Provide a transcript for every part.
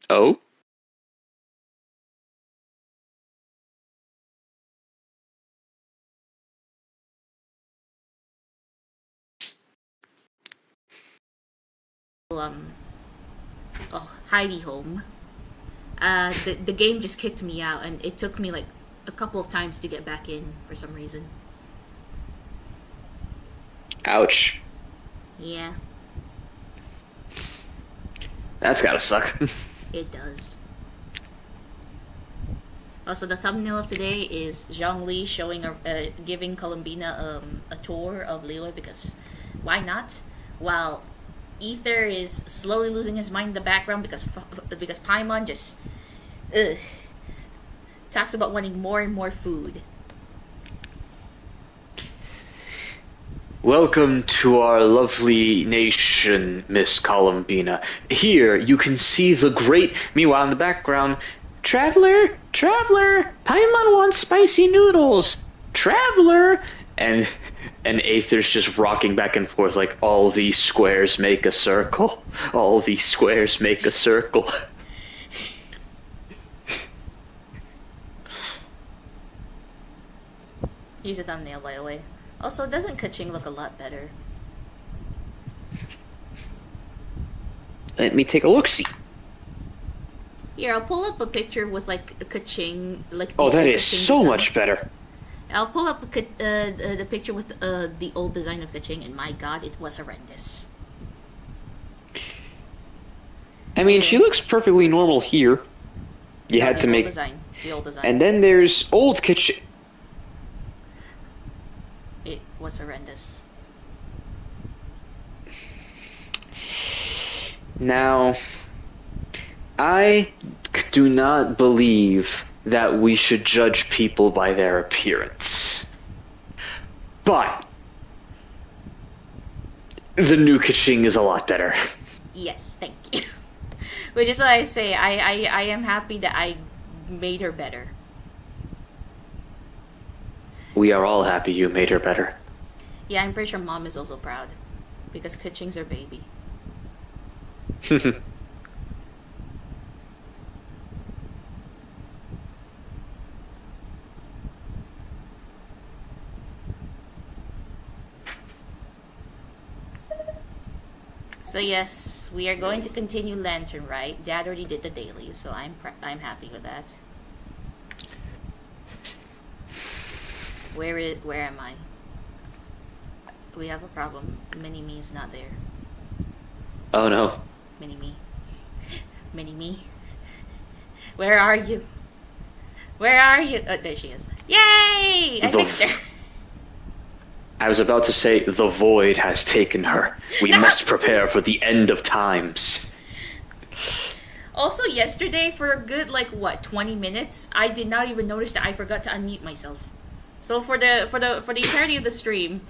Oh? Heidi home. The game just kicked me out, and it took me like a couple of times to get back in for some reason. Ouch. Yeah, That's gotta suck. it does. Also, the thumbnail of today is Zhongli showing giving Columbina a tour of Liyue because why not? While Ether is slowly losing his mind in the background because Paimon just ugh, talks about wanting more and more food. Welcome to our lovely nation, Miss Columbina. Here you can see the great. Meanwhile, in the background, Traveler, Traveler, Paimon wants spicy noodles. Traveler, and Aether's just rocking back and forth like all these squares make a circle. All these squares make a circle. Use a thumbnail, by the way. Also, doesn't Kaching look a lot better? Let me take a look-see. Here, I'll pull up a picture with like a Kaching, like. Oh, that is Kaching so design. much better. I'll pull up the picture with the old design of Kaching, and my god, it was horrendous. I mean, she looks perfectly normal here. You had to make the old design. And then there's old Kaching. It was horrendous. Now, I do not believe that we should judge people by their appearance. But the new Kaching is a lot better. Yes, thank you. Which is why I say I am happy that I made her better. We are all happy you made her better. Yeah, I'm pretty sure Mom is also proud. Because Kaching's her baby. So yes, we are going to continue Lantern, right? Dad already did the daily, so I'm happy with that. Where am I? We have a problem. Mini-Me is not there. Oh no. Mini-Me. Mini-Me. Where are you? Where are you? Oh, there she is. Yay! I fixed her. I was about to say, the void has taken her. We must prepare for the end of times. Also, yesterday, for a good, 20 minutes, I did not even notice that I forgot to unmute myself. So for the entirety of the stream,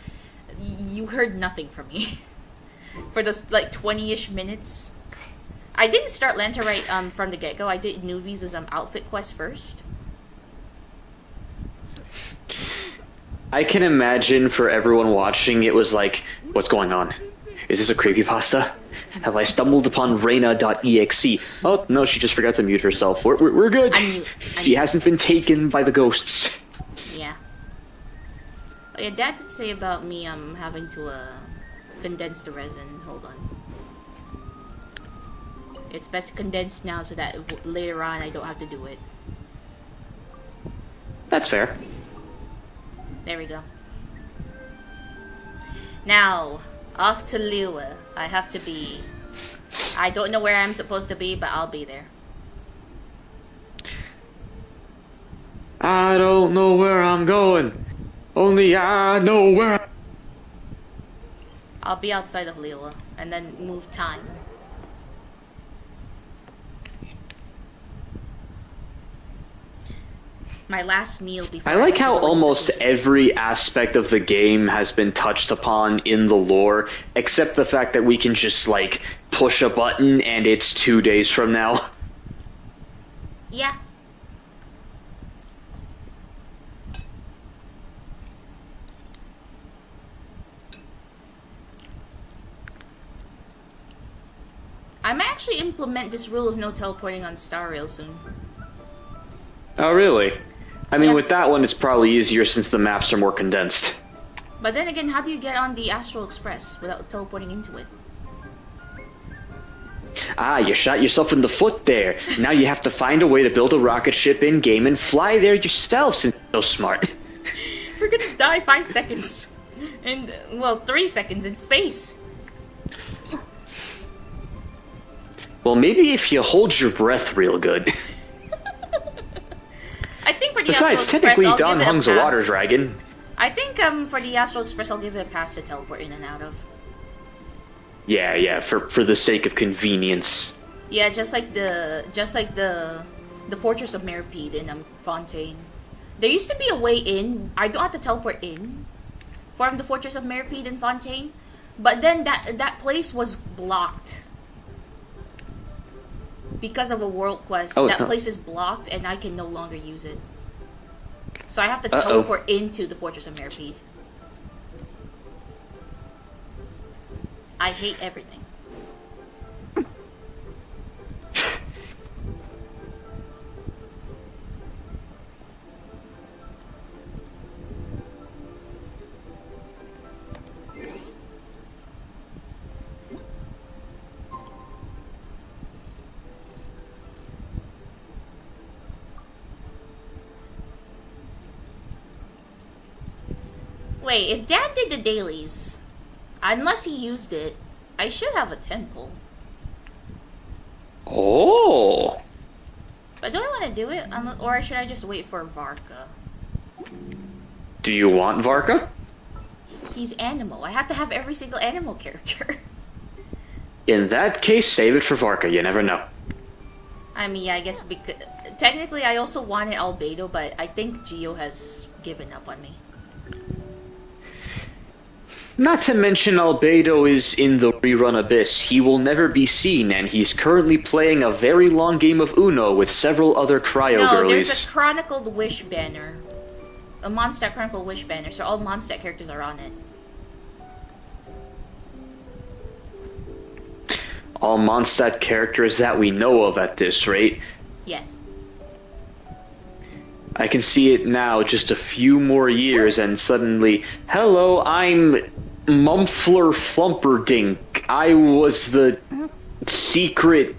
you heard nothing from me. For those, 20-ish minutes. I didn't start Lanta right from the get-go. I did Nuvi's outfit quest first. I can imagine for everyone watching, it was like, what's going on? Is this a creepypasta? Have I stumbled upon Reina.exe? Oh, no, she just forgot to mute herself. We're good. She hasn't been taken by the ghosts. Yeah. Oh yeah, Dad did say about me having to condense the resin. Hold on. It's best to condense now so that later on I don't have to do it. That's fair. There we go. Now, off to Liyue. I have to be... I don't know where I'm supposed to be, but I'll be there. I don't know where I'm going. Only I know where... I'll be outside of Liyue, and then move time. My last meal before I like how almost every aspect of the game has been touched upon in the lore, except the fact that we can just, push a button and it's 2 days from now. Yeah. I might actually implement this rule of no teleporting on Star Rail soon. Oh, really? I mean, Yeah. with that one, it's probably easier since the maps are more condensed. But then again, how do you get on the Astral Express without teleporting into it? Ah, you shot yourself in the foot there. Now you have to find a way to build a rocket ship in-game and fly there yourself since you're so smart. We're gonna die 5 seconds. And, well, 3 seconds in space. Well, maybe if you hold your breath real good. I think for the Astral Besides, Express, technically, I'll Don give it a Hung's a water pass. dragon. I think for the Astral Express, I'll give it a pass to teleport in and out of. Yeah, for the sake of convenience. Yeah, just like the Fortress of Meripede in Fontaine. There used to be a way in. I don't have to teleport in from the Fortress of Meripede in Fontaine, but then that place was blocked because of a world quest. Oh, that no. place is blocked, and I can no longer use it. So I have to Uh-oh. teleport into the Fortress of Meripede. I hate everything. Wait, if Dad did the dailies, unless he used it, I should have a temple. Oh. But do I want to do it? Or should I just wait for Varka? Do you want Varka? He's Animo. I have to have every single Animo character. In that case, save it for Varka. You never know. I mean, yeah, I guess because technically I also wanted Albedo, but I think Geo has given up on me. Not to mention Albedo is in the rerun Abyss. He will never be seen, and he's currently playing a very long game of Uno with several other cryo No, girlies. there's a Chronicled Wish banner. A Mondstadt Chronicled Wish banner, so all Mondstadt characters are on it. All Mondstadt characters that we know of at this rate. Yes. I can see it now, just a few more years, and suddenly, hello, I'm Mumfler Flumperdink. I was the secret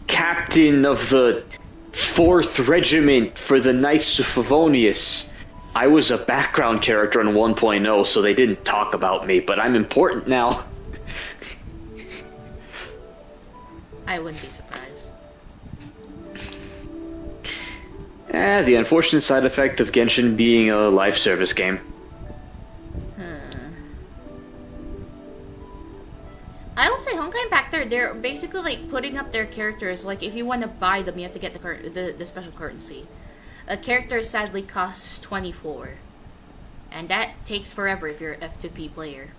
captain of the 4th Regiment for the Knights of Favonius. I was a background character in 1.0, so they didn't talk about me, but I'm important now. I wouldn't be surprised. The unfortunate side effect of Genshin being a live service game. I will say Honkai Impact they're basically like putting up their characters. Like if you want to buy them, you have to get the special currency. A character sadly costs 24, and that takes forever if you're an F2P player.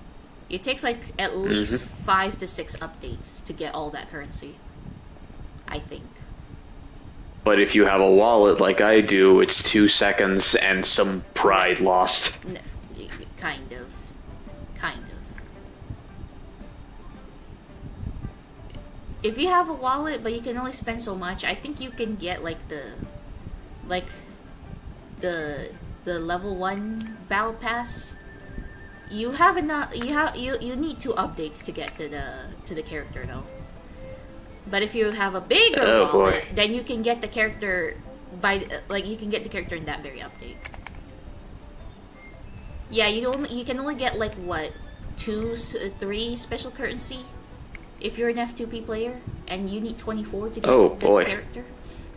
It takes like at least 5 to 6 updates to get all that currency, I think. But if you have a wallet like I do, it's 2 seconds and some pride lost. No, kind of. If you have a wallet, but you can only spend so much, I think you can get like the level 1 battle pass. You have enough. You need 2 updates to get to the character though. But if you have a bigger wallet, then you can get the character you can get the character in that very update. Yeah, you can only get like what 3 special currency if you're an F2P player, and you need 24 to get the character.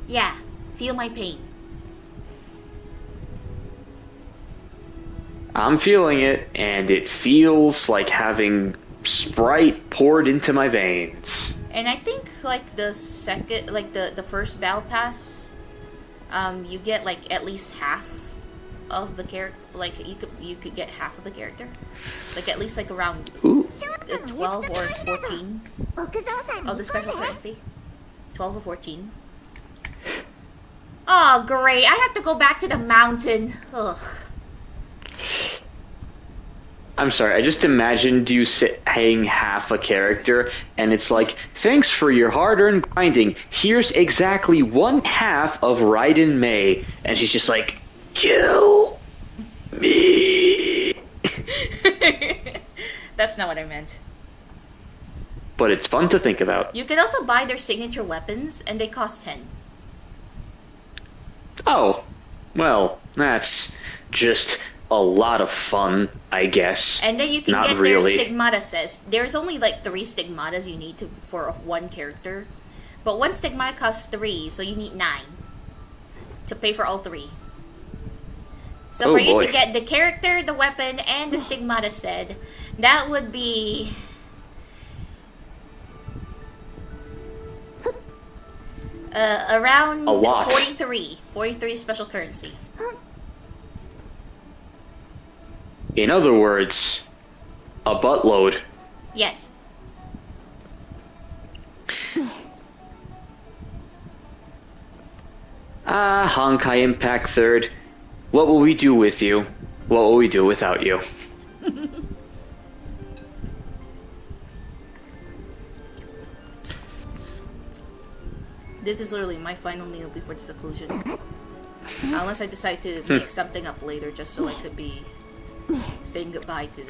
Yeah, feel my pain. I'm feeling it, and it feels like having Sprite poured into my veins. And I think like the second, like the first battle pass, you get like at least half of the character. Like you could get half of the character, like at least like around 12 or 14 of the special currency. 12 or 14. Oh great! I have to go back to the mountain. Ugh. I'm sorry, I just imagined you hang half a character, and it's like, thanks for your hard-earned grinding. Here's exactly one half of Rite and May, and she's just like, kill me. That's not what I meant. But it's fun to think about. You can also buy their signature weapons, and they cost 10. Oh, well, that's just a lot of fun, I guess. And then you can Not get really. their stigmata says. There's only like 3 stigmatas you need for one character. But one stigmata costs 3, so you need 9 to pay for all 3. So for you to get the character, the weapon, and the stigmata said, that would be... around a lot. 43 special currency. In other words, a buttload. Yes. Honkai Impact 3rd. What will we do with you? What will we do without you? This is literally my final meal before the seclusion. Unless I decide to make something up later just so I could be saying goodbye to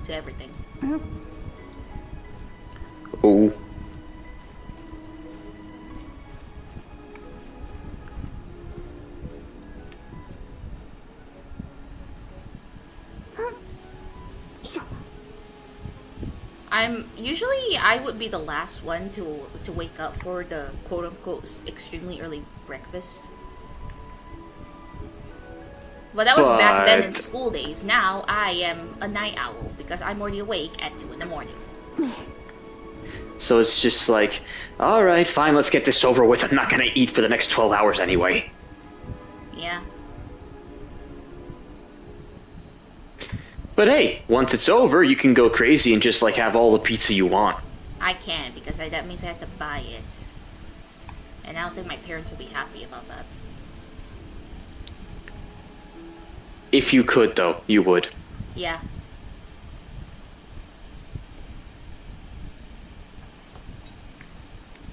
everything. Oh. I would be the last one to wake up for the quote unquote extremely early breakfast. But that was back then in school days. Now I am a night owl because I'm already awake at 2 in the morning. So it's just like, alright, fine, let's get this over with. I'm not gonna eat for the next 12 hours anyway. Yeah. But hey, once it's over, you can go crazy and just like have all the pizza you want. I can, because that means I have to buy it. And I don't think my parents will be happy about that. If you could, though, you would. Yeah.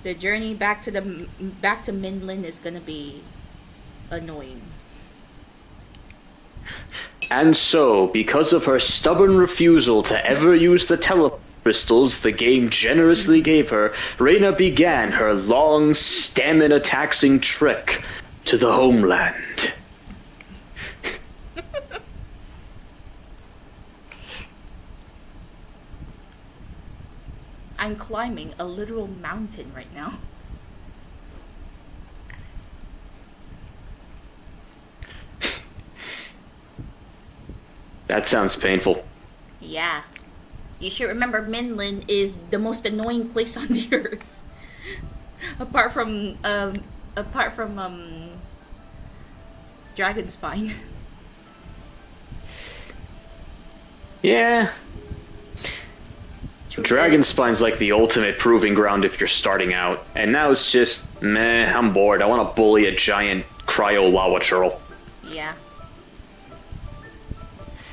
The journey back to Midland is gonna be annoying. And so, because of her stubborn refusal to ever use the telecrystals the game generously gave her, Reina began her long, stamina-taxing trek to the homeland. I'm climbing a literal mountain right now. That sounds painful. Yeah. You should remember Midland is the most annoying place on the earth. apart from Dragonspine. Yeah. Dragonspine's like the ultimate proving ground if you're starting out. And now it's just, meh, I'm bored. I want to bully a giant cryo lava turtle. Yeah.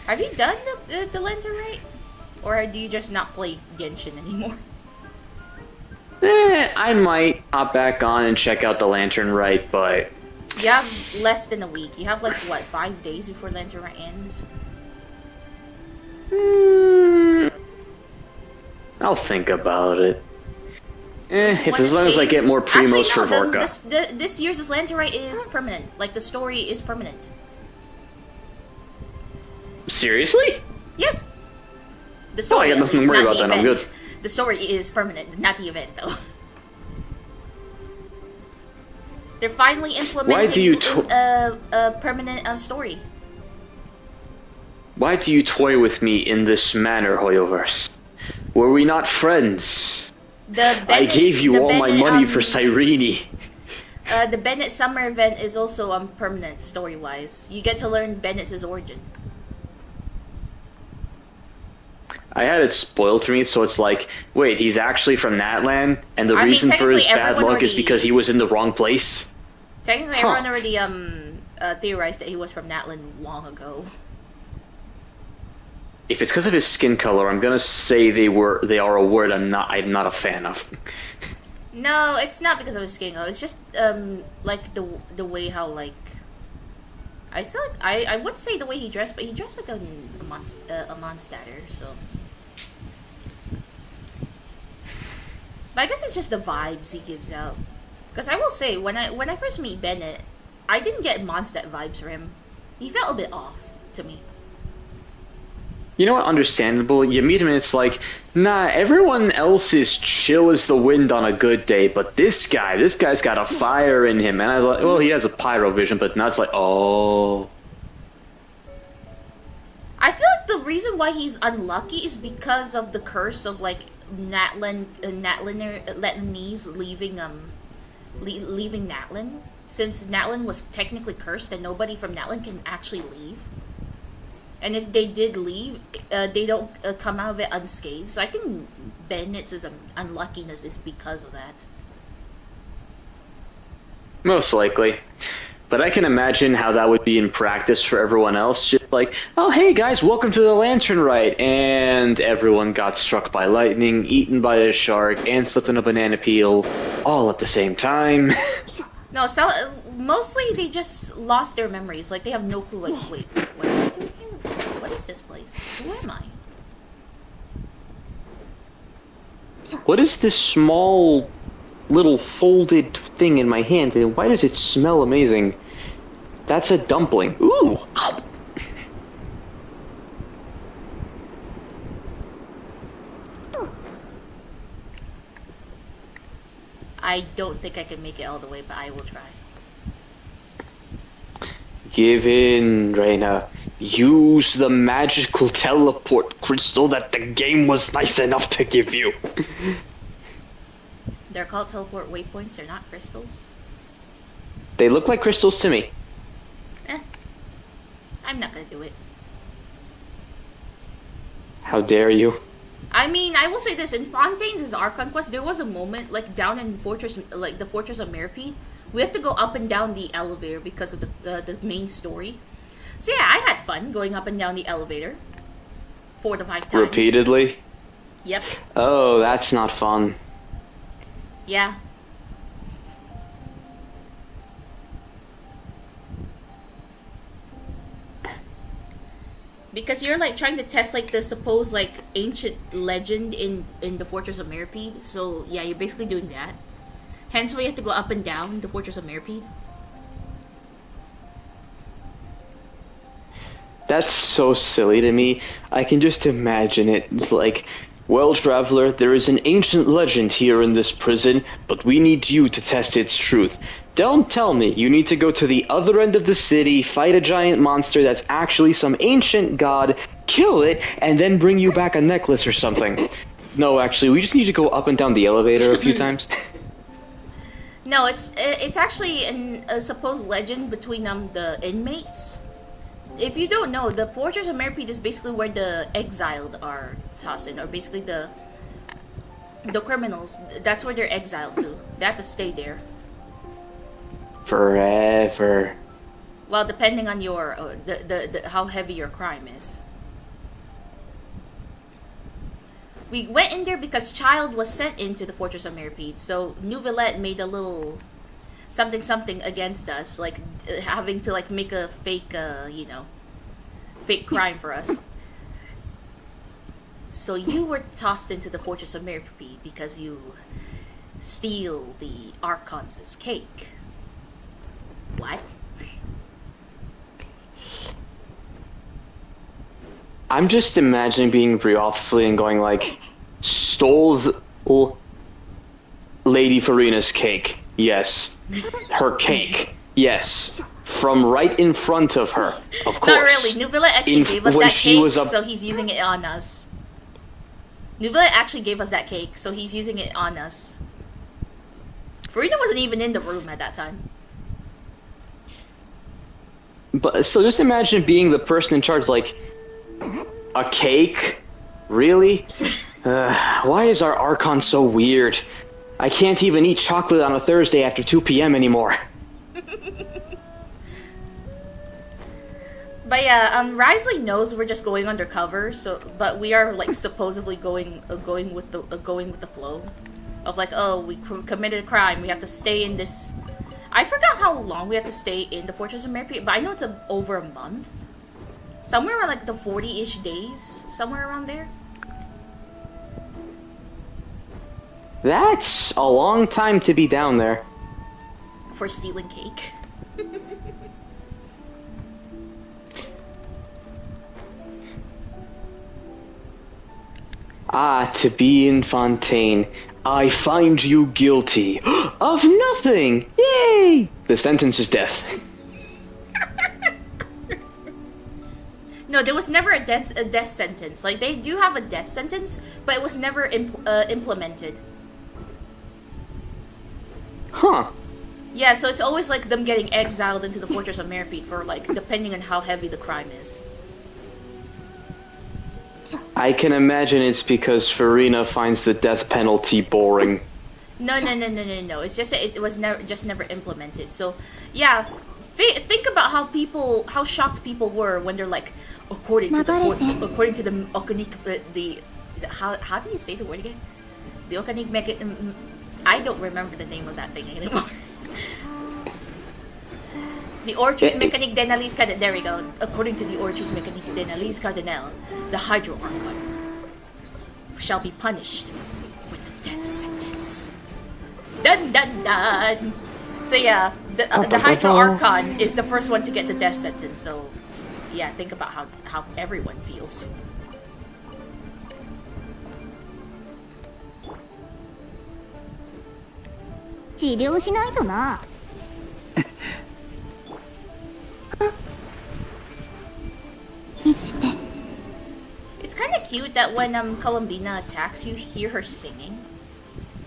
Have you done the Lantern Rite? Or do you just not play Genshin anymore? I might hop back on and check out the Lantern Rite, but... You have less than a week. You have like, what, 5 days before Lantern Rite ends? I'll think about it. As long as I get more primos for Vorka. This year's Lantern Rite is permanent. Like, the story is permanent. Seriously? Yes. The story, I got nothing to worry about then. I'm good. The story is permanent, not the event, though. They're finally implementing a permanent story. Why do you toy with me in this manner, Hoyoverse? Were we not friends? I gave you all my money for Cyrene. The Bennett summer event is also permanent story-wise. You get to learn Bennett's origin. I had it spoiled for me, so it's like, wait, he's actually from that land, and the reason for his bad luck is because he was in the wrong place? Technically, everyone already, theorized that he was from Natlan long ago. if it's because of his skin color, I'm gonna say they are a word I'm not a fan of. No, it's not because of his skin color. It's just like the way how like I would say the way he dressed, but he dressed like a monster, so. But I guess it's just the vibes he gives out. Because I will say, when I first meet Bennett, I didn't get Mondstadt vibes from him. He felt a bit off to me. You know what? Understandable. You meet him and it's like, nah, everyone else is chill as the wind on a good day, but this guy's got a fire in him. And I was like, well, he has a pyro vision, but now it's like, oh. I feel like the reason why he's unlucky is because of the curse of like Natlinese leaving leaving Natlin, since Natlin was technically cursed and nobody from Natlin can actually leave. And if they did leave, they don't come out of it unscathed. So I think Bennett's unluckiness is because of that. Most likely. But I can imagine how that would be in practice for everyone else. Just like, oh, hey guys, welcome to the Lantern Rite. And everyone got struck by lightning, eaten by a shark, and slipped on a banana peel, all at the same time. No, so mostly they just lost their memories. Like, they have no clue, like, wait, what am I doing here? What is this place? Who am I? What is this small little folded thing in my hand, and why does it smell amazing? That's a dumpling. Ooh! I don't think I can make it all the way, but I will try. Give in, Reina. Use the magical teleport crystal that the game was nice enough to give you. They're called teleport waypoints, they're not crystals. They look like crystals to me. I'm not gonna do it. How dare you? I mean, I will say this, in Fontaine's Archon Quest, there was a moment, like, down in Fortress, like, the Fortress of Mirapede, we had to go up and down the elevator because of the main story. So yeah, I had fun going up and down the elevator 4 to 5 times. Repeatedly? Yep. Oh, that's not fun. Yeah. Because you're like trying to test like the supposed like ancient legend in the Fortress of Mirapede. So yeah, you're basically doing that. Hence why you have to go up and down the Fortress of Mirapede. That's so silly to me. I can just imagine it. It's like, well, traveler, there is an ancient legend here in this prison, but we need you to test its truth. Don't tell me you need to go to the other end of the city, fight a giant monster that's actually some ancient god, kill it, and then bring you back a necklace or something. No, actually, we just need to go up and down the elevator a few times. No, it's actually a supposed legend between the inmates. If you don't know, the Fortress of Mirapede is basically where the exiled are tossed in, or basically the criminals. That's where they're exiled to. They have to stay there. Forever. Well, depending on your how heavy your crime is. We went in there because Child was sent into the Fortress of Mirapede, so Nouvellette made a little something against us, like having to like make a fake, fake crime for us. So you were tossed into the Fortress of Mirapede because you steal the Archon's cake. What? I'm just imagining being Briofsley and going like, stole Lady Farina's cake. Yes. Her cake. Yes. From right in front of her. Of course. Not really. Nouvellette actually gave us that cake, so he's using it on us. Nouvellette actually gave us that cake, so he's using it on us. Farina wasn't even in the room at that time. But so just imagine being the person in charge, like, a cake? Really? Why is our Archon so weird? I can't even eat chocolate on a Thursday after 2 p.m. anymore. But But yeah, Risley knows we're just going undercover, so but we are like supposedly going with the flow of like, oh, we committed a crime, we have to stay in this. I forgot how long we have to stay in the Fortress of Merciful, but I know it's over a month, somewhere around like the 40-ish days, somewhere around there. That's a long time to be down there. For stealing cake. Ah, to be in Fontaine. I find you guilty of nothing! Yay! The sentence is death. No, there was never a death sentence. Like, they do have a death sentence, but it was never implemented. Huh. Yeah, so it's always like them getting exiled into the Fortress of Merciful for, like, depending on how heavy the crime is. I can imagine it's because Farina finds the death penalty boring. No. It's just that it was never implemented. So, yeah, think about how shocked people were when they're like, according to the Okanik, how do you say the word again? The Okanik I don't remember the name of that thing anymore. The Orchis Mécanique d'Analyse Cardinal. There we go. According to the Orchis Mécanique d'Analyse Cardinal, the Hydro Archon shall be punished with the death sentence. Dun dun dun! So yeah, the Hydro Archon is the first one to get the death sentence, so yeah, think about how everyone feels. It's kind of cute that when Columbina attacks, you hear her singing.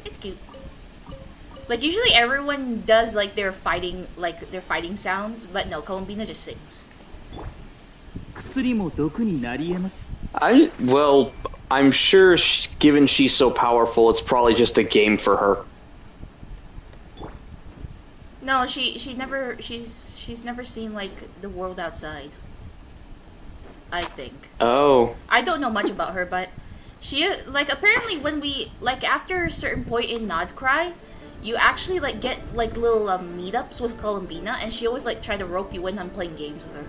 It's cute. Like usually everyone does like their fighting sounds, but no, Columbina just sings. I'm sure given she's so powerful, it's probably just a game for her. No, she's never seen like the world outside. I think. Oh. I don't know much about her, but she like apparently when we like after a certain point in Nodcry, you actually like get like little meetups with Columbina, and she always like try to rope you in on playing games with her.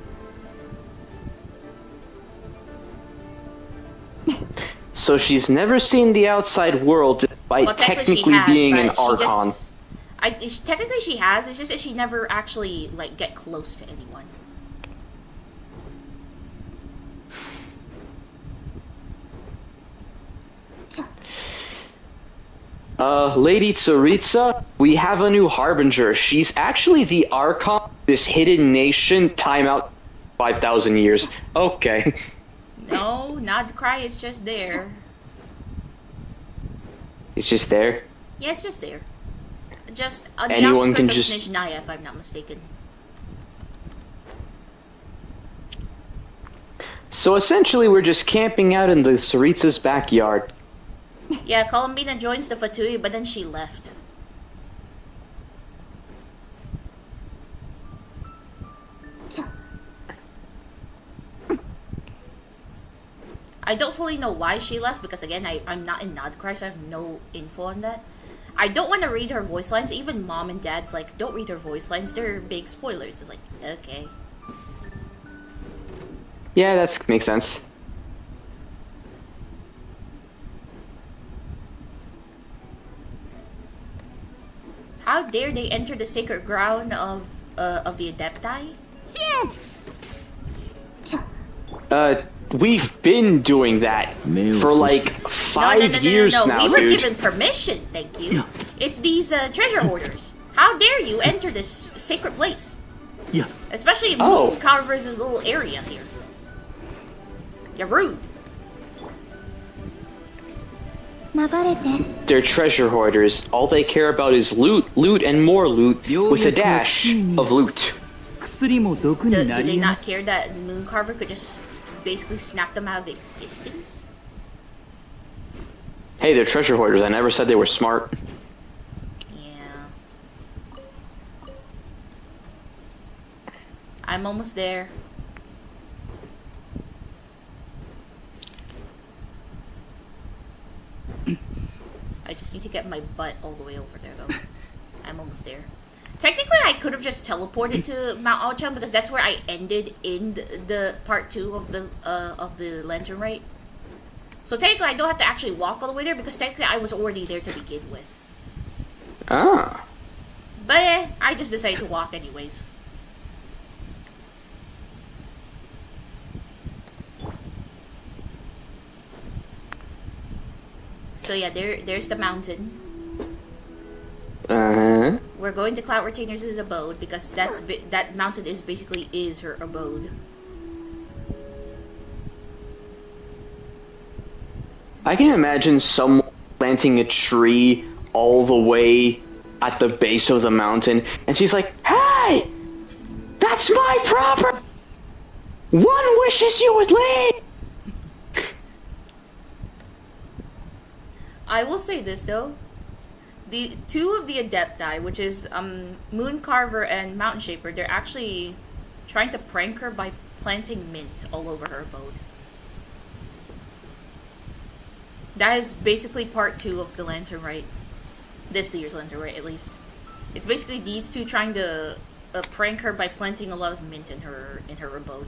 So she's never seen the outside world, despite technically being an Archon. Technically she has. It's just that she never actually like get close to anyone. Lady Tsaritsa, we have a new Harbinger. She's actually the Archon of this hidden nation. Timeout 5,000 years. Okay. No, Nodcry is just there. It's just there? Yeah, it's just there. Just on the Anyone outskirts can of just... Snezhnaya, if I'm not mistaken. So essentially we're just camping out in the Tsaritsa's backyard. Yeah, Columbina joins the Fatui, but then she left. I don't fully know why she left, because again, I'm not in Nodcry, so I have no info on that. I don't want to read her voice lines. Even Mom and Dad's like, don't read her voice lines. They're big spoilers. It's like, okay. Yeah, that makes sense. How dare they enter the sacred ground of the Adepti? We've been doing that for like 5 years now, We were dude. given permission, thank you. It's these treasure hoarders. How dare you enter this sacred place? Yeah. Especially in Moon Carver's little area here. You're rude. They're treasure hoarders. All they care about is loot, loot, and more loot, with a dash of loot. Do they not care that Moon Carver could just basically snap them out of existence? Hey, they're treasure hoarders. I never said they were smart. I'm almost there. I just need to get my butt all the way over there, though. I'm almost there. Technically, I could have just teleported to Mount Aochan because that's where I ended in the part 2 of the Lantern Rite. So technically, I don't have to actually walk all the way there because technically I was already there to begin with. Ah. But I just decided to walk anyways. So yeah, there's the mountain. Uh-huh. We're going to Cloud Retainer's abode because that mountain is basically her abode. I can imagine someone planting a tree all the way at the base of the mountain, and she's like, "Hey, that's my property. One wishes you would leave." I will say this though. The 2 of the Adepti, which is Moon Carver and Mountain Shaper, they're actually trying to prank her by planting mint all over her abode. That is basically part 2 of the Lantern Rite. This year's Lantern Rite, at least. It's basically these 2 trying to prank her by planting a lot of mint in her abode.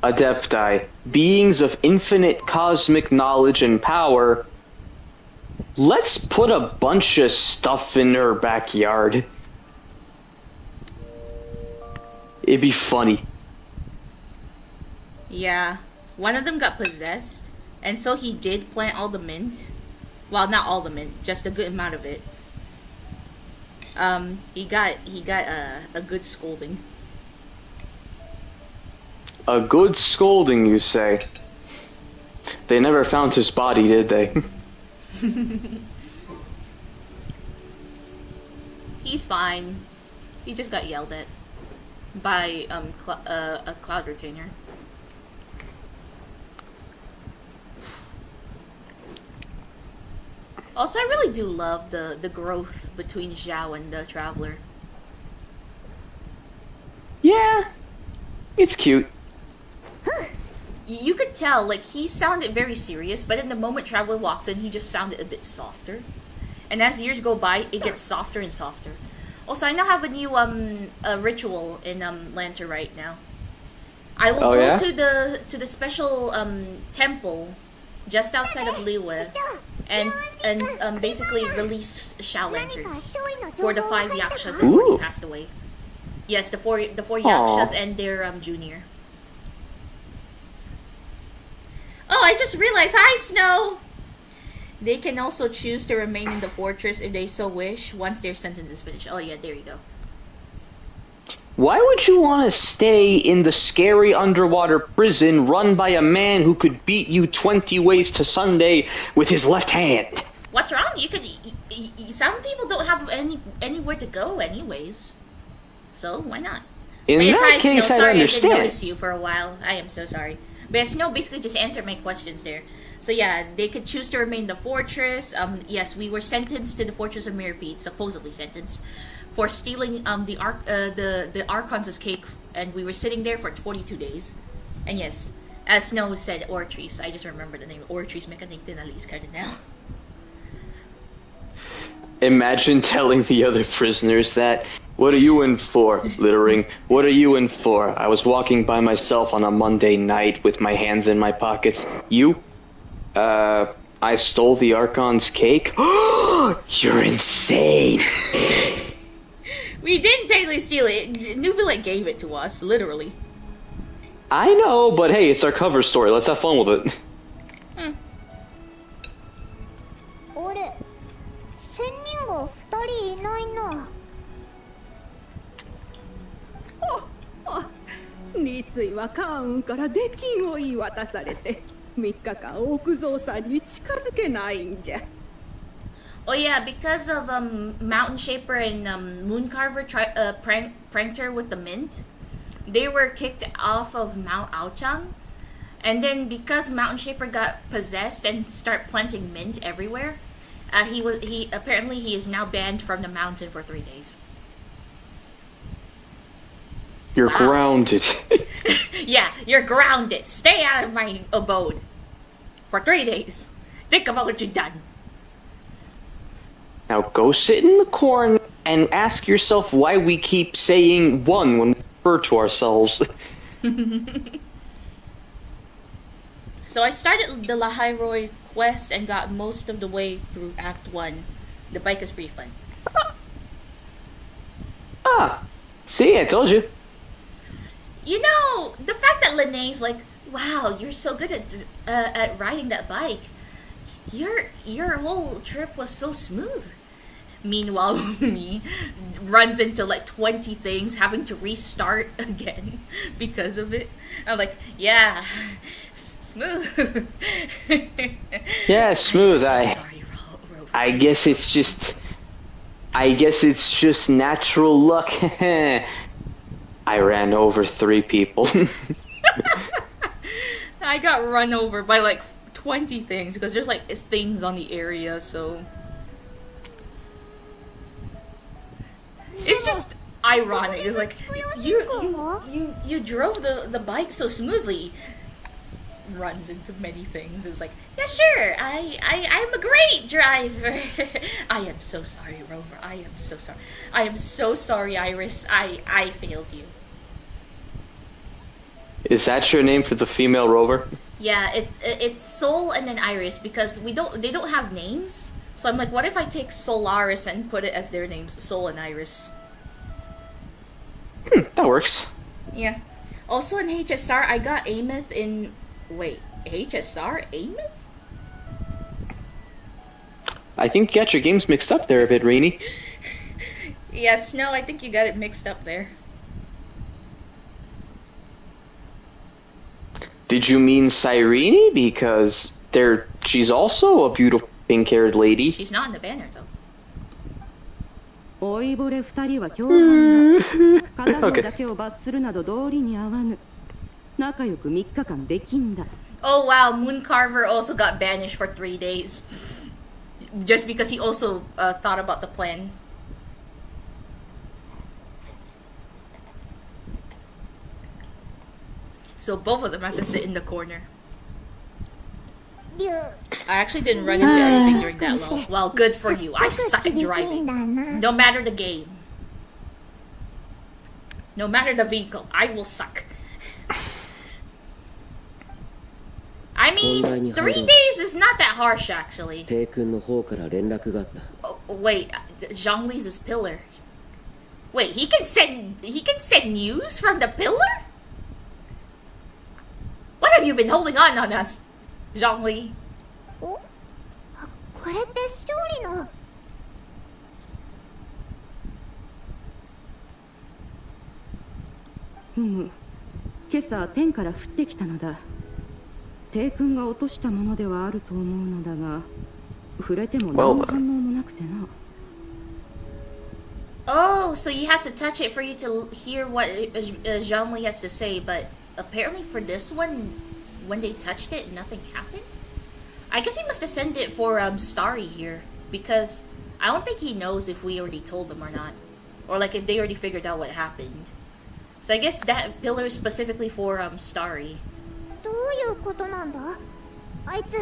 Adepti, beings of infinite cosmic knowledge and power. Let's put a bunch of stuff in her backyard. It'd be funny. Yeah, one of them got possessed, and so he did plant all the mint. Well, not all the mint, just a good amount of it. He got a good scolding. A good scolding, you say? They never found his body, did they? He's fine. He just got yelled at by a Cloud Retainer. Also, I really do love the growth between Zhao and the Traveler. Yeah, it's cute. You could tell, like, he sounded very serious, but in the moment Traveler walks in, he just sounded a bit softer. And as years go by, it gets softer and softer. Also, I now have a new ritual in Lantern Rite now. I will go to the special temple just outside of Liyue and basically release Shao Lanterns for the 5 Yakshas that already passed away. Yes, the four Yakshas and their junior. Oh, I just realized. Hi, Snow! They can also choose to remain in the fortress if they so wish once their sentence is finished. Oh yeah, there you go. Why would you want to stay in the scary underwater prison run by a man who could beat you 20 ways to Sunday with his left hand? What's wrong? You could. Some people don't have anywhere to go, anyways. So why not? In that case, Snow, I sorry understand. I didn't notice you for a while. I am so sorry. But Snow basically just answered my questions there. So yeah, they could choose to remain in the fortress. Yes, we were sentenced to the Fortress of Mirrorpeat, supposedly sentenced, for stealing the Archon's cake, and we were sitting there for 42 days. And yes, as Snow said, Ortris. I just remember the name. Ortris Mechanic Tenalis Cardinal. Imagine telling the other prisoners that. What are you in for, littering? What are you in for? I was walking by myself on a Monday night with my hands in my pockets. You? I stole the Archon's cake? You're insane! We didn't technically steal it. Nubilet gave it to us, literally. I know, but hey, it's our cover story. Let's have fun with it. Hmm. あれ、仙人が2人いないな。利水はカーンから出禁を言い渡されて3日間奥蔵さんに近づけないんじゃ。Oh yeah, because of Mountain Shaper and Moon Carver pranked her with the mint, they were kicked off of Mount Aochan. And then because Mountain Shaper got possessed and start planting mint everywhere, he apparently is now banned from the mountain for 3 days. You're grounded. Yeah, you're grounded. Stay out of my abode. For 3 days. Think about what you've done. Now go sit in the corner and ask yourself why we keep saying one when we refer to ourselves. So I started the Lahairoi quest and got most of the way through Act 1. The bike is pretty fun. Ah, see, I told you. You know, the fact that Linnea's like, wow, you're so good at riding that bike. Your whole trip was so smooth. Meanwhile, me runs into like 20 things, having to restart again because of it. I'm like, yeah, smooth. Yeah, smooth. So sorry, Rover. I guess it's just natural luck. I ran over 3 people. I got run over by like 20 things because there's like things on the area, so it's just ironic. It's like you drove the bike so smoothly. Runs into many things. It's like, yeah, sure. I'm a great driver. I am so sorry, Rover. I am so sorry. I am so sorry, Iris. I failed you. Is that your name for the female rover? Yeah, it's Sol and then Iris because they don't have names. So I'm like, what if I take Solaris and put it as their names, Sol and Iris? That works. Yeah. Also in HSR, I got Ameth in. Wait, HSR Ameth? I think you got your games mixed up there a bit, Reina. Yes, no, I think you got it mixed up there. Did you mean Cyrene? Because she's also a beautiful pink-haired lady. She's not in the banner though. 老いぼれ2人は共犯だ。片方だけを罰するなど道理に合わぬ。仲良く3日間できんだ。 Oh wow, Mooncarver also got banished for 3 days. Just because he also thought about the plan. So both of them have to sit in the corner. I actually didn't run into anything during that long. Well, good for you. I suck at driving. No matter the game. No matter the vehicle, I will suck. I mean, 3 days is not that harsh, actually. Oh, wait, Zhongli's his pillar. Wait, he can send news from the pillar? What have you been holding on us, Zhongli? これって勝利の今朝天から降ってきたのだ。帝君が落としたものではあると思うのだが、触れても何の反応もなくてな。Oh, so you have to touch it for you to hear what Zhongli has to say, but apparently for this one, when they touched it, nothing happened? I guess he must have sent it for Starry here, because I don't think he knows if we already told them or not. Or like if they already figured out what happened. So I guess that pillar is specifically for Starry. どういうことなんだ？あいつ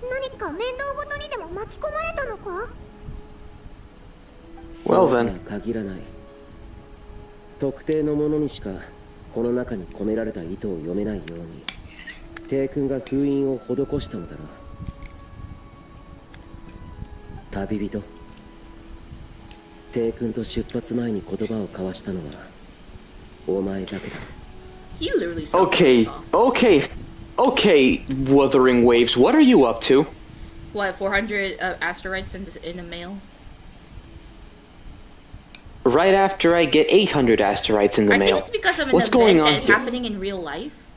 何か面倒ごとにでも巻き込まれたのか？ Well then. 限らない。特定のものにしかこの中に込められた意図を読めないように、帝君が封印を施したのだろう。旅人。帝君と出発前に言葉を交わしたのはお前だけだ。 He literally sounds so soft. Okay, Wuthering Waves, what are you up to? What, 400 asteroids in the mail? Right after I get 800 asteroids in the I mail. think it's because of an What's going event on that is here? happening in real life.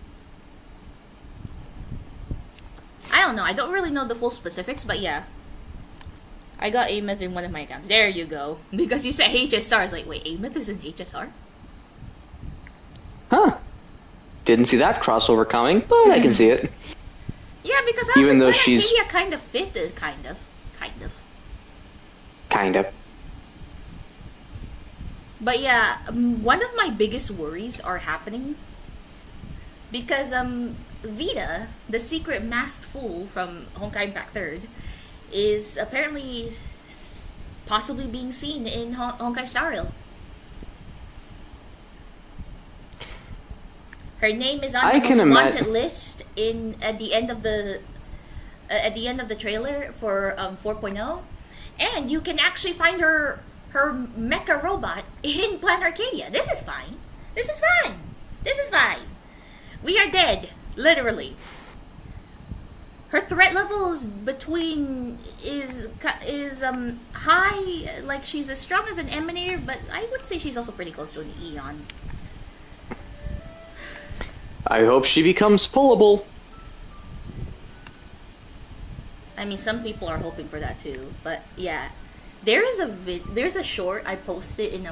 I don't know. I don't really know the full specifics, but yeah. I got Ameth in one of my accounts. There you go. Because you said HSR. I was like, wait, Ameth is in HSR? Huh. Didn't see that crossover coming, but I can see it. Yeah, because I was Even though like, she's... Arcadia kind of fit it, kind of. Kind of. But yeah, one of my biggest worries are happening. because Vita, the secret masked fool from Honkai Impact 3rd, is apparently possibly being seen in Honkai Star Rail. Her name is on the most wanted list at the end of the trailer for 4.0, and you can actually find her mecha robot in Plan Arcadia. This is fine. This is fine. This is fine. We are dead, literally. Her threat level is high. Like, she's as strong as an Emanator, but I would say she's also pretty close to an Eon. I hope she becomes pullable. I mean, some people are hoping for that too, but yeah, there's a short I posted in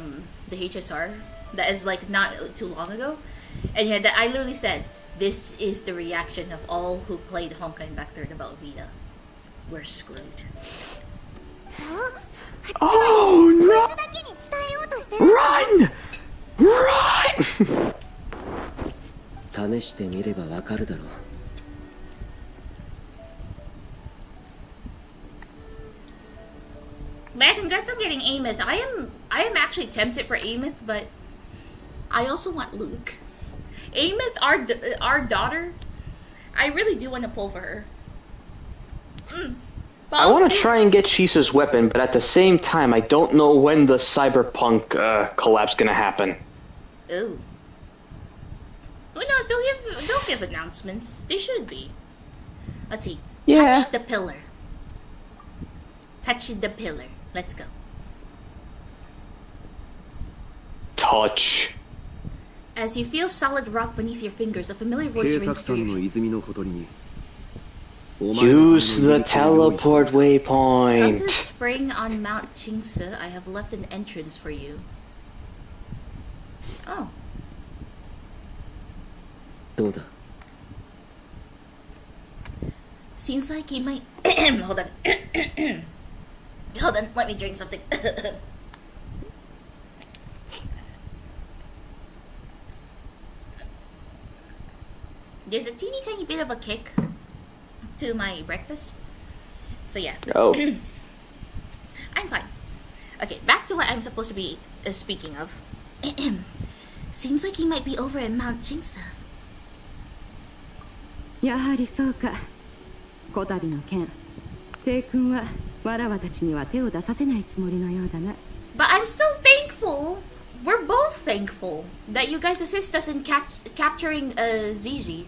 the HSR that is like not too long ago, and yeah, that I literally said, this is the reaction of all who played Honkai Impact 3rd about Vita. We're screwed. Oh no! Run! Run! 試してみればわかるだろう。Man, congrats on getting Amith. I am actually tempted for Amith, but I also want Luke. Amith, our daughter, I really do want to pull for her. I want to try and get Chisa's weapon, but at the same time, I don't know when the Cyberpunk collab's gonna happen. Ooh. Who knows? They'll give announcements. They should be. Let's see. Yeah. Touch the pillar. Touch the pillar. Let's go. Touch. As you feel solid rock beneath your fingers, a familiar voice rings through your head. Use the teleport Come waypoint. to the spring on Mount Chingsa. I have left an entrance for you. Oh. どうだ Seems like you might... Hold on. Hold on, let me drink something. There's a teeny tiny bit of a kick to my breakfast. So yeah. Oh. I'm fine. Okay, back to what I'm supposed to be speaking of. Seems like you might be over at Mount Chingsa. やはりそうか。こたびの件、帝君はわらわたちには手を出させないつもりのようだな。But I'm still thankful. We're both thankful that you guys assist us in capturing Zizi.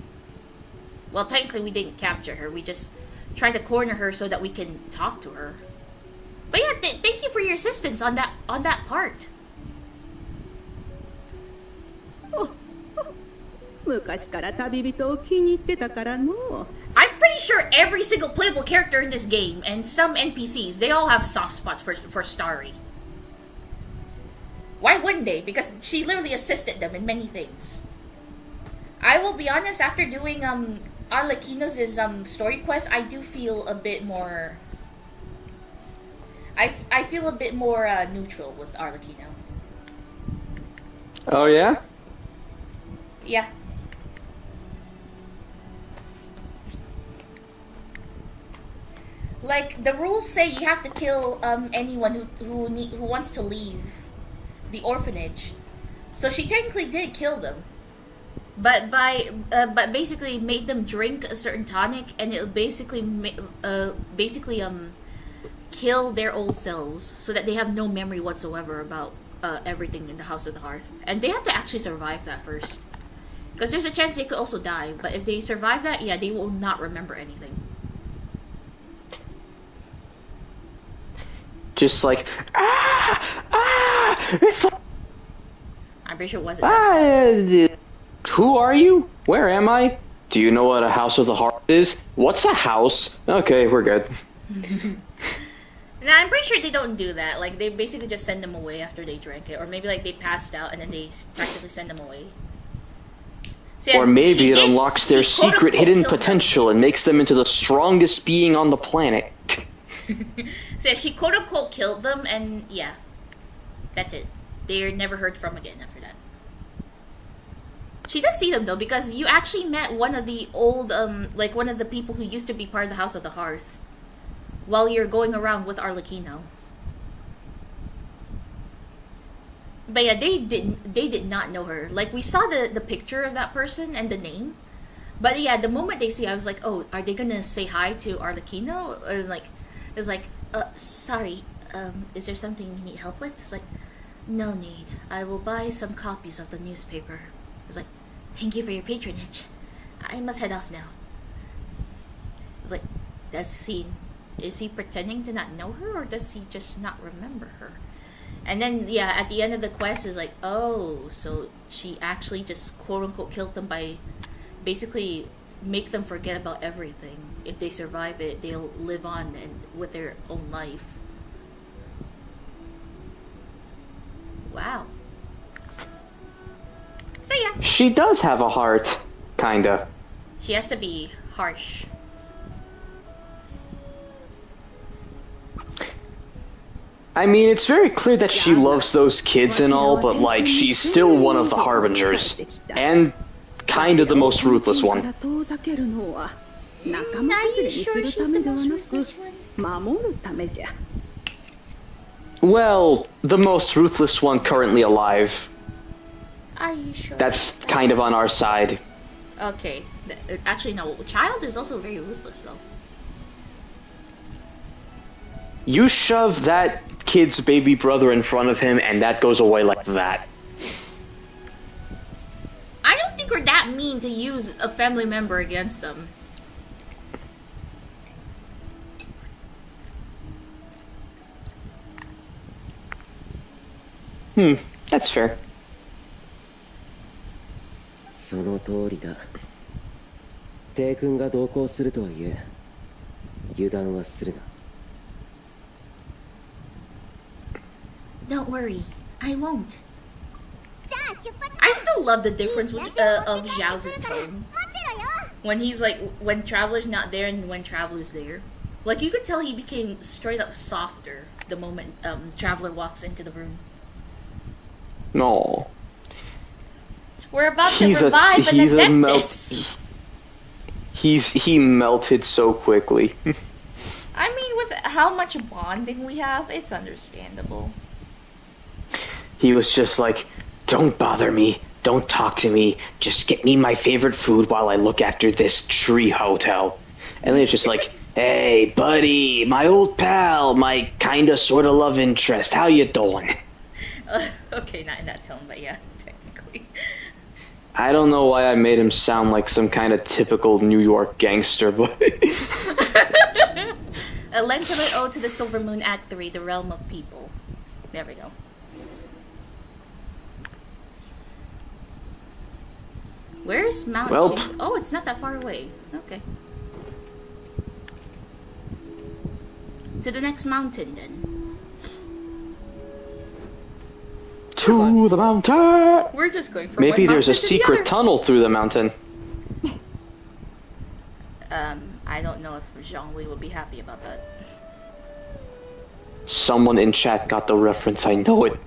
Well, technically we didn't capture her. We just tried to corner her so that we can talk to her. But yeah, thank you for your assistance on that part. 昔から旅人を気に入ってたからの。I'm pretty sure every single playable character in this game, and some NPCs, they all have soft spots for Starry. Why wouldn't they? Because she literally assisted them in many things. I will be honest, after doing Arlecchino's story quest, I do feel a bit more... I feel a bit more neutral with Arlecchino. Oh yeah? Yeah. Like, the rules say you have to kill anyone who wants to leave the orphanage. So she technically did kill them. But but basically made them drink a certain tonic, and it basically kill their old selves so that they have no memory whatsoever about everything in the House of the Hearth. And they have to actually survive that first. Because there's a chance they could also die, but if they survive that, yeah, they will not remember anything. Just like, it's like, I'm pretty sure it wasn't. Who are you? Where am I? Do you know what a House of the Heart is? What's a house? Okay, we're good. Nah, I'm pretty sure they don't do that. Like, they basically just send them away after they drank it. Or maybe, like, they passed out and then they practically send them away. So, yeah, or maybe it unlocks their secret hidden potential and makes them into the strongest being on the planet. So yeah, she quote-unquote killed them, and yeah. That's it. They're never heard from again after that. She does see them though, because you actually met one of the old, like one of the people who used to be part of the House of the Hearth, while you're going around with Arlecchino. But yeah, they did not know her. Like, we saw the picture of that person and the name. But yeah, the moment they see, I was like, oh, are they gonna say hi to Arlecchino? Or like, it's like, sorry, is there something you need help with? It's like, no need. I will buy some copies of the newspaper. It's like, thank you for your patronage. I must head off now. It's like, is he pretending to not know her, or does he just not remember her? And then, yeah, at the end of the quest is like, oh, so she actually just quote-unquote killed them by basically make them forget about everything. If they survive it, they'll live on and with their own life. Wow. So yeah. She does have a heart, kinda. She has to be harsh. I mean, it's very clear that she loves those kids and all, but like, she's still one of the Harbingers. And kind of the most ruthless one. Are you sure she's the most ruthless one? Well, the most ruthless one currently alive. Are you sure? That's kind of on our side. Okay. Actually, no. Child is also very ruthless, though. You shove that kid's baby brother in front of him, and that goes away like that. I don't think we're that mean to use a family member against them. That's fair. その通りだ。帝君が同行するとはいえ、油断はするな。Don't worry, I won't. I still love the difference of Zhao's tone. When he's like, when Traveler's not there and when Traveler's there. Like, you could tell he became straight up softer the moment Traveler walks into the room. No. We're about to revive an Adeptus. He melted so quickly. I mean, with how much bonding we have, it's understandable. He was just like, don't bother me, don't talk to me, just get me my favorite food while I look after this tree hotel. And then it's just like, hey, buddy, my old pal, my kinda sorta love interest, how you doing? Okay, not in that tone, but yeah, technically. I don't know why I made him sound like some kind of typical New York gangster, but... A Lentiment Ode to the Silver Moon Act 3, The Realm of People. There we go. Where's Mount Chase? Oh, it's not that far away. Okay. To the next mountain, then. To the mountain! We're just going from Maybe one there's a mountain to secret the other. tunnel through the mountain. I don't know if Zhongli would be happy about that. Someone in chat got the reference, I know it.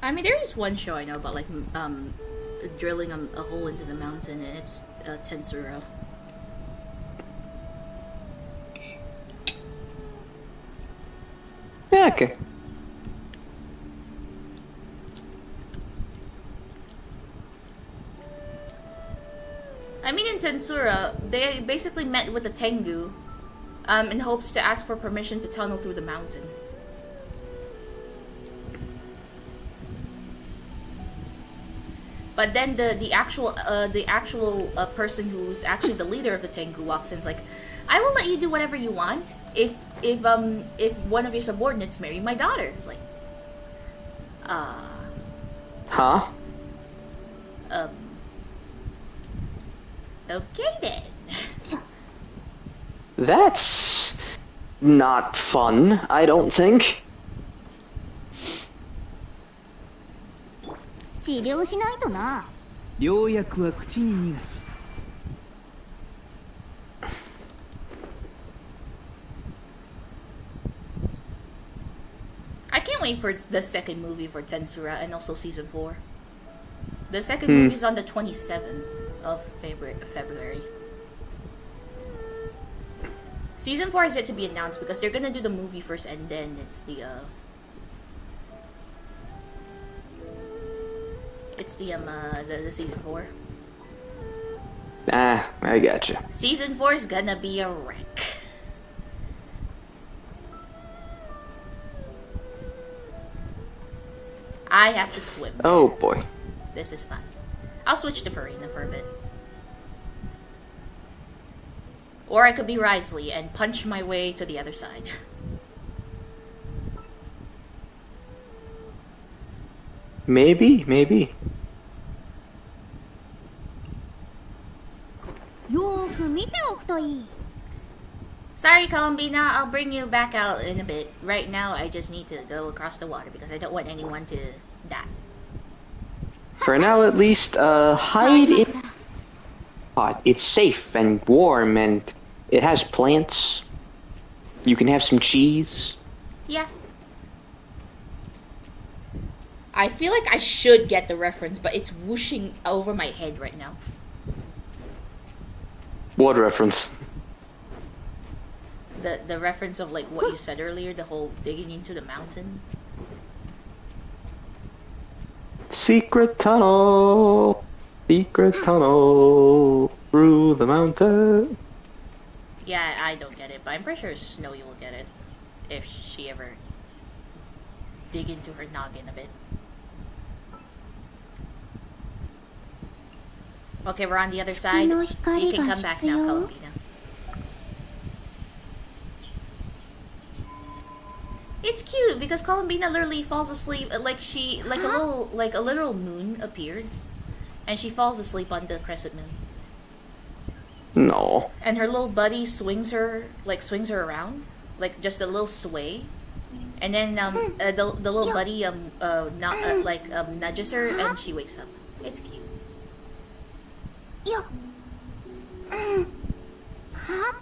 I mean, there is one show I know about, like, drilling a hole into the mountain, and it's Tensura. Yeah, okay. I mean, in Tensura, they basically met with the Tengu in hopes to ask for permission to tunnel through the mountain. But then the actual person who's actually the leader of the Tengu walks in and is like, I will let you do whatever you want if one of your subordinates marry my daughter. It's like, Huh? Okay then. That's not fun, I don't think. 治療しないとな。良薬は口に逃がし。can't wait for the second movie for Tensura and also season 4. The second movie is on the 27th of February. Season 4 is yet to be announced because they're gonna do the movie first and then it's the season 4. Ah, I gotcha. Season 4 is gonna be a wreck. I have to swim. Oh boy. This is fun. I'll switch to Reina for a bit. Or I could be Risley and punch my way to the other side. Maybe. よーく見ておくといい。 Sorry, Columbina, I'll bring you back out in a bit. Right now, I just need to go across the water because I don't want anyone to die. For now, at least, hide in pot. It's safe and warm, and it has plants. You can have some cheese. Yeah. I feel like I should get the reference, but it's whooshing over my head right now. What reference? The reference of like what you said earlier, the whole digging into the mountain. Secret tunnel through the mountain. Yeah, I don't get it, but I'm pretty sure Snowy will get it if she ever dig into her noggin a bit. Okay, we're on the other side. You can come back now, Columbina. It's cute because Columbina literally falls asleep like a literal moon appeared, and she falls asleep on the crescent moon. No. And her little buddy swings her around, like just a little sway, and then the little buddy nudges her and she wakes up. It's cute. よは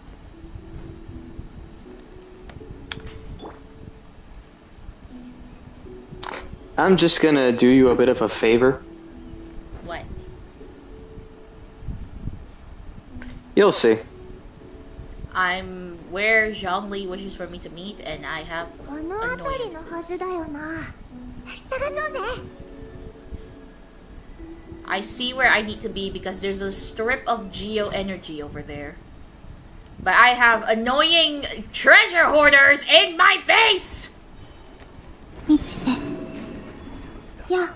I'm just gonna do you a bit of a favor. What? You'll see. I'm where Zhongli wishes for me to meet, and I have この辺りのはず annoyances. だよな。探そうぜ。 I see where I need to be because there's a strip of geo energy over there. But I have annoying treasure hoarders in my face! 見つて。や。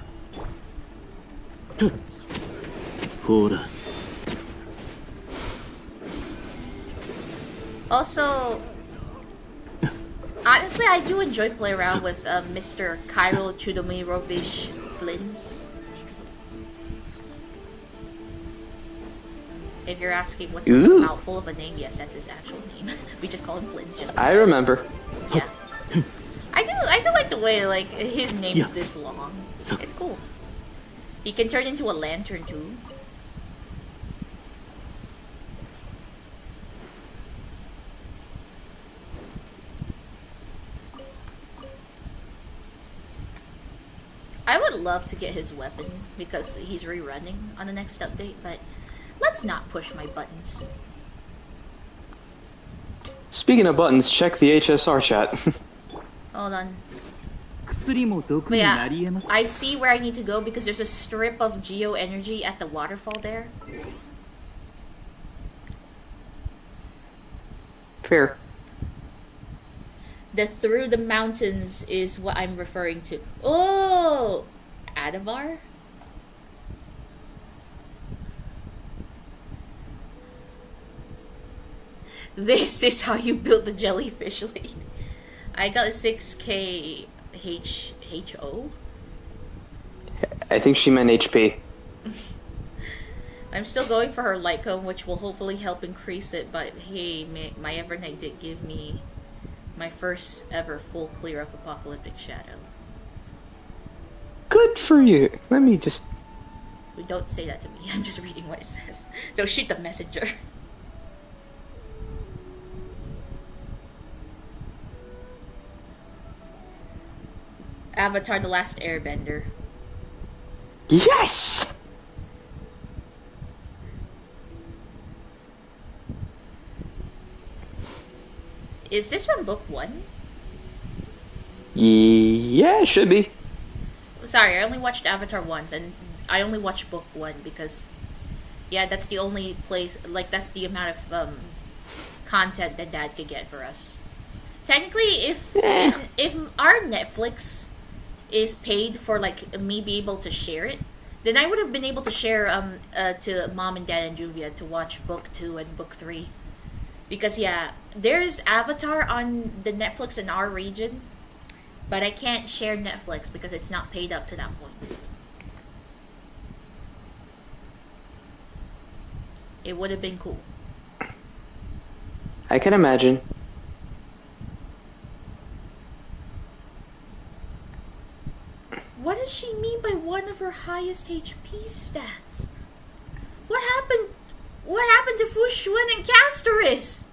ほら Also, honestly, I do enjoy playing around with Mr. Kyril Chudomirovich Flins. If you're asking what's a mouthful of a name, yes, that's his actual name. We just call him Flins. Just I remember. Yeah. I do like the way like his name is this long. It's cool. He can turn into a lantern too. I would love to get his weapon because he's rerunning on the next update, but let's not push my buttons. Speaking of buttons, check the HSR chat. Hold on. 薬も毒 But に yeah, なり得ます I see where I need to go because there's a strip of geo energy at the waterfall there. Fair. The through the mountains is what I'm referring to. Oh, Adavar? This is how you build the jellyfish lead. I got a 6k HO. I think she meant HP. I'm still going for her light cone, which will hopefully help increase it, but hey, my Evernight did give me my first ever full clear of Apocalyptic Shadow. Good for you. Let me just... Don't say that to me. I'm just reading what it says. Don't shoot the messenger. Avatar: The Last Airbender. Yes! Is this from book 1? Yeah, it should be. Sorry, I only watched Avatar once, and I only watched book 1 because, yeah, that's the only place, like, that's the amount of content that Dad could get for us. Technically, if our Netflix is paid for, like, me be able to share it, then I would have been able to share to Mom and Dad and Juvia to watch book 2 and book 3. Because, yeah, there's Avatar on the Netflix in our region, but I can't share Netflix because it's not paid up to that point. It would have been cool. I can imagine. What does she mean by one of her highest HP stats? What happened? What happened to Fu Xuan and Castoris?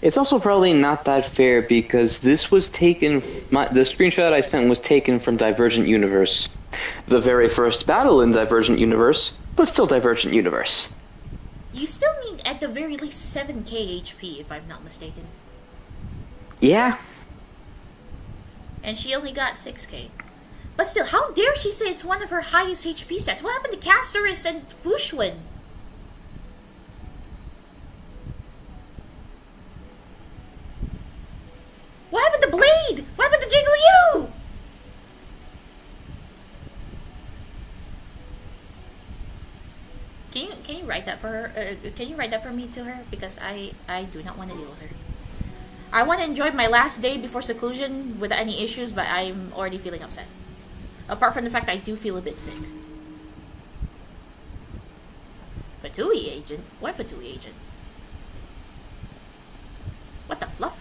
It's also probably not that fair because this was taken. The screenshot I sent was taken from Divergent Universe, the very first battle in Divergent Universe, but still Divergent Universe. You still need at the very least 7k HP, if I'm not mistaken. Yeah. And she only got 6k. But still, how dare she say it's one of her highest HP stats? What happened to Castoris and Fu Xuan? What happened to Blade? What happened to Jiggly? Can you write that for her? Can you write that for me to her? Because I do not want to deal with her. I want to enjoy my last day before seclusion without any issues, but I'm already feeling upset. Apart from the fact I do feel a bit sick. Fatui agent? What Fatui agent? What the fluff?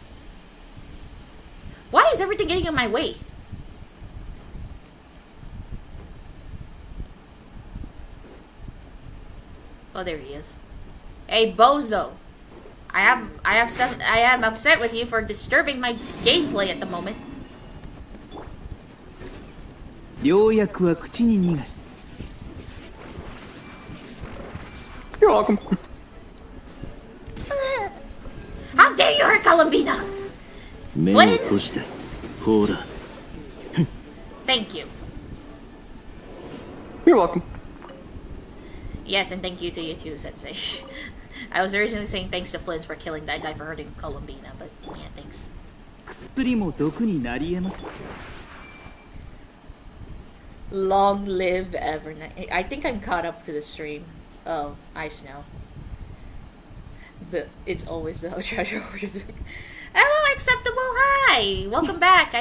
Why is everything getting in my way? Oh, there he is. Hey, Bozo. I am upset with you for disturbing my gameplay at the moment. 良薬は口に逃がし You're welcome. How dare you hurt Columbina? 目を閉じてほら Thank you. You're welcome. Yes, and thank you to you too, Sensei. I was originally saying thanks to Flint for killing that guy for hurting Columbina, but yeah, thanks. 薬も毒になり得ます Long live Evernight. I think I'm caught up to the stream. Oh, I know. It's always the treasure hoarders. Hello, acceptable. Hi, welcome back.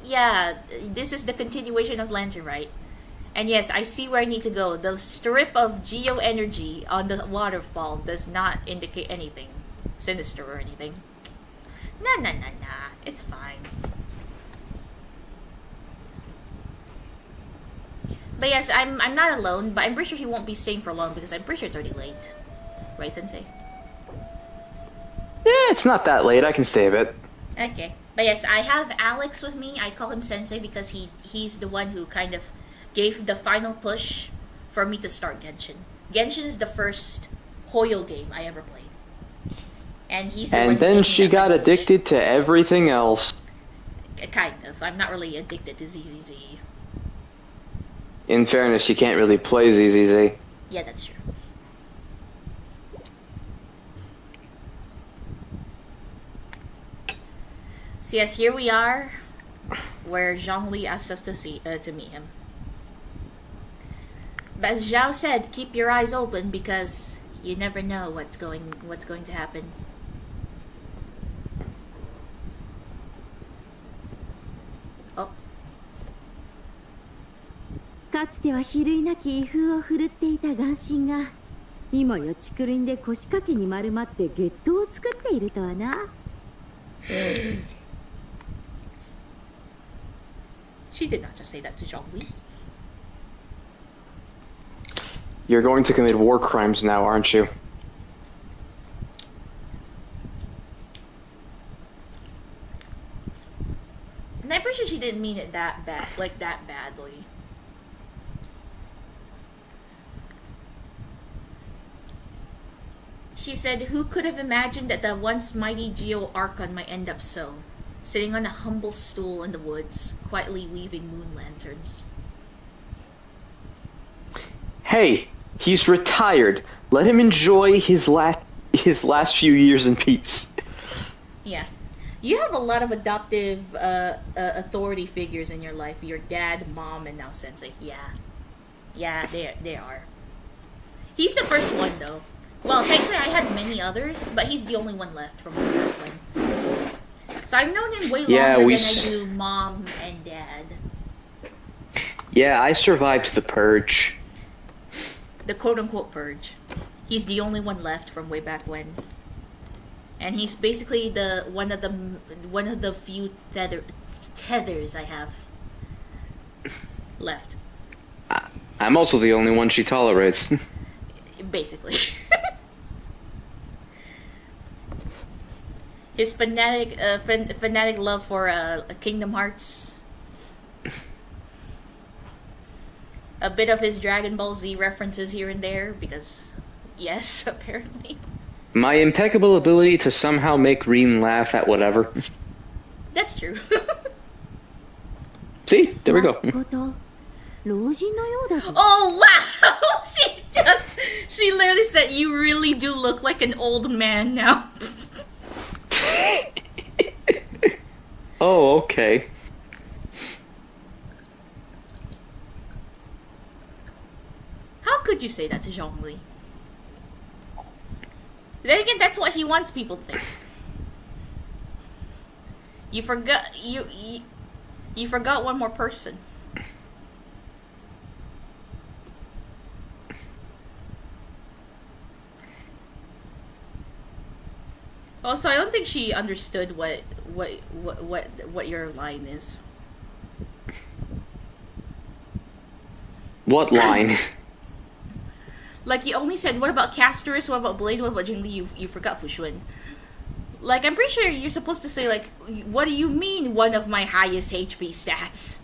Yeah, this is the continuation of Lantern, right? And yes, I see where I need to go. The strip of geo energy on the waterfall does not indicate anything sinister or anything. Nah. It's fine. But yes, I'm not alone, but I'm pretty sure he won't be staying for long because I'm pretty sure it's already late. Right, Sensei? Yeah, it's not that late. I can stay a bit. Okay. But yes, I have Alex with me. I call him Sensei because he's the one who kind of gave the final push for me to start Genshin. Genshin is the first Hoyo game I ever played. And he's the one And who then gave she me the got final addicted push. to everything else. Kind of. I'm not really addicted to ZZZ. In fairness, she can't really play ZZZ. Yeah, that's true. So yes, here we are, where Zhongli asked us to meet him. But as Zhao said, keep your eyes open because you never know what's going to happen. Oh. かつては比類なき威風を振るっていた眼神が今や竹林で腰掛けに丸まって月桃を作っているとはな。She did not just say that to Zhongli. You're going to commit war crimes now, aren't you? I'm pretty sure she didn't mean it that bad, like that badly. She said, "Who could have imagined that the once mighty Geo Archon might end up so, sitting on a humble stool in the woods, quietly weaving moon lanterns." Hey, he's retired. Let him enjoy his last few years in peace. Yeah. You have a lot of adoptive authority figures in your life. Your dad, mom, and now Sensei. Yeah, they are. He's the first one, though. Well, technically I had many others, but he's the only one left from back when. So I've known him way longer than I do mom and dad. Yeah, I survived the purge. The quote-unquote purge. He's the only one left from way back when. And he's basically the one of the few tethers I have left. I'm also the only one she tolerates. Basically. His fanatic love for Kingdom Hearts. A bit of his Dragon Ball Z references here and there, because yes, apparently. My impeccable ability to somehow make Rein laugh at whatever. That's true. See? There we go. Oh wow! She literally said, "You really do look like an old man now." Oh, okay. How could you say that to Zhongli? Then again, that's what he wants people to think. You forgot one more person. Also, I don't think she understood what your line is. What line? Like, you only said, what about Castorus, what about Blade, what about Jingli, you forgot Fushun. Like, I'm pretty sure you're supposed to say, like, what do you mean one of my highest HP stats?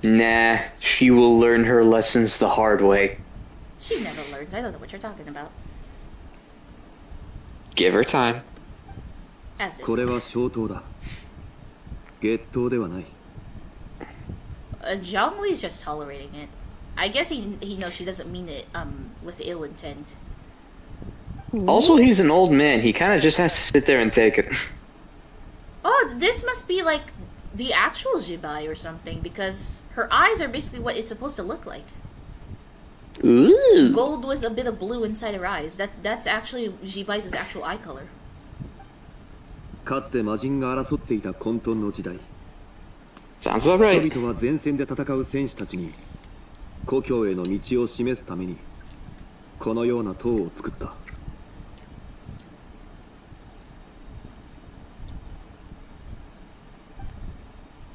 Nah, she will learn her lessons the hard way. She never learns, I don't know what you're talking about. Give her time. As if. Zhongli's just tolerating it. I guess he knows she doesn't mean it with ill intent. Also, he's an old man. He kind of just has to sit there and take it. Oh, this must be like the actual Jibai or something, because her eyes are basically what it's supposed to look like. Ooh. Gold with a bit of blue inside her eyes. That's actually Jibai's actual eye color. Sounds about right. 人々は前線で戦う戦士たちに故郷への道を示すためにこのような塔を作った。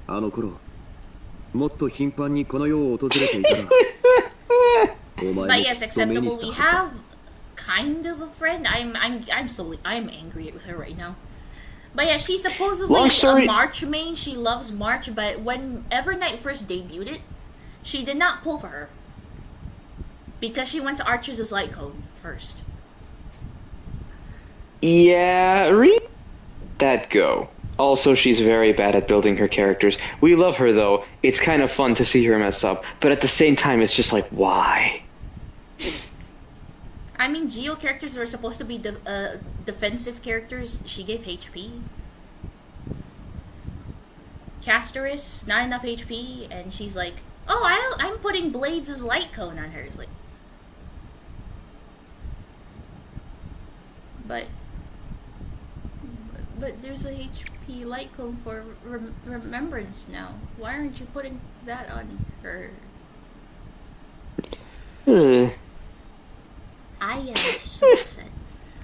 あの頃もっと頻繁にこの世を訪れていたら But yes, acceptable. We have kind of a friend. I'm angry with her right now. But yeah, she's supposedly a March main. She loves March, but when Evernight first debuted, she did not pull for her. Because she went to Archer's Light Cone first. Yeah, that go. Also, she's very bad at building her characters. We love her though. It's kind of fun to see her mess up, but at the same time, it's just like, why? I mean, Geo characters were supposed to be defensive characters. She gave HP. Castorus, not enough HP, and she's like, "Oh, I'm putting Blades' light cone on her." It's like, but there's a HP light cone for remembrance now. Why aren't you putting that on her? I am so upset.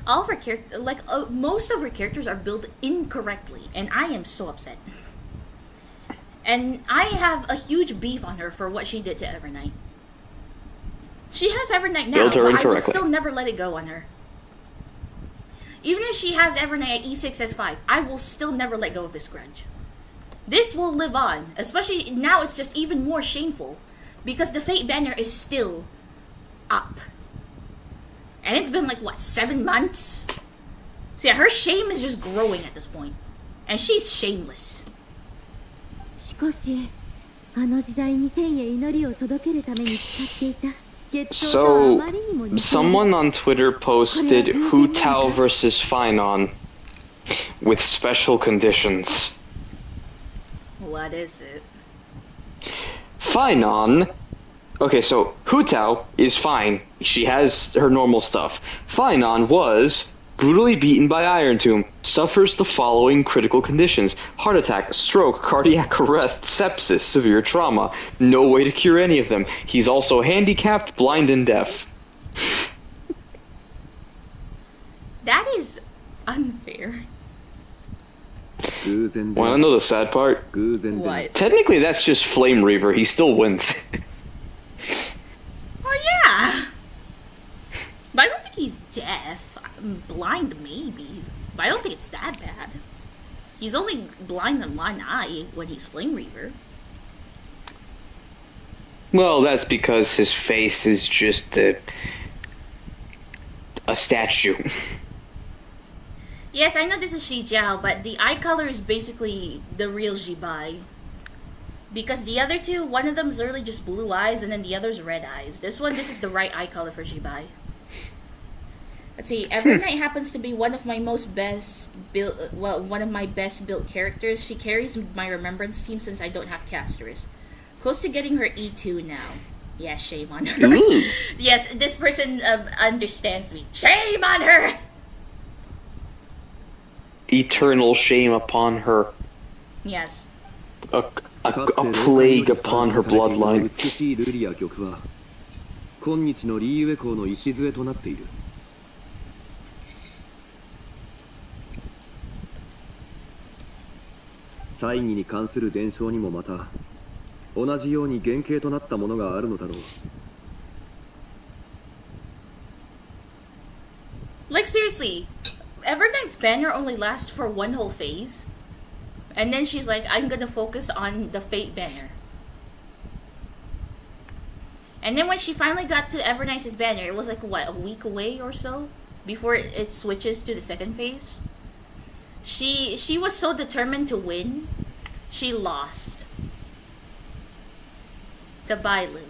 All of her characters, like most of her characters, are built incorrectly, and I am so upset. And I have a huge beef on her for what she did to Evernight. She has Evernight now, but I will still never let it go on her. Even if she has Evernight at E6 S5, I will still never let go of this grudge. This will live on, especially now it's just even more shameful because the Fate banner is still up. And it's been like, what, 7 months? So yeah, her shame is just growing at this point. And she's shameless. しかし、あの時代に天へ祈りを届けるために使っていた。So, someone on Twitter posted Hu Tao versus Finon with special conditions. What is it? Finon. Okay, so Hu Tao is fine. She has her normal stuff. Finon was brutally beaten by Iron Tomb, suffers the following critical conditions: heart attack, stroke, cardiac arrest, sepsis, severe trauma. No way to cure any of them. He's also handicapped, blind, and deaf. That is unfair. Wanna know the sad part? What? Technically, that's just Flame Reaver. He still wins. Well, yeah. But I don't think he's deaf. Blind, maybe. But I don't think it's that bad. He's only blind in one eye when he's Flame Reaver. Well, that's because his face is just a statue. Yes, I know this is Shi Jiao, but the eye color is basically the real Jibai. Because the other two, one of them is literally just blue eyes, and then the other's red eyes. This is the right eye color for Jibai. Let's see, Evernight happens to be one of my best built characters. She carries my remembrance team since I don't have casters. Close to getting her E2 now. Yeah, shame on her. Yes, this person understands me. Shame on her! Eternal shame upon her. Yes. A plague upon her bloodline. 今日のリーウェ校の礎となっている。猜疑に関する伝承にもまた同じように原型となったものがあるのだろう。Like seriously, Evernight's banner only lasts for one whole phase, and then she's like, "I'm gonna focus on the Fate banner." And then when she finally got to Evernight's banner, it was like what, a week away or so before it switches to the second phase. She was so determined to win, she lost to Bailu.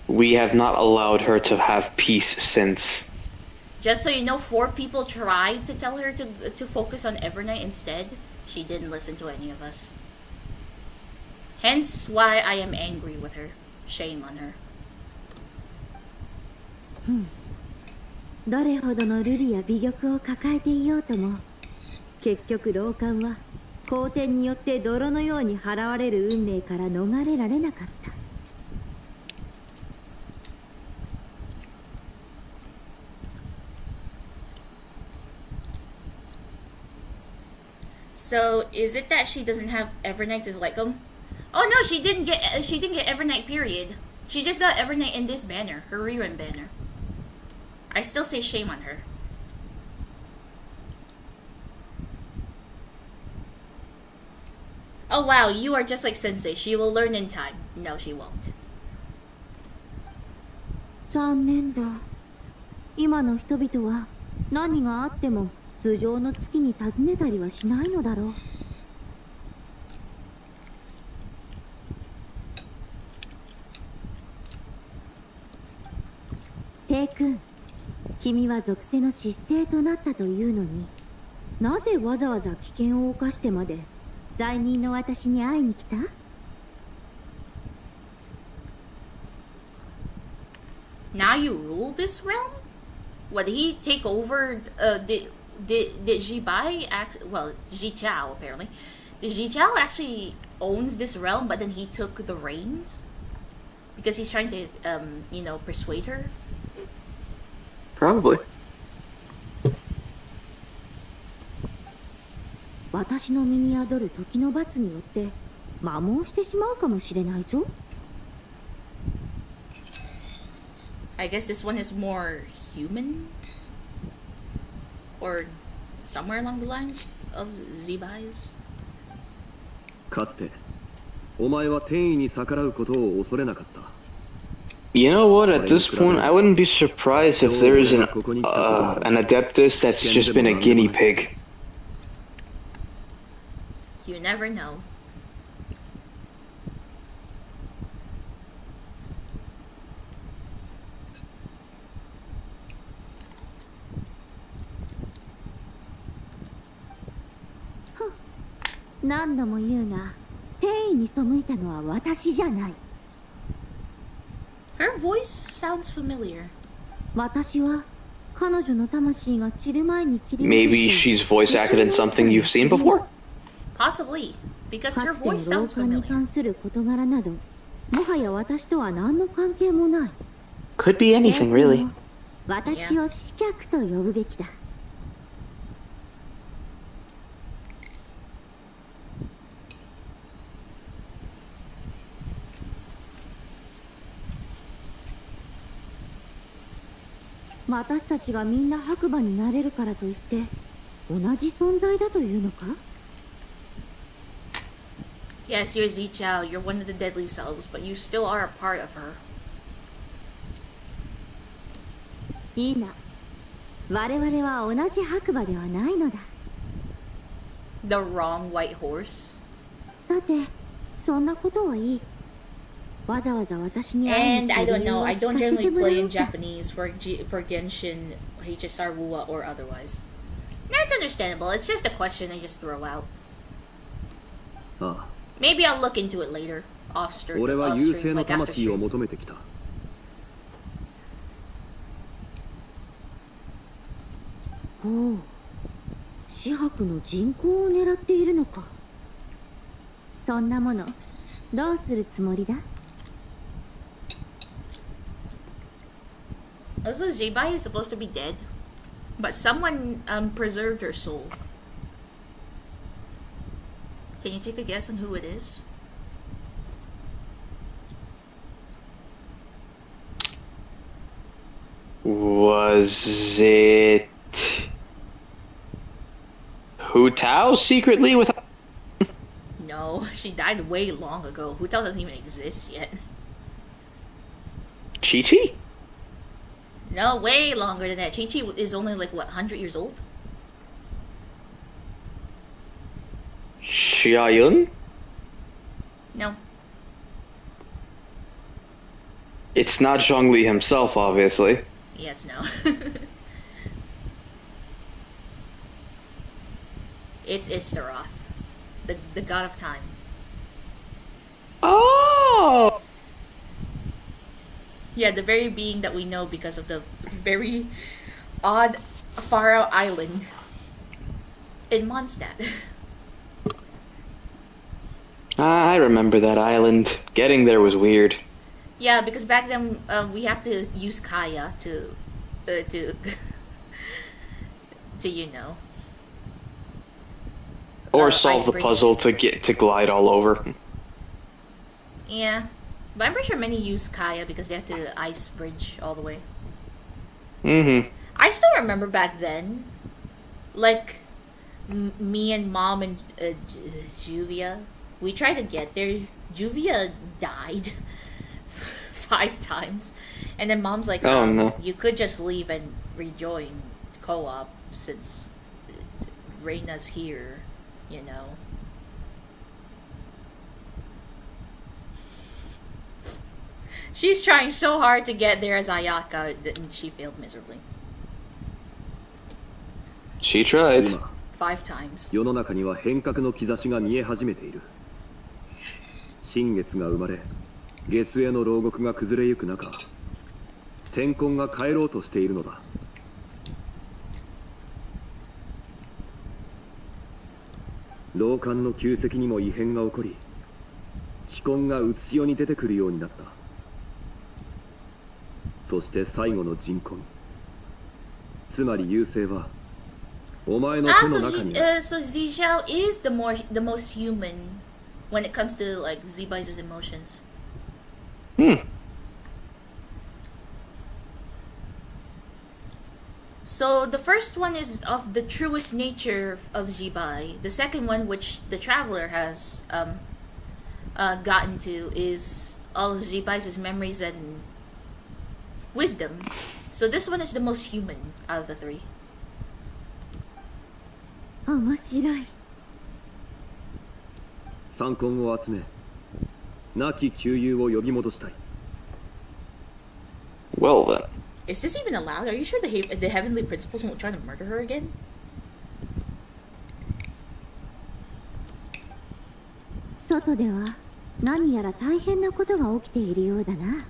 We have not allowed her to have peace since. Just so you know, 4 people tried to tell her to focus on Evernight instead. She didn't listen to any of us. Hence why I am angry with her. Shame on her. どれほどの瑠璃や美玉を抱えていようとも、結局老漢は皇天によって泥のように払われる運命から逃れられなかった。So is it that she doesn't have Evernight as Lycum? Oh no, she didn't get Evernight period. She just got Evernight in this banner, her rerun banner. I still say shame on her. Oh wow, you are just like Sensei. She will learn in time. No, she won't. 残念だ。今の人々は何があっても頭上の月に尋ねたりはしないのだろう。テイ君、君は属性の失勢となったというのに、なぜわざわざ危険を冒してまで罪人の私に会いに来た？ Now you rule this realm? What, did he take over? Did Jibai act? Well, Jichao apparently. Did Jichao actually owns this realm, but then he took the reins because he's trying to, persuade her? Probably. 私の身に宿る時の罰によって摩耗してしまうかもしれないぞ。 I guess this one is more human. Or somewhere along the lines of Zibai's. かつてお前は天意に逆らうことを恐れなかった。 You know what? At this point, I wouldn't be surprised if there is an Adeptus that's just been a guinea pig. You never know. Huh. 何度も言うが、天意に背いたのは私じゃない。 Her voice sounds familiar. 私は彼女の魂が散る前に切り Maybe she's voice acted in something you've seen before? Possibly, because か her つての voice 老 sounds 化に familiar. 関する事柄など、もはや私とは何の関係もない。 Could be anything, really. 私を死客と呼ぶべきだ。私たちがみんな白馬になれるからといって同じ存在だというのか？ Yes, you're Zichao, you're one of the deadly selves, but you still are a part of her. いいな。我々は同じ白馬ではないのだ。 The wrong white horse. さて、そんなことはいい。わざわざ私に会いに And 来 I た don't 理由 know, を I 聞 don't かせ generally てもら play お in うか。 Japanese for Genshin HSR WUA or otherwise. That's understandable, it's just a question I just throw out. ああ、 Maybe I'll look into it later, off stream, 俺は優勢の like after 魂を stream. 求めてきた。おう、紫伯の人口を狙っているのか。そんなもの、どうするつもりだ？ Also, Zibai is supposed to be dead, but someone preserved her soul. Can you take a guess on who it is? Was it Hu Tao secretly with? No, she died way long ago. Hu Tao doesn't even exist yet. Chi-Chi? No, way longer than that. Chi-Chi is only like, what, 100 years old? Xiaoyun? No. It's not Zhongli himself, obviously. Yes, no. It's Istaroth, the god of time. Oh! Yeah, the very being that we know because of the very odd Faroe island in Mondstadt. I remember that island. Getting there was weird. Yeah, because back then we have to use Kaya to you know. Or solve ice the bridge. puzzle to glide all over. Yeah, but I'm pretty sure many use Kaya because they have to ice bridge all the way. Mm-hmm. I still remember back then, like me and Mom and Juvia, we tried to get there. Juvia died 5 times, and then Mom's like, "Oh no, you could just leave and rejoin co-op since Reina's here, you know." She's trying so hard to get there as Ayaka, and she failed miserably. She tried. 今 5 times. 世の中には変革の兆しが見え始めている。新月が生まれ、月への牢獄が崩れゆく中、天根が帰ろうとしているのだ。老漢の旧跡にも異変が起こり、地根がうつし世に出てくるようになった。そして最後の人根、つまり優勢はお前の手の中に。So Zixiao is the most human when it comes to like Zibai's emotions. So the first one is of the truest nature of Jibai. The second one, which the traveler has gotten to, is all of Jibai's memories and wisdom. So this one is the most human out of the three. 面白い。三魂を集め、亡き旧友を呼び戻したい。Well then. Is this even allowed? Are you sure the heavenly principles won't try to murder her again? 外では何やら大変なことが起きているようだな。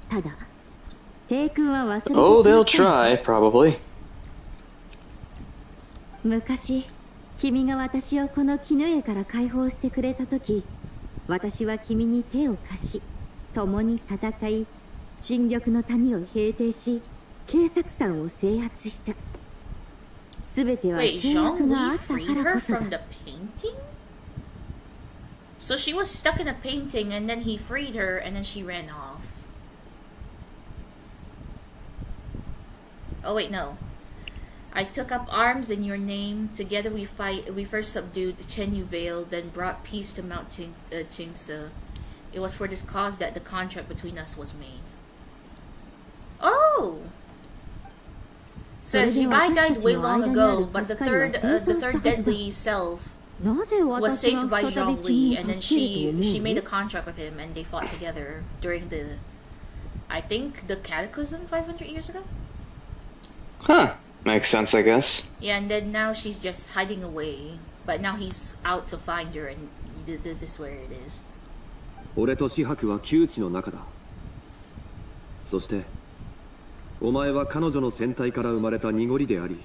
ただ、帝君は忘れてしまった。 Oh, they'll try, probably. 昔、君が私をこの絹絵から解放してくれたとき、私は君に手を貸し、共に戦い、新緑の谷を平定し、警察山を制圧した。すべては契約があったからこそだ。 So she was stuck in a painting and then he freed her and then she ran off. Oh wait, no. I took up arms in your name. Together we first subdued Chen Yu Vale, then brought peace to Mount Qingse. It was for this cause that the contract between us was made. Oh! Says Jibai died way long ago, but the third deadly self was saved by Zhongli, and then she made a contract with him, and they fought together during the, I think, the Cataclysm 500 years ago? Huh. Makes sense, I guess. Yeah, and then now she's just hiding away, but now he's out to find her, and this is where it is. 俺と紫伯は窮地の中だ。そして、お前は彼女の船体から生まれた濁りであり、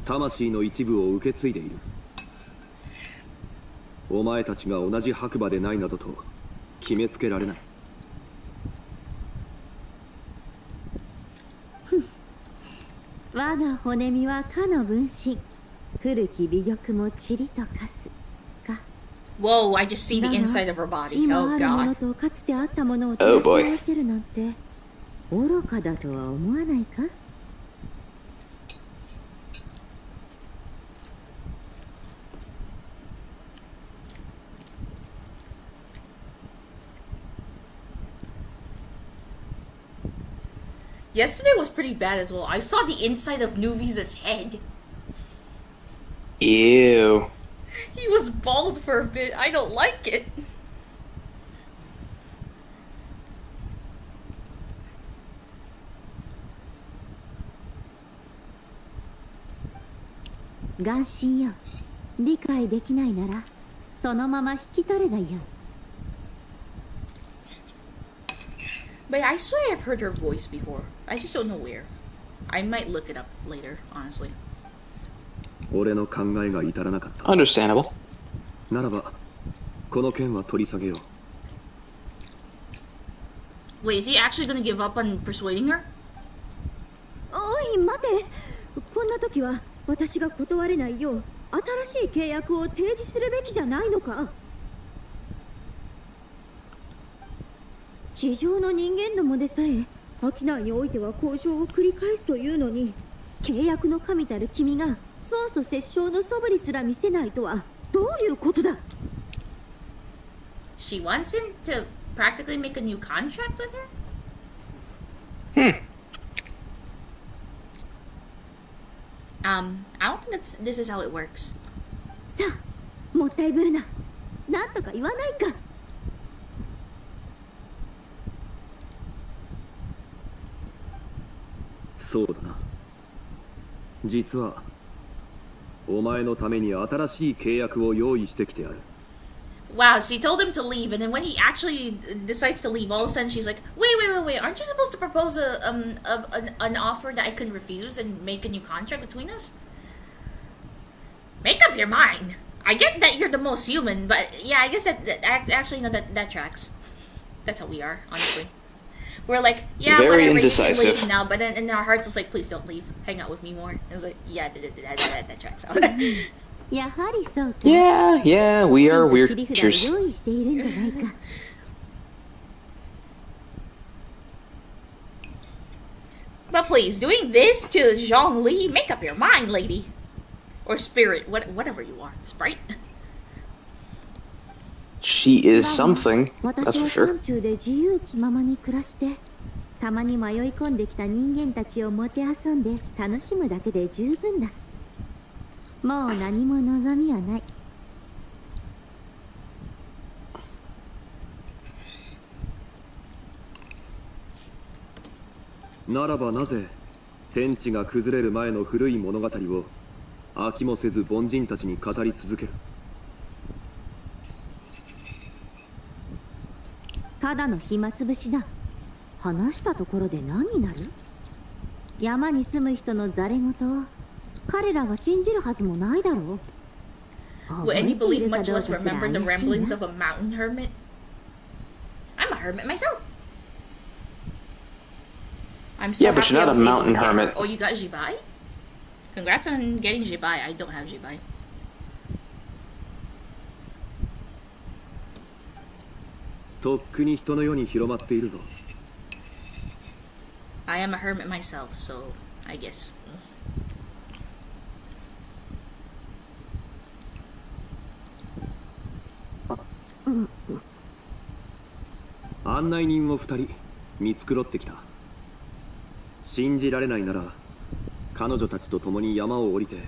魂の一部を受け継いでいる。お前たちが同じ白馬でないなどと決めつけられない。我が骨身はかの分身、古き美玉も塵と化すか。 Whoa, I just see the inside of her body. 今 Oh あるもの god. とかつてあったものを照らし合わせるなんて愚かだとは思わないか。 Yesterday was pretty bad as well. I saw the inside of Nuvisa's head. Ew. He was bald for a bit. I don't like it. Genshin よ、理解できないならそのまま引き取れがよい。 But I swear I've heard her voice before. I just don't know where. I might look it up later, honestly. 俺の考えが至らなかった。 Understandable. ならば、この件は取り下げよう。 Wait, is he actually gonna give up on persuading her? おい、待て。こんな時は私が断れないよう新しい契約を提示するべきじゃないのか。地上の人間どもでさえ商いにおいては交渉を繰り返すというのに、契約の神たる君が損祖折衝の素振りすら見せないとはどういうことだ。 She wants him to practically make a new contract with her? I don't think this is how it works. さあ、もったいぶるな。なんとか言わないか。 そうだな。実はお前のために新しい契約を用意してきてやる。 Wow, she told him to leave, and then when he actually decides to leave, all of a sudden she's like, wait, aren't you supposed to propose an offer that I can refuse and make a new contract between us? Make up your mind. I get that you're the most human, but yeah, I guess that actually, no, that tracks. That's how we are, honestly. We're like, yeah, Very whatever, you can indecisive. leave now, but then in our hearts it's like, please don't leave, hang out with me more. And it's like, yeah, that tracks out. やはりそうか。 Yeah, we are weird 切り札を creatures. 用意しているんじゃないか。But please, doing this to Zhongli, make up your mind, lady. Or spirit, whatever you are. Sprite? She is something, that's 私 for は sure. 山中で自由気ままに暮らして、たまに迷い込んできた人間たちをもてあそんで楽しむだけで十分だ。もう何も望みはない。ならばなぜ天地が崩れる前の古い物語を飽きもせず凡人たちに語り続ける。ただの暇つぶしだ。話したところで何になる？山に住む人のざれ言を彼らが信じるはずもないだろう。 Would any 覚えてい believe るか much どう less かすら remember the 怪しい ramblings な。 of a mountain hermit? I'm a hermit myself. I'm so Yeah, but happy you're I not a was able to mountain get her. hermit. Oh, you got Jibai? Congrats on getting Jibai. I don't have Jibai. とっくに人の世に広まっているぞ。 I am a hermit myself, so I guess. 案内人を2人見繕ってきた。信じられないなら彼女たちと共に山を降りて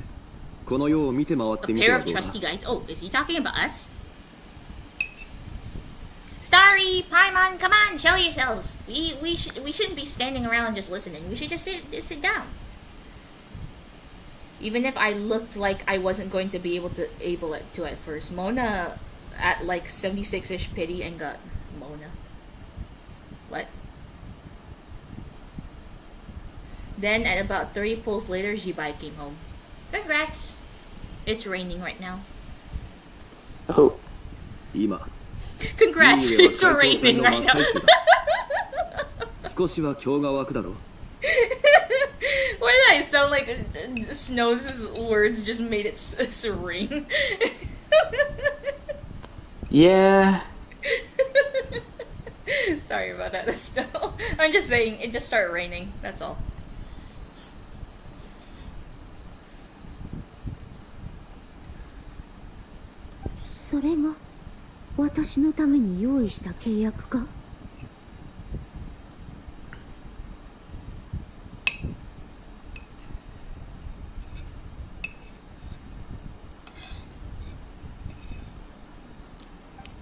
この世を見て回っ A てみて pair は of どうだ。 trusty guides. Oh, is he talking about us? Starry, Paimon, come on, show yourselves. We shouldn't be standing around and just listening. We should just sit down. Even if I looked like I wasn't going to be able to at first. Mona at like 76-ish pity and got Mona. What? Then at about 3 pulls later, Jibai came home. Congrats. It's raining right now. Oh. 今 Congrats, いい家は it's 開拓 raining 戦の right 真っ now. 最中だ。少しは興が湧くだろう。 Why did I sound like Snow's words just made it serene? Yeah. Sorry about that, Snow. I'm just saying, it just started raining, that's all. それが私のために用意した契約か？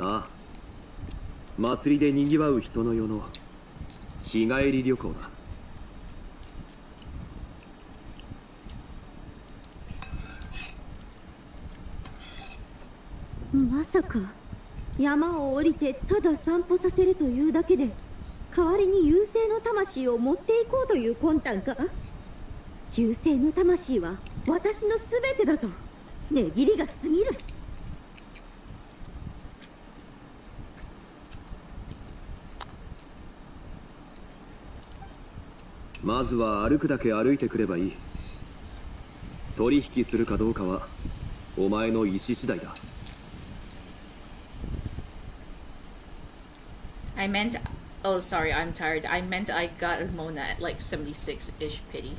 ああ、祭りでにぎわう人の世の日帰り旅行だ。まさか山を降りてただ散歩させるというだけで代わりに優勢の魂を持っていこうという魂胆か？優勢の魂は私のすべてだぞ。値切りが過ぎる。まずは歩くだけ歩いてくればいい。取引するかどうかはお前の意思次第だ。 I meant... Oh, sorry, I'm tired. I meant I got Mona at like 76-ish pity.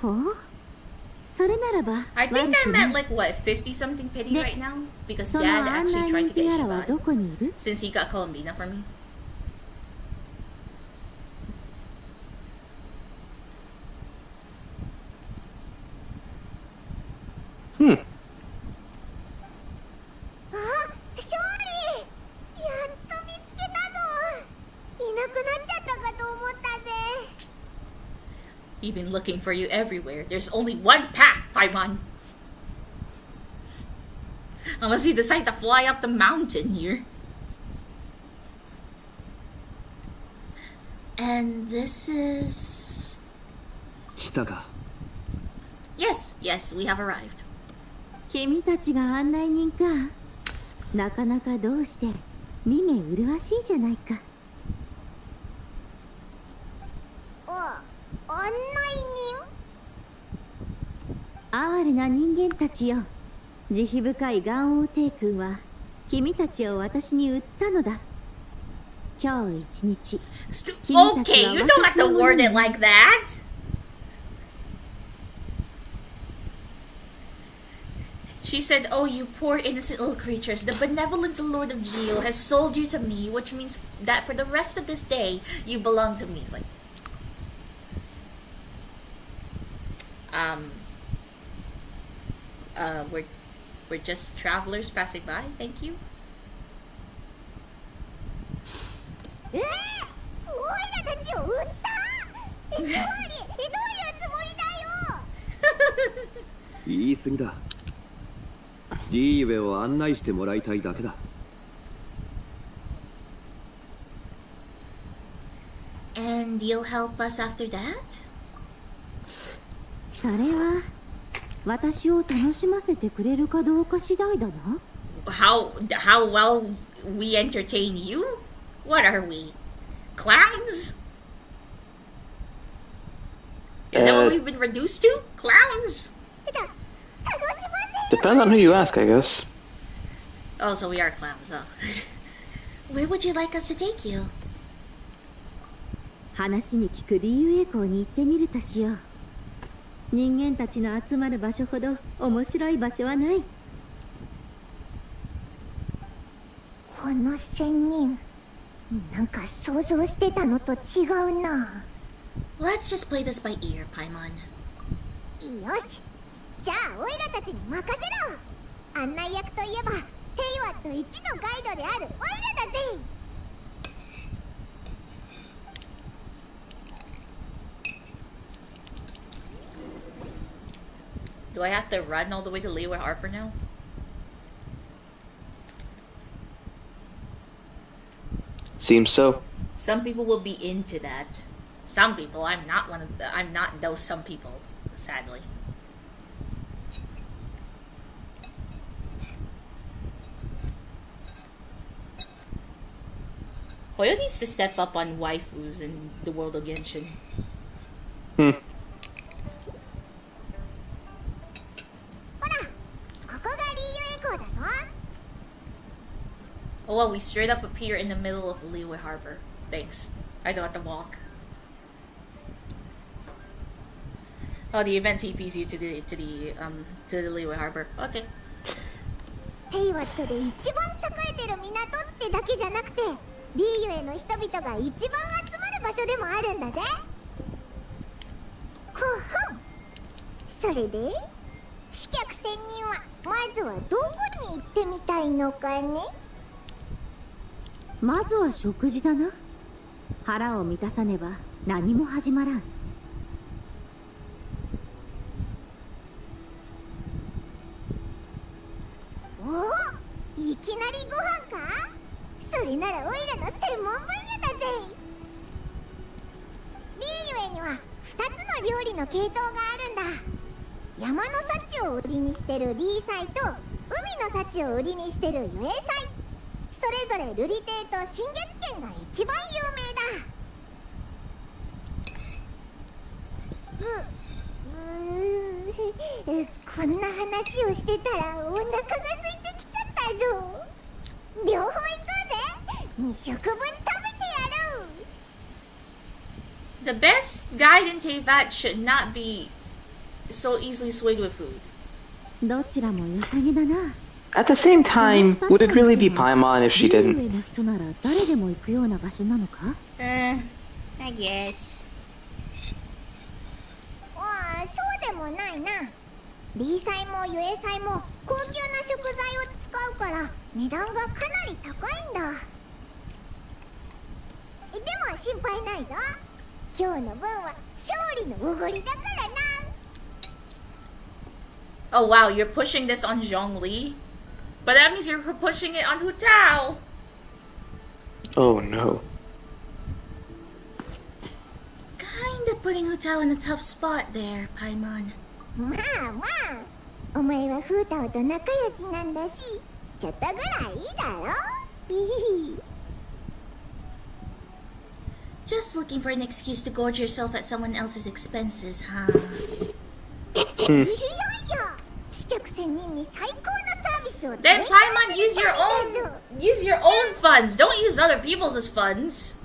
ほう？それならば I think 悪く I'm ない。 at like, what, 50-something pity right now? Because その Dad 案 actually 内 tried 人 to テ get ィアラはど Shibai こにいる？ since he got Columbina for me. Hmm. あ、勝利！やっと見つけたぞ。いなくなっちゃったかと思ったぜ。 We've been looking for you everywhere. There's only one path, Paimon. Unless you decide to fly up the mountain here. And this is... 来たか。 Yes, yes, we have arrived. 君たちが案内人か。なかなかどうして見目麗しいじゃないか。あ、案内哀れな人間たちよ。慈悲深いガンオーテイ君は君たちを私に売ったのだ。今日一日 Okay, you don't have to word it like that. She said, "Oh, you poor innocent little creatures, the benevolent Lord of Geo has sold you to me, which means that for the rest of this day, you belong to me." It's like, we're just travelers passing by. Thank you. オイラたちを売った勝利どういうつもりだよ言い過ぎだ。リーユエを案内してもらいたいだけだ。And you'll help us after that? それは私を楽しませてくれるかどうか次第だな。 How well we entertain you? What are we? Clowns? Is that what we've been reduced to? Clowns? Depends on who you ask, I guess. Oh, so we are clowns, huh? Where would you like us to take you? 話に聞く理由栄光に行ってみるとしよう。人間たちの集まる場所ほど面白い場所はない。この仙人なんか想像してたのと違うな。 Let's just play this by ear, Paimon. よし、じゃあオイラたちに任せろ。案内役といえばテイワット一のガイドであるオイラだぜ。Do I have to run all the way to Leeway Harper now? Seems so. Some people will be into that. Some people. I'm not one of the, I'm not those some people, sadly. Hoyo needs to step up on waifus in the world of Genshin. Hmm. Oh well, we straight up appear in the middle of Leeway Harbor. Thanks. I don't have to walk. Oh, the event TPs you to the Leeway Harbor. Okay. テイワットで一番栄えてる港ってだけじゃなくて、リーユへの人々が一番集まる場所でもあるんだぜ。ほほん。それで、刺客仙人はまずはどこに行ってみたいのかね。まずは食事だな。腹を満たさねば何も始まらん。おお、いきなりご飯か？それならオイラの専門分野だぜ。リーユエには2つの料理の系統があるんだ。山の幸を売りにしてるリーサイと海の幸を売りにしてるユエサイ。それぞれルリテイと新月剣が一番有名だ。こんな話をしてたらお腹が空いてきちゃったぞ。両方行こうぜ。2食分食べてやろう。 The best guide in Teyvat should not be so easily swayed with food. どちらも良さげだな。 At the same time, would it really be Paimon if she リー didn't? ユエの人なら誰でも行くような場所なのか？ I guess. ああ、そうでもないな。リーサイもユエサイも高級な食材を使うから値段がかなり高いんだ。でも心配ないぞ。今日の分は勝利のおごりだからな。 Oh wow, you're pushing this on Zhongli? But that means you're pushing it on Hu Tao. Oh no. Kinda putting Hu Tao in a tough spot there, Paimon. まあまあ、お前はフータオと仲良しなんだし、ちょっとぐらいいいだろ。Just looking for an excuse to gorge yourself at someone else's expenses, huh? いやいや、刺客仙人に最高のサービス Then Paimon, use your own funds. Don't use other people's as funds.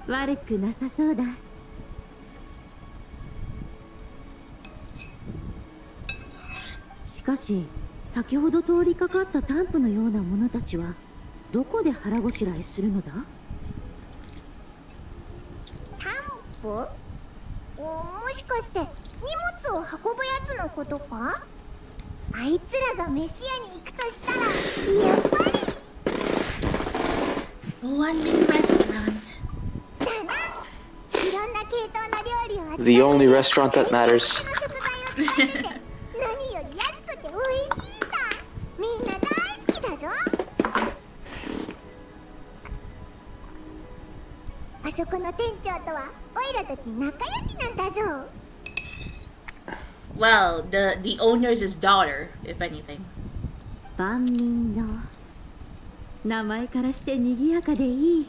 悪くなさそうだ。しかし、先ほど通りかかったタンプのような者たちはどこで腹ごしらえするのだ？タンプ？もしかして荷物を運ぶやつのことか？あいつらが飯屋に行くとしたらやっぱり One in restaurant. だな。いろんな系統の料理を集めて The only restaurant that matters. 何より安くて美味しいさ。みんな大好きだぞ。あそこの店長とはオイラたち仲良しなんだぞ。Well, the owner's his daughter, if anything. 万民堂。名前からして賑やかでいい。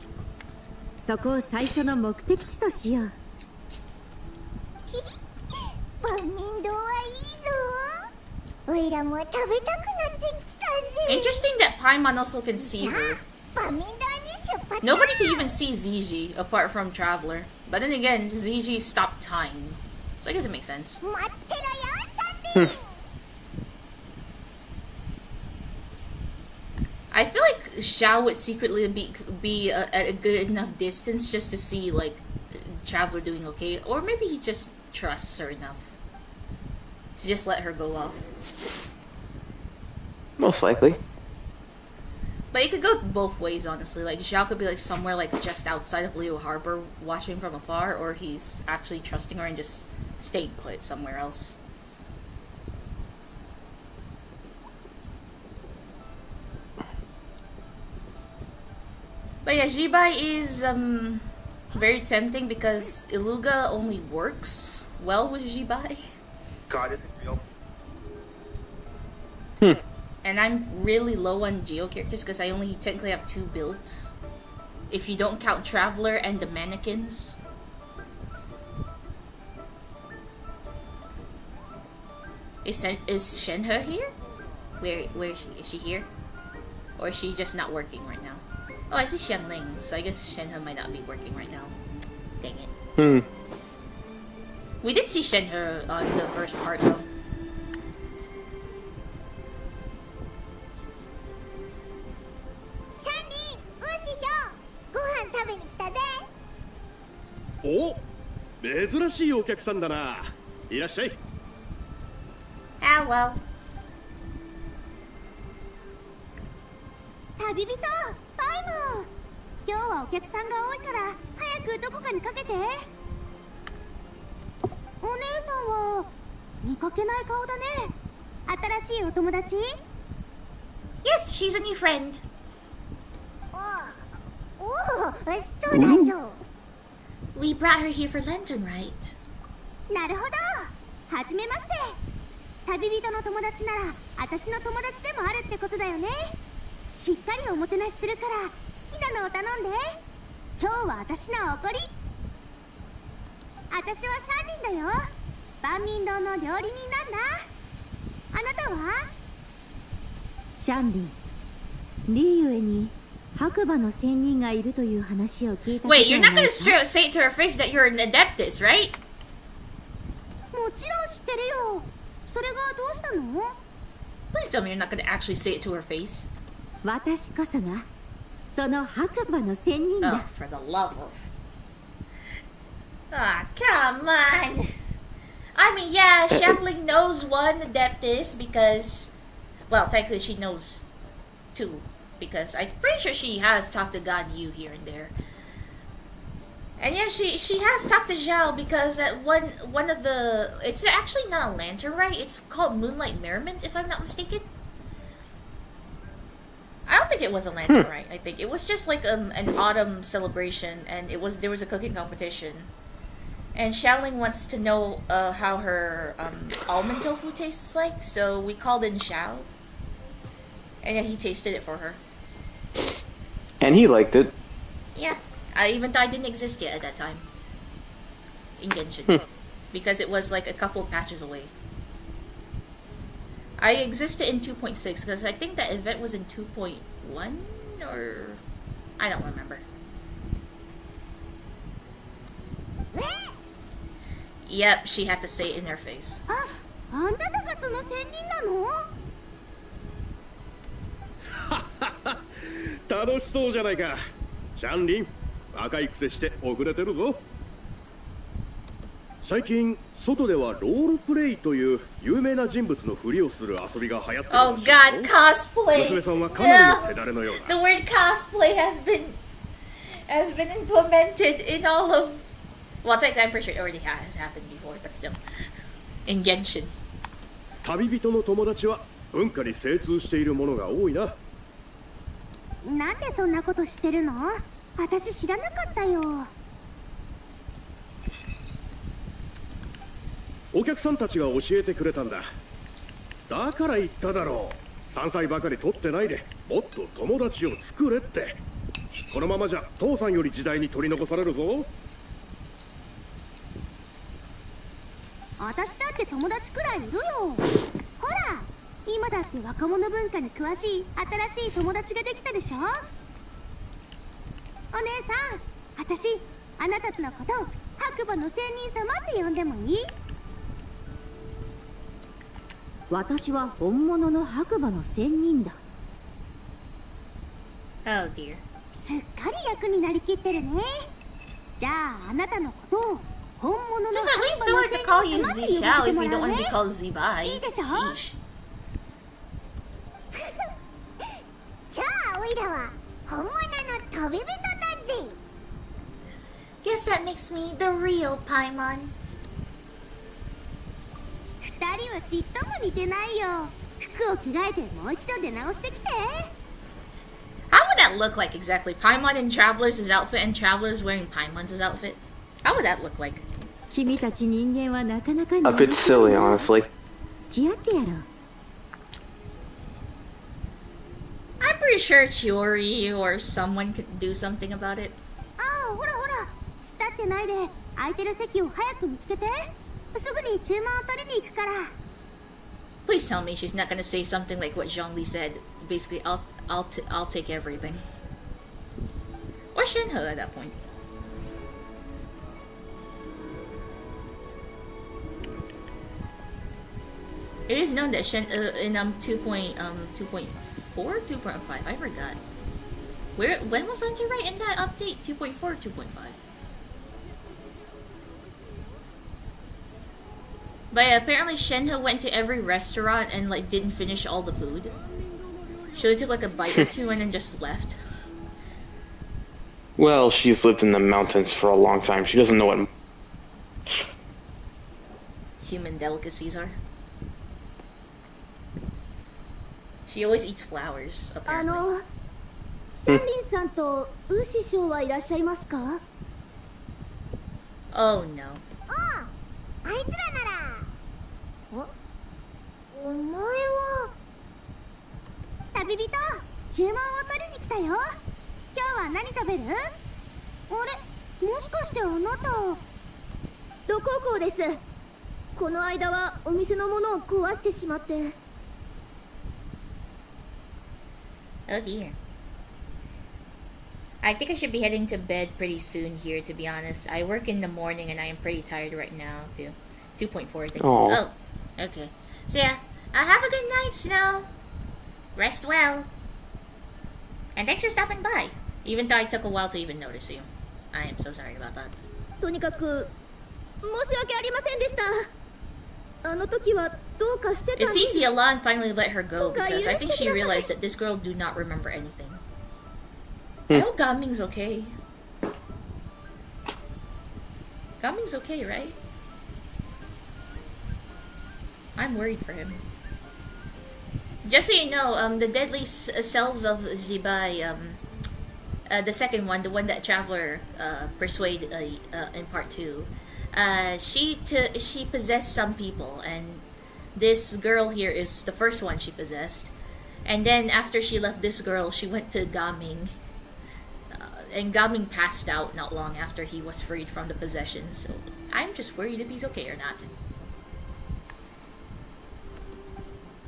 そこを最初の目的地としよう。万民堂はいいぞ。オイラも食べたくなってきたぜ。 Interesting that Paimon also can see her. 万民堂に出発。 Nobody can even see Ziji apart from Traveler. But then again, Ziji stopped time. So I guess it makes sense. 待ってろよ、シャンディ。I feel like Xiao would secretly be at a good enough distance just to see like Traveler doing okay, or maybe he just trusts her enough to just let her go off. Most likely. But it could go both ways, honestly. Like Xiao could be like somewhere like just outside of Leo Harbor, watching from afar, or he's actually trusting her and just staying put somewhere else. But yeah, Jibai is very tempting because Iluga only works well with Jibai. God isn't real. And I'm really low on Geo characters because I only technically have 2 built. If you don't count Traveler and the mannequins. Is Shenhe here? Where is she? Is she here? Or is she just not working right now? Oh, I see Shenling, so I guess Shenhe might not be working right now. Dang it. We did see Shenhe on the first part though. Shandy, お師匠、ご飯食べに来たぜ。お、珍しいお客さんだな。いらっしゃい。Hello. 旅人、パイモン。今日はお客さんが多いから早くどこかにかけて。お姉さんは見かけない顔だね。新しいお友達？ Yes, she's a new friend. おお、そうだぞ。We brought her here for Lantern Rite. なるほど。はじめまして。旅人の友達なら私の友達でもあるってことだよね。しっかりおもてなしするから好きなのを頼んで。今日は私のおごり。私はシャンリンだよ。万民堂の料理人なんだ。あなたは？シャンリン、リーユエに白馬の仙人がいるという話を聞いたことは Wait, you're ない not か？ gonna straight up say it to her face that you're an Adeptus, right? もちろん知ってるよ。それがどうしたの？ Please tell me you're not gonna actually say it to her face. 私こそがその白馬の仙人だ。 Oh, for the love of... Ah, come on! I mean, yeah, Shamling knows one Adeptus because... Well, technically she knows 2. Because I'm pretty sure she has talked to God Yu here and there. And yeah, she has talked to Zhao because at one of the... It's actually not a lantern, right? It's called Moonlight Merriment, if I'm not mistaken. I don't think it was a lantern, right? I think it was just like an autumn celebration, and there was a cooking competition. And Xiaoling wants to know how her almond tofu tastes like, so we called in Xiao. And yeah, he tasted it for her. And he liked it. Yeah, even though I didn't exist yet at that time. In Genshin. Because it was like a couple patches away. I existed in 2.6 because I think that event was in 2.1 or I don't remember. Yep, she had to say it in her face. あんたがその仙人なの？楽しそうじゃないか。シャンリン、若いくせして遅れてるぞ。最近外ではロールプレイという有名な人物のふりをする遊びが流行ってる Oh らしい god, ぞ。 cosplay! 娘さんはかなりの手だれのよう The だ。 word cosplay has been implemented in all of. Well, I'm pretty sure it already has happened before, but still, in Genshin. 旅人の友達は文化に精通しているものが多いな。なんでそんなこと知ってるの？私知らなかったよ。お客さんたちが教えてくれたんだ。だから言っただろう。山菜ばかり取ってないでもっと友達を作れって。このままじゃ父さんより時代に取り残されるぞ。私だって友達くらいいるよ。ほら、今だって若者文化に詳しい新しい友達ができたでしょ。お姉さん、私あなたのこと白馬の仙人様って呼んでもいい？私は本物の白馬の仙人だ。 Oh dear. すっかり役になりきってるね。じゃああなたのことを本物の Just at least 白 tell 馬 her の to call you 仙人様って呼 Zishao ばせて if も you ら don't う want to ね。 be called Zibai. いいでしょ？ Sheesh. じゃあおいらは本物の旅人だぜ。 Guess that makes me the real Paimon. 二人はちっとも似てないよ。服を着替えてもう一度出直してきて。 How would that look like exactly? Paimon in Traveler's outfit and Traveler's wearing Paimon's outfit? How would that look like? 君たち人間はなかなかに A bit silly, honestly. 付き合ってやろう。 I'm pretty sure Chiori or someone could do something about it. ああ、ほらほら、突っ立ってないで空いてる席を早く見つけて。すぐに注文を取りに行くから。 Please tell me she's not gonna say something like what Zhongli said. Basically, I'll take everything. Or Shinho at that point. It is known that in 2.4, 2.5, I forgot. When was Hunter Right in that update? 2.4 or 2.5? But yeah, apparently Shenhe went to every restaurant and like didn't finish all the food. She only took like a bite or two and then just left. Well, she's lived in the mountains for a long time. She doesn't know what Human delicacies are. She always eats flowers, あ apparently. の、シャンリンさんとウー師匠はいらっしゃいますか？ Oh no. あいつらなら。お前は旅人、注文を取りに来たよ。今日は何食べる？あれ、もしかしてあなた。どここうです。この間はお店のものを壊してしまって。 Oh dear. I think I should be heading to bed pretty soon here, to be honest. I work in the morning and I am pretty tired right now, too. 2.4, I think. Aw. Oh, okay. So yeah, have a good night, Snow. Rest well. And thanks for stopping by. Even though I took a while to even notice you. I am so sorry about that. とにかく申し訳ありませんでした。あの時はどうかしてたん It です。 seems Yalan finally let her go because I think she realized that this girl do not remember anything. I hope Gaming's okay. Gaming's okay, right? I'm worried for him. Just so you know, the deadly selves of Zibai, the second one, the one that Traveler persuade in part 2, she possessed some people, and this girl here is the first one she possessed. And then after she left this girl, she went to Gaming. And Gaming passed out not long after he was freed from the possession, so I'm just worried if he's okay or not.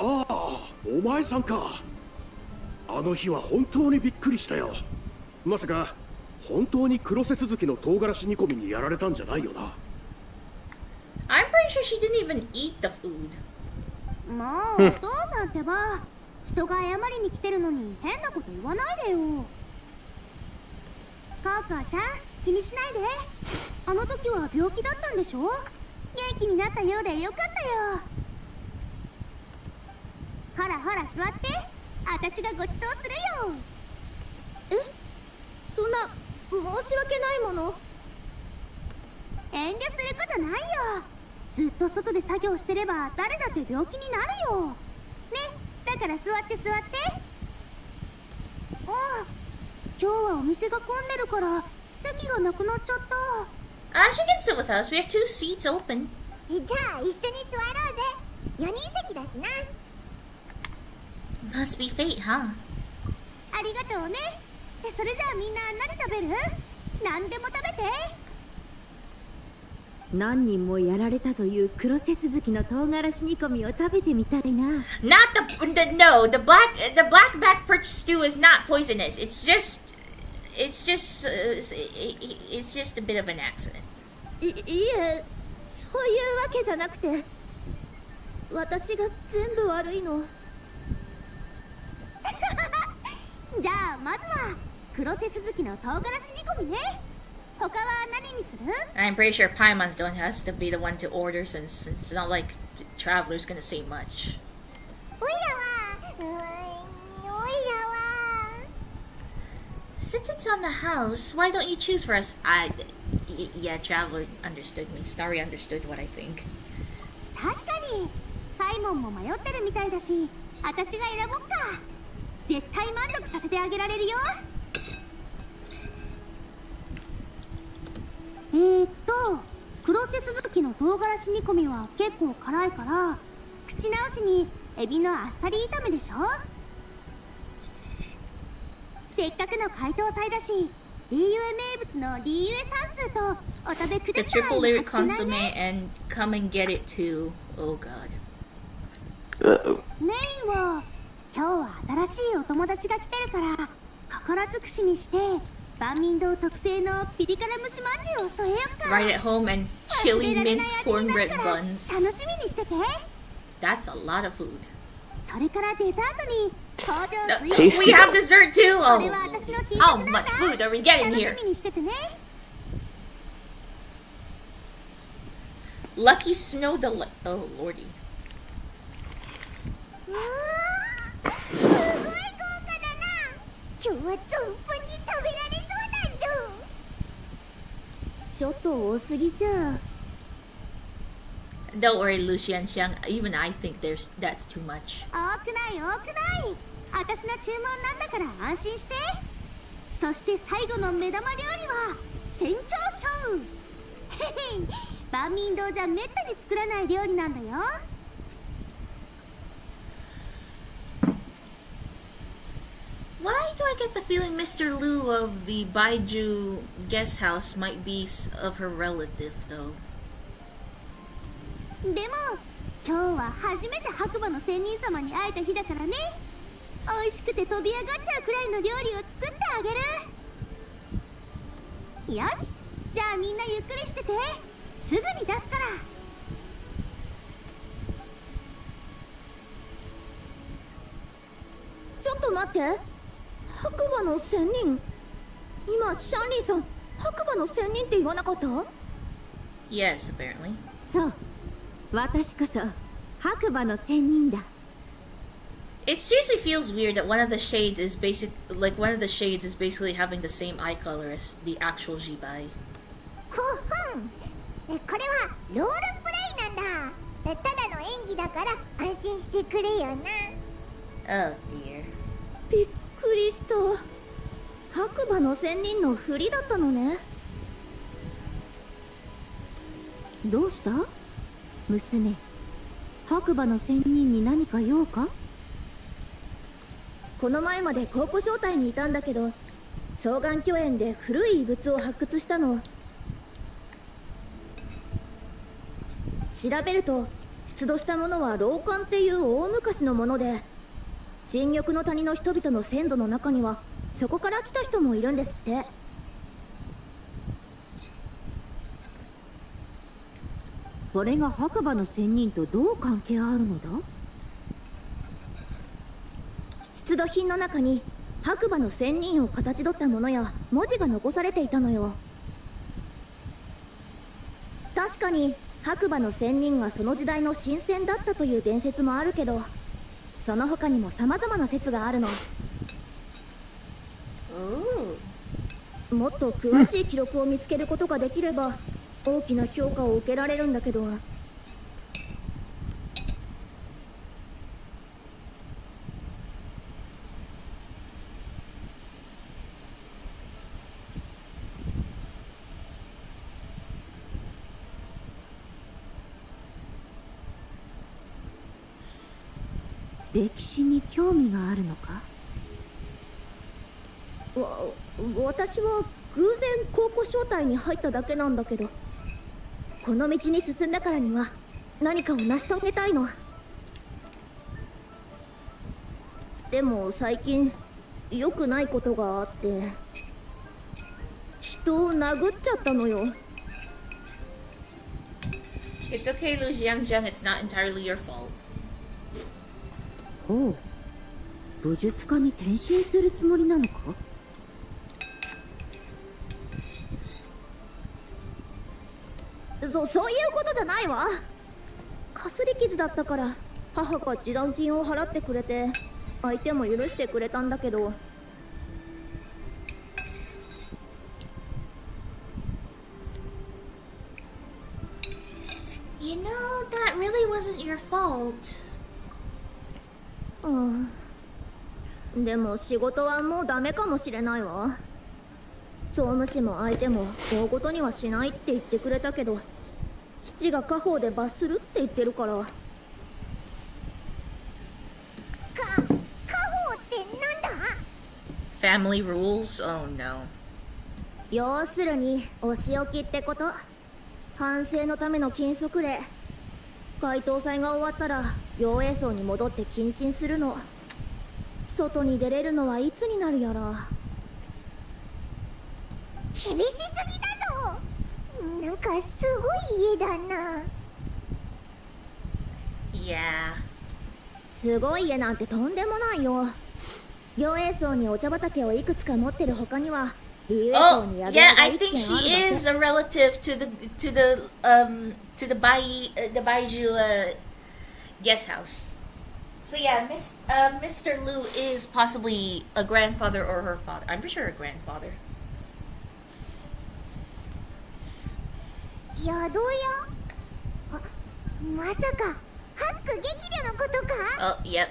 ああ、お前さんか。あの日は本当にびっくりしたよ。まさか本当に黒瀬鈴木の唐辛子煮込みにやられたんじゃないよな。 I'm pretty sure she didn't even eat the food. もうお父さんってば、人が謝りに来てるのに変なこと言わないでよ。カーカーちゃん、気にしないで。あの時は病気だったんでしょ。元気になったようでよかったよ。ほらほら座って、私がごちそうするよ。え、そんな申し訳ないもの。遠慮することないよ。ずっと外で作業してれば誰だって病気になるよ。ね、だから座って座って。あ、今日はお店が混んでるから席がなくなっちゃった。She can sit with us. We have 2 seats open. じゃあ一緒に座ろうぜ。4人席だしな。Must be fate, huh? ありがとうね。それじゃあみんな何食べる？何でも食べて。何人もやられたという黒瀬鈴木の唐辛子煮込みを食べてみたいな。Not the blackback perch stew is not poisonous. It's just a bit of an accident. いえ、そういうわけじゃなくて、私が全部悪いの。じゃあまずは黒瀬鈴木の唐辛子煮込みね。他は何にする？ I'm pretty sure Paimon's the one who has to be the one to order since it's not like Traveler's gonna say much. おいらは、おいらは。 Since it's on the house, why don't you choose for us? Yeah, Traveler understood me. Starry understood what I think. 確かにパイモンも迷ってるみたいだし、私が選ぼっか。絶対満足させてあげられるよ。黒瀬鈴木の唐辛子煮込みは結構辛いから、口直しにエビのあっさり炒めでしょ。せっかくの解凍祭だし、リーユエ名物のリーユエ算数とお食べく The ださい。 triple layered consomme and come and get it too. Oh god. メインは今日は新しいお友達が来てるから心尽くしにして、万民堂特製のピリ辛蒸しまんじゅうを添えよっか。 Right at home and chili minced cornbread 楽 buns. しみにしてて。 That's a lot of food. それからデザートに工場随 We have dessert too. これは私の新作な How んだ。 much food are we getting 楽 here? しみにしててね。Lucky Snow Delight. Oh lordy. うわー、すごい豪華だな。今日は存分に食べられそうだじょ。ちょっと多すぎじゃ。Don't worry, Lucian Xiang. Even I think that's too much. 多くない多くない。私の注文なんだから安心して。そして最後の目玉料理は船長ショー。へへ、万民堂じゃめったに作らない料理なんだよ。Why do I get the feeling Mr. Liu of the Baiju guest house might be of her relative, though? でも今日は初めて白馬の仙人様に会えた日だからね。美味しくて飛び上がっちゃうくらいの料理を作ってあげる。よし、じゃあみんなゆっくりしてて。すぐに出すから。ちょっと待って、白馬の仙人。今シャンリーさん、白馬の仙人って言わなかった？ Yes, apparently. そう、私こそ白馬の仙人だ。 It seriously feels weird that one of the shades is basically having the same eye color as the actual Jibai. ほほん、これはロールプレイなんだ。ただの演技だから安心してくれよな。 Oh dear. びっくりした。白馬の仙人のふりだったのね。どうした？娘、白馬の仙人に何か用か？この前まで考古状態にいたんだけど、双眼鏡園で古い遺物を発掘したの。調べると出土したものは老漢っていう大昔のもので、陳玉の谷の人々の先祖の中にはそこから来た人もいるんですって。それが白馬の仙人とどう関係あるのだ？出土品の中に白馬の仙人を形取ったものや文字が残されていたのよ。確かに白馬の仙人がその時代の神仙だったという伝説もあるけど、その他にも様々な説があるの。もっと詳しい記録を見つけることができれば大きな評価を受けられるんだけど。歴史に興味があるのか？私は偶然高校招待に入っただけなんだけど、この道に進んだからには何かを成し遂げたいの。でも最近良くないことがあって、人を殴っちゃったのよ。 It's okay, Lu Jiangjang. It's not entirely your fault. ほう、武術家に転身するつもりなのか？そういうことじゃないわ。かすり傷だったから母が示談金を払ってくれて、相手も許してくれたんだけど。You know, that really wasn't your fault. でも仕事はもうダメかもしれないわ。総務士も相手も大ごとにはしないって言ってくれたけど、父が家宝で罰するって言ってるから。家宝ってなんだ？ Family rules? Oh no. 要するにお仕置きってこと。反省のための禁足令。解凍祭が終わったら妖艶荘に戻って謹慎するの。外に出れるのはいつになるやら。厳しすぎだぞ。なんかすごい家だな。いや、すごい家なんてとんでもないよ。妖艶荘にお茶畑をいくつか持ってる他には、理由荘に宿屋 yeah, が I 一軒 think あるだ she け。 is a relative to the Baiju guest house. So yeah, Mr. Lu is possibly a grandfather or her father. I'm pretty sure a grandfather. 宿屋？まさかハック激流のことか？ Oh, yep.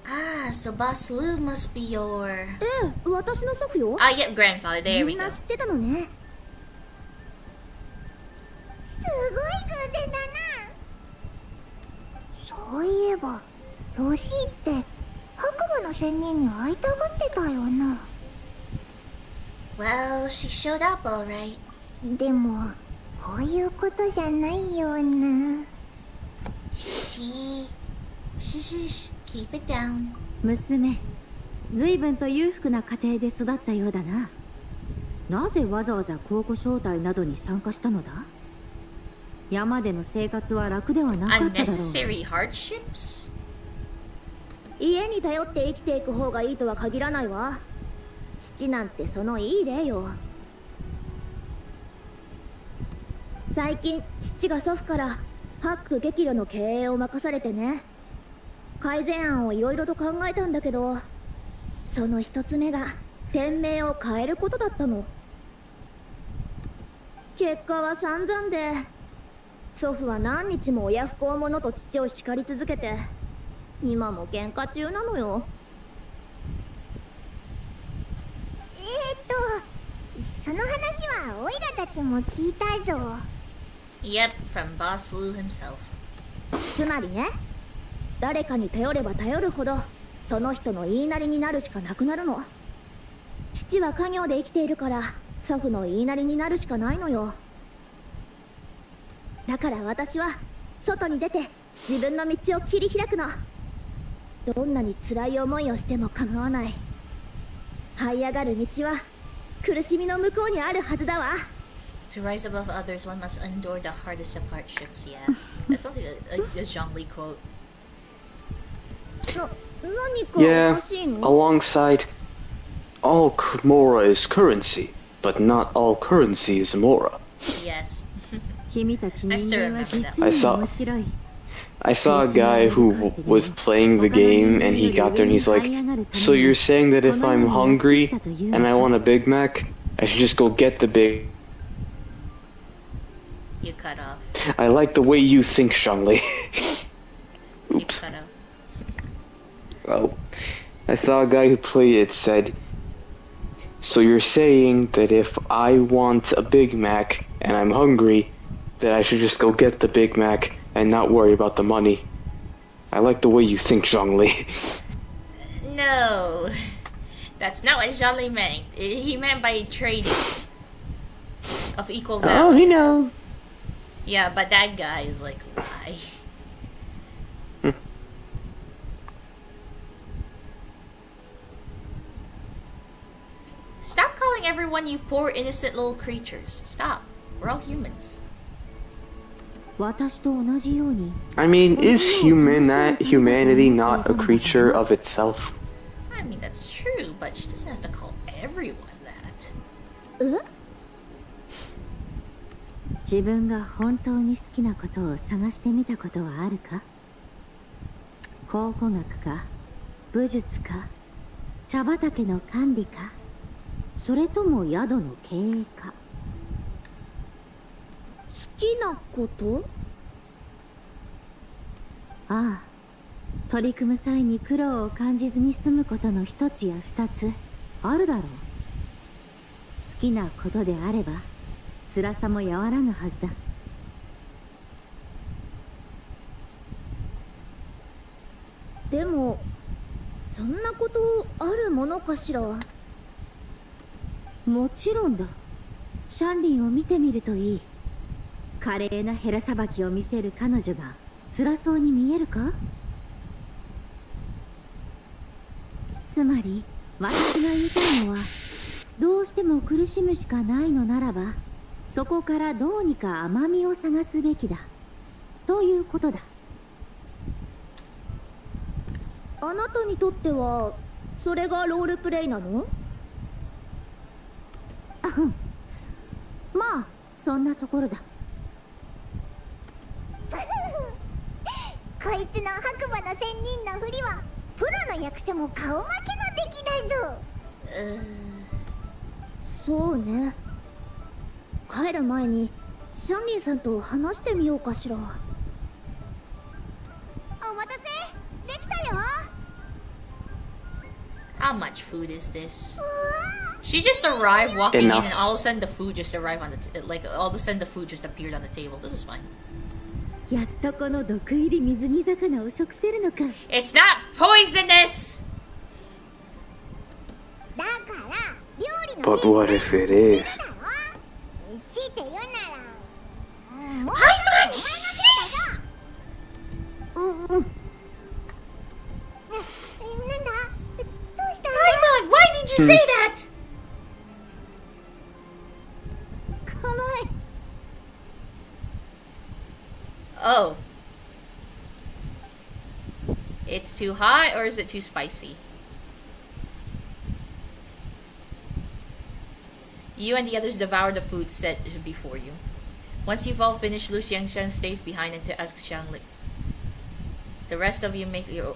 Ah, so Boss Lu must be your... 私の祖父よ。 Ah, yep, grandfather. There み we ん go. な知ってたのね。すごい偶然だな。そういえばロシーって白馬の仙人に会いたがってたよな。 Well, she showed up all right. でもこういうことじゃないよな。Shh. Keep it down. 娘、随分と裕福な家庭で育ったようだな。なぜわざわざ高校招待などに参加したのだ？山での生活は楽ではなかっただろう。 Unnecessary hardships? 家に頼って生きていく方がいいとは限らないわ。父なんてそのいい例よ。最近父が祖父からハック激流の経営を任されてね、改善案をいろいろと考えたんだけど、その一つ目が店名を変えることだったの。結果は散々で、祖父は何日も親不孝者と父を叱り続けて、今も喧嘩中なのよ。その話はオイラたちも聞いたぞ。 Yep, from Boss Lu himself. つまりね、誰かに頼れば頼るほどその人の言いなりになるしかなくなるの。父は家業で生きているから祖父の言いなりになるしかないのよ。だから私は外に出て自分の道を切り開くの。どんなに辛い思いをしても構わない。這い上がる道は苦しみの向こうにあるはずだわ。 To rise above others, one must endure the hardest of hardships. Yeah, that's something a Zhongli quote. 何かお Yeah, かしいの？ alongside, all Mora is currency, but not all currency is Mora. Yes. 君たち人間は実に I saw- 面白い。 I saw a guy who was playing the game and he got there and he's like, so you're saying that if I'm hungry and I want a Big Mac, I should just go get the Big... You cut off. I like the way you think, Zhongli. You Oops. cut off. Well, I saw a guy who played it said, so you're saying that if I want a Big Mac and I'm hungry, that I should just go get the Big Mac and not worry about the money. I like the way you think, Zhongli. No, that's not what Zhongli meant. He meant by trading of equal value. Oh, you know. Yeah, but that guy is like, why? Stop calling everyone you poor innocent little creatures. Stop. We're all humans. 私と同じように I mean, is humanity not a creature of itself? I mean, that's true, but she doesn't have to call everyone that. 自分が本当に好きなことを探してみたことはあるか？考古学か武術か茶畑の管理かそれとも宿の経営か。好きなこと？ああ、取り組む際に苦労を感じずに済むことの一つや二つあるだろう。好きなことであれば辛さも和らぐはずだ。でもそんなことあるものかしら。もちろんだ。シャンリンを見てみるといい。華麗なヘラさばきを見せる彼女が辛そうに見えるか？つまり私が言いたいのは、どうしても苦しむしかないのならばそこからどうにか甘みを探すべきだということだ。あなたにとってはそれがロールプレイなの？まあそんなところだ。こいつの白馬の仙人のふりはプロの役者も顔負けの出来だぞ。そうね。帰る前にシャンリンさんと話してみようかしら。お待たせ、できたよ。How much food is this? She just arrived walking Enough. in and all of a sudden the food just arrived on the all of a sudden the food just appeared on the table. This is fine. やっとこの毒入り水煮魚を食せるのか。 It's not poisonous! だから料理の But what if it is? 強いて言うなら、もう Paimon, cease! なんだ？どうした？ Paimon, why did you say that? 辛い。 Oh. It's too hot or is it too spicy? You and the others devour the food set before you. Once you've all finished, Lu Xiangxiang stays behind and to ask Xiangli. The rest of you make your...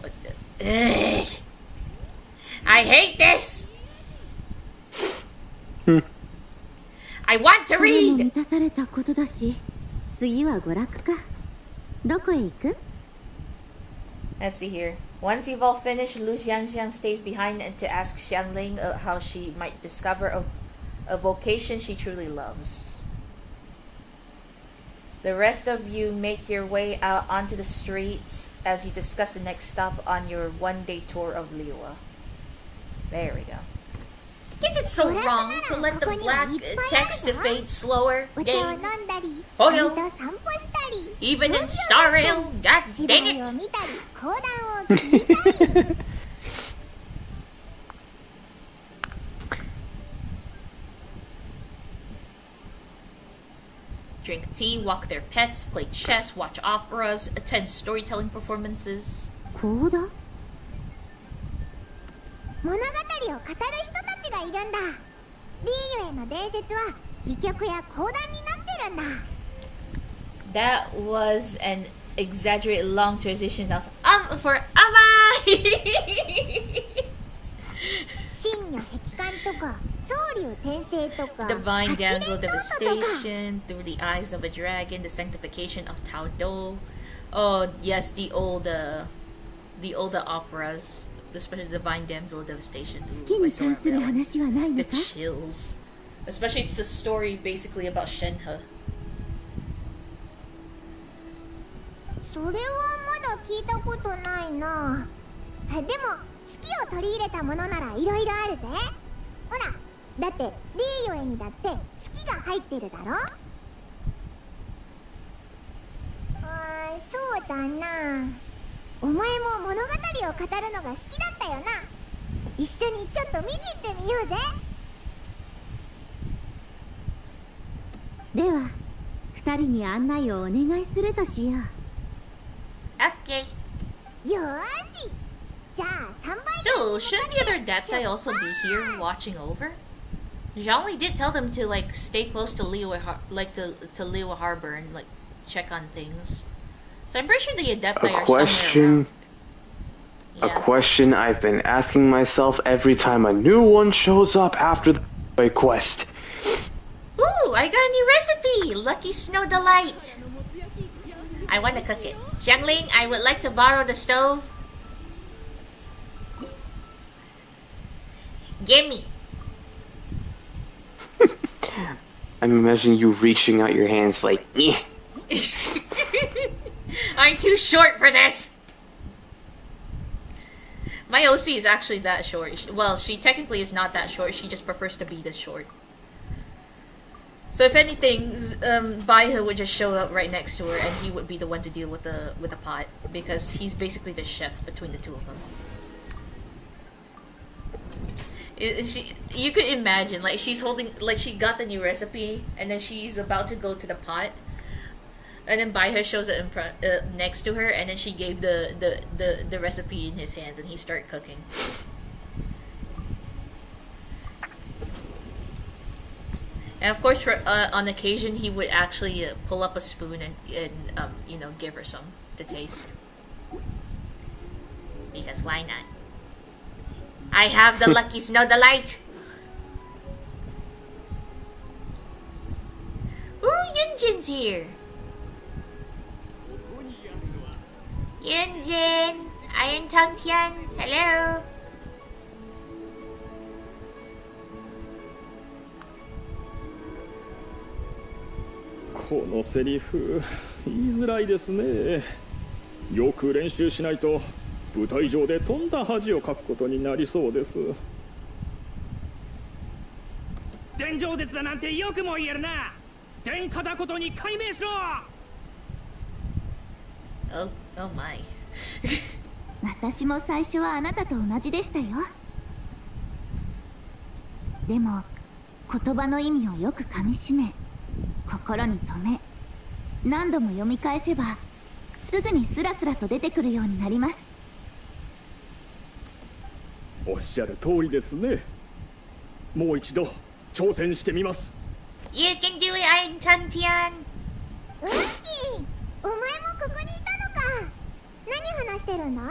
Ugh. I hate this! I want to これも read! 満たされたことだし、次は娯楽か。どこへ行く？ Let's see here. Once you've all finished, Lu Xiangxiang stays behind and to ask Xiangling how she might discover a vocation she truly loves. The rest of you make your way out onto the streets as you discuss the next stop on your one-day tour of Liyue. There we go. Is it so wrong to let the black text fade slower? お茶を飲んだり、 Oh 鳥 no. と散歩したり、 Even in Star Rail, god 芝 dang 居を it! 見たり、講談を聞いたり。Drink tea, walk their pets, play chess, watch operas, attend storytelling performances. 講談？物語を語る人たちがいるんだ。リーユへの伝説は戯曲や講談になってるんだ。 That was an exaggerated long transition of for Amai! 真如壁観とか、宗竜転生とか、 Divine 八連 damsel ノートとか。 devastation, through the eyes of a dragon, the sanctification of Tao Do. Oh yes, the old operas, especially Divine damsel devastation. 好きに関する話はないの The か？ chills, especially it's the story basically about Shenhe. それはまだ聞いたことないな。でも月を取り入れたものならいろいろあるぜ。ほら、だってリーユエにだって月が入ってるだろ。そうだな。お前も物語を語るのが好きだったよな。一緒にちょっと見に行ってみようぜ。では2人に案内をお願いするとしよう。 Okay. よーし。じゃあ3倍。 Still, shouldn't the other Adepti also be here watching over? Zhongli did tell them to like stay close to Liyue to Liyue Harbor and like check on things. So I'm pretty sure the Adepti are somewhere around. A question I've been asking myself every time a new one shows up after the quest. Ooh, I got a new recipe! Lucky Snow Delight! I want to cook it. Xiangling, I would like to borrow the stove. Gimme! I'm imagining you reaching out your hands like, eh. I'm too short for this! My OC is actually that short. Well, she technically is not that short. She just prefers to be this short. So if anything, Baihe would just show up right next to her, and he would be the one to deal with the pot, because he's basically the chef between the two of them. You could imagine, like she's holding, like she got the new recipe, and then she's about to go to the pot, and then Baihe shows it in front, next to her, and then she gave the recipe in his hands, and he started cooking. And of course, for on occasion, he would actually pull up a spoon and you know, give her some to taste. Because why not? I have the Lucky Snow Delight! Ooh, Yunjin's here! Yunjin! Iron Tongue Tian! Hello! このセリフ言いづらいですね。よく練習しないと舞台上で飛んだ恥をかくことになりそうです。天上絶だなんてよくも言えるな。天下だことに改名しろ。 Oh my. 私も最初はあなたと同じでしたよ。でも言葉の意味をよく噛みしめ、心に留め、何度も読み返せばすぐにスラスラと出てくるようになります。おっしゃる通りですね。もう一度挑戦してみます。 You can do it, Iron Tongue Tian! ウッキー、お前もここにいたのか。何話してるんだ？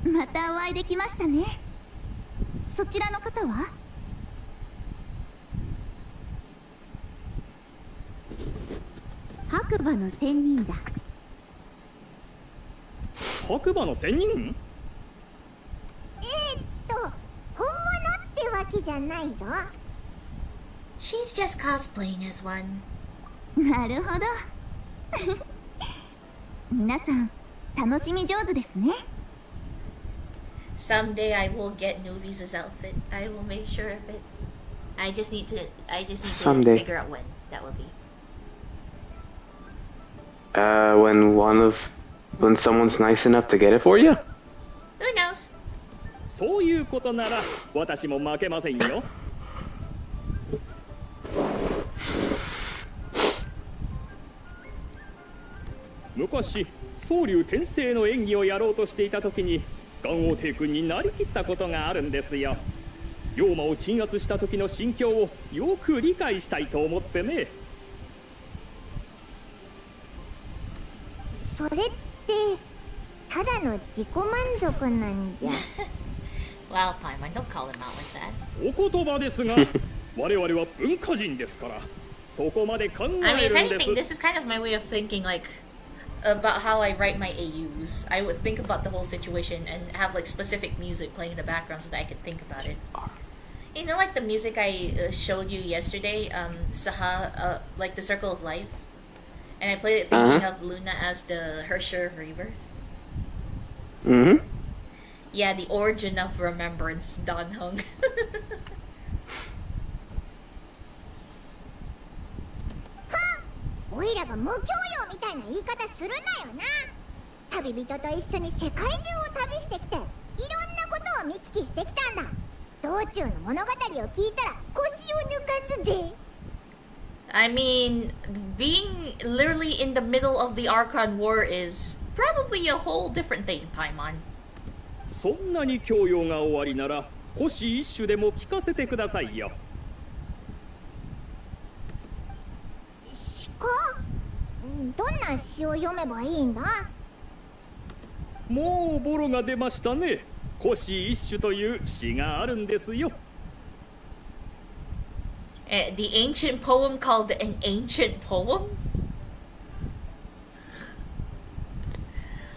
またお会いできましたね。そちらの方は？白馬の仙人だ。白馬の仙人？本物ってわけじゃないぞ。She's just cosplaying as one. なるほど。皆さん楽しみ上手ですね。Someday I will get Nuvisa's outfit. I will make sure of it. I just need to Someday. figure out when that will be. When someone's nice enough to get it for you? Who knows? そういうことなら私も負けませんよ。昔宗竜転生の演技をやろうとしていた時に元王帝君になりきったことがあるんですよ。妖魔を鎮圧した時の心境をよく理解したいと思ってね。それってただの自己満足なんじゃ。Well, Paimon, don't call him out like that. お言葉ですが我々は文化人ですからそこまで考 I mean, え if るんで anything, す。 this is kind of my way of thinking, like, about how I write my AUs. I would think about the whole situation and have, like, specific music playing in the background so that I could think about it. You know, like the music I showed you yesterday, Saha, like the Circle of Life? And I played it thinking of Luna as the Hersher of Rebirth. Mm-hmm. Yeah, the origin of remembrance, Don Hung. おいらが無教養みたいな言い方するなよな。旅人と一緒に世界中を旅してきていろんなことを見聞きしてきたんだ。道中の物語を聞いたら腰を抜かすぜ。I mean, being literally in the middle of the Archon War is probably a whole different thing, Paimon. そんなに教養が終わりなら古詩一首でも聞かせてくださいよ。どんな詩を読めばいいんだ？もうボロが出ましたね。古詩一首という詩があるんですよ。The ancient poem called an ancient poem?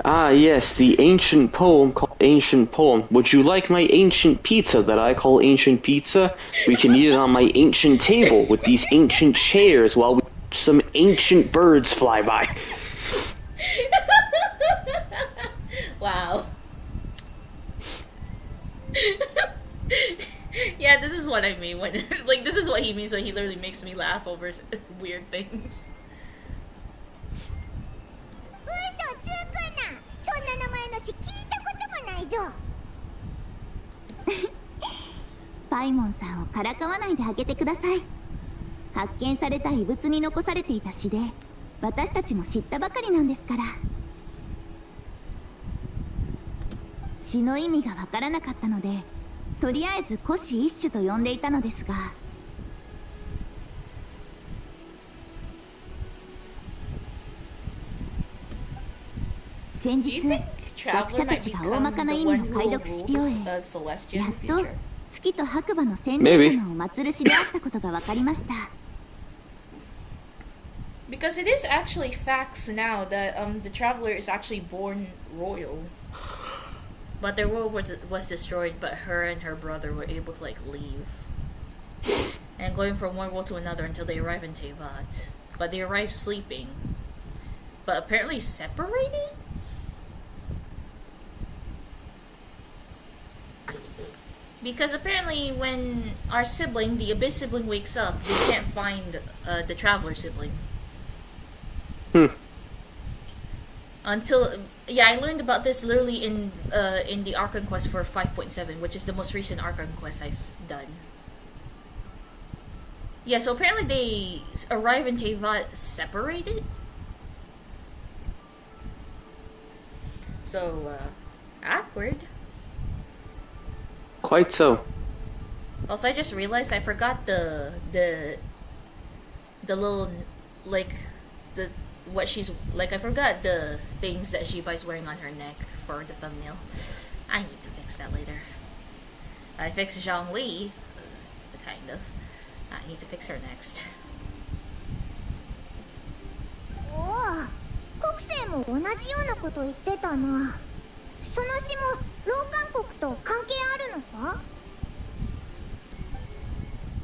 Ah, yes, the ancient poem called Ancient Poem. Would you like my ancient pizza that I call ancient pizza? We can eat it on my ancient table with these ancient chairs while some ancient birds fly by. Wow. Yeah, this is what I mean when like this is what he means when he literally makes me laugh over weird things. 嘘つくな。そんな名前の詩聞いたこともないぞ。パイモンさんをからかわないであげてください。発見された遺物に残されていた詩で私たちも知ったばかりなんですから。詩の意味がわからなかったのでとりあえず古詩一首と呼んでいたのですが、先日学者たちが大まかな意味を解読し終え、やっと月と白馬の仙人様を祀る詩であったことが分かりました。Because it is actually facts now that the traveler is actually born royal, but their world was destroyed. But her and her brother were able to like leave and going from one world to another until they arrive in Tevat. But they arrive sleeping, but apparently separated. Because apparently when our sibling, the Abyss sibling, wakes up, they can't find the Traveler sibling. Until, yeah, I learned about this literally in the Archon Quest for 5.7, which is the most recent Archon Quest I've done. Yeah, so apparently they arrive in Tevat separated. So, awkward. Quite so. Also, I just realized I forgot the little, like, what she's, like, I forgot the things that Shiba's wearing on her neck for the thumbnail. I need to fix that later. I fixed Zhongli, kind of. I need to fix her next. おお、国政も同じようなこと言ってたな。その詩も老韓国と関係あるのか？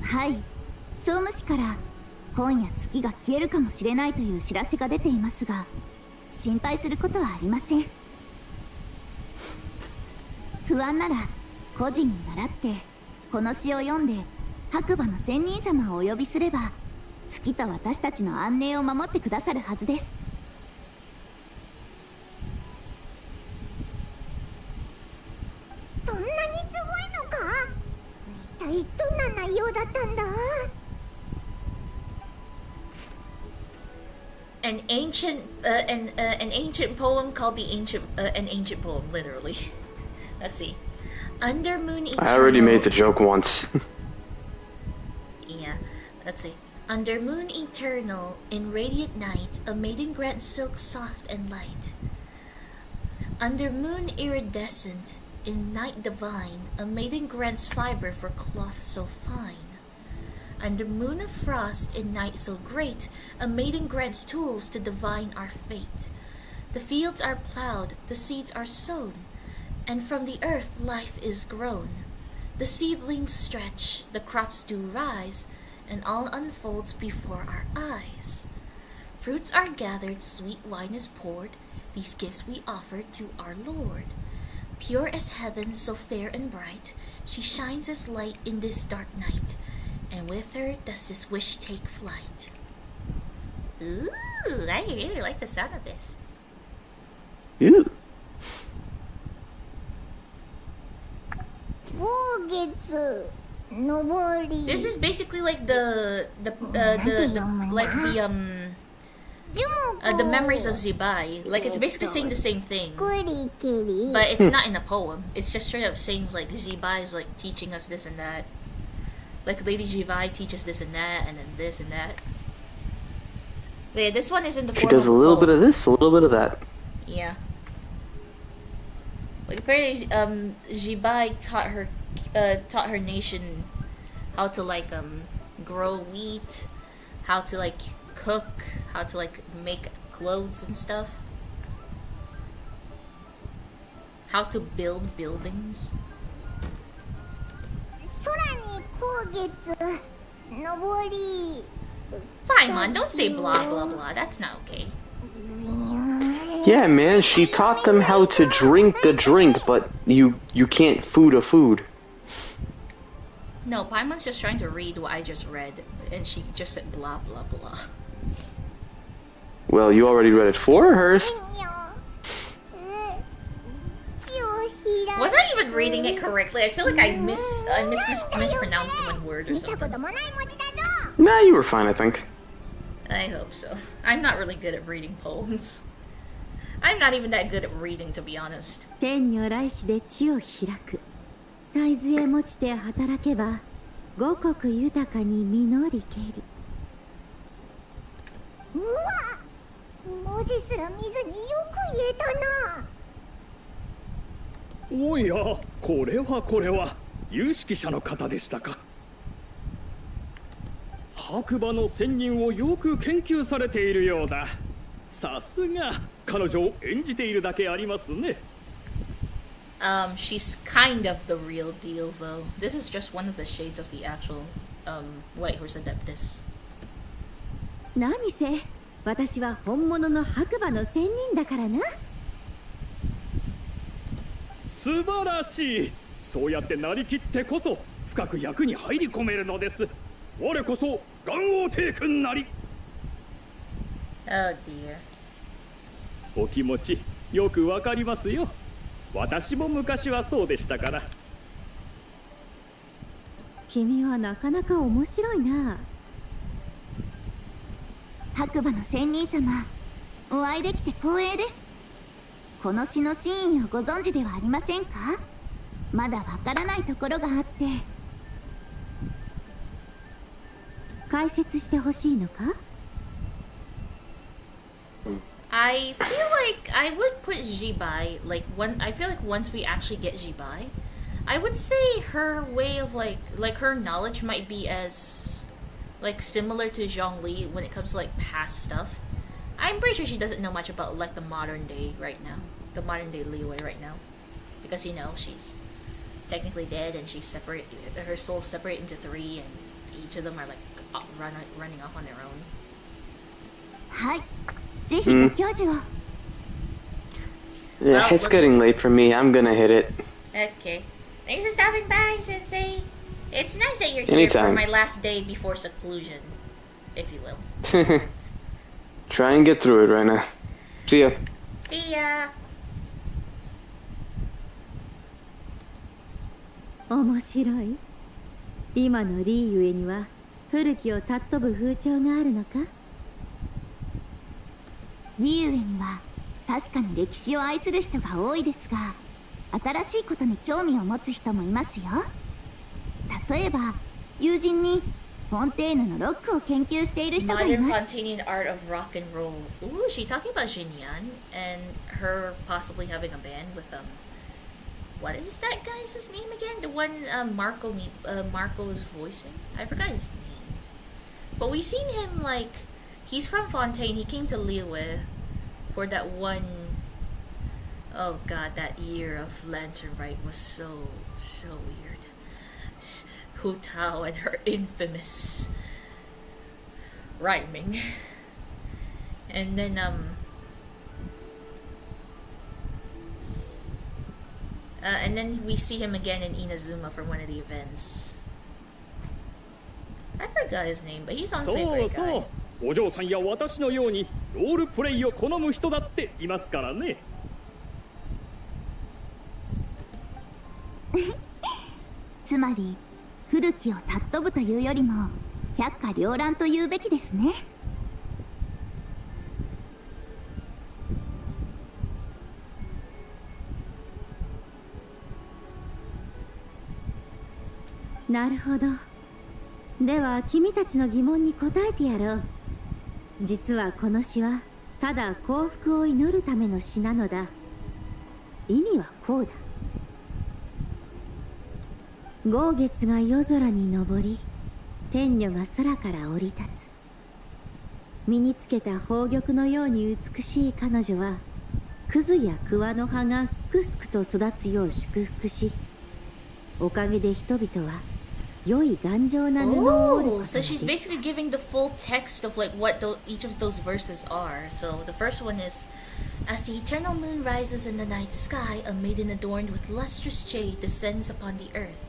はい、総務省から今夜月が消えるかもしれないという知らせが出ていますが、心配することはありません。不安なら個人に習ってこの詩を読んで白馬の仙人様をお呼びすれば月と私たちの安寧を守ってくださるはずです。そんなにすごいのか？一体どんな内容だったんだAn ancient poem called an ancient poem, literally. Let's see. Under moon eternal. I already made the joke once. Yeah. Let's see. Under moon eternal, in radiant night, a maiden grants silk soft and light. Under moon iridescent, in night divine, a maiden grants fiber for cloth so fine. Under moon of frost, in night so great, a maiden grants tools to divine our fate. The fields are plowed, the seeds are sown, and from the earth life is grown. The seedlings stretch, the crops do rise, and all unfolds before our eyes. Fruits are gathered, sweet wine is poured, these gifts we offer to our Lord. Pure as heaven, so fair and bright, she shines as light in this dark night, and with her does this wish take flight. Ooh, I really like the sound of this. Ooh. This is basically like the memories of Zibai. Like, it's basically saying the same thing, but it's not in a poem. It's just straight up saying like Zibai is like teaching us this and that. Like Lady Zibai teaches this and that, and then this and that. But yeah, this one is in the form She does of a little bit of this, a little bit of that. Yeah. Like apparently, Zibai taught her nation how to like grow wheat, how to like cook, how to like make clothes and stuff, how to build buildings. Fine, man, don't say blah blah blah. That's not okay. Yeah, man, she taught them how to drink a drink, but you can't food a food. No, Paimon's just trying to read what I just read, and she just said blah blah blah. Well, you already read it for her. Was I even reading it correctly? I feel like I mispronounced one word or something. Nah, you were fine, I think. I hope so. I'm not really good at reading poems. I'm not even that good at reading, to be honest. 天女来世で地を開く。サイズへ持ちて働けば、五穀豊かに実りけり。うわ、文字すら見ずによく言えたな。おや、これは有識者の方でしたか。白馬の仙人をよく研究されているようだ。さすが彼女を演じているだけありますね。She's kind of the real deal, though. This is just one of the shades of the actual, White Horse Adeptus. 何せ、私は本物の白馬の仙人だからな。素晴らしい。そうやってなりきってこそ深く役に入り込めるのです。我こそ元王帝君なり。Oh dear. お気持ちよくわかりますよ。私も昔はそうでしたから。君はなかなか面白いな。白馬の仙人様、お会いできて光栄です。この詩の真意をご存知ではありませんか？まだわからないところがあって。解説してほしいのか？ I feel like I would put Jibai, like, I feel like once we actually get Jibai, I would say her way of, like her knowledge might be as, like, similar to Zhongli when it comes to, like, past stuff. I'm pretty sure she doesn't know much about, like, the modern day right now. The modern day Liyue right now. Because, you know, she's technically dead and she's separate, her soul's separate into 3 and each of them are, like, running off on their own. はい。ぜひご教授を。Yeah, it's getting late for me. I'm gonna hit it. Okay. Thanks for stopping by, Sensei. It's nice that you're here Anytime. for my last day before seclusion, if you will. Try and get through it, Reina. See ya. See ya. 面白い。今のリーゆえには古きを尊ぶ風潮があるのか？リーウェには確かに歴史を愛する人が多いですが、新しいことに興味を持つ人もいますよ。例えば友人にフォンテーヌのロックを研究している人がい Modern ます。 Fontanian art of rock and roll. Ooh, she talking about Xinyan and her possibly having a band with what is that guy's name again? The one Marco's voicing? I forgot his name. But we seen him like he's from Fontaine. He came to Liyue for that one. Oh god, that year of Lantern Rite was so weird. Hu Tao and her infamous rhyming. And then and then we see him again in Inazuma for one of the events. I forgot his name, but he's on the same great guy. お嬢さんや私のようにロールプレイを好む人だっていますからね。つまり古きを尊ぶというよりも百花繚乱と言うべきですね。なるほど。では君たちの疑問に答えてやろう。実はこの詩はただ幸福を祈るための詩なのだ。意味はこうだ。豪月が夜空に昇り、天女が空から降り立つ。身につけた宝玉のように美しい彼女は、クズや桑の葉がすくすくと育つよう祝福し、おかげで人々は良い頑丈な布を織ることができた。 So she's basically giving the full text of like what each of those verses are. So the first one is, as the eternal moon rises in the night sky, a maiden adorned with lustrous jade descends upon the earth.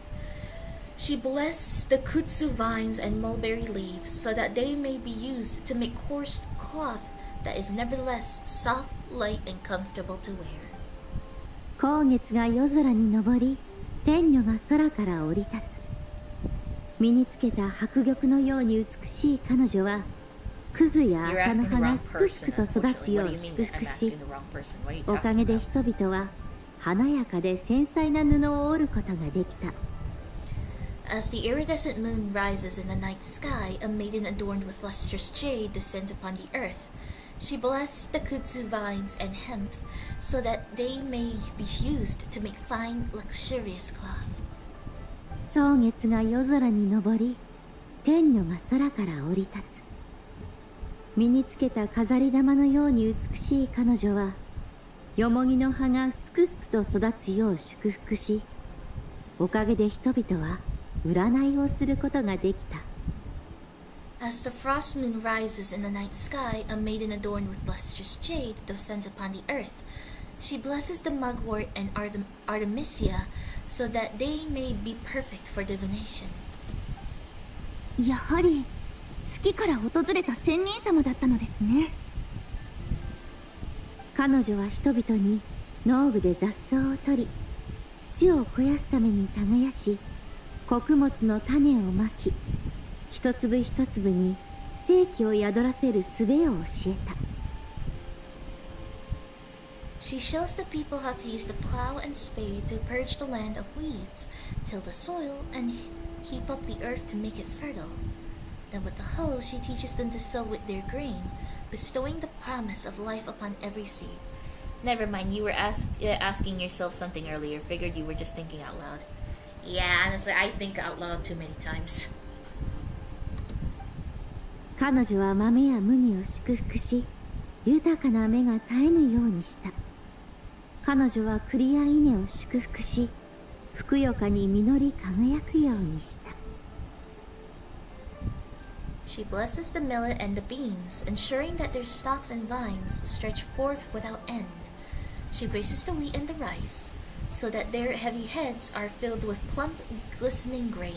She blessed the kutsu vines and mulberry leaves so that they may be used to make coarse cloth that is nevertheless soft, light, and comfortable to wear. 光月が夜空に昇り、天女が空から降り立つ。身につけた白玉のように美しい彼女は、クズや麻の葉がすくすくと育つよう祝福し、おかげで人々は華やかで繊細な布を織ることができた。As the iridescent moon rises in the night sky, a maiden adorned with lustrous jade descends upon the earth. She blessed the kutsu vines and hemp so that they may be used to make fine, luxurious cloth. 蒼月が夜空に昇り、天女が空から降り立つ。身につけた飾り玉のように美しい彼女は、よもぎの葉がすくすくと育つよう祝福し、おかげで人々は占いをすることができた。As the frost moon rises in the night sky, a maiden adorned with lustrous jade descends upon the earth. She blesses the mugwort and Artemisia so that they may be perfect for divination. やはり月から訪れた仙人様だったのですね。彼女は人々に農具で雑草を取り、土を肥やすために耕し、穀物の種をまき、一粒一粒に生気を宿らせる術を教えた。She shows the people how to use the plow and spade to purge the land of weeds, till the soil, and heap up the earth to make it fertile. Then with the hoe, she teaches them to sow with their grain, bestowing the promise of life upon every seed. Never mind, you were asking yourself something earlier. Figured you were just thinking out loud. Yeah, honestly, I think out loud too many times. 彼女は豆や麦を祝福し、豊かな芽が絶えぬようにした。彼女は栗や稲を祝福し、ふくよかに実り輝くようにした。She blesses the millet and the beans, ensuring that their stalks and vines stretch forth without end. She graces the wheat and the rice, so that their heavy heads are filled with plump, glistening grain.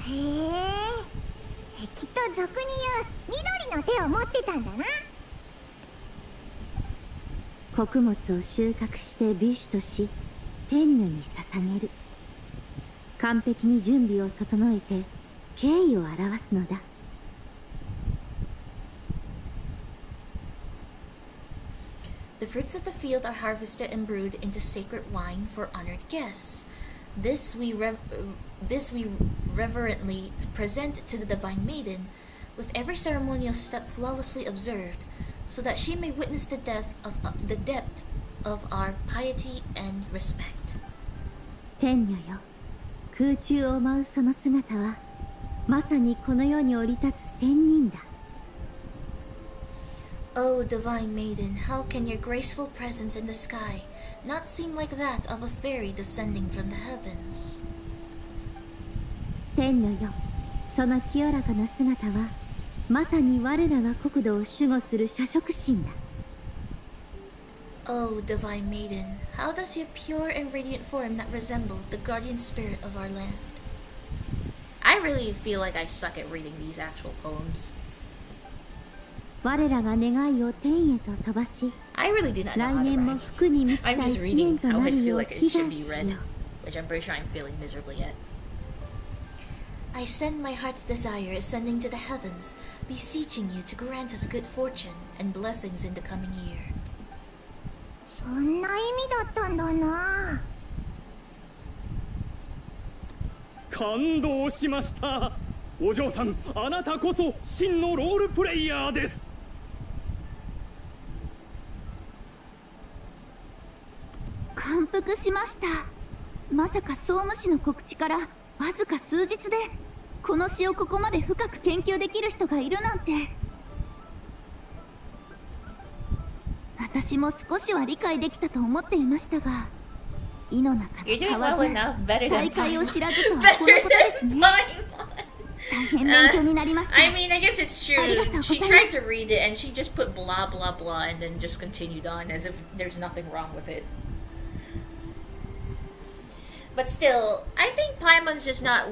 へえ、きっと俗に言う緑の手を持ってたんだな。穀物を収穫して美酒とし天女に捧げる。完璧に準備を整えて敬意を表すのだ。The fruits of the field are harvested and brewed into sacred wine for honored guests. This we reverently present to the divine maiden, with every ceremonial step flawlessly observed, so that she may witness the depth of our piety and respect. 天女よ、空中を舞うその姿はまさにこの世に降り立つ仙人だ。O divine maiden, how can your graceful presence in the sky not seem like that of a fairy descending from the heavens? 天女よ、その清らかな姿はまさに我らが国土を守護する社食神だ。O divine maiden, how does your pure and radiant form not resemble the guardian spirit of our land? I really feel like I suck at reading these actual poems. 我らが願いを天へと飛ばし、 I really do not know 来 how to 年も write. 福に満ち I'm た just 一 reading 年と how な I る feel よう like it 祈 should 願 be しよ read, う。 which I'm pretty sure I'm failing miserably at. I send my heart's desire ascending to the heavens, beseeching you to grant us good fortune and blessings in the coming year. そんな意味だったんだな。感動しました。お嬢さん、あなたこそ真のロールプレイヤーです。感服しました。まさか総務士の告知からわずか数日でこの詩をここまで深く研究できる人がいるなんて。私も少しは理解できたと思っていましたが、意の中の You're doing 買わ well ず enough, better 大 than 会を Paimon. 知らずとはこのことですね。大変勉強になりました。I mean, I guess it's true. ありがとうござ She います。 tried to read it and she just put blah blah blah and then just continued on as if there's nothing wrong with it. But still, I think Paimon's just not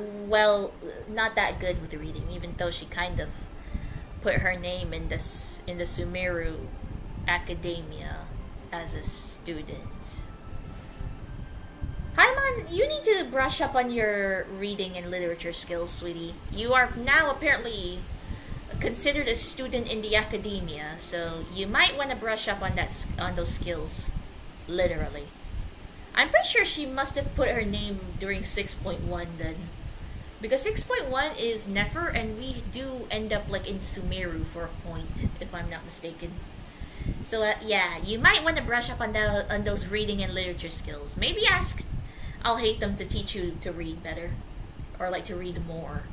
that good with reading, even though she kind of put her name in the Sumeru Academia as a student. Paimon, you need to brush up on your reading and literature skills, sweetie. You are now apparently considered a student in the academia, so you might want to brush up on those skills, literally. I'm pretty sure she must have put her name during 6.1 then. Because 6.1 is Nefer, and we do end up like in Sumeru for a point, if I'm not mistaken. So yeah, you might want to brush up on those reading and literature skills. Maybe ask I'll hate them to teach you to read better. Or like to read more.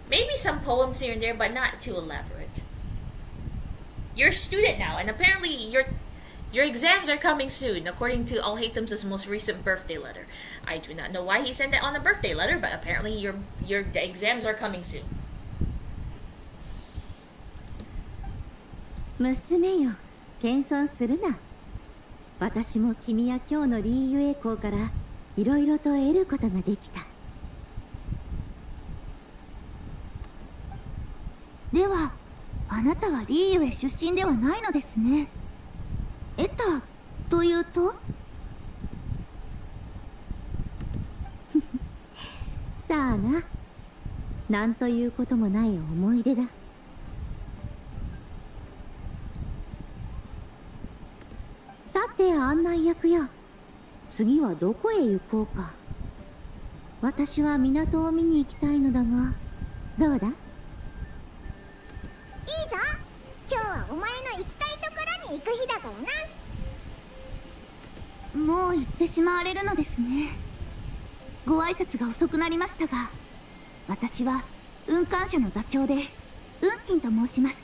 Maybe some poems here and there, but not too elaborate. You're a student now, and apparently your exams are coming soon, according to I'll Hate Them's most recent birthday letter. I do not know why he sent it on a birthday letter, but apparently your exams are coming soon. 娘よ、謙遜するな。私も君や今日のリーユ栄光からいろいろと得ることができた。では、あなたはリーユへ出身ではないのですね。得たというとさあな、なんということもない思い出だ。さて案内役よ、次はどこへ行こうか。私は港を見に行きたいのだが、どうだ？いいぞ。今日はお前の行きたいところに行く日だからな。もう行ってしまわれるのですね。ご挨拶が遅くなりましたが、私は運搬車の座長で運金と申します。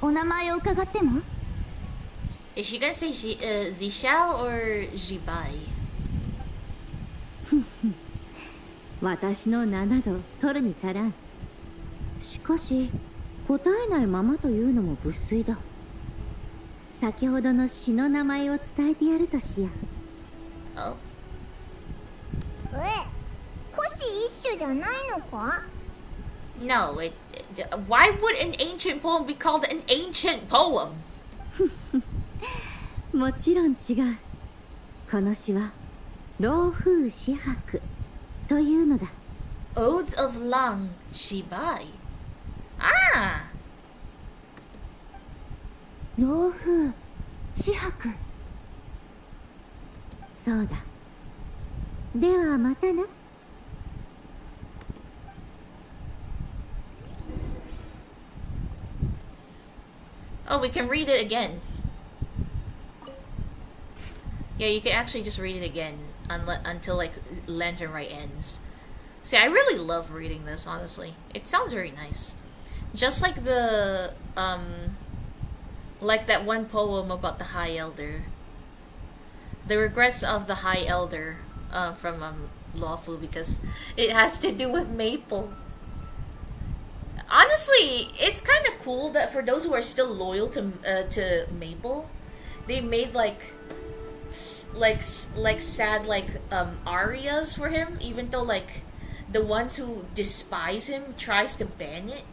お名前を伺っても？ Is she gonna say Zishao or Jibai? 私の名など取るに足らん。しかし答えないままというのも無粋だ。先ほどの詩の名前を伝えてやるとしよう。Oh. 星一種じゃないのか？ No, why would an ancient poem be called an ancient poem? もちろん違う。この詩は老風詩白というのだ。 Odes of Lang Shibai. Ah! 老風詩白。そうだ。ではまたな。Oh, we can read it again. Yeah, you can actually just read it again until like Lantern Rite ends. See, I really love reading this, honestly. It sounds very nice. Just like the like that one poem about the High Elder. The regrets of the High Elder from Lawfu, because it has to do with Maple. Honestly, it's kind of cool that for those who are still loyal to Maple, they made like sad arias for him, even though like the ones who despise him tries to ban it,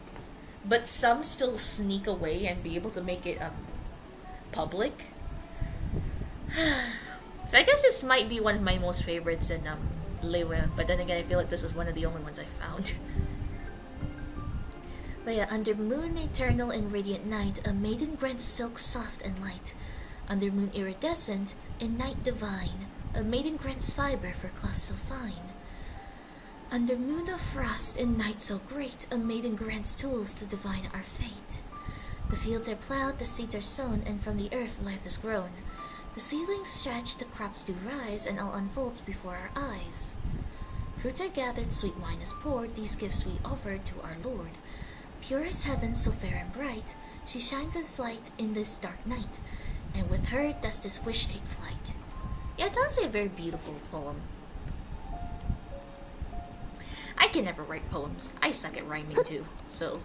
but some still sneak away and be able to make it public. So I guess this might be one of my most favorites in Lewa, but then again I feel like this is one of the only ones I found. But yeah, under moon eternal and radiant night, a maiden grants silk soft and light. Under moon iridescent, in night divine, a maiden grants fiber for cloth so fine. Under moon of frost, in night so great, a maiden grants tools to divine our fate. The fields are plowed, the seeds are sown, and from the earth life is grown. The seedlings stretch, the crops do rise, and all unfolds before our eyes. Fruits are gathered, sweet wine is poured, these gifts we offer to our Lord. Pure as heaven, so fair and bright, she shines as light in this dark night, and with her does this wish take flight. Yeah, it's honestly a very beautiful poem. I can never write poems. I suck at rhyming too, so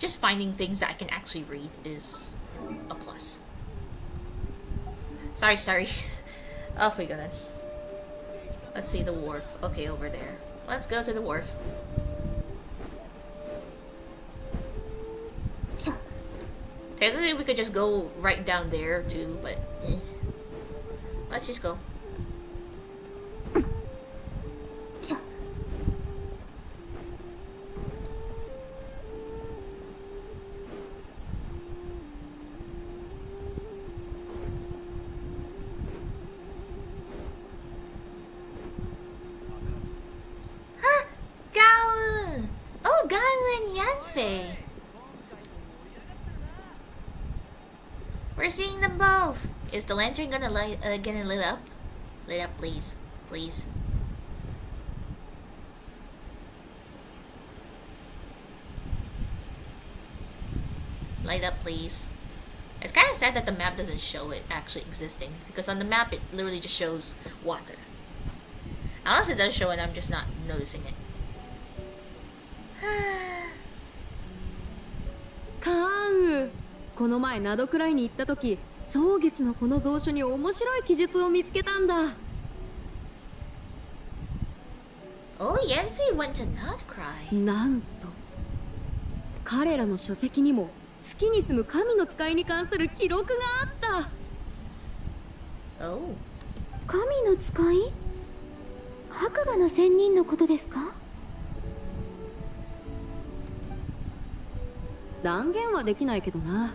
just finding things that I can actually read is a plus. Sorry. Off we go then. Let's see the wharf. Okay, over there. Let's go to the wharf. Technically, we could just go right down there too, but let's just go. Huh? Gao! Oh, Gao and Yanfei! We're seeing them both. Is the lantern gonna lit up? Lit up, please, please. Light up, please. It's kind of sad that the map doesn't show it actually existing, because on the map it literally just shows water. Unless it does show it, I'm just not noticing it. Kang! この前ナドくらいに行った時、蒼月のこの蔵書に面白い記述を見つけたんだ。Oh, Yanfei went to Nodcry. なんと彼らの書籍にも月に住む神の使いに関する記録があった。Oh. 神の使い？白馬の仙人のことですか？断言はできないけどな。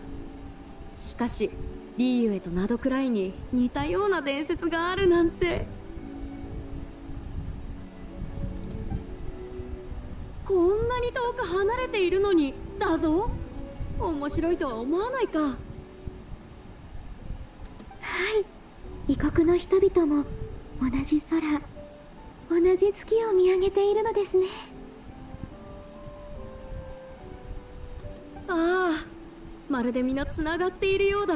しかしリーユエとナドくらいに似たような伝説があるなんて。こんなに遠く離れているのにだぞ。面白いとは思わないか。はい、異国の人々も同じ空、同じ月を見上げているのですね。ああ、まるで皆つながっているようだ。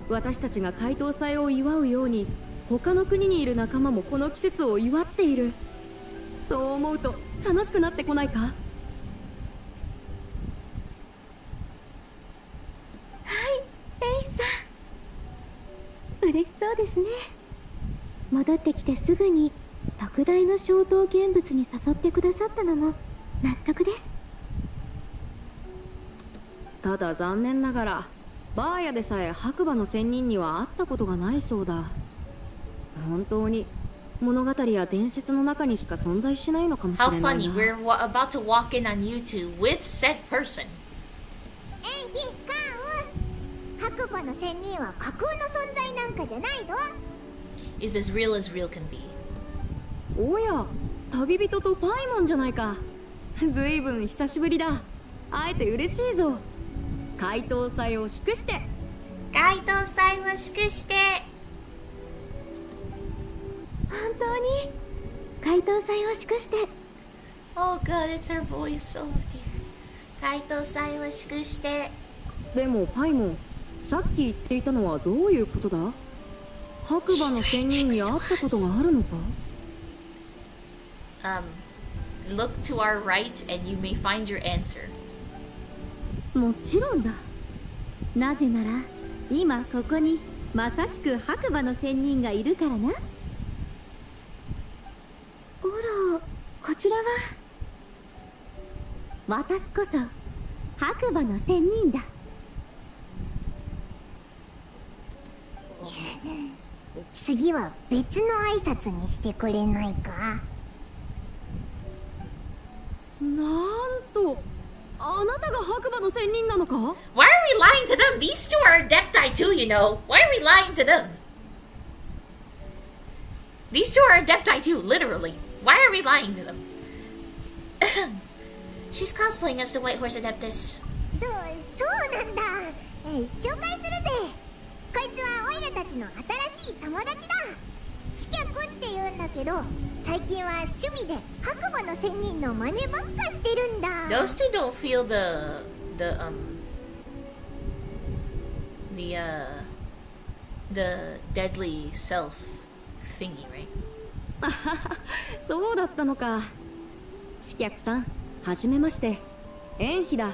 私たちが解凍祭を祝うように他の国にいる仲間もこの季節を祝っている。そう思うと楽しくなってこないか？はい、エイさん、嬉しそうですね。戻ってきてすぐに特大の衝動見物に誘ってくださったのも納得です。ただ残念ながらバーヤでさえ白馬の仙人には会ったことがないそうだ。本当に物語や伝説の中にしか存在しないのかもしれ How ないな。 funny, we're about to walk in on you two with said person. エンヒカンウ、白馬の仙人は架空の存在なんかじゃないぞ。 Is as real as real can be. おや、旅人とパイモンじゃないか。ずいぶん久しぶりだ。会えて嬉しいぞ。解答祭を祝して。解答祭を祝して。本当に解答祭を祝して。 Oh god, it's her voice. Oh dear. 解答祭を祝して。でもパイモン、さっき言っていたのはどういうことだ？白馬の仙人に会ったことがあるのか？ Look to our right and you may find your answer. もちろんだ。なぜなら今ここにまさしく白馬の仙人がいるからな。おら、こちらは。私こそ白馬の仙人だ。次は別の挨拶にしてくれないか。なんと、あなたが白馬の仙人なのか？ Why are we lying to them? These two are Adepti too, you know. Why are we lying to them? These two are Adepti too, literally. Why are we lying to them? She's cosplaying as the White Horse Adeptus. そうなんだ。紹介するぜ。こいつはオイラたちの新しい友達だ。刺客って言うんだけど、最近は趣味で白馬の仙人の真似ばっかしてるんだ。 Those two don't feel the deadly self thingy, right? そうだったのか。刺客さん、はじめまして。エンヒだ。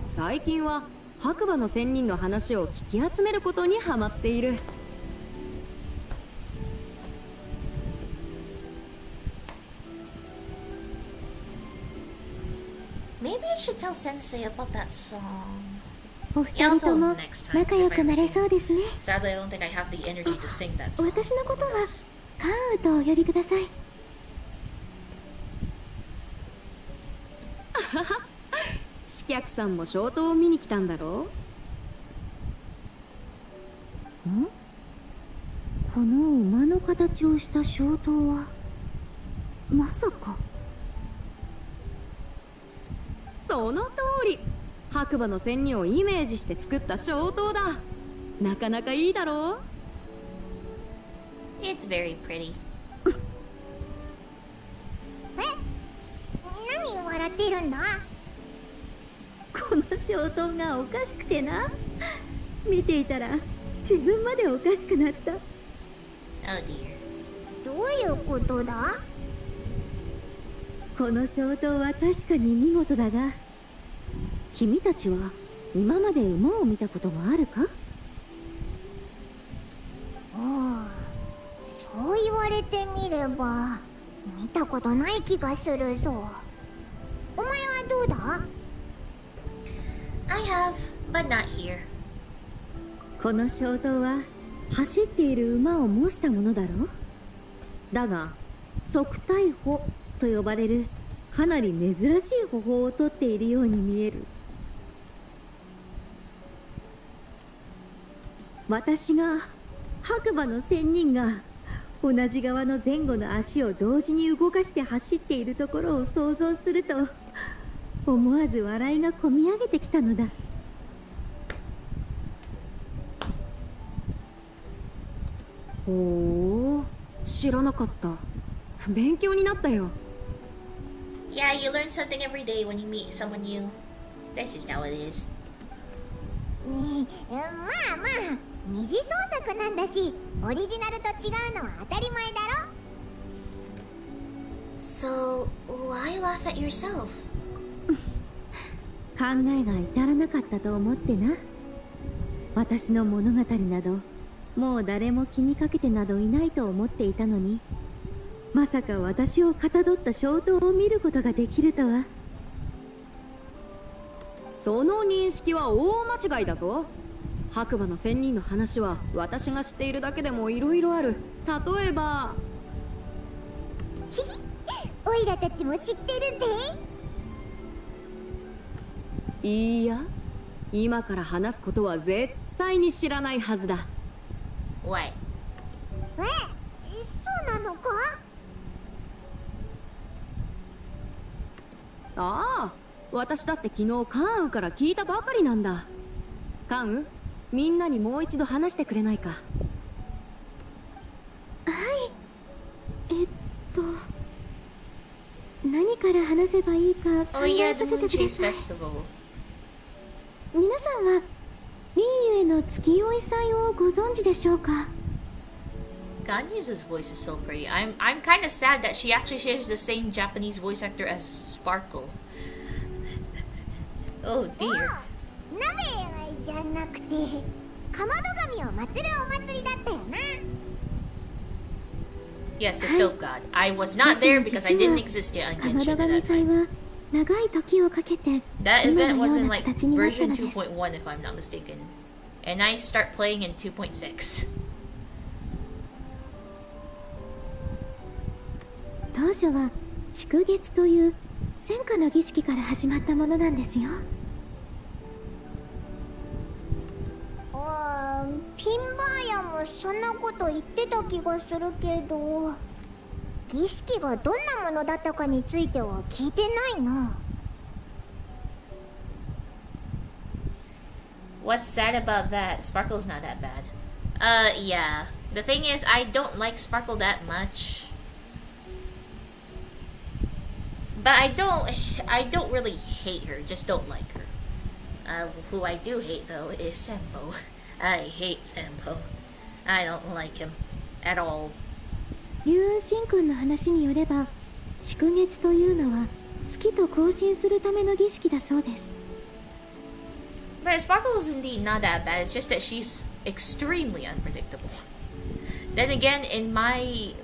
最近は白馬の仙人の話を聞き集めることにハマっている。Maybe I should tell Sensei about that song. お二人とも仲良くなれそうですね。 Sadly, I don't think I have the energy to sing that song. 私のことはカンウとお呼びください。刺客さんも消灯を見に来たんだろう？ん？この馬の形をした消灯はまさか。その通り、白馬の仙人をイメージして作った消灯だ。なかなかいいだろう？ It's very pretty. 何笑ってるんだ？この消灯がおかしくてな。見ていたら自分までおかしくなった。 Oh dear. どういうことだ？この消灯は確かに見事だが、君たちは今まで馬を見たことがあるか？そう言われてみれば見たことない気がするぞ。お前はどうだ？ I have, but not here. この消灯は走っている馬を模したものだろう。だが側対歩と呼ばれるかなり珍しい歩法をとっているように見える。私が白馬の仙人が同じ側の前後の足を同時に動かして走っているところを想像すると、思わず笑いがこみ上げてきたのだ。おお、知らなかった。勉強になったよ。Yeah, you learn something every day when you meet someone new. That's just how it is. まあまあ、二次創作なんだし、オリジナルと違うのは当たり前だろ。 So, why laugh at yourself? 考えが至らなかったと思ってな。私の物語などもう誰も気にかけてなどいないと思っていたのに、まさか私をかたどった衝動を見ることができるとは。その認識は大間違いだぞ。白馬の仙人の話は私が知っているだけでもいろいろある。例えばヒヒオイラたちも知ってるぜ。いいや、今から話すことは絶対に知らないはずだ。What? そうなのか？ああ、私だって昨日カンウから聞いたばかりなんだ。カンウ、みんなにもう一度話してくれないか。何から話せばいいか Oh 考 yeah, え the させて Moon くだ Chase さい。 Festival. 皆さんはリーユへの月酔い祭をご存知でしょうか？ Ganyu's voice is so pretty. I'm kind of sad that she actually shares the same Japanese voice actor as Sparkle. Oh dear. 鍋じゃなくてかまど神を祀るお祭りだったよな。Yes, the Stove God. I was not there because I didn't exist yet on かま Genshin ど at 神 that 祭 time. は長い時をかけて That 今 event の was よう in な like 形になった version のです。 2.1 if I'm not mistaken. And I start playing in 2.6. 当初は祝月という戦火の儀式から始まったものなんですよ。ピンバーヤもそんなこと言ってた気がするけど、儀式がどんなものだったかについては聞いてないな。What's sad about that? Sparkle's not that bad. Yeah. The thing is, I don't like Sparkle that much. But I don't really hate her, just don't like her. Who I do hate though is Sampo. I hate Sampo. I don't like him at all. 龍雲神君の話によれば、祝月というのは月と交信するための儀式だそうです。But Sparkle is indeed not that bad. It's just that she's extremely unpredictable. Then again, in my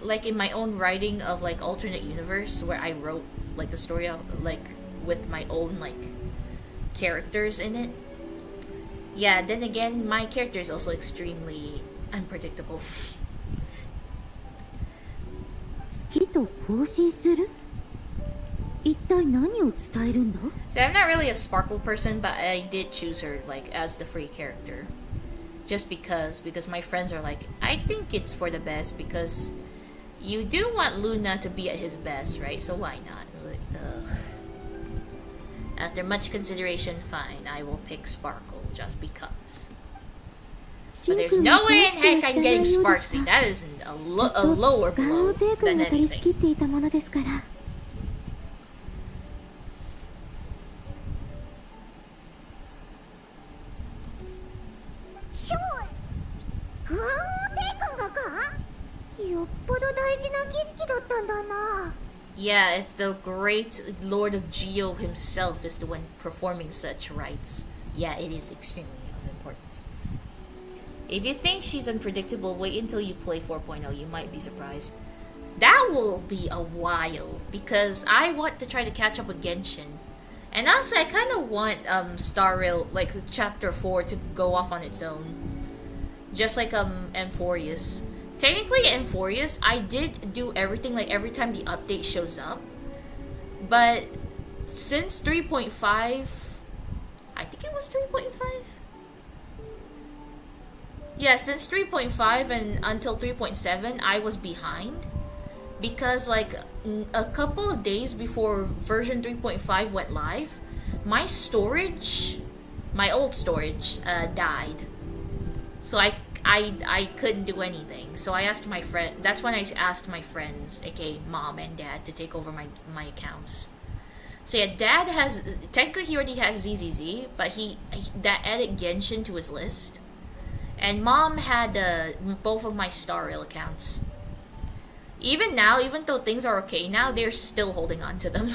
own writing of like alternate universe where I wrote like the story of like with my own like characters in it. Yeah, then again, my character is also extremely unpredictable. 月と交信する？一体何を伝えるんだ？ So I'm not really a Sparkle person, but I did choose her like as the free character. Just because my friends are like, I think it's for the best because you do want Luna to be at his best, right? So why not? It's like, ugh. After much consideration, fine, I will pick Sparkle just because. But there's no way in heck I'm getting Sparksy. That is a lower blow than anything. ていたものですから。ショー、グアン王帝君がか？よっぽど大事な儀式だったんだな。Yeah, if the great Lord of Geo himself is the one performing such rites, yeah, it is extremely of importance. If you think she's unpredictable, wait until you play 4.0, you might be surprised. That will be a while, because I want to try to catch up with Genshin. And also, I kind of want Star Rail, like Chapter 4, to go off on its own. Just like Amphorius. Technically, Amphorius, I did do everything, like every time the update shows up. But since 3.5, I think it was 3.5? Yeah, since 3.5 and until 3.7, I was behind. Because like a couple of days before version 3.5 went live, my storage, my old storage, died. So I couldn't do anything. So I asked my friend. That's when I asked my friends, aka mom and dad, to take over my accounts. So yeah, dad has technically he already has ZZZ, but he that added Genshin to his list, and mom had both of my Star Rail accounts. Even now, even though things are okay now, they're still holding on to them.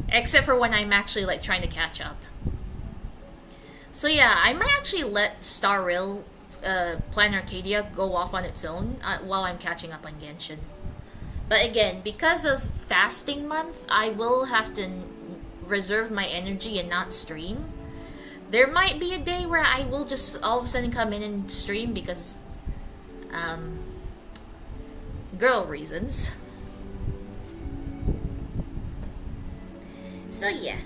Except for when I'm actually like trying to catch up. So yeah, I might actually let Star Rail Plan Arcadia go off on its own while I'm catching up on Genshin. But again, because of fasting month, I will have to reserve my energy and not stream. There might be a day where I will just all of a sudden come in and stream because girl reasons. So yeah.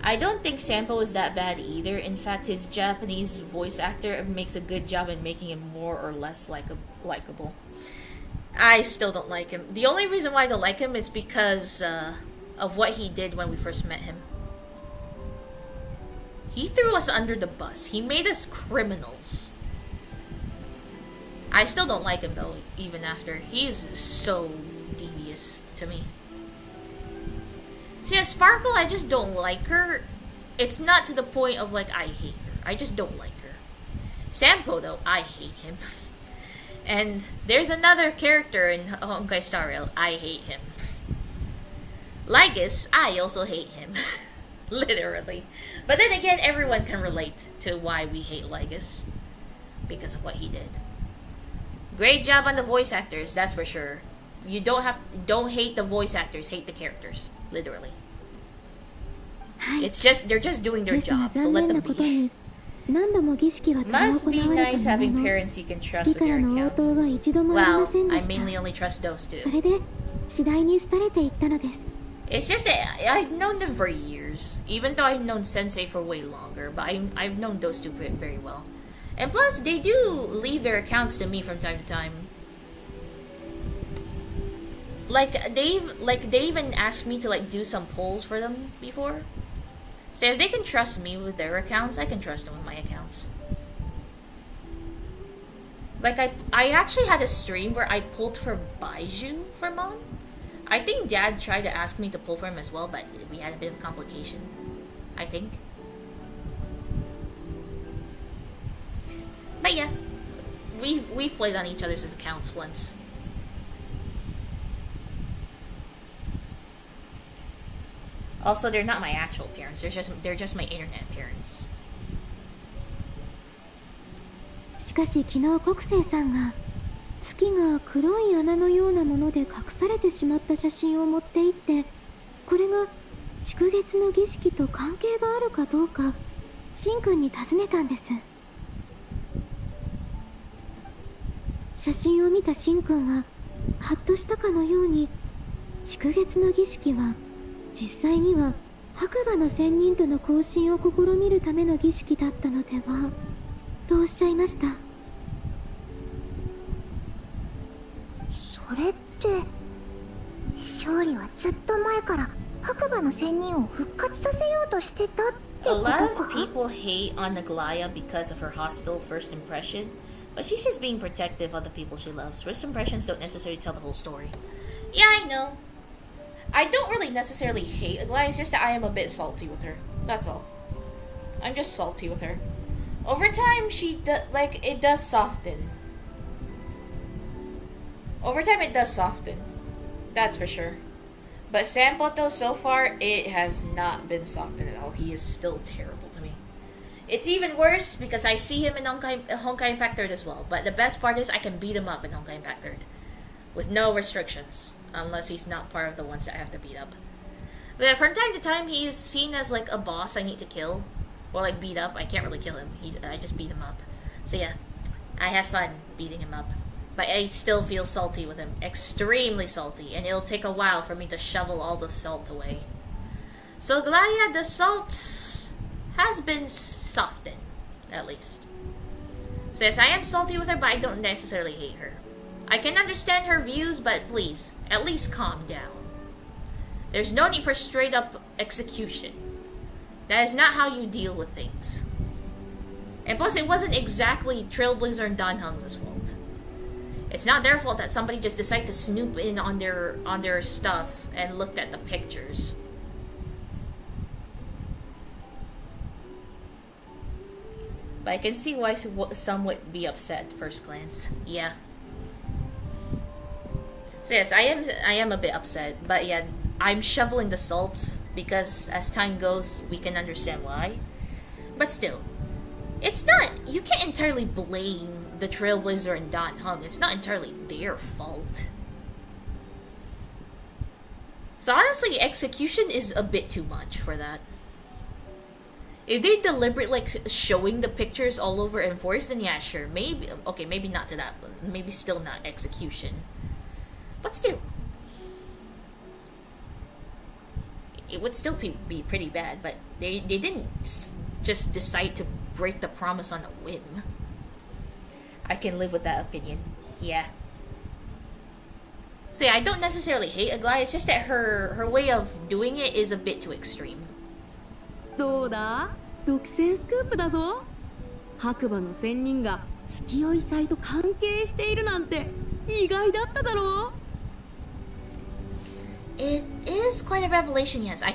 I don't think Sampo is that bad either. In fact, his Japanese voice actor makes a good job in making him more or less likable. I still don't like him. The only reason why I don't like him is because of what he did when we first met him. He threw us under the bus. He made us criminals. I still don't like him though, even after. He's so devious to me. See, Sparkle, I just don't like her. It's not to the point of like I hate her. I just don't like her. Sampo though, I hate him. And there's another character in Honkai Star Rail, I hate him. Lygus, I also hate him. Literally. But then again, everyone can relate to why we hate Lygus. Because of what he did. Great job on the voice actors, that's for sure. You don't hate the voice actors, hate the characters. Literally. It's just, they're just doing their job, so let them be. Must be nice having parents you can trust with your accounts. Well, I mainly only trust those two. It's just that I've known them for years. Even though I've known Sensei for way longer, but I've known those two very well. And plus, they do leave their accounts to me from time to time. They even asked me to like do some polls for them before. So if they can trust me with their accounts, I can trust them with my accounts. Like I actually had a stream where I pulled for Baiju for Mom. I think Dad tried to ask me to pull for him as well, but we had a bit of a complication, I think. But yeah, we've played on each other's accounts once. Also, they're not my actual parents. They're just my internet parents. しかし昨日国生さんが月が黒い穴のようなもので隠されてしまった写真を持って行って、これが祝月の儀式と関係があるかどうかシンくんに尋ねたんです。写真を見たシンくんはハッとしたかのように、祝月の儀式は実際には白馬の仙人との交信を試みるための儀式だったのではとおっしゃいました。それって勝利はずっと前から白馬の仙人を復活させようとしてたってことか。 A lot of people hate on Naglaya because of her hostile first impression, but she's just being protective of the people she loves. First impressions don't necessarily tell the whole story. Yeah, I know. I don't really necessarily hate Naglaya, it's just that I am a bit salty with her. That's all. I'm just salty with her. Over time, it does soften. Over time, it does soften. That's for sure. But Sampoto, so far, it has not been softened at all. He is still terrible to me. It's even worse because I see him in Honkai Impact 3rd as well. But the best part is I can beat him up in Honkai Impact 3rd. With no restrictions. Unless he's not part of the ones that I have to beat up. But from time to time, he's seen as like a boss I need to kill. Or like beat up. I can't really kill him. I just beat him up. So yeah, I have fun beating him up. But I still feel salty with him. Extremely salty. And it'll take a while for me to shovel all the salt away. So Glaya, the salt has been softened. At least. So yes, I am salty with her, but I don't necessarily hate her. I can understand her views, but please, at least calm down. There's no need for straight up execution. That is not how you deal with things. And plus, it wasn't exactly Trailblazer and Danhung's fault. It's not their fault that somebody just decided to snoop in on their stuff and looked at the pictures. But I can see why some would be upset at first glance. Yeah. So yes, I am a bit upset, but yeah, I'm shoveling the salt because as time goes, we can understand why. But still, it's not, you can't entirely blame the Trailblazer and Dan Heng. It's not entirely their fault. So honestly, execution is a bit too much for that. If they deliberate like showing the pictures all over Enforced, then yeah, sure, maybe, okay, maybe not to that, but maybe still not execution. But still, it would still be pretty bad, but they didn't just decide to break the promise on a whim. I can live with that opinion. Yeah. So yeah, I don't necessarily hate Aglaia, it's just that her way of doing it is a bit too extreme. どうだ独占スクープだぞ白馬の仙人が月酔い祭と関係しているなんて意外だっただろう It is quite a revelation, yes. I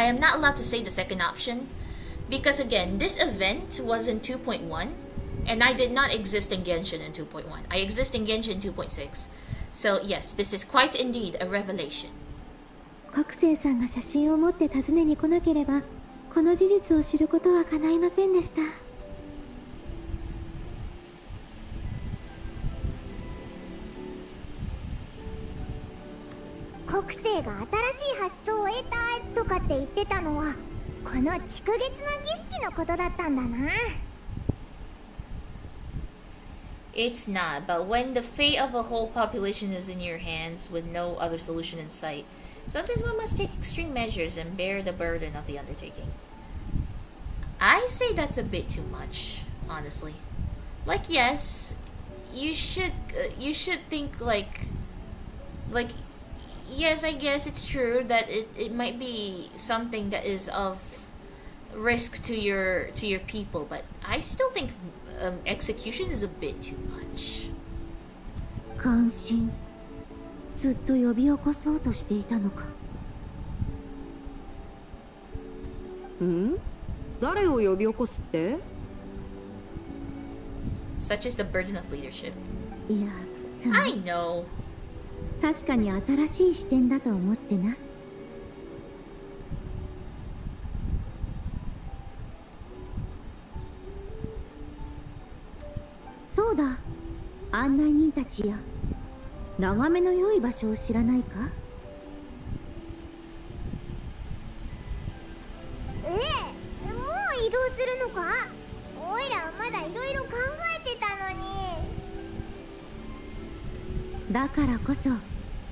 am not allowed to say the second option because again, this event was in 2.1 and I did not exist in Genshin in 2.1. I exist in Genshin 2.6. So yes, this is quite indeed a revelation. 国生さんが写真を持って訪ねに来なければこの事実を知ることは叶いませんでした。国生が新しい発想を得たとかって言ってたのはこの蓄月の儀式のことだったんだな。It's not, but when the fate of a whole population is in your hands with no other solution in sight, sometimes one must take extreme measures and bear the burden of the undertaking. I say that's a bit too much, honestly. Like, yes, you should think like, yes, I guess it's true that it might be something that is of risk to your people, but I still think execution is a bit too much. 関心ずっと呼び起こそうとしていたのか。ん？誰を呼び起こすって？ Such is the burden of leadership. いや、I know. 確かに新しい視点だと思ってな。そうだ、案内人たちや眺めの良い場所を知らないか？もう移動するのか？おいらはまだいろいろ考えてたのに。だからこそ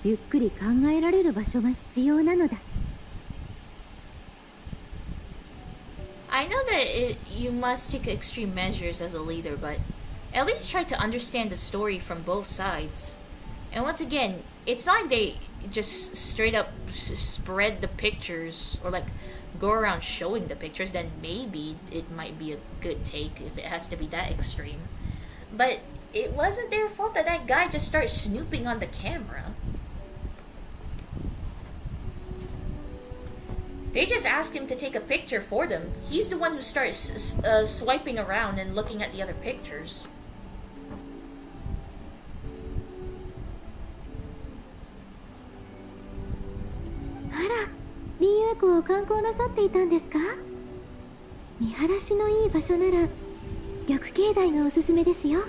ゆっくり考えられる場所が必要なのだ。I know that you must take extreme measures as a leader, but at least try to understand the story from both sides. And once again, it's not like they just straight up spread the pictures or like go around showing the pictures, then maybe it might be a good take if it has to be that extreme. But it wasn't their fault that that guy just started snooping on the camera. They just asked him to take a picture for them. He's the one who starts swiping around and looking at the other pictures. あら、林友湖を観光なさっていたんですか？見晴らしのいい場所なら逆境内がおすすめですよ。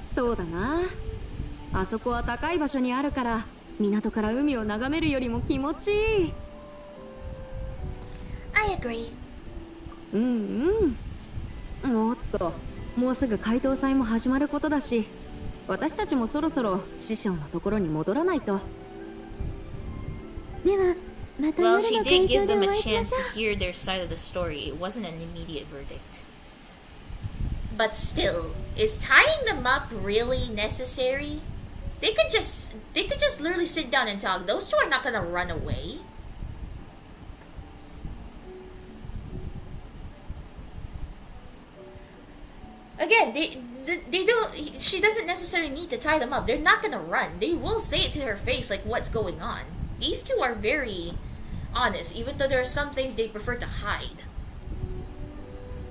そうだな。あそこは高い場所にあるから港から海を眺めるよりも気持ちいい。I agree. うんうん。おっと、もうすぐ解凍祭も始まることだし、私たちもそろそろ師匠のところに戻らないと。では、また Well, 夜 she の did 会 give 場で them お a 会いしま chance しょ to hear their side of the story. It wasn't an immediate verdict. But still, is tying them up really necessary? They could just literally sit down and talk. Those two are not gonna run away. Again, they don't. She doesn't necessarily need to tie them up. They're not gonna run. They will say it to her face, like what's going on. These two are very honest, even though there are some things they prefer to hide.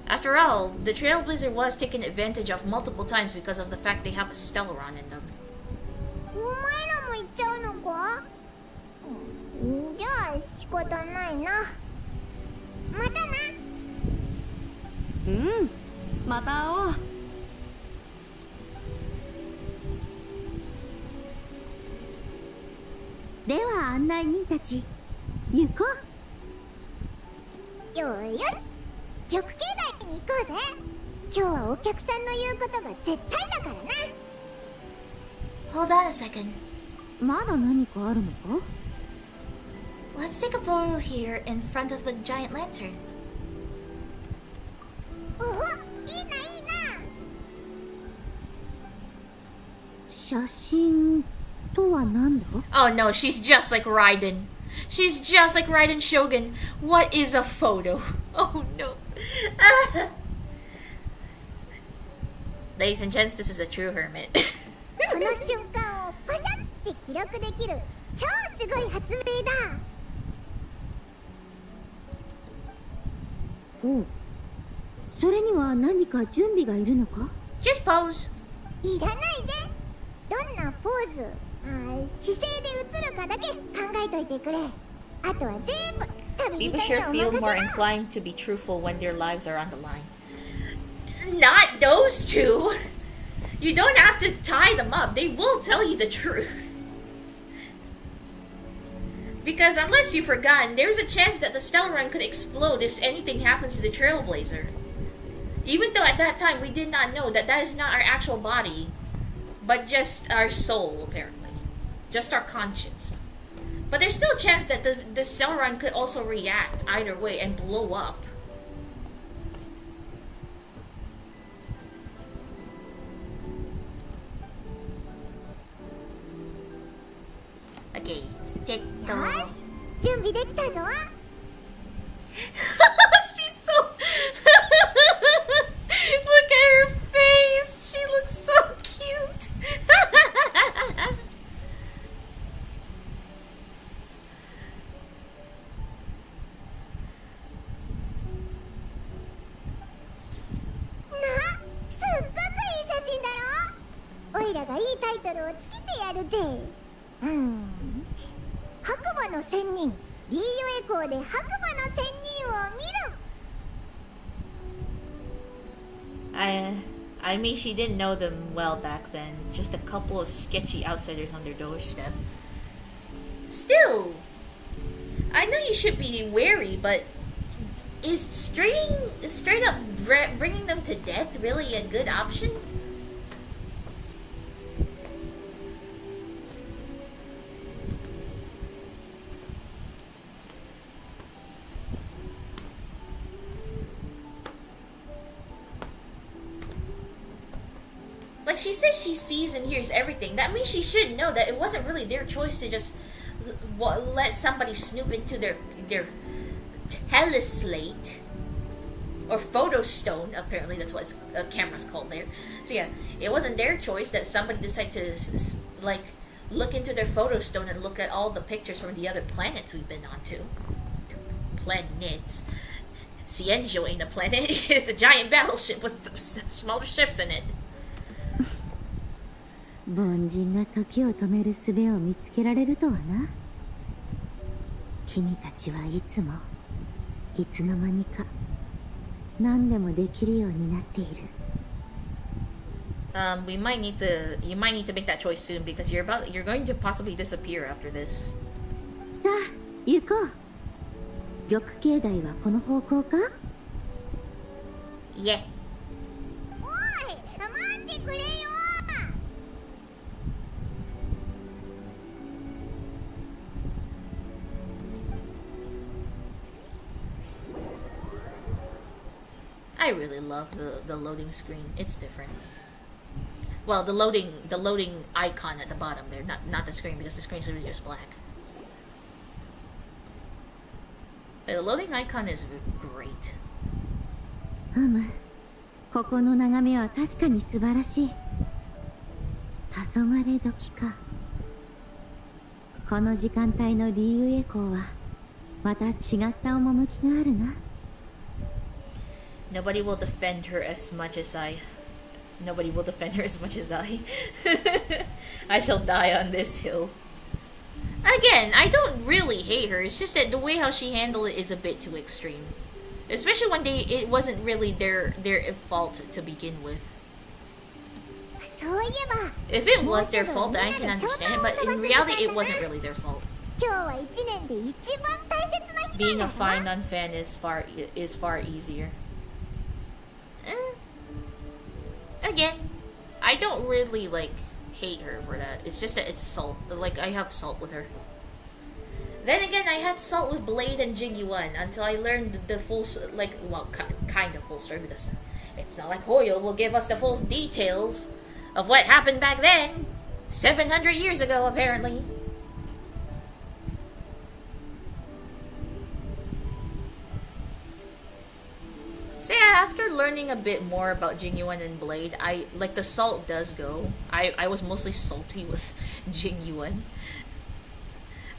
After all, the Trailblazer was taken advantage of multiple times because of the fact they have a Stellaron in them. お前らも行っちゃうのか？じゃあ仕方ないな。またな。うん、また会おう。では案内人たち、行こよーし、玉境内に行こうぜ。今日はお客さんの言うことが絶対だからな。 Hold on a second. う。まだ何かあるのか？ Let's take a photo here in front of the giant lantern. おお、いいな、いいな。写真とは何だ？ Oh no, she's just like Raiden. She's just like Raiden Shogun. What is a photo? Oh no. Ladies and gents, this is a true hermit. この瞬間をパシャって記録できる超すごい発明だ。ほう。それには何か準備がいるのか？ Just pose. いらないぜ。どんなポーズ、姿勢で映るかだけ考えといてくれ。あとは全部旅 People 人 sure にお feel 任 more せだ。 inclined to be truthful when their lives are on the line. Not those two. You don't have to tie them up. They will tell you the truth. Because unless you've forgotten, there's a chance that the Stellar Run could explode if anything happens to the Trailblazer. Even though at that time we did not know that that is not our actual body, but just our soul, apparently. Just our conscience. But there's still a chance that the Stellar Run could also react either way and blow up. Okay, set よし、準備できたぞ。She's so... Look at her face! She looks so cute! Na, すっごくいい写真だろ。おいらがいいタイトルをつけてやるぜ。白馬の仙人、リーユエコーで白馬の仙人を見る。I mean, she didn't know them well back then. Just a couple of sketchy outsiders on their doorstep. Still, I know you should be wary, but is straight up bringing them to death really a good option? Like, she says she sees and hears everything. That means she should know that it wasn't really their choice to just let somebody snoop into their teleslate. Or photo stone, apparently that's what a camera's called there. So yeah, it wasn't their choice that somebody decided to, like, look into their photo stone and look at all the pictures from the other planets we've been on to. Planets. Cienjo ain't a planet. It's a giant battleship with smaller ships in it. 凡人が時を止める術を見つけられるとはな。君たちはいつもいつの間にか何でもできるようになっている。You might need to make that choice soon because you're going to possibly disappear after this. さあ、行こう。玉境内はこの方向か？ Yeah. おい、待ってくれよ。I really love the loading screen. It's different. Well, the loading icon at the bottom there, not the screen because the screen's really just black. But the loading icon is great. ここの眺めは確かに素晴らしい。黄昏時か。この時間帯のリーウエコーはまた違った趣があるな。Nobody will defend her as much as I. Nobody will defend her as much as I. I shall die on this hill. Again, I don't really hate her. It's just that the way how she handled it is a bit too extreme. Especially when it wasn't really their fault to begin with. そういえば If it was their fault, I can understand, but in reality, it wasn't really their fault. 今日は1年で一番大切な日 Being な a んだぞ fine non-fan is far easier. Again, I don't really like hate her for that. It's just that it's salt. Like I have salt with her. Then again, I had salt with Blade and Jingyuan until I learned the full, kind of full story, because it's not like Hoyo will give us the full details of what happened back then, 700 years ago, apparently. So yeah, after learning a bit more about Jingyuan and Blade, the salt does go. I was mostly salty with Jingyuan,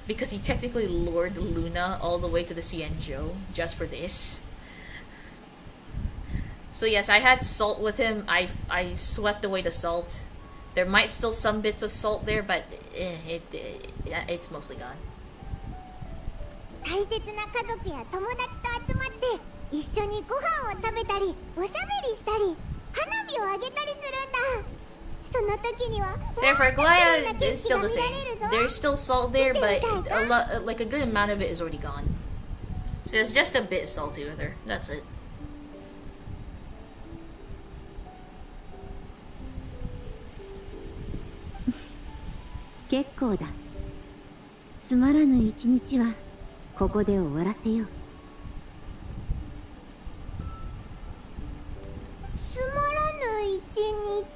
because he technically lured Luna all the way to the Xianzhou just for this. So yes, I had salt with him. I swept away the salt. There might still some bits of salt there, but it's mostly gone. 大切な家族や友達と集まって一緒にご飯を食べたりおしゃべりしたり花火をあげたりするんだ。その時には So for Glaya, it's still the same. There's still salt there, but a lot, like a good amount of it is already gone. So it's just a bit salty with her. That's it. 結構だ。つまらぬ一日はここで終わらせよう。つまらぬ一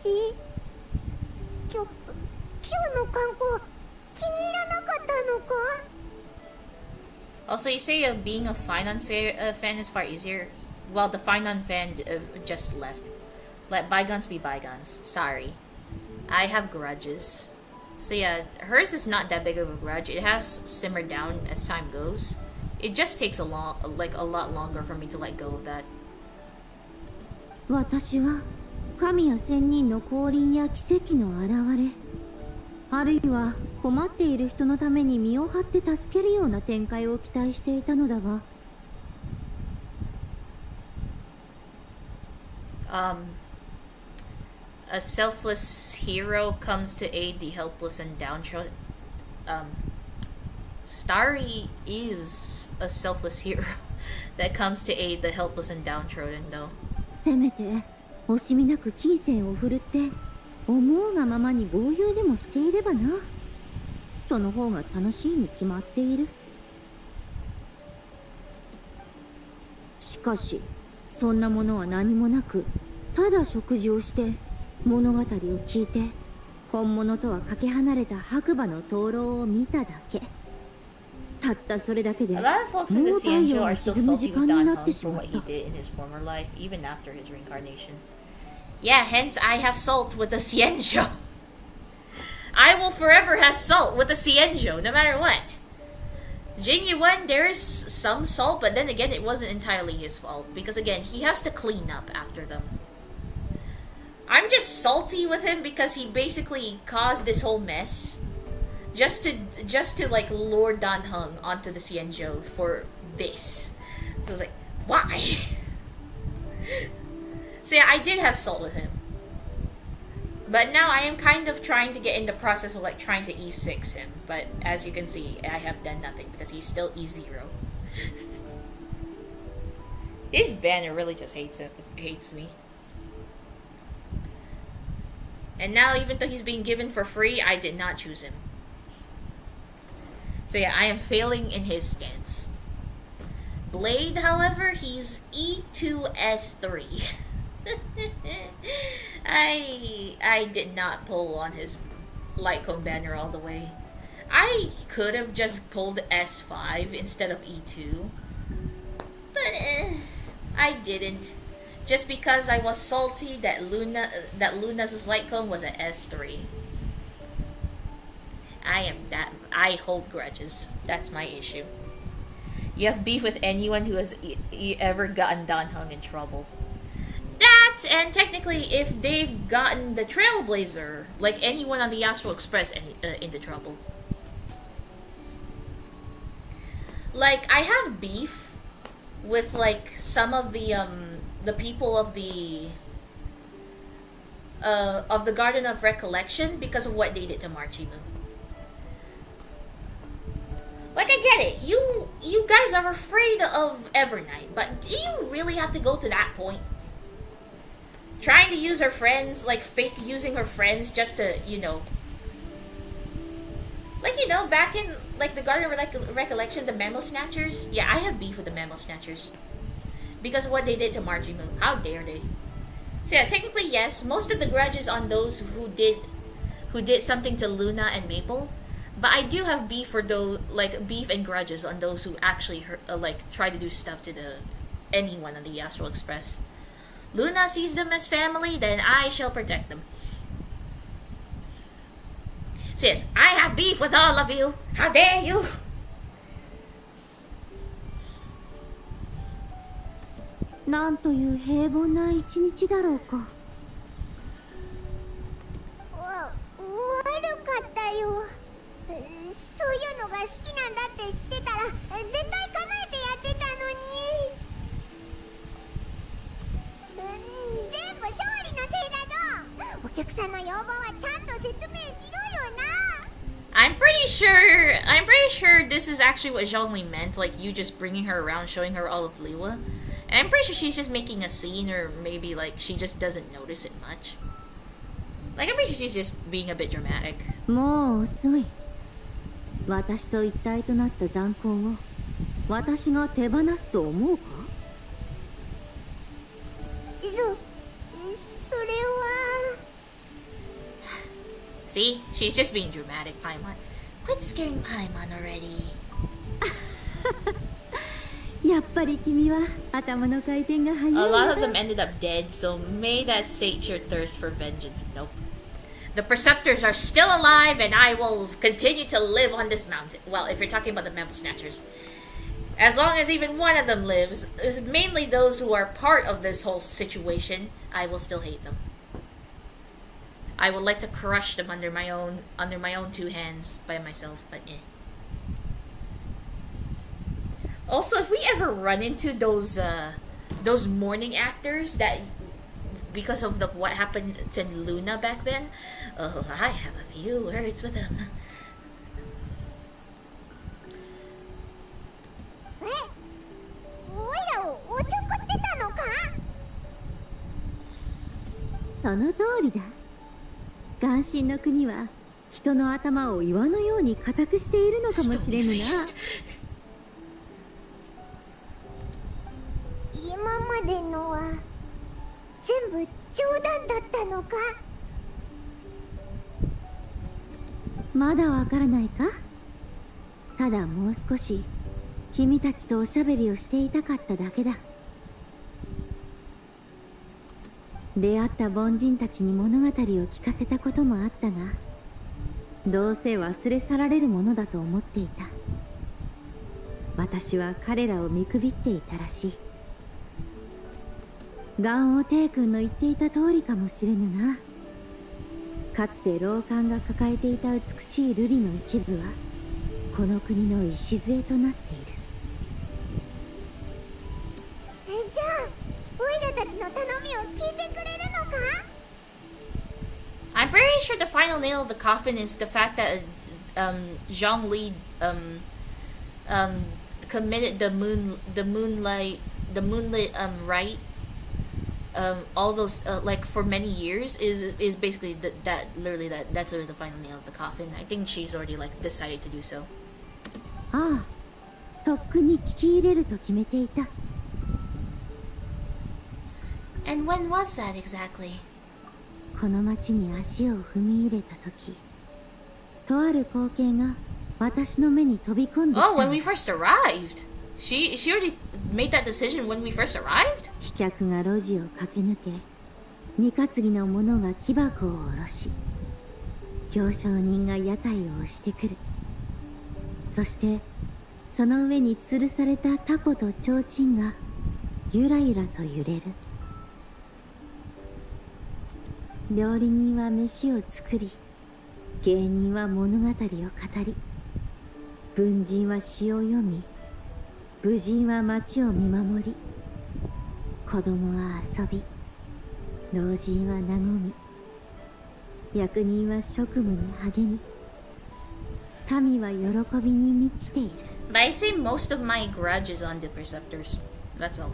日。今日の観光気に入らなかったのか？ Also, you say being a Finon fan is far easier. Well, the Finon fan just left. Let bygones be bygones. Sorry. I have grudges. So yeah, hers is not that big of a grudge. It has simmered down as time goes. It just takes a lot longer for me to let go of that. 私は神や仙人の降臨や奇跡の現れ、あるいは困っている人のために身を張って助けるような展開を期待していたのだが。A selfless hero comes to aid the helpless and downtrodden. Starry is a selfless hero that comes to aid the helpless and downtrodden, though. せめて惜しみなく金銭を振るって思うがままに豪遊でもしていればな。その方が楽しいに決まっている。しかしそんなものは何もなく、ただ食事をして物語を聞いて本物とはかけ離れた白馬の灯籠を見ただけ。たったそれだけでもう A lot of folks in the 太 Xianzhou 陽 are が still 沈む salty 時 with 間に Dan なって Heng し for まっ what た。 he did in his former life, even after his reincarnation. Yeah, hence I have salt with the Xianzhou. I will forever have salt with the Xianzhou, no matter what. Jingyuan, there is some salt, but then again, it wasn't entirely his fault, because again, he has to clean up after them. I'm just salty with him because he basically caused this whole mess just to like lure Dan Heng onto the Xianzhou for this. So I was like, why? So yeah, I did have salt with him. But now I am kind of trying to get in the process of like trying to E6 him. But as you can see, I have done nothing because he's still E0. This banner really just hates me. And now, even though he's being given for free, I did not choose him. So yeah, I am failing in his stance. Blade, however, he's E2S3. I did not pull on his light cone banner all the way. I could have just pulled S5 instead of E2. But I didn't. Just because I was salty that Luna's light cone was an S3. I hold grudges. That's my issue. You have beef with anyone who has ever gotten Dan Heng in trouble. That, and technically, if they've gotten the Trailblazer, like anyone on the Astral Express, into trouble. Like, I have beef with like some of the people of the Garden of Recollection because of what they did to Marchimu. Like, I get it. You guys are afraid of Evernight, but do you really have to go to that point? Trying to use her friends, like fake using her friends just to, you know, like, you know, back in like the Garden of Recollection, the Memo Snatchers. Yeah, I have beef with the Memo Snatchers because of what they did to Marchimu. How dare they? So yeah, technically yes, most of the grudges on those who did something to Luna and Maple, but I do have beef for those, like beef and grudges on those who actually like try to do stuff to anyone on the Astral Express. Luna sees them as family, then I shall protect them. So yes, I have beef with all of you. How dare you?なんという平凡な一日だろうか。悪かったよ。そういうのが好きなんだって知ってたら絶対叶えてやってたのに。全部勝利のせいだぞ。お客さんの要望はちゃんと説明しろよな。I'm pretty sure this is actually what Zhongli meant, like you just bringing her around, showing her all of Liwa. And I'm pretty sure she's just making a scene, or maybe like she just doesn't notice it much. Like, I'm pretty sure she's just being a bit dramatic. もう遅い。私と一体となった残魂を私が手放すと思うか？それは。See? She's just being dramatic, Paimon. Quit scaring Paimon already. やっぱり君は頭の回転が速いんだ。 A lot of them ended up dead, so may that sate your thirst for vengeance. Nope. The Preceptors are still alive, and I will continue to live on this mountain. Well, if you're talking about the Memo Snatchers. As long as even one of them lives, it's mainly those who are part of this whole situation, I will still hate them. I would like to crush them under my own two hands by myself, but eh. Also, if we ever run into those morning actors that because of what happened to Luna back then, oh, I have a few words with them. おいらをおちょくってたのか？その通りだ。眼神の国は人の頭を岩のように固くしているのかもしれぬな。今までのは全部冗談だったのか？まだわからないか？ただもう少し君たちとおしゃべりをしていたかっただけだ。出会った凡人たちに物語を聞かせたこともあったが、どうせ忘れ去られるものだと思っていた。私は彼らを見くびっていたらしい。元王帝君の言っていた通りかもしれぬな。かつて老漢が抱えていた美しい瑠璃の一部はこの国の礎となっている。じゃあオイラたちの頼みを聞いてくれるのか？ I'm pretty sure the final nail of the coffin is the fact that Zhongli committed the moonlit rite all those like for many years is basically that's literally the final nail of the coffin. I think she's already like decided to do so. ああ、とっくに聞き入れると決めていた。And when was that exactly? この町に足を踏み入れた時、とある光景が私の目に飛び込んできた。 Oh, when we first arrived. She already made that decision when we first arrived? 飛脚が路地を駆け抜け、二担ぎの者が木箱を下ろし、行商人が屋台を押してくる。そしてその上に吊るされたタコと提灯がゆらゆらと揺れる。料理人は飯を作り、芸人は物語を語り、文人は詩を読み、武人は町を見守り、子供は遊び、老人は和み、役人は職務に励み、民は喜びに満ちている。 But I say most of my grudge is on the Preceptors. That's all.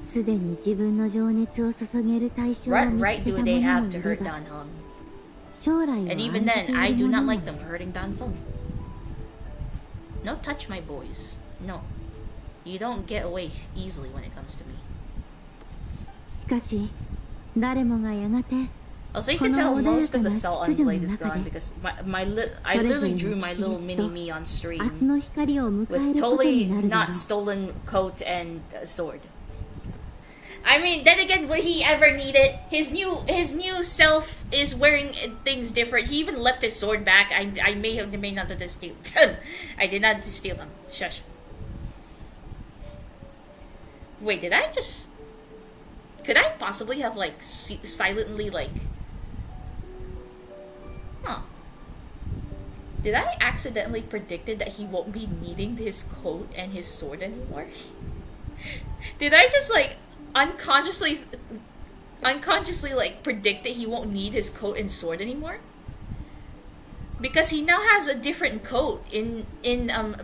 すでに自分の情熱を注げる対象を What 見 right つけ do た they 者 have も to い hurt れば、 Danhong? 将来を案 And じ even て then, い I る do 者 not もい like る。 them hurting Danfeng. No touch my boys. No. You don't get away easily when it comes to me. しかし、誰もがやがて Also, you can tell most of the cell on Blade is gone because I literally drew my little mini me on 明 stream 日の光を迎え with ることに totally なるだろ not う。 stolen coat and sword. I mean, then again, would he ever need it? His new self is wearing things different. He even left his sword back. I may not have steal. I did not steal them. Shush. Wait, did I just? Could I possibly have like silently like? Huh. Did I accidentally predicted that he won't be needing his coat and his sword anymore? Did I just like unconsciously like predict that he won't need his coat and sword anymore? Because he now has a different coat in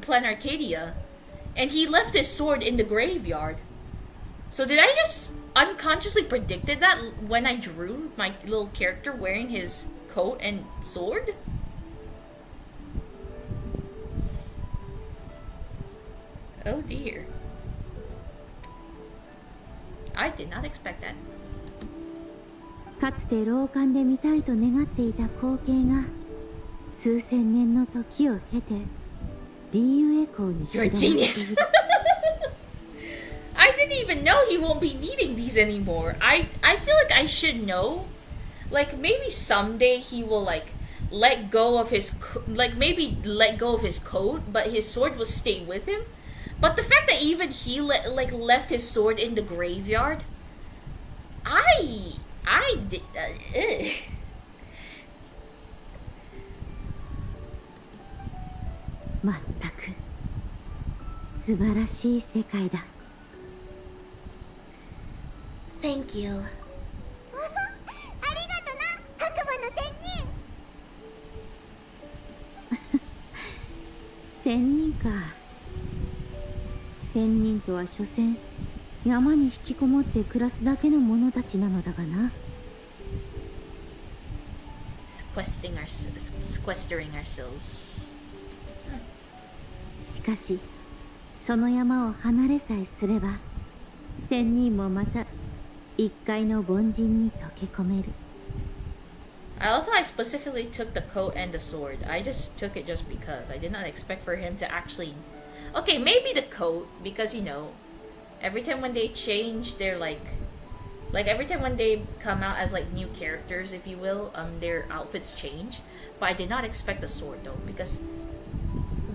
Plan Arcadia, and he left his sword in the graveyard. So did I just unconsciously predicted that when I drew my little character wearing his coat and sword? Oh dear. I did not expect that. かつて老館で見たいと願っていた光景が数千年の時を経てリーユエコーに You're a genius. I didn't even know he won't be needing these anymore. I feel like I should know. Like maybe someday he will like let go of his maybe let go of his coat, but his sword will stay with him. But the fact that even he left his sword in the graveyard, I did. まったく素晴らしい世界だ。Thank you. ありがとな白馬の仙人。仙人か。仙人とは所詮山に引きこもって暮らすだけの者たちなのだがな。Sequestering ourselves. しかしその山を離れさえすれば仙人もまた一介の凡人に溶け込める。 I love how I specifically took the coat and the sword. I just took it just because. I did not expect for him to actually... Okay, maybe the coat, because, you know, every time when they change their, like every time when they come out as, like, new characters, if you will, their outfits change. But I did not expect the sword, though, because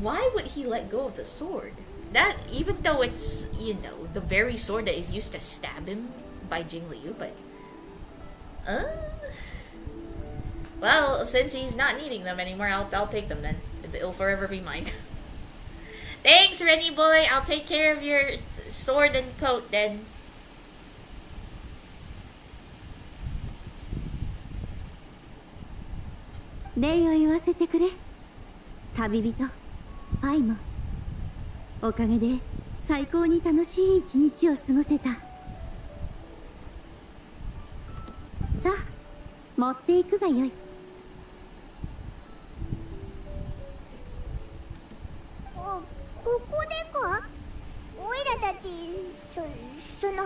why would he let go of the sword? That, even though it's, you know, the very sword that is used to stab him by Jing Liu, but... Well, since he's not needing them anymore, I'll take them then. It'll forever be mine. Thanks, Rennie boy. I'll take care of your sword and coat then. 礼を言わせてくれ。旅人、アイも。おかげで最高に楽しい一日を過ごせた。さあ、持っていくがよい。ここでか？おいらたち、その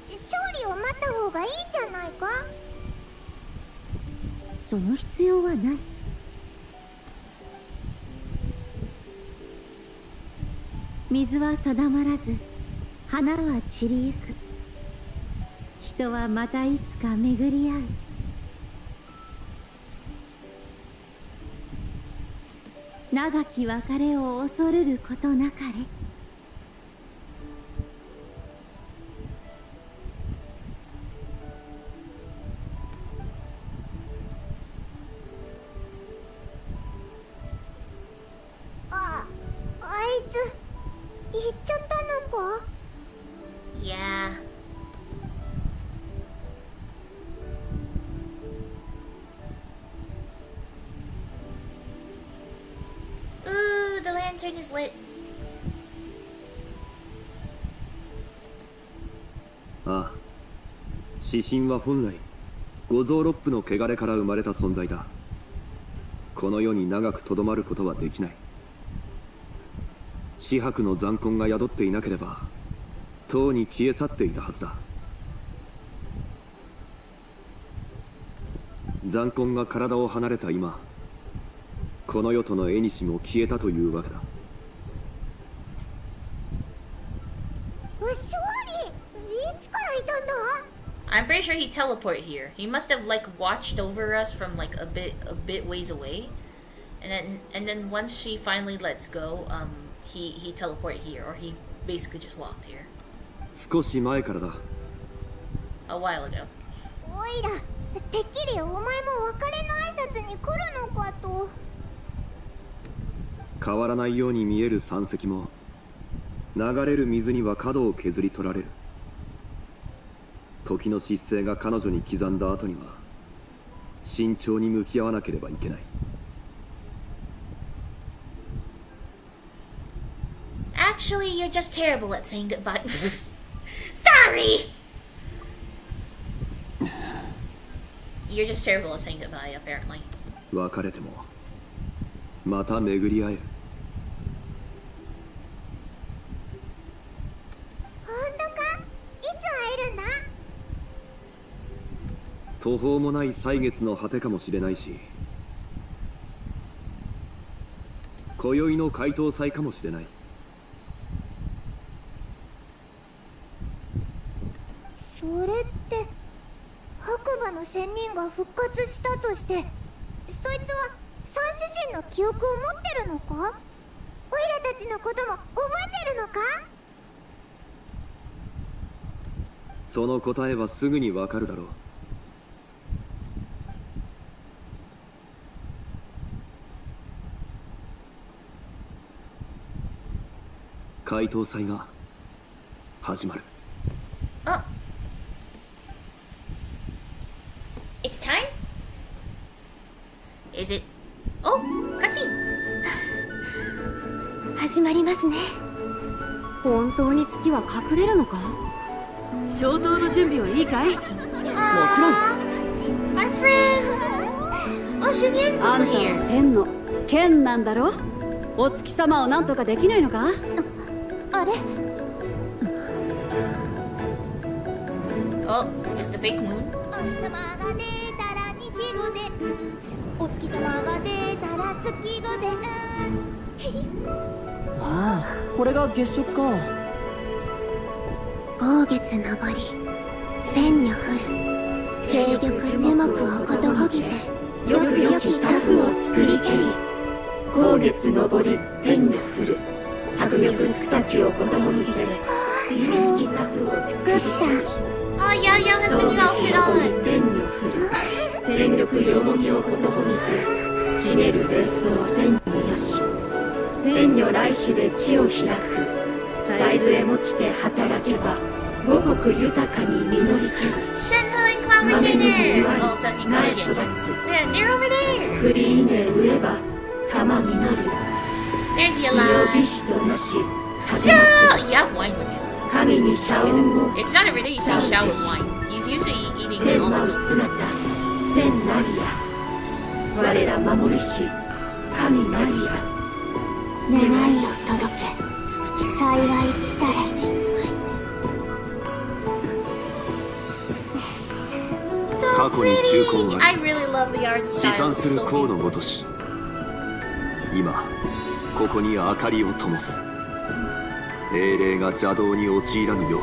勝利を待った方がいいんじゃないか？その必要はない。水は定まらず、花は散りゆく。人はまたいつか巡り合う。長き別れを恐るることなかれ。あいつ行っちゃったこ Yeah. Ooh, the lantern is lit. ああ、指針は本来五臓六腑の汚れから生まれた存在だ。この世に長くとどまることはできない。紫伯の残魂が宿っていなければとうに消え去っていたはずだ。残魂が体を離れた今、この世との縁も消えたというわけだ。勝利、いつからいたんだ I'm pretty sure he teleported here. He must have like watched over us from like a bit ways away, and then once she finally lets go, he teleported here, or he basically just walked here. 少し前からだ。A while ago. おいら、てっきりお前も別れの挨拶に来るのかと。変わらないように見える山石も、流れる水には角を削り取られる。時の失勢が彼女に刻んだ後には慎重に向き合わなければいけない。Actually, you're just terrible at saying goodbye. Sorry! You're just terrible at saying goodbye, apparently. 別れてもまた巡り合える。本当か？いつ会えるんだ？途方もない歳月の果てかもしれないし、今宵の解凍祭かもしれない。それって白馬の仙人が復活したとして、そいつは三獅神の記憶を持ってるのか？オイラたちのことも覚えてるのか？その答えはすぐにわかるだろう。解凍祭が始まる。Oh. It's time? Is it? Oh, cutscene! 始まりますね。本当に月は隠れるのか？消灯の準備はいいかい？もちろん。Our friends! Oh, Shinyen's あ also んた here. は天の剣なんだろ？お月様をなんとかできないのか？あれ？ Oh, it's the fake moon. お日様が出たら日午前、お月様が出たら月午前。ああ、これが月食か。豪月昇り、天女降る、軽玉樹木をことほぎて、よくよきタフを作りけり。高月昇り、天女降る、白玉草木をことほぎて、有識タフを作りけり。Oh, Yao Yao has the new outfit on. 天女降る、天力よもぎをことほぎて、茂る別荘千里よし。天女来世で地を開く、才杖持ちて働けば、母国豊かに実りける。Shenhe and Cloud Retainer! Oh, talking 苗 about 育 shit. つ。 Yeah, they're over there! 栗稲植えば、玉実る。 There's 身を Yala. 美しとなし、 So, you have wine with you. 神に社運を。 It's not every day you see Xiao with wine. He's usually eating 天 all 魔 the の time. 姿、千なりや。我ら守りし、神なりや。願いを届け、幸い来たれ。過去に中高が I really love the art 試 style. 算 It's する so 功 beautiful. のごとし、今ここに明かりを灯す。英霊が邪道に陥らぬよう。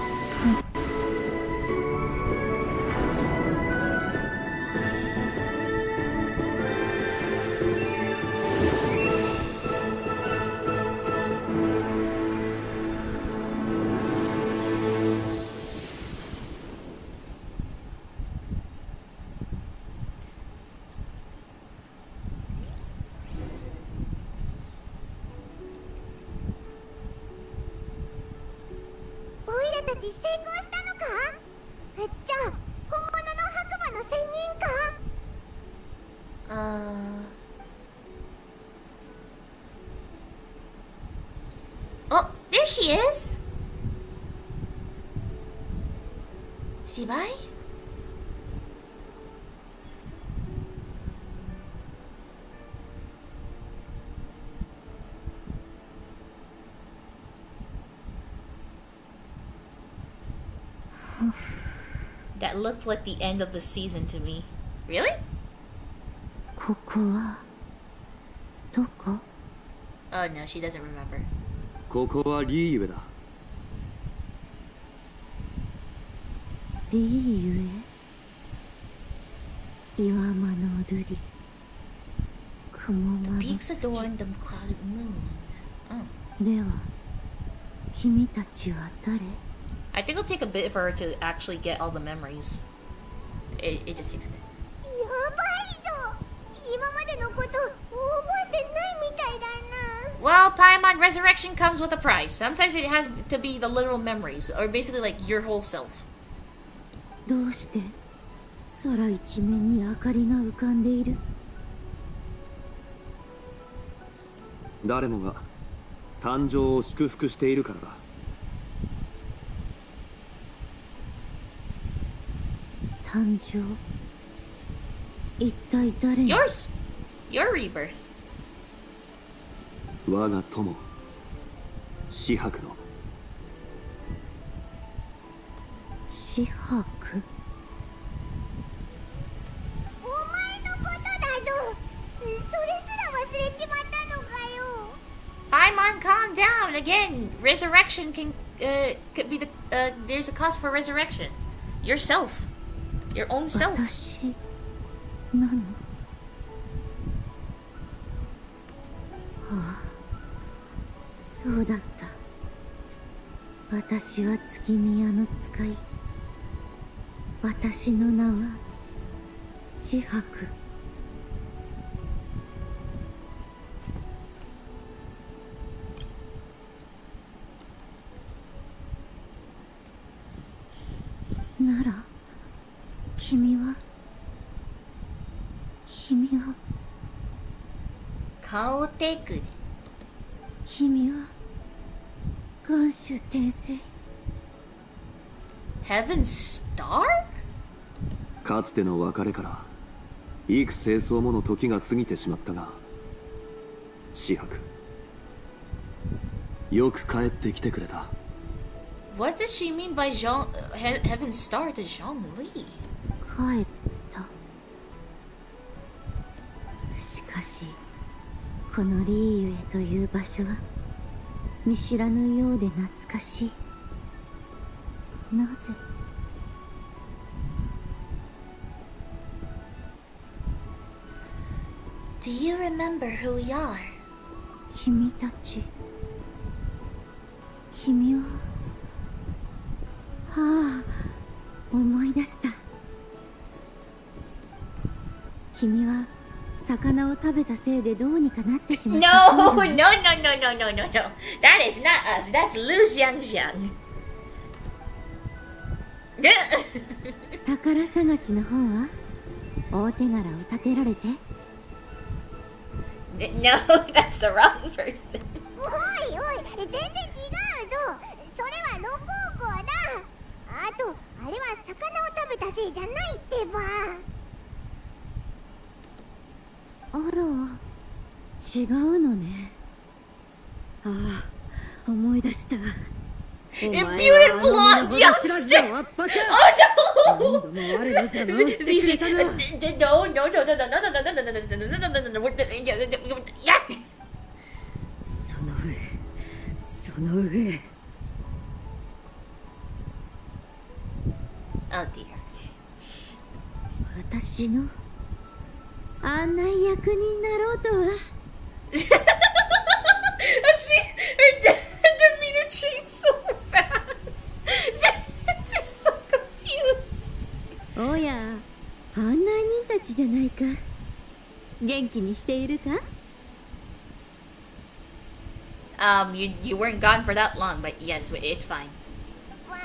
ち成功したのか？じゃあ本物の白馬の仙人か？Oh, there she is. 芝居That looks like the end of the season to me. Really? ここはどこ？ Oh no, she doesn't remember. ここはリーユエだ。リーユエ、岩間の瑠璃、雲間の Peaks 月。 adorn the clouded moon. Oh. では君たちは誰？ I think it'll take a bit for her to actually get all the memories. It just takes a bit. やばいぞ。今までのこと覚えてないみたいだな。 Well, Paimon Resurrection comes with a price. Sometimes it has to be the literal memories, or basically like your whole self. どうして空一面に明かりが浮かんでいる？誰もが誕生を祝福しているからだ。誕生、一体誰に？ Yours! Your rebirth. 我が友、紫伯の。紫伯？お前のことだぞ。それすら忘れちまったのかよ。Paimon, calm down. Again, resurrection could be the there's a cost for resurrection. Yourself. Your own self. 私なの？ああ、そうだった。私は月宮の使い。私の名は紫伯。なら君は顔テクで君は元首転生。 Heaven's Star? かつての別れから幾清掃もの時が過ぎてしまったが、紫伯、よく帰ってきてくれた。 What does she mean by Heaven's Star to Zhongli? 帰った。しかしこのリーユエという場所は見知らぬようで懐かしい。なぜ？ Do you remember who we are? 君たち。君は。ああ、思い出した。君は魚を食べたせいでどうにかなってしまった少 No, 女 no, no, no, no, no, no, no. That is not us. That's Lu Xiangxiang. 宝探しの方は大手柄を立てられて。 No, that's the wrong person. おいおい、全然違うぞ。それは六王校だ。あとあれは魚を食べたせいじゃないってば。あら、違うのね。ああ、思い出した。 Imputed blonde youngster! Oh no! No, no, no, no, no, no, no, no, no, no, no, no, no, no, no. その上。 Oh dear. 私の案内役になろうとは。Her demeanor changed so fast. I'm so confused. おや、案内人たちじゃないか。元気にしているか？ You weren't gone for that long, but yes, it's fine. まあ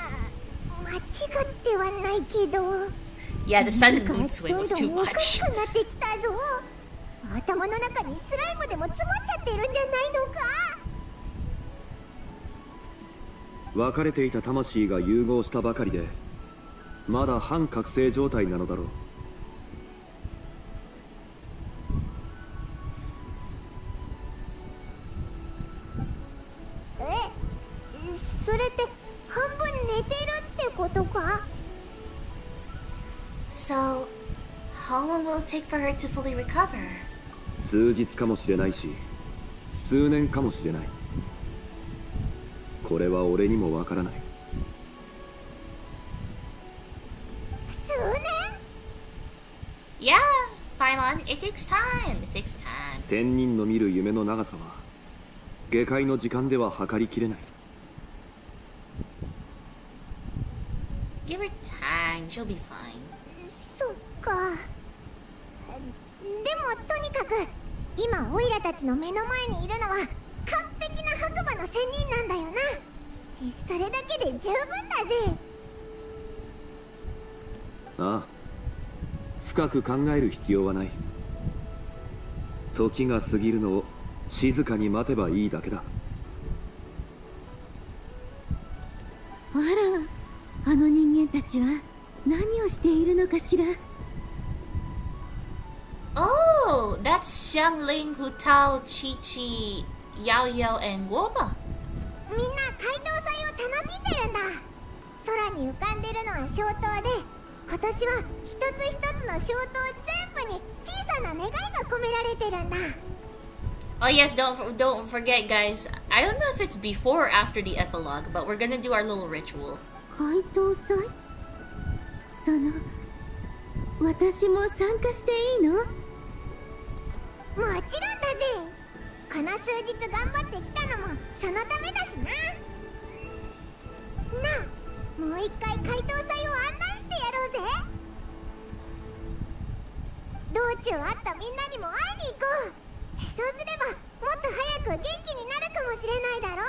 ってはないけど。Yeah, the sun and moon swing どん was ど too んおかし much. くなってきたぞ。頭の中にスライムでも詰まっちゃってるんじゃないのか。分かれていた魂が融合したばかりでまだ半覚醒状態なのだろう。それって半分寝てるってことか。 So, how long will it take for her to fully recover? 数日かもしれないし数年かもしれない。これは俺にもわからない。数年 Yeah, Paimon, it takes time. It takes time. 千人の見る夢の長さは下界の時間では測りきれない。Give her time. She'll be fine. そっか。でもとにかく今オイラたちの目の前にいるのは完璧な白馬の仙人なんだよな。それだけで十分だぜ。ああ、深く考える必要はない。時が過ぎるのを静かに待てばいいだけだ。あら、あの人間たちは何をしているのかしら。 Oh, that's Xiangling, Hu Tao, Chi Chi, Yao Yao, and Guoba. みんな街頭祭を楽しんでるんだ。空に浮かんでるのは小灯で、今年は一つ一つの小灯全部に小さな願いが込められてるんだ。 Oh yes, don't forget, guys. I don't know if it's before or after the epilogue, but we're gonna do our little ritual. 街頭祭？その、私も参加していいの？もちろんだぜ。この数日頑張ってきたのもそのためだしな。なあ、もう一回街頭祭を案内してやろうぜ。道中会ったみんなにも会いに行こう。そうすればもっと早く元気になるかもしれないだろ。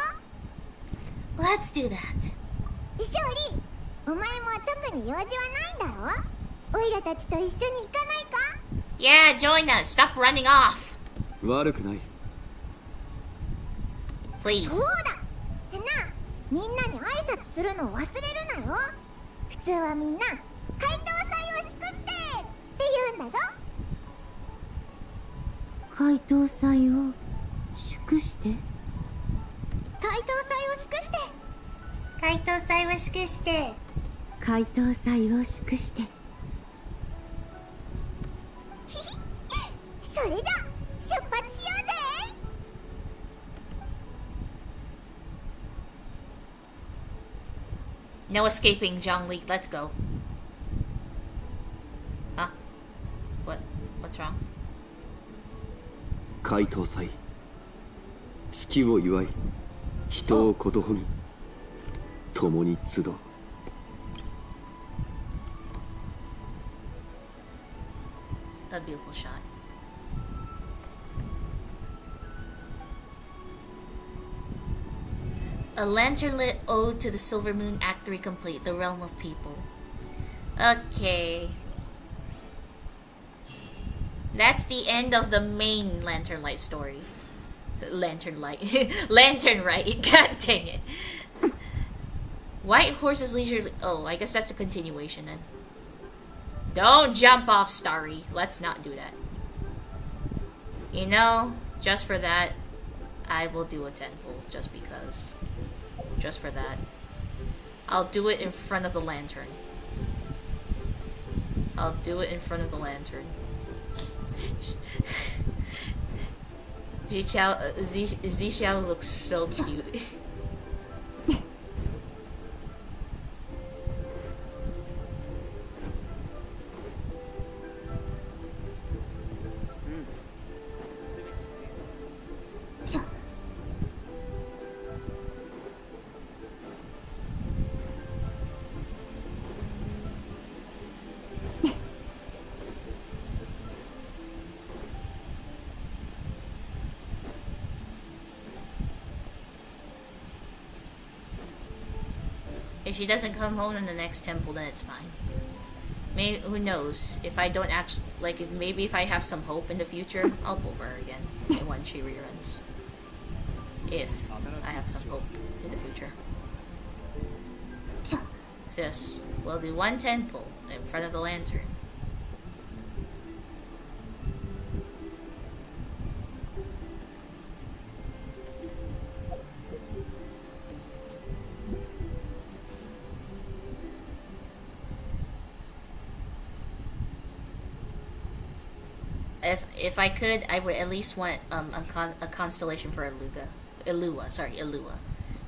Let's do that. 勝利、お前も特に用事はないんだろ。オイラたちと一緒に行かないか。 Yeah, join us. Stop running off. 悪くない。Please. そうだ。なあ、みんなに挨拶するのを忘れるなよ。普通はみんな街頭祭を祝してって言うんだぞ。街頭祭を祝して。街頭祭を祝して。街頭祭を祝して。街頭祭を祝して。ひひ、それじゃ出発しようぜ。No escaping, Zhongli. Let's go. Huh? What's wrong? 街頭祭、月を祝い、人をことほぎ、共に集う。A beautiful shot. A lantern-lit ode to the Silver Moon, Act 3 complete. The realm of people. Okay. That's the end of the main Lantern Light story. Lantern Light. Lantern Rite. God dang it. White horses leisurely... Oh, I guess that's the continuation then. Don't jump off, Starry. Let's not do that. You know, just for that, I will do a temple. Just because. Just for that. I'll do it in front of the lantern. I'll do it in front of the lantern. Zixiao looks so cute. If she doesn't come home in the next temple, then it's fine. Maybe, who knows? If I don't actually, like, if I have some hope in the future, I'll pull her again when she reruns. If I have some hope in the future. Yes, we'll do one temple in front of the lantern. If I could, I would at least want a constellation for Elua. So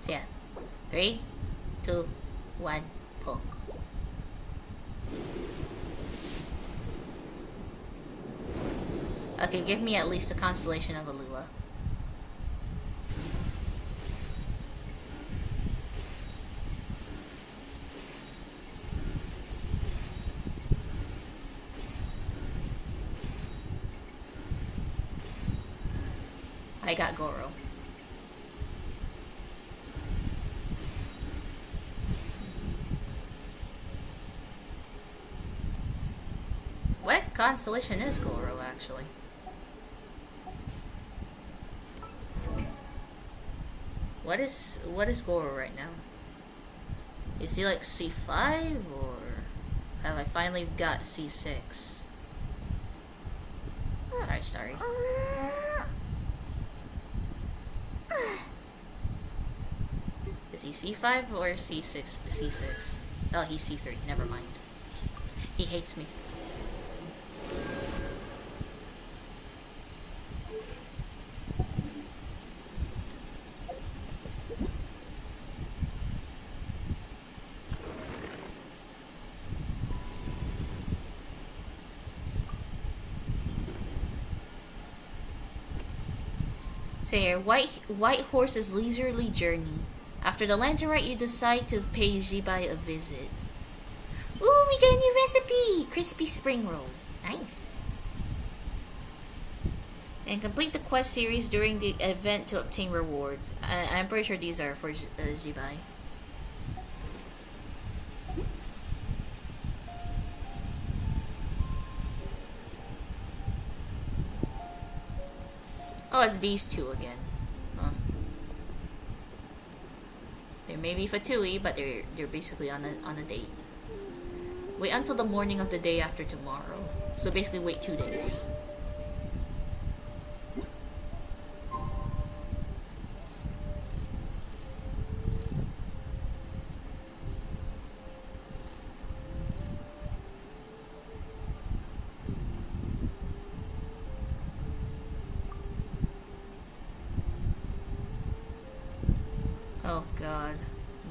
yeah, 3, 2, 1, pull. Okay, give me at least a constellation of Elua. I got Goro. What constellation is Goro, actually? What is Goro right now? Is he like C5 or have I finally got C6? Sorry. Is he C5 or C6? C6. Oh, he's C3. Never mind. He hates me. So here, White Horse's leisurely journey. After the lantern rite, you decide to pay Jibai a visit. Ooh, we got a new recipe! Crispy spring rolls. Nice. And complete the quest series during the event to obtain rewards. I'm pretty sure these are for Jibai. Oh, it's these two again. Huh. They're maybe Fatui, but they're basically on a date. Wait until the morning of the day after tomorrow. So basically wait 2 days. Oh god,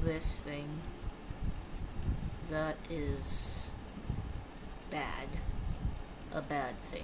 this thing. That is bad. A bad thing.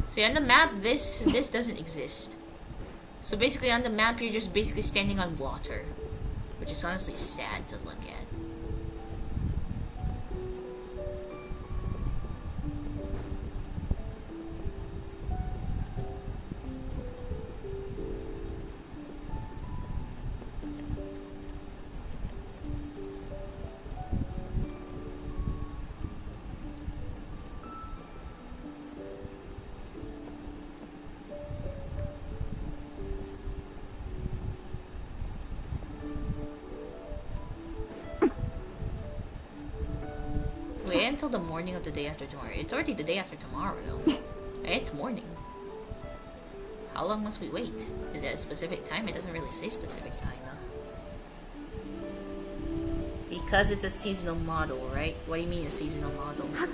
See, on the map, this doesn't exist. So basically on the map, you're just basically standing on water. Which is honestly sad to look at. Wait until the morning of the day after tomorrow. It's already the day after tomorrow, though. It's morning. How long must we wait? Is it a specific time? It doesn't really say specific time, though. Because it's a seasonal model, right? What do you mean a seasonal model? Oh,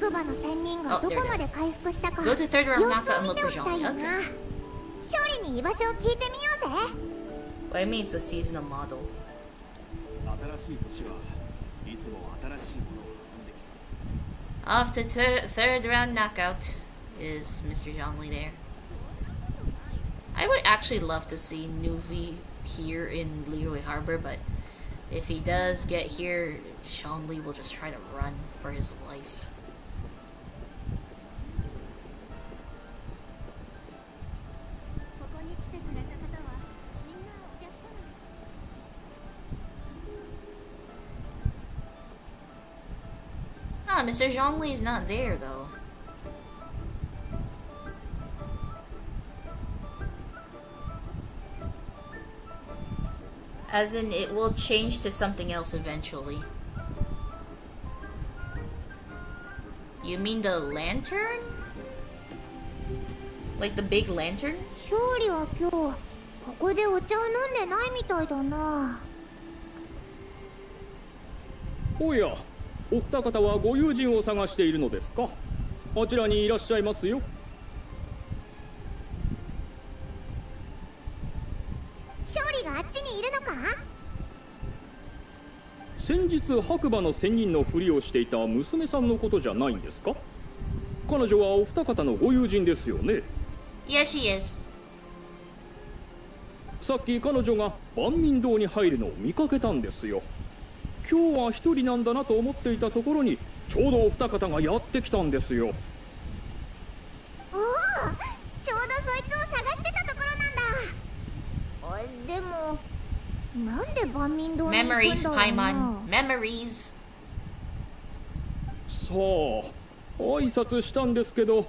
there it is. Go to third round knockout and look for Johnny. Okay. What do you mean it's a seasonal model? Off to third round knockout is Mr. Zhongli there. I would actually love to see Nuvi here in Liyue Harbor, but if he does get here, Zhongli will just try to run for his life. Ah, Mr. Zhongli is not there though. As in, it will change to something else eventually. You mean the lantern? Like the big lantern? 勝利は今日ここでお茶を飲んでないみたいだな。おや、お二方はご友人を探しているのですか？あちらにいらっしゃいますよ。勝利があっちにいるのか？先日白馬の仙人のふりをしていた娘さんのことじゃないんですか？彼女はお二方のご友人ですよね。Yes, she is. さっき彼女が万民堂に入るのを見かけたんですよ。今日は一人なんだなと思っていたところにちょうどお二方がやってきたんですよ。おお、ちょうどそいつを探してたところなんだ。でもなんで万民堂に行くんだろうな。 Memories, Paimon. Memories. さあ、挨拶したんですけど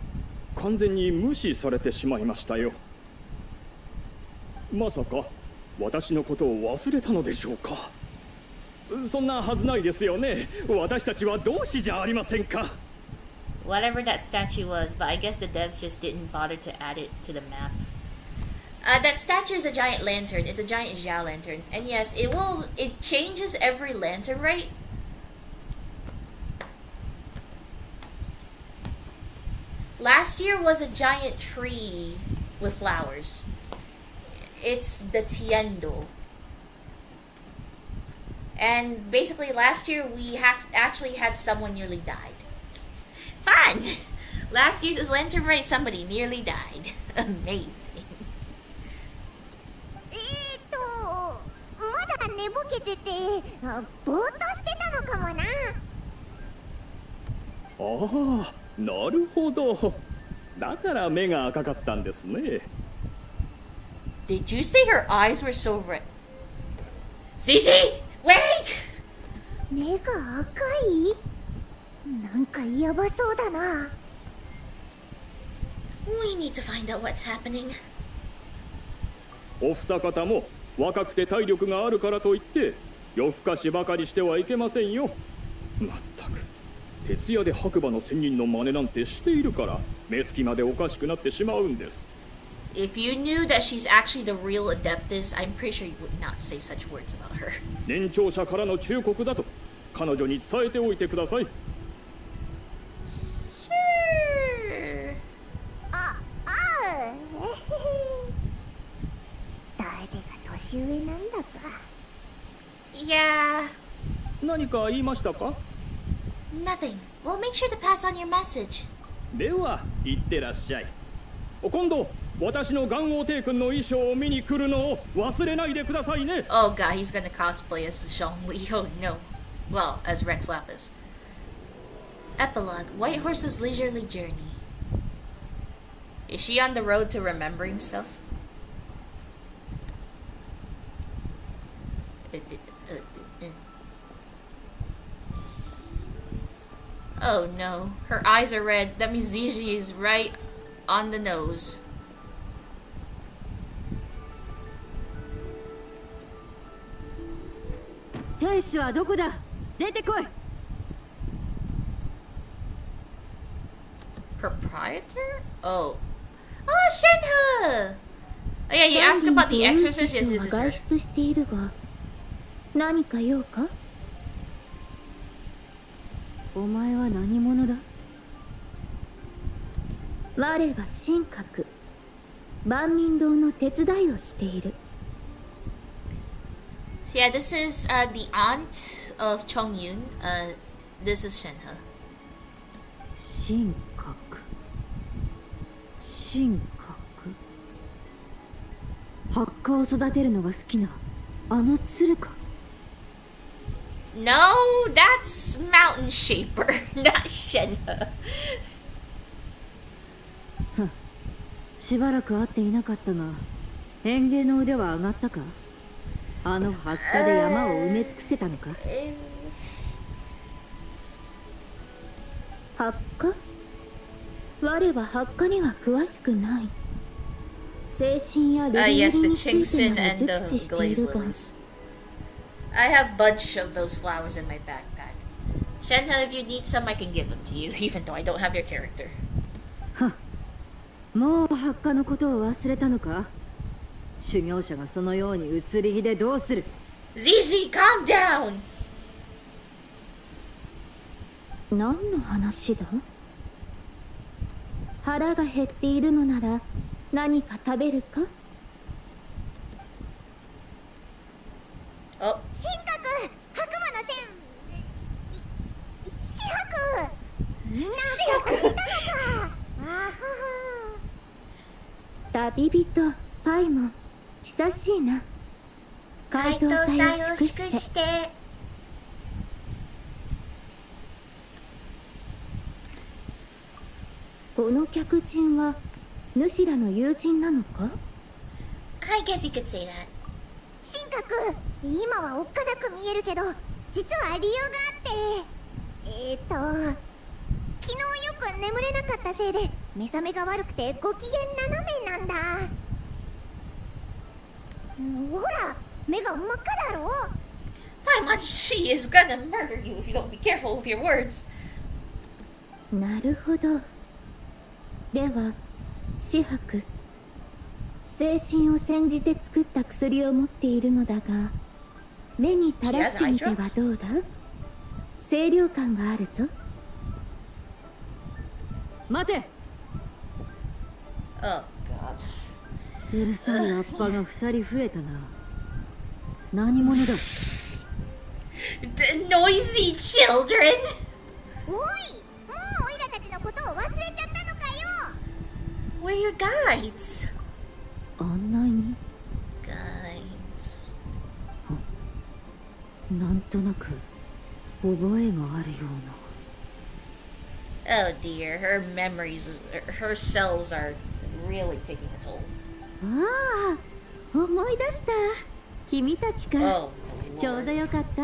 完全に無視されてしまいましたよ。まさか私のことを忘れたのでしょうか？そんなはずないですよね。私たちは同志じゃありませんか。 Whatever that statue was, but I guess the devs just didn't bother to add it to the map. That statue is a giant lantern. It's a giant Zhao lantern. And yes, it changes every lantern, right? Last year was a giant tree with flowers. It's the Tiendo. And basically last year we actually had someone nearly died. Fun! Last year's lantern race, somebody nearly died. Amazing. まだ寝ぼけてて、ぼーっとしてたのかもな。ああ、なるほど。だから目が赤かったんですね。Did you say her eyes were so red? CC! Wait! 目が赤い？なんかやばそうだな。We need to find out what's happening. お二方も若くて体力があるからといって夜更かしばかりしてはいけませんよ。まったく徹夜で白馬の仙人の真似なんてしているから目つきまでおかしくなってしまうんです。 If you knew that she's actually the real Adeptus, I'm pretty sure you would not say such words about her. 年長者からの忠告だと彼女に伝えておいてください。Sure. 誰が年上なんだか。Yeah. 何か言いましたか？ Nothing. We'll make sure to pass on your message. では行ってらっしゃい。今度私の元王帝君の衣装を見に来るのを忘れないでくださいね。 Oh god, he's gonna cosplay as Zhongli. Oh no. Well, as Rex Lapis. Epilogue. White Horse's leisurely journey. Is she on the road to remembering stuff? Oh no, her eyes are red. That means Ziji is right on the nose. Proprietor? Oh. Oh, Shenhe! Oh yeah, you asked about the exorcist? Yes, this is her. しているが、何か用か？お前は何者だ？我は神格。万民堂の手伝いをしている。So yeah, this is the aunt of Chongyun. This is Shenhe. 神格。神格。発火を育てるのが好きなあの鶴か。 No, that's Mountain Shaper, not Shenhe. しばらく会っていなかったが、園芸の腕は上がったか。あの発火で山を埋め尽くせたのか。発火？我は発火には詳しくない。精神やルリリ Yes, the について Chingson なら and 熟 the 知してい Glaze るが。 Lilies. I have a bunch of those flowers in my backpack. Shenhe, if you need some, I can give them to you, even though I don't have your character. は、もう発火のことを忘れたのか。修行者がそのように移り気でどうする。 Zizi, calm down! 何の話だ？腹が減っているのなら何か食べるか？お、神格白馬の線四白みんなここにいたのか。あはは。旅人パイモン、久しいな。解凍祭を祝して。この客人は主らの友人なのか？ I guess you could say that. 神格、今はおっかなく見えるけど、実は理由があって、昨日よく眠れなかったせいで目覚めが悪くてご機嫌斜めなんだ。ほら、目が真っ赤だろ。Paimon, she is gonna murder you if you don't be careful with your words. なるほど。では、紫伯、精神を煎じて作った薬を持っているのだが、目に垂らしてみてはどうだ？清涼感があるぞ。待て。 Oh god. うるさいアッパが2人増えたな。何者だ？ The noisy children! おい、もうオイラたちのことを忘れちゃったのかよ。 We're your guides. 案内に Guides. なんとなく覚えがあるような。 Oh dear, her memories, her cells are really taking a toll. ああ、思い出した。君たちか。 Oh, ちょうどよかった。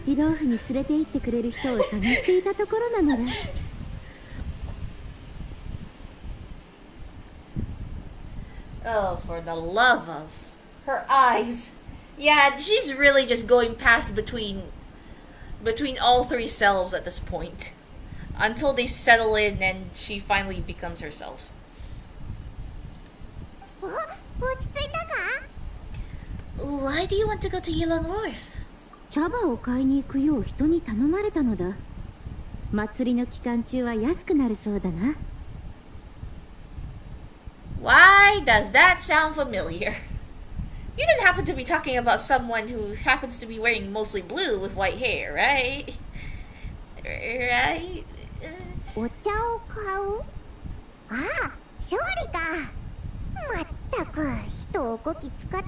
ヒローフに連れて行ってくれる人を探していたところなのだ。 Oh, for the love of her eyes. Yeah, she's really just going past between all three selves at this point. Until they settle in and she finally becomes herself. 落ち着いたか？ Why do you want to go to Yilong Wharf? 茶葉を買いに行くよう人に頼まれたのだ。祭りの期間中は安くなるそうだな。 Why does that sound familiar? You didn't happen to be talking about someone who happens to be wearing mostly blue with white hair, right? Right? お茶を買う？ああ、勝利か。まったく人をこき使って。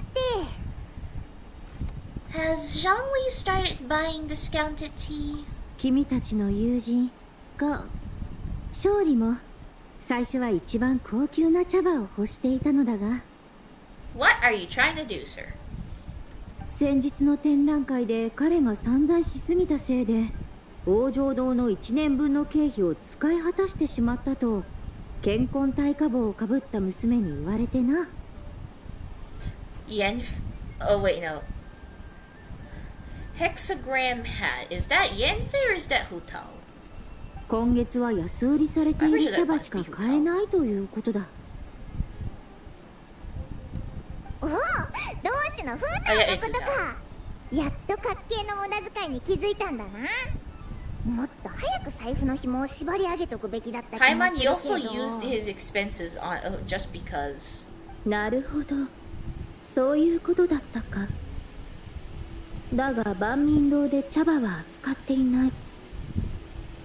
Has Zhongli started buying discounted tea? 君たちの友人が勝利も最初は一番高級な茶葉を欲していたのだが、 What are you trying to do, sir? 先日の展覧会で彼が散財しすぎたせいで王城堂の1年分の経費を使い果たしてしまったと健康体化帽をかぶった娘に言われてな。 Oh wait, no. Hexagram hat. Is that Yenfe or is that Hutal? 今月は安売りされている茶葉しか買えないということだ。おお、同種のフーターのことか。やっとかっけーの無駄遣いに気づいたんだな。もっと早く財布の紐を縛り上げとくべきだった気も Paimon, す he る also けど。 used his expenses on just because. なるほど、そういうことだったか。だが万民堂で茶葉は扱っていない。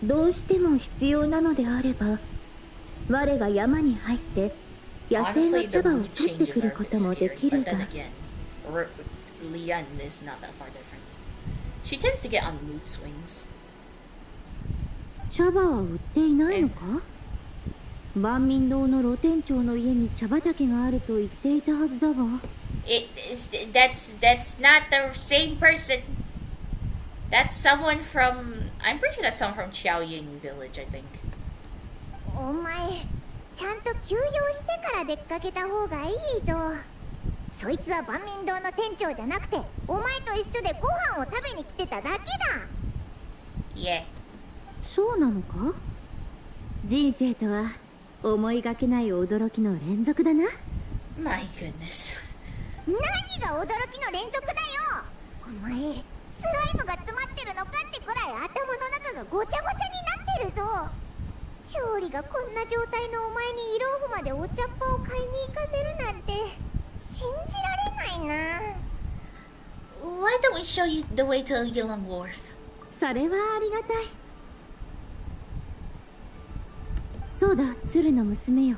どうしても必要なのであれば我が山に入って野生 Honestly, の the 茶葉を mood 取って changes くる are a こ bit ともで scary, きる but が then again, Lian is not that far different. She tends to get on mood swings. 茶葉は売っていないのか？万民堂の露店長の家に茶畑があると言っていたはずだわ。That's not the same person. That's someone from. I'm pretty sure that's someone from Qiaoying Village, I think. お前ちゃんと休養してから出かけた方がいいぞ。そいつは万民堂の店長じゃなくてお前と一緒でご飯を食べに来てただけだ。Yeah. そうなのか？人生とは思いがけない驚きの連続だな。 My goodness. 何が驚きの連続だよ。お前スライムが詰まってるのかってくらい頭の中がごちゃごちゃになってるぞ。勝利がこんな状態のお前にイローフまでお茶っ葉を買いに行かせるなんて信じられないな。 Why don't we show you the way to Yilong Wharf? それはありがたい。そうだ、鶴の娘よ。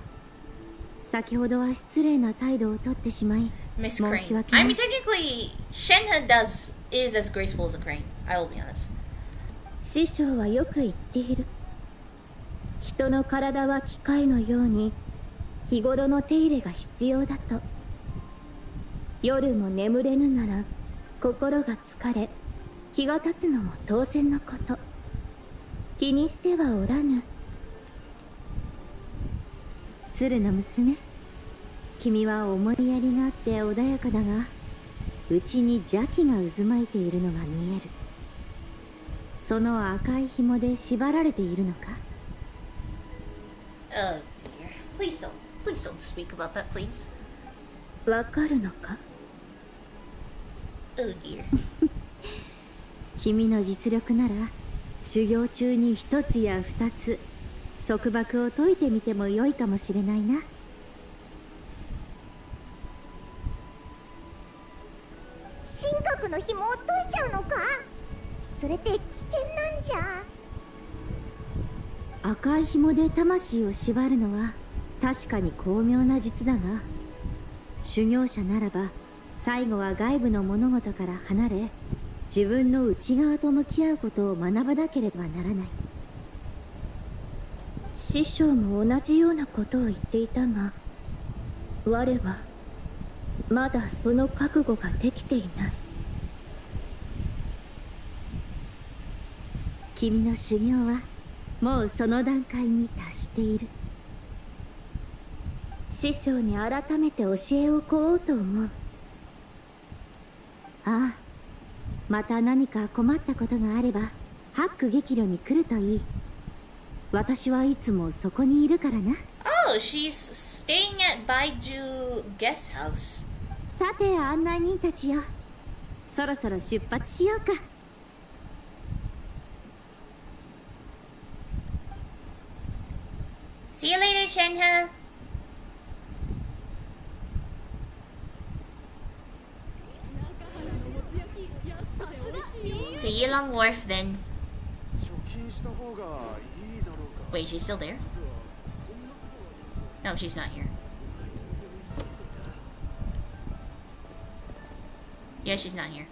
先ほどは失礼な態度をとってしまい Miss 申し Crane. 訳な I い。 mean, technically, Shenhe is as graceful as a crane. I will be honest. 師匠はよく言っている。人の体は機械のように日頃の手入れが必要だと。夜も眠れぬなら心が疲れ気が立つのも当然のこと。気にしてはおらぬ。鶴の娘、君は思いやりがあって穏やかだが、うちに邪気が渦巻いているのが見える。その赤い紐で縛られているのか？ Oh dear. Please don't speak about that, please. わかるのか？ Oh dear. 君の実力なら修行中に一つや二つ束縛を解いてみても良いかもしれないな。神格の紐を解いちゃうのか？それって危険なんじゃ。赤い紐で魂を縛るのは確かに巧妙な術だが、修行者ならば最後は外部の物事から離れ自分の内側と向き合うことを学ばなければならない。師匠も同じようなことを言っていたが、我はまだその覚悟ができていない。君の修行はもうその段階に達している。師匠に改めて教えを請おうと思う。ああ、また何か困ったことがあればハック激怒に来るといい。私はいつもそこにいるからな。 Oh, she's staying at Baiju guest house. さて案内人たちよ、そろそろ出発しようか。See you later, Shenhe. To Yilong Wharf then. Wait, she's still there? No, she's not here. Yeah, she's not here.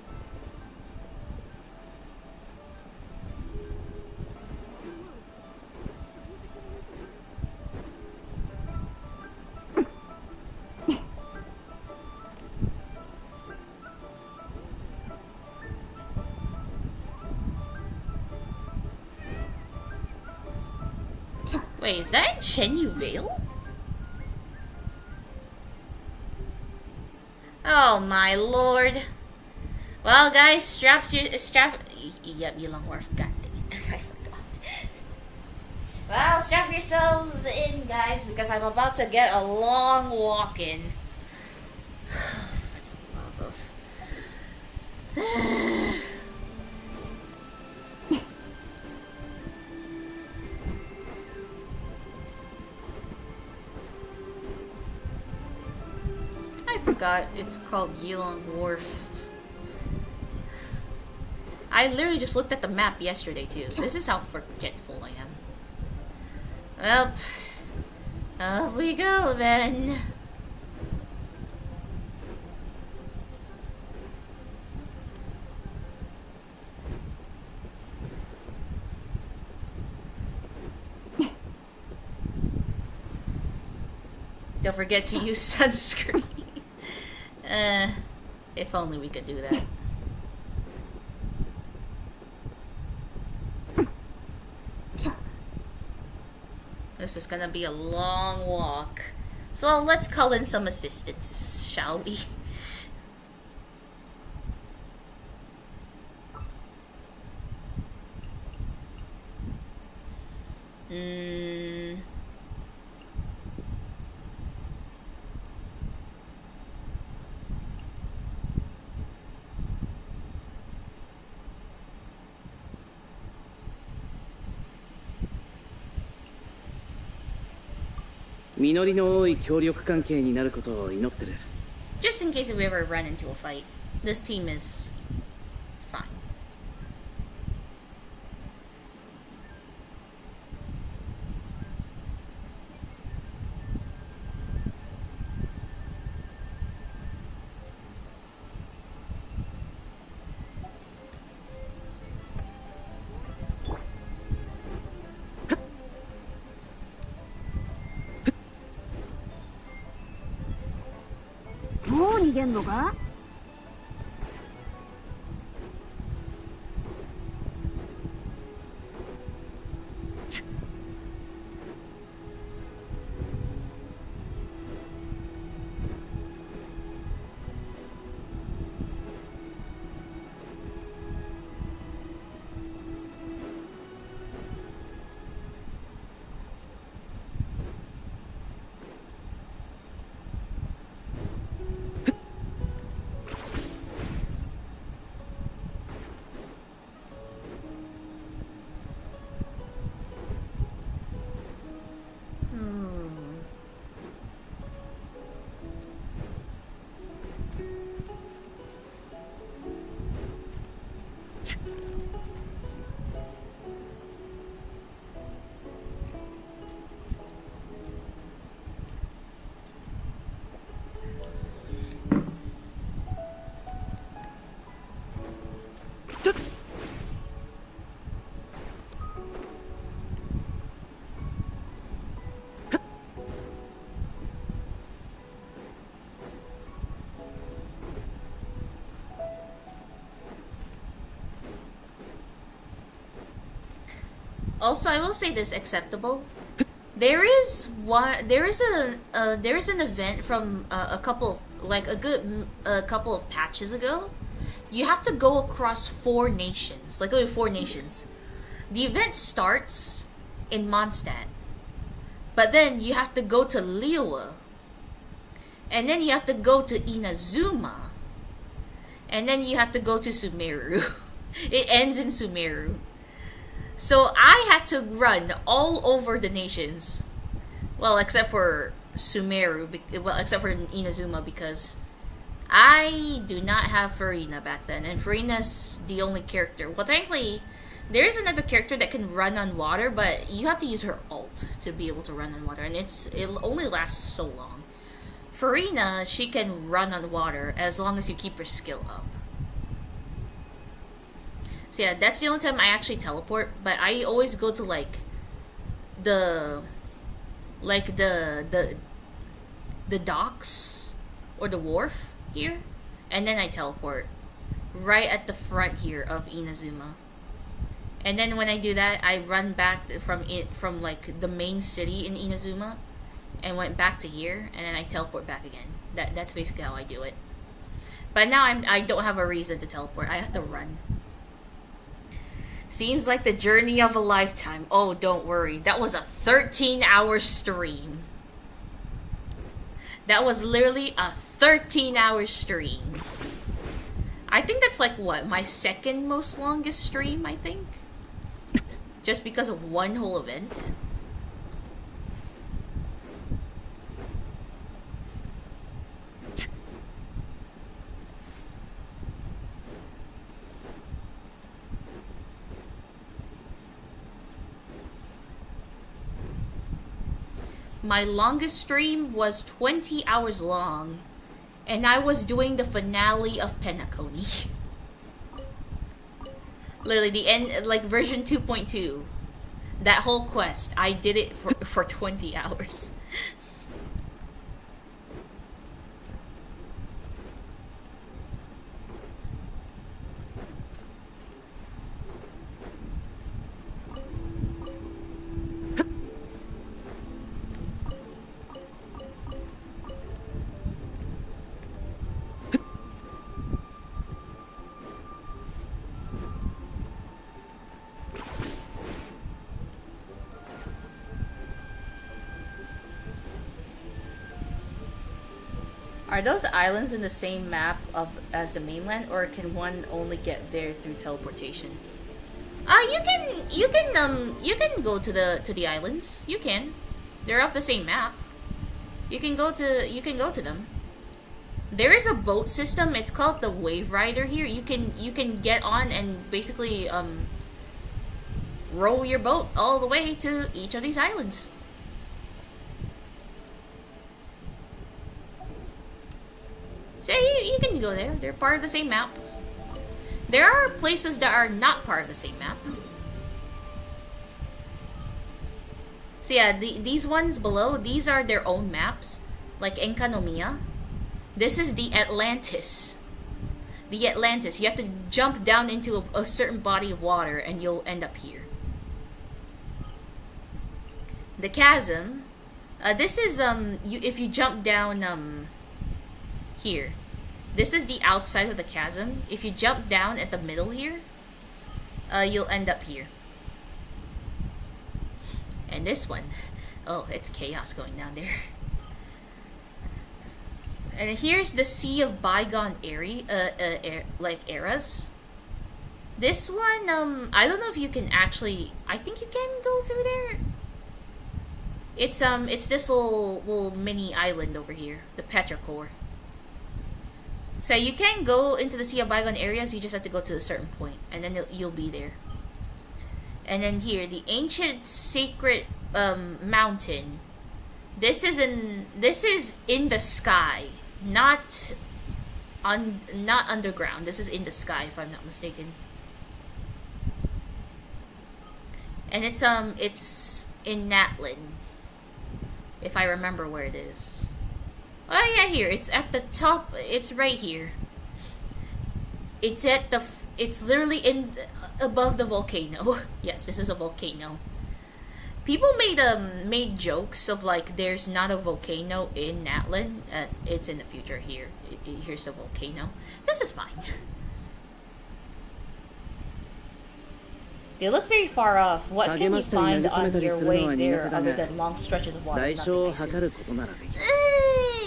Wait, is that Chenyu Vale? Oh my lord. Well guys, strap yep, Yilong Wharf, god dang it. I forgot. Well, strap yourselves in guys, because I'm about to get a long walk in. For the love of... I forgot it's called Yilong Wharf. I literally just looked at the map yesterday too. This is how forgetful I am. Well, Off we go then. Don't forget to use sunscreen. If only we could do that. This is gonna be a long walk. So let's call in some assistance, shall we?実りの多い協力関係になることを祈ってる。 Just in case we ever run into a fight, this team is fine. What? Also, I will say this acceptable. There is an event from a couple of patches ago. You have to go across 4 nations, like only 4 nations. The event starts in Mondstadt, but then you have to go to Liyue, and then you have to go to Inazuma, and then you have to go to Sumeru. It ends in Sumeru. So I had to run all over the nations. Well, except for Sumeru, except for Inazuma, because I do not have Furina back then, and Furina's the only character. Well, technically, there is another character that can run on water, but you have to use her ult to be able to run on water, and it'll only last so long. Furina, she can run on water as long as you keep her skill up. So yeah, that's the only time I actually teleport, but I always go to the docks or the wharf here, and then I teleport right at the front here of Inazuma. And then when I do that, I run back from like the main city in Inazuma and went back to here, and then I teleport back again. That's basically how I do it. But now I don't have a reason to teleport. I have to run. Seems like the journey of a lifetime. Oh, don't worry. That was a 13-hour stream. That was literally a 13-hour stream. I think that's like, what, my second most longest stream, I think? Just because of one whole event. My longest stream was 20 hours long, and I was doing the finale of Penacony. Literally the end, like version 2.2. That whole quest, I did it for 20 hours. Are those islands in the same map as the mainland, or can one only get there through teleportation? You can go to the islands. You can. They're off the same map. You can go to them. There is a boat system. It's called the Wave Rider here. You can get on and basically row your boat all the way to each of these islands. So you can go there. They're part of the same map. There are places that are not part of the same map. So yeah, these ones below, these are their own maps. Like Enkanomiya. This is the Atlantis. The Atlantis. You have to jump down into a certain body of water and you'll end up here. The Chasm. This is, if you jump down, here. This is the outside of the chasm. If you jump down at the middle here, you'll end up here. And this one, oh, it's chaos going down there. And here's the Sea of Bygone eras. This one, I don't know if you can actually. I think you can go through there. It's this little mini island over here, the Petrichor. So you can go into the Sea of Bygone areas, you just have to go to a certain point, and then you'll be there. And then here, the Ancient Sacred Mountain. This is in the sky, not underground. This is in the sky, if I'm not mistaken. And it's in Natlin, if I remember where it is. Oh yeah, here. It's at the top. It's right here. It's literally above the volcano. Yes, this is a volcano. People made jokes of like there's not a volcano in Natlin. It's in the future here. Here's the volcano. This is fine. They look very far off. What can you find on your way there other than long stretches of water?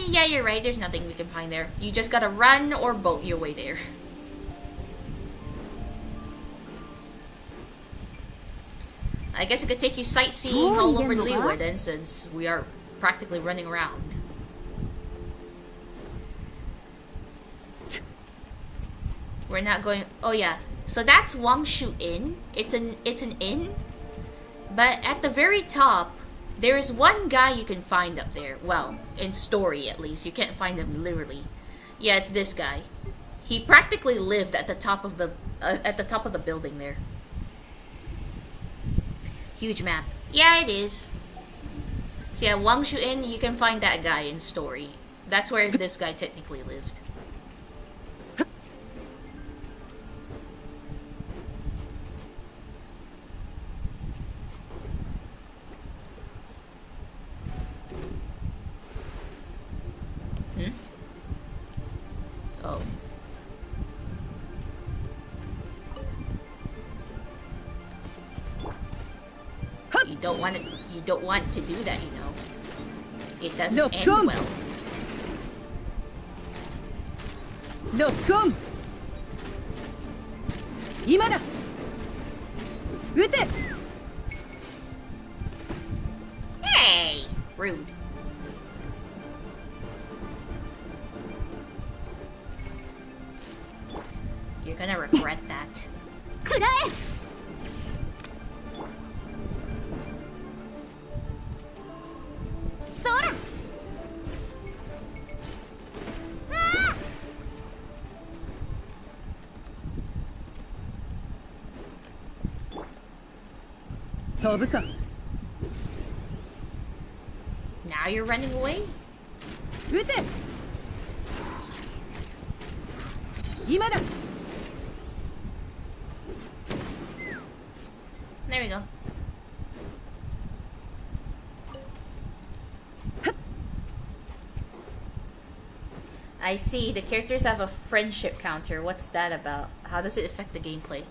Yeah, you're right. There's nothing we can find there. You just gotta run or boat your way there. I guess it could take you sightseeing all over Liyue then, since we are practically running around. We're not going. Oh yeah. So that's Wangshu Inn. It's an inn, but at the very top, there is one guy you can find up there. Well, in story at least, you can't find him literally. Yeah, it's this guy. He practically lived at the top of the building there. Huge map. Yeah, it is. So yeah, Wangshu Inn, you can find that guy in story. That's where this guy technically lived. Oh. You don't want to do that, you know. It doesn't end well. Look, Imada! Ute! Hey! Rude. You're gonna regret that. Now you're running away? There we go. I see. The characters have a friendship counter. What's that about? How does it affect the gameplay?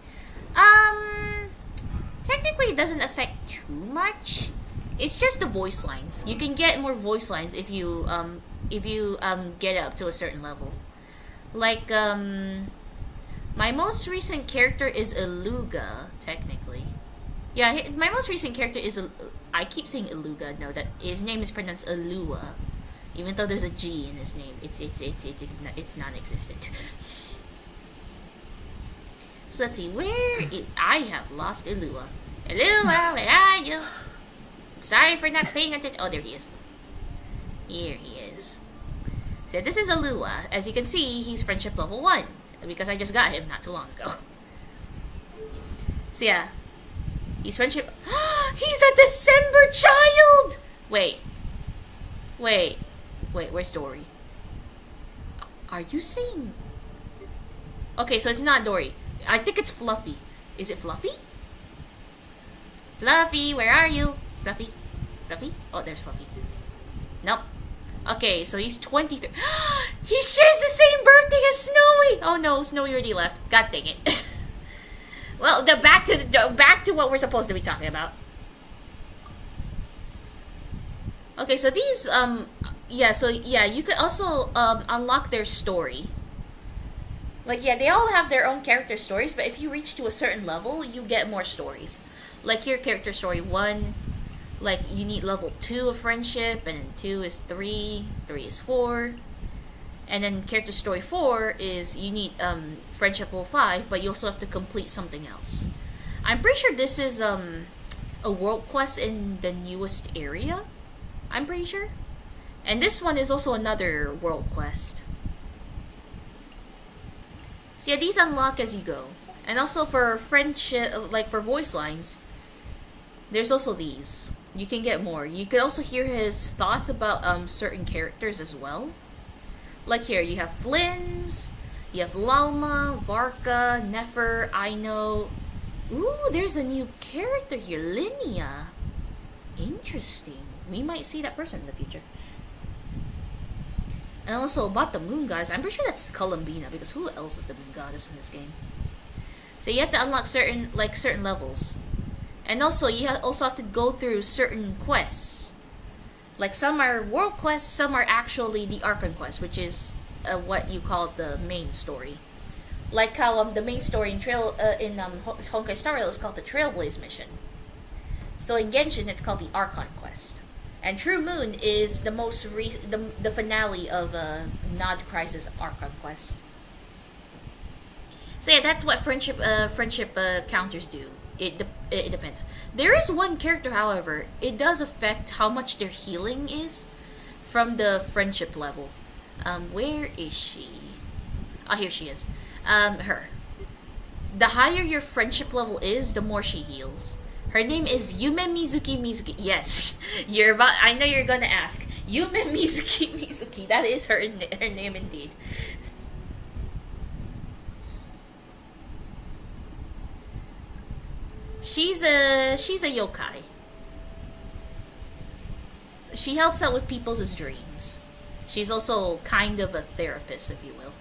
Technically it doesn't affect too much. It's just the voice lines. You can get more voice lines if you get up to a certain level. Like my most recent character is Iluga, technically. Yeah, my most recent character is I keep saying Iluga. No, that his name is pronounced Alua. Even though there's a G in his name, it's non-existent. So let's see, I have lost Ilua. Ilua, where are you? I'm sorry for not paying attention. Oh, there he is. Here he is. So this is Ilua. As you can see, he's friendship level 1. Because I just got him not too long ago. So yeah. He's friendship... He's a December child! Wait, where's Dory? Are you saying... Okay, so it's not Dory. I think it's Fluffy. Is it Fluffy? Fluffy, where are you? Fluffy? Fluffy? Oh, there's Fluffy. Nope. Okay, so he's 23. He shares the same birthday as Snowy! Oh no, Snowy already left. God dang it. Well, back to what we're supposed to be talking about. Okay, so these, you could also, unlock their story. Like, yeah, they all have their own character stories, but if you reach to a certain level, you get more stories. Like, here, character story 1, like, you need level 2 of friendship, and then 2 is 3, 3 is 4. And then character story 4 is, you need, friendship level 5, but you also have to complete something else. I'm pretty sure this is, a world quest in the newest area. I'm pretty sure. And this one is also another world quest. So yeah, these unlock as you go. And also for friendship, like for voice lines, there's also these. You can get more. You can also hear his thoughts about certain characters as well. Like here, you have Flynn's, you have Lalma, Varka, Nefer, Aino. Ooh, there's a new character here, Linnea. Interesting. We might see that person in the future. And also about the moon goddess, I'm pretty sure that's Columbina, because who else is the moon goddess in this game? So you have to unlock certain levels. And also you also have to go through certain quests. Like some are world quests, some are actually the Archon quest, which is what you call the main story. Like how the main story in Honkai Star Rail is called the Trailblaze Mission. So in Genshin it's called the Archon quest. And True Moon is the most the finale of Nod Crisis Archon quest. So yeah, that's what friendship counters do. It depends. There is one character, however, it does affect how much their healing is from the friendship level. Where is she? Oh, here she is. Her. The higher your friendship level is, the more she heals. Her name is Yume Mizuki. Yes, I know you're gonna ask. Yume Mizuki. That is her name indeed. She's a yokai. She helps out with people's dreams. She's also kind of a therapist, if you will.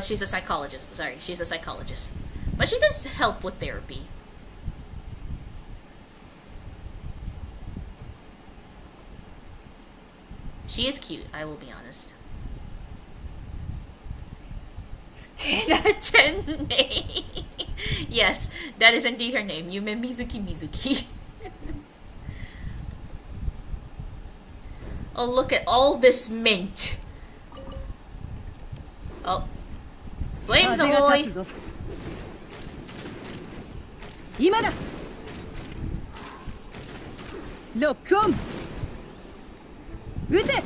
She's a psychologist. Sorry, she's a psychologist. But she does help with therapy. She is cute, I will be honest. 10 out of 10 name. Yes, that is indeed her name. Yume Mizuki. Oh, look at all this mint. Oh. Flames ahoy! 今だ。ロックオン。撃て。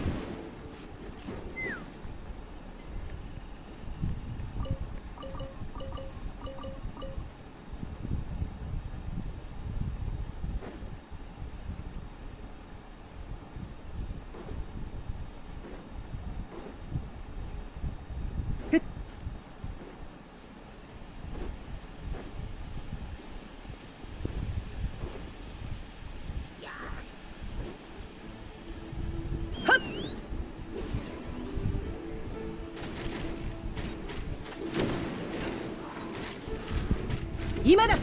今だ。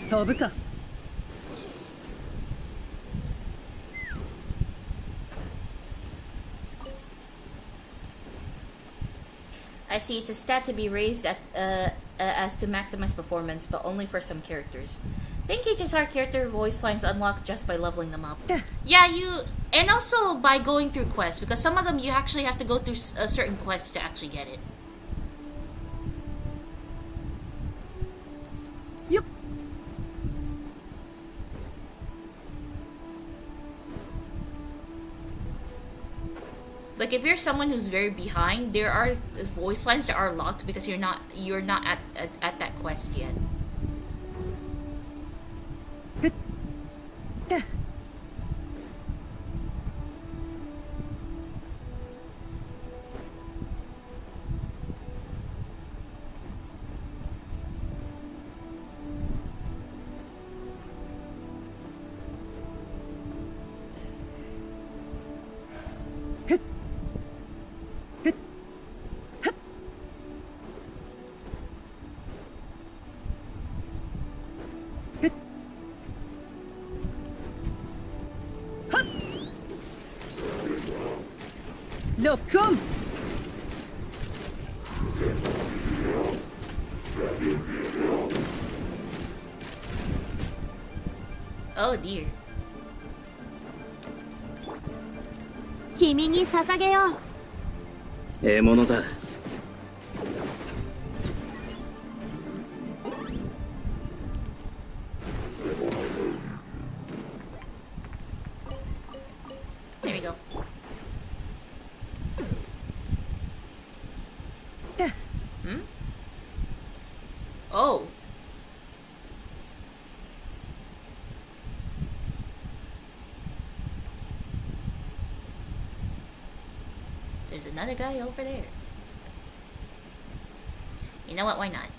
飛ぶか。I see it's a stat to be raised at as to maximize performance, but only for some characters. Think HSR character voice lines unlocked just by leveling them up. Yeah, and also by going through quests, because some of them you actually have to go through a certain quest to actually get it. Yep. Like if you're someone who's very behind, there are voice lines that are locked because you're not at that quest yet. Lock on! Oh dear. 君に捧げよう。ええものだ。There we go. Hmm? Oh. There's another guy over there. You know what? Why not?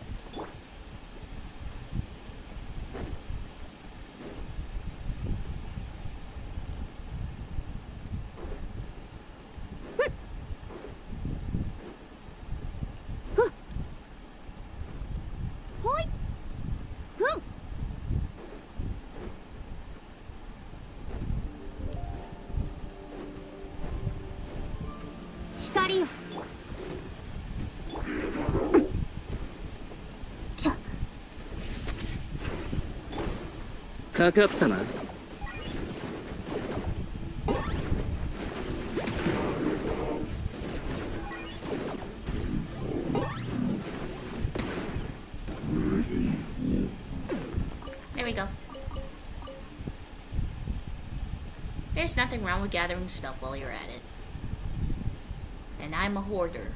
Cha. かかったな。There we go. There's nothing wrong with gathering stuff while you're at it. And I'm a hoarder.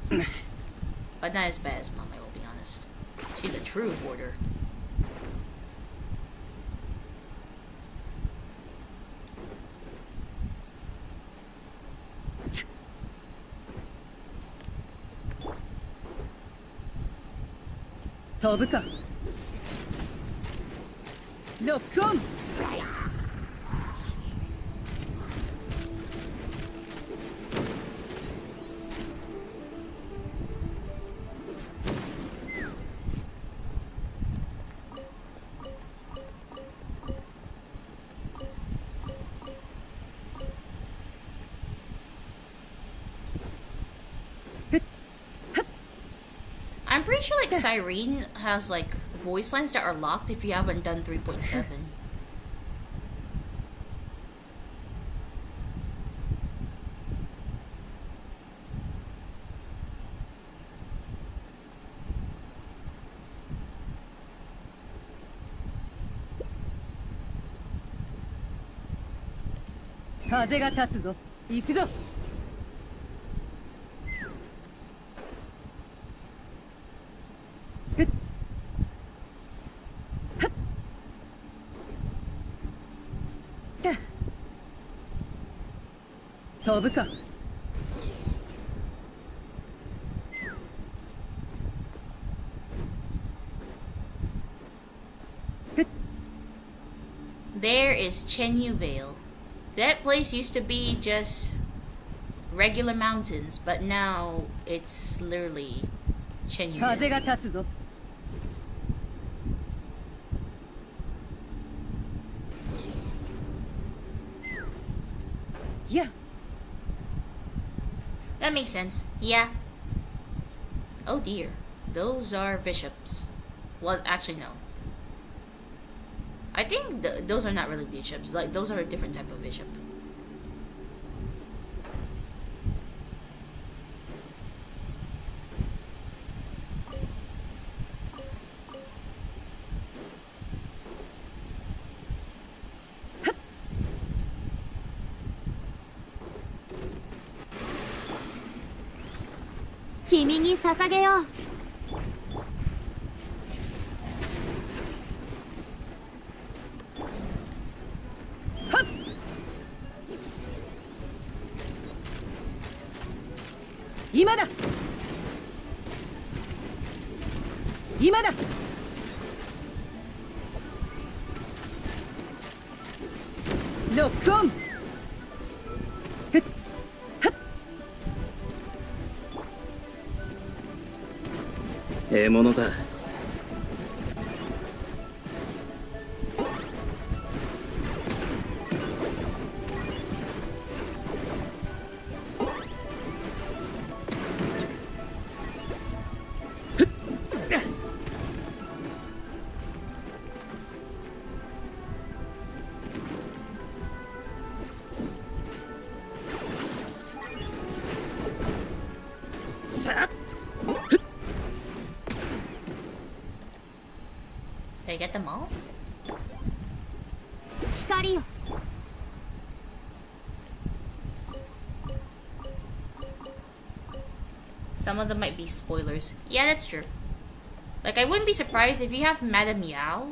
But not as bad as Mom, I will be honest. She's a true hoarder. Tobuka. Lock on! I'm pretty sure like Cyrene has like voice lines that are locked if you haven't done 3.7. Kaze ga tatsu zo. Iku zo. 飛ぶか。There is Chenyu Vale. That place used to be just regular mountains, but now it's literally Chenyu Vale. 風が立つぞ。Yeah. That makes sense. Yeah. Oh dear. Those are bishops. Well, actually no. I think those are not really bishops. Like, those are a different type of bishop. Kimiに捧げよう。今だ。今だ。ロックオン。ふっふっ。ええものだ。Did I get them all? 光よ。Some of them might be spoilers. Yeah, that's true. Like, I wouldn't be surprised if you have Madame Yao,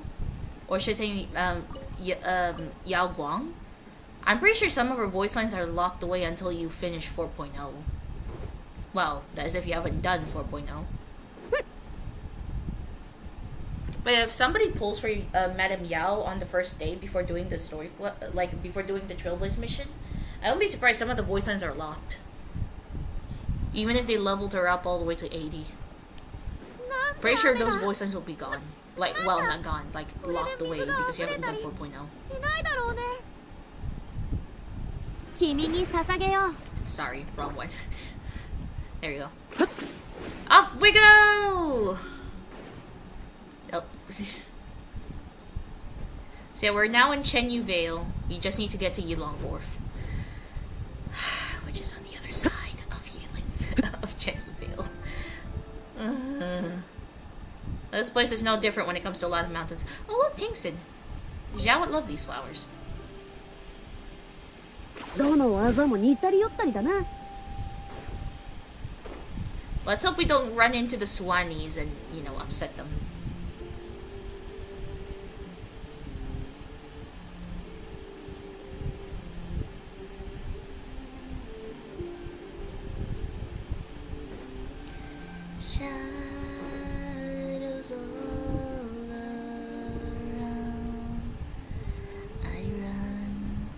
or should I say, Yao Guang. I'm pretty sure some of her voice lines are locked away until you finish 4.0. Well, that is if you haven't done 4.0. But if somebody pulls for Madame Yao on the first day before doing the story, like before doing the Trailblaze mission, I wouldn't be surprised some of the voice lines are locked. Even if they leveled her up all the way to 80. Pretty sure those voice lines will be gone. Like, well, not gone, like locked away because you haven't done 4.0. 君に捧げよう。 Sorry, wrong one. There you go. Off we go! Oh. So yeah, we're now in Chenyu Vale. We just need to get to Yilong Wharf, which is on the other side of Chenyu Vale. This place is no different when it comes to a lot of mountains. Oh look, Jingson. Zhao would love these flowers. どの技も似たり寄ったりだな。 Let's hope we don't run into the Swannies and, you know, upset them. Shadows all around. I run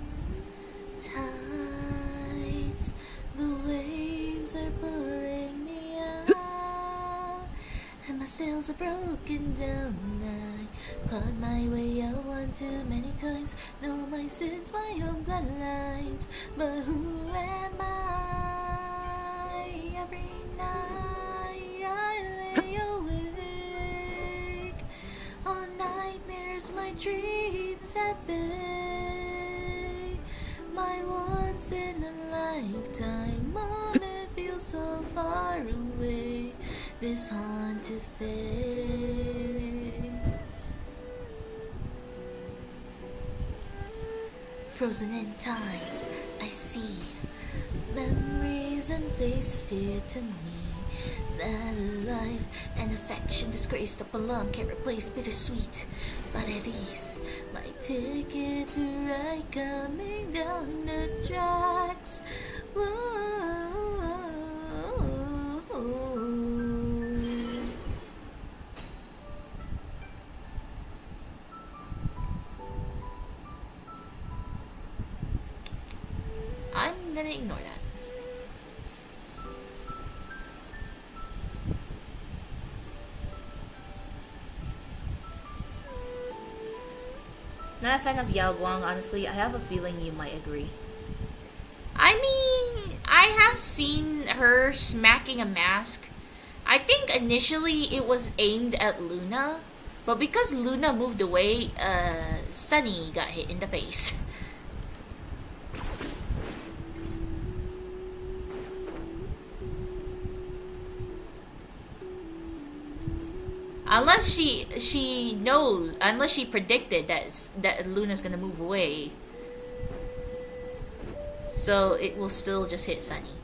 tides. The waves are pulling me out, and my sails are broken down. I clawed my way out one too many times. Know my sins, my own bloodlines, but who am I? Every night I lay awake on nightmares, my dreams at bay. My once in a lifetime moment feels so far away. This haunted fate, frozen in time, I see memories and faces dear to me. That a life and affection disgraced up along can't replace bittersweet, but at least my ticket to ride coming down the tracks. I'm gonna ignore that. Not a fan of Yao Guang, honestly. I have a feeling you might agree. I mean, I have seen her smacking a mask. I think initially it was aimed at Luna, but because Luna moved away, Sunny got hit in the face. Unless she knows, unless she predicted that Luna's gonna move away, so it will still just hit Sunny.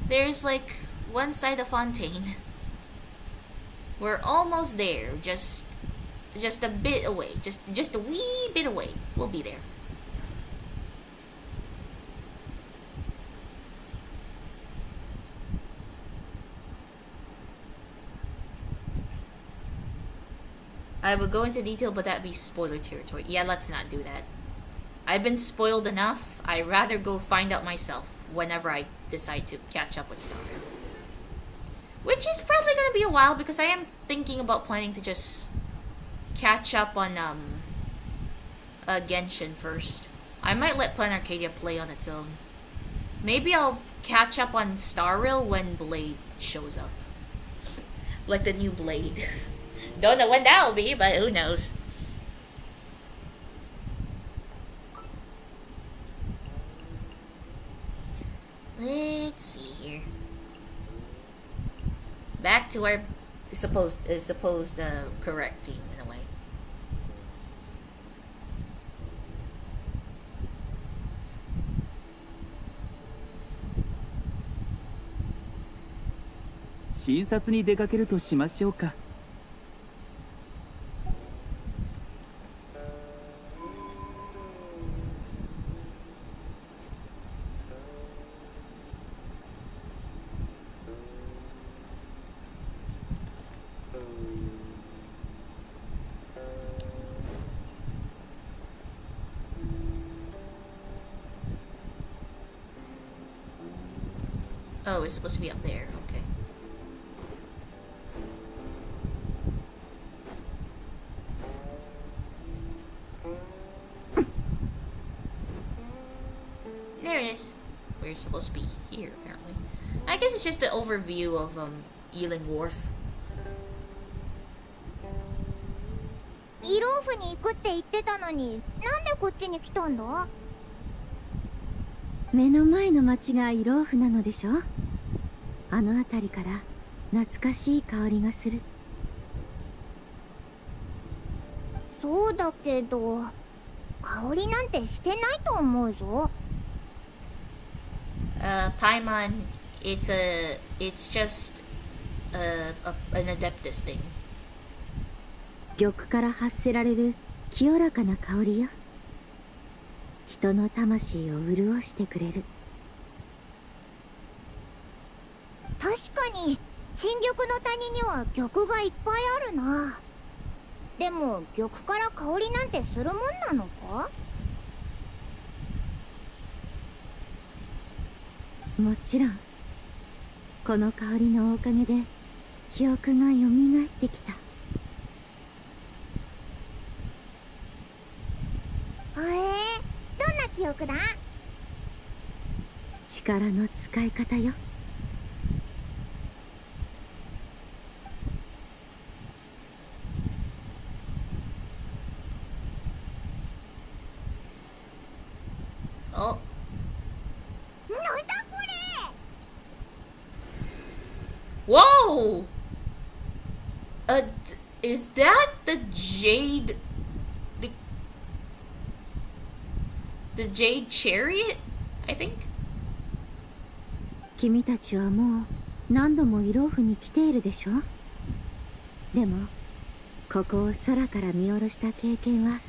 There's like one side of Fontaine. We're almost there. Just a bit away. Just a wee bit away. We'll be there. I would go into detail, but that'd be spoiler territory. Yeah, let's not do that. I've been spoiled enough. I'd rather go find out myself whenever I decide to catch up with stuff. Which is probably gonna be a while, because I am thinking about planning to just catch up on Genshin first. I might let Plan Arcadia play on its own. Maybe I'll catch up on Star Rail when Blade shows up. Like the new Blade. Don't know when that'll be, but who knows. Let's see here. Back to our supposed correct team in a way.診察に出かけるとしましょうか。Oh, we're supposed to be up there. Okay. There it is. We're supposed to be here, apparently. I guess it's just an overview of Ealing Wharf. イローフに行くって言ってたのに、なんでこっちに来たんだ？目の前の町がイローフなのでしょ。あの辺りから懐かしい香りがする。そうだけど香りなんてしてないと思うぞ。Paimon, it's just an Adeptus thing. 玉から発せられる清らかな香りよ。人の魂を潤してくれる。確かに新玉の谷には玉がいっぱいあるな。でも玉から香りなんてするもんなのか？もちろん。この香りのおかげで記憶が蘇ってきた。どんな記憶だ？力の使い方よ。お。なんだこれ？ Whoa! Is that the Jade... The Jade Chariot? I think? 君たちはもう何度もイローフに来ているでしょ。でもここを空から見下ろした経験は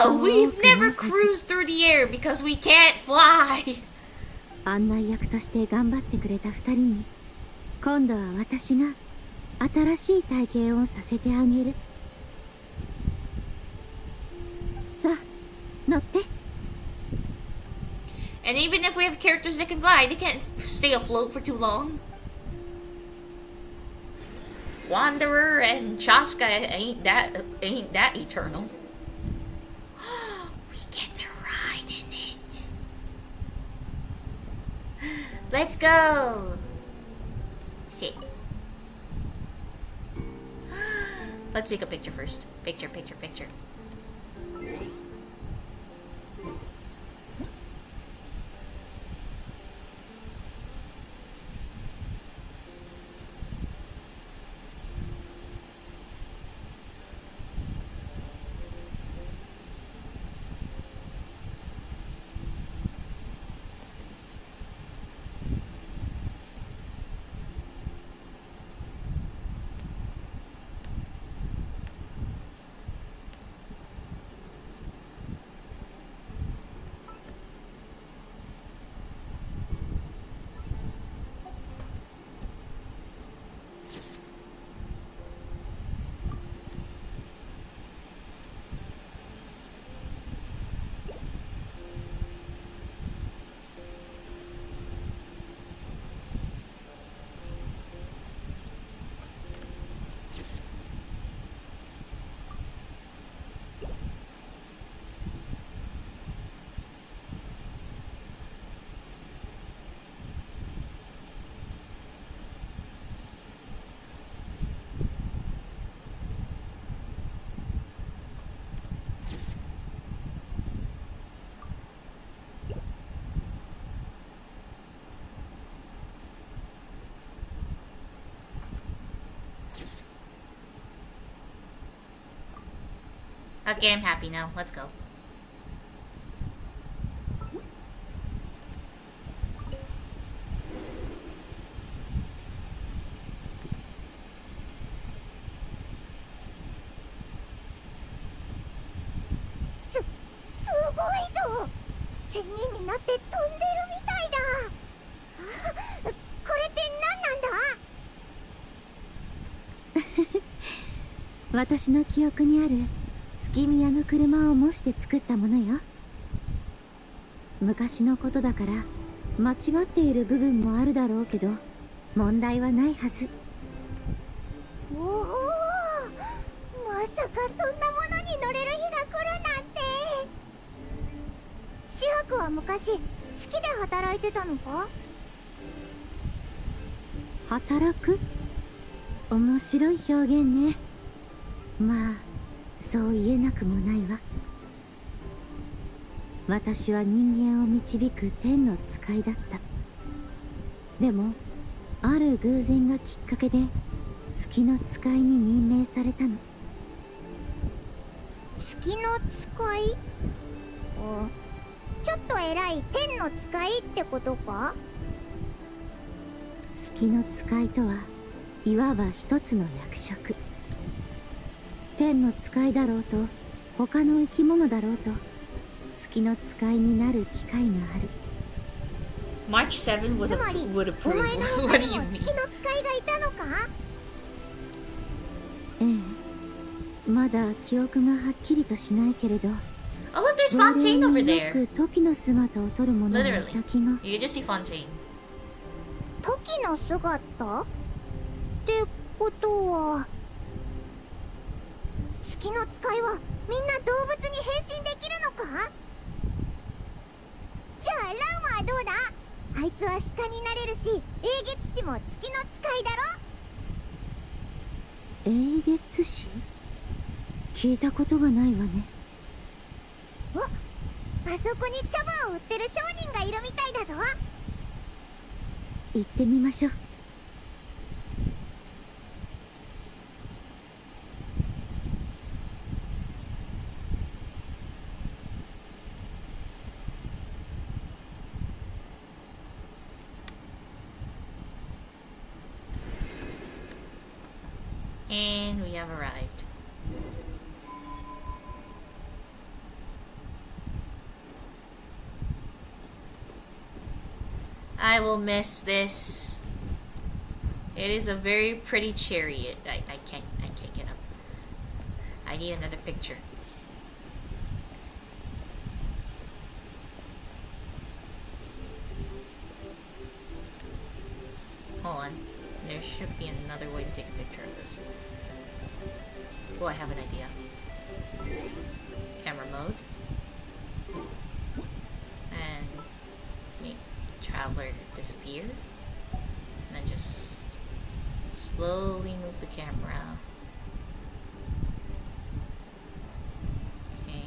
No, we've never cruised through the air because we can't fly! 案内役として頑張ってくれた二人に今度は私が新しい体験をさせてあげる。さあ乗って。 And even if we have characters that can fly, they can't stay afloat for too long. Wanderer and Chaska ain't that eternal. We get to ride in it. Let's go. Sit. Let's take a picture first. Picture. Okay, I'm happy now. Let's go.すごいぞ。仙人になって飛んでるみたいだ。これって何なんだ？私の記憶にある月宮の車を模して作ったものよ。昔のことだから間違っている部分もあるだろうけど問題はないはず。おお、まさかそんなものに乗れる日が来るなんて。紫伯は昔月で働いてたのか？働く？面白い表現ね。まあそう言えなくもないわ。私は人間を導く天の使いだった。でもある偶然がきっかけで月の使いに任命されたの。月の使い？ちょっと偉い天の使いってことか？月の使いとはいわば一つの役職。天の使いだろうと他の生き物だろうと月の使いになる機会がある。 March 7 would つまり approve. お前の What 他 do に you も mean? 月の使いがいたのか？ええ、まだ記憶がはっきりとしないけれど、 Oh, look, there's Fontaine over よ there. く時の姿を撮るものがいた気が。 You can just see Fontaine. 時の姿？ってことは月の使いはみんな動物に変身できるのか？じゃあランはどうだ？あいつは鹿になれるし、英月使も月の使いだろ？英月使？聞いたことがないわね。お、あそこに茶葉を売ってる商人がいるみたいだぞ。行ってみましょう。And we have arrived. I will miss this. It is a very pretty chariot. I can't get up. I need another picture. Hold on. There should be another way to take a picture of this. Oh, I have an idea. Camera mode. And make Traveler disappear. And then just slowly move the camera. Okay.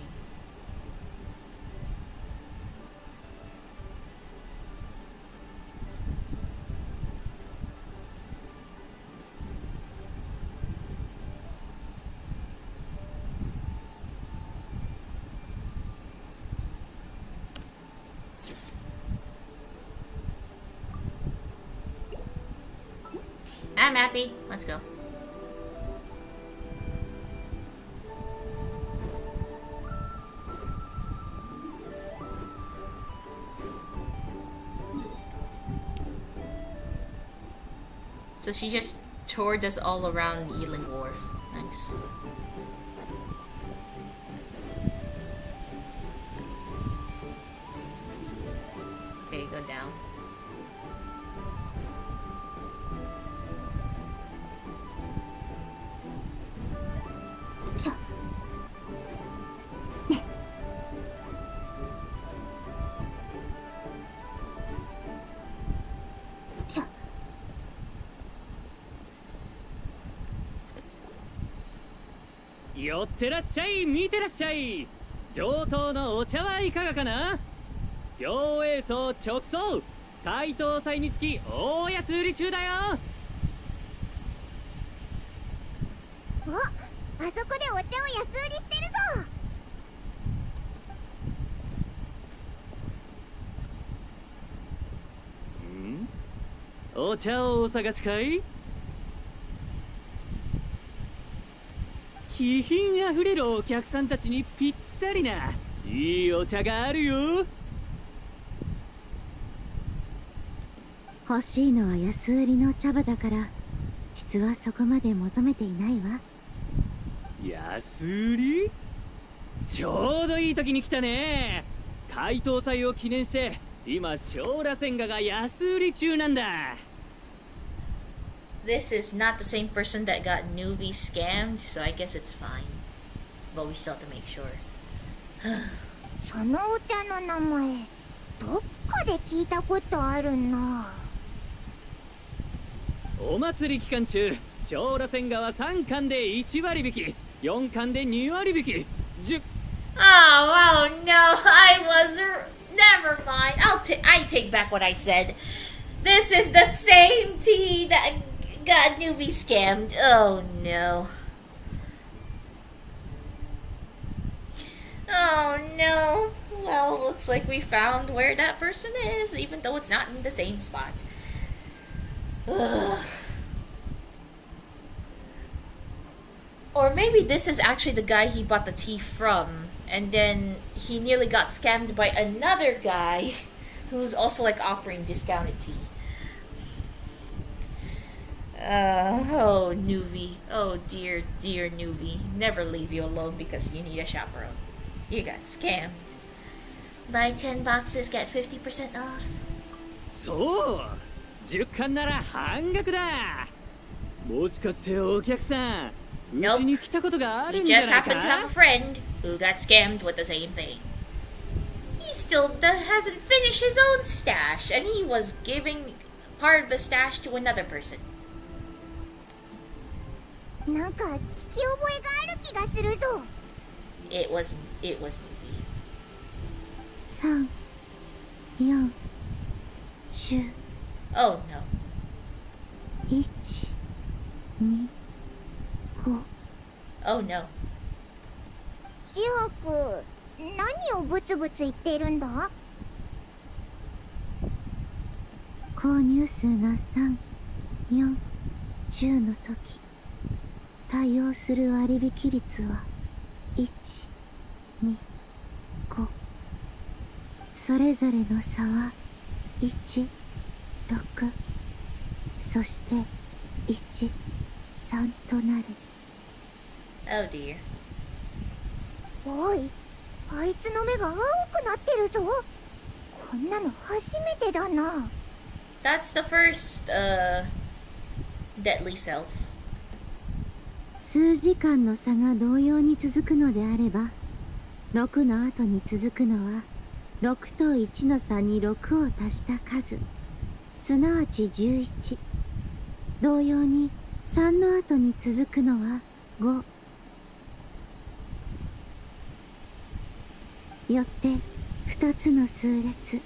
I'm happy. Let's go. So she just toured us all around Ealing Wharf. Nice. Okay, go down. Yo 寄ってらっしゃい、見てらっしゃい。上等のお茶はいかがかな。両栄層直送、解凍祭につき大安売り中だよ。お、あそこでお茶を安売りしてるぞ。お茶をお探しかい。気品あふれるお客さんたちにぴったりないいお茶があるよ。欲しいのは安売りの茶葉だから質はそこまで求めていないわ。安売り？ちょうどいい時に来たね。解凍祭を記念して今小螺旋河が安売り中なんだ。This is not the same person that got Nuvi scammed, so I guess it's fine. But we still have to make sure. そのお茶の名前どっかで聞いたことあるな。お祭り期間中、小螺旋河は3巻で1割引き、4巻で2割引き、10... Oh no, I was... Never mind. I take back what I said. This is the same tea that got Nuvi scammed. Oh no. Oh no. Well, looks like we found where that person is, even though it's not in the same spot. Ugh. Or maybe this is actually the guy he bought the tea from, and then he nearly got scammed by another guy who's also like offering discounted tea. Oh, Nuvi. Oh, dear, dear Nuvi. Never leave you alone because you need a chaperone. You got scammed. Buy 10 boxes, get 50% off. そう、10巻なら半額だ。もしかしてお客さん、うちに来たことがある You んじゃ just ない happen to have a か？ friend who got scammed with the same thing. He still hasn't finished his own stash, and he was giving part of the stash to another person. なんか聞き覚えがある気がするぞ。It was Nuvi. 3、4、10。Oh no. 1、2、5。Oh no. シハク、何をブツブツ言ってるんだ？購入数が3、4、10の時、対応する割引率は1、2、5。それぞれの差は1、6。そして1、3となる。Oh dear. おい、あいつの目が青くなってるぞ。こんなの初めてだな。That's the first, deadly self. 数時間の差が同様に続くのであれば、6の後に続くのは6と1の差に6を足した数、すなわち11。同様に3の後に続くのは5。よって2つの数列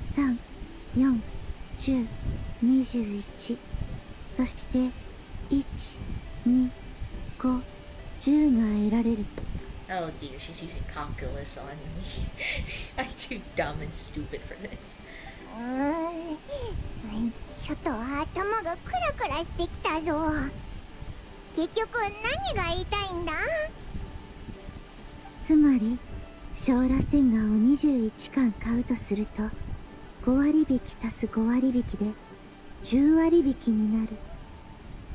3、4、10、21、そして1、2、5、10が得られる。Oh dear, she's using calculus on me. I'm too dumb and stupid for this. ちょっと頭がクラクラしてきたぞ。結局何が言いたいんだ？つまり小螺旋岩を21巻買うとすると、5割引足す5割引で10割引になる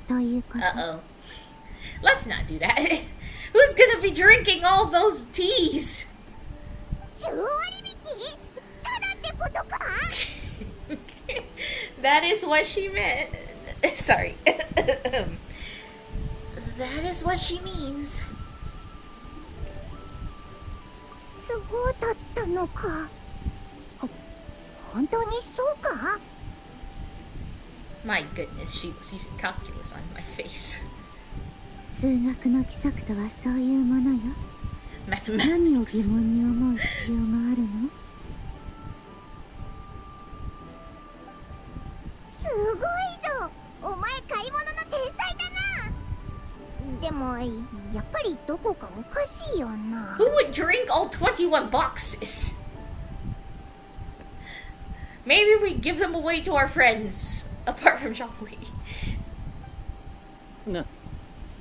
ということ。Uh-oh. Let's not do that. Who's gonna be drinking all those teas? 10割引？ただってことか？ That is what she meant. Sorry. That is what she means. そうだったのか。本当にそうか？ My goodness, she was using calculus on my face. 数学の規則とはそういうものよ。何を疑問に思う必要があるの？すごいぞ！お前買い物の天才だな！でもやっぱりどこかおかしいよな。 Who would drink all 21 boxes? Maybe we give them away to our friends, apart from Zhongli.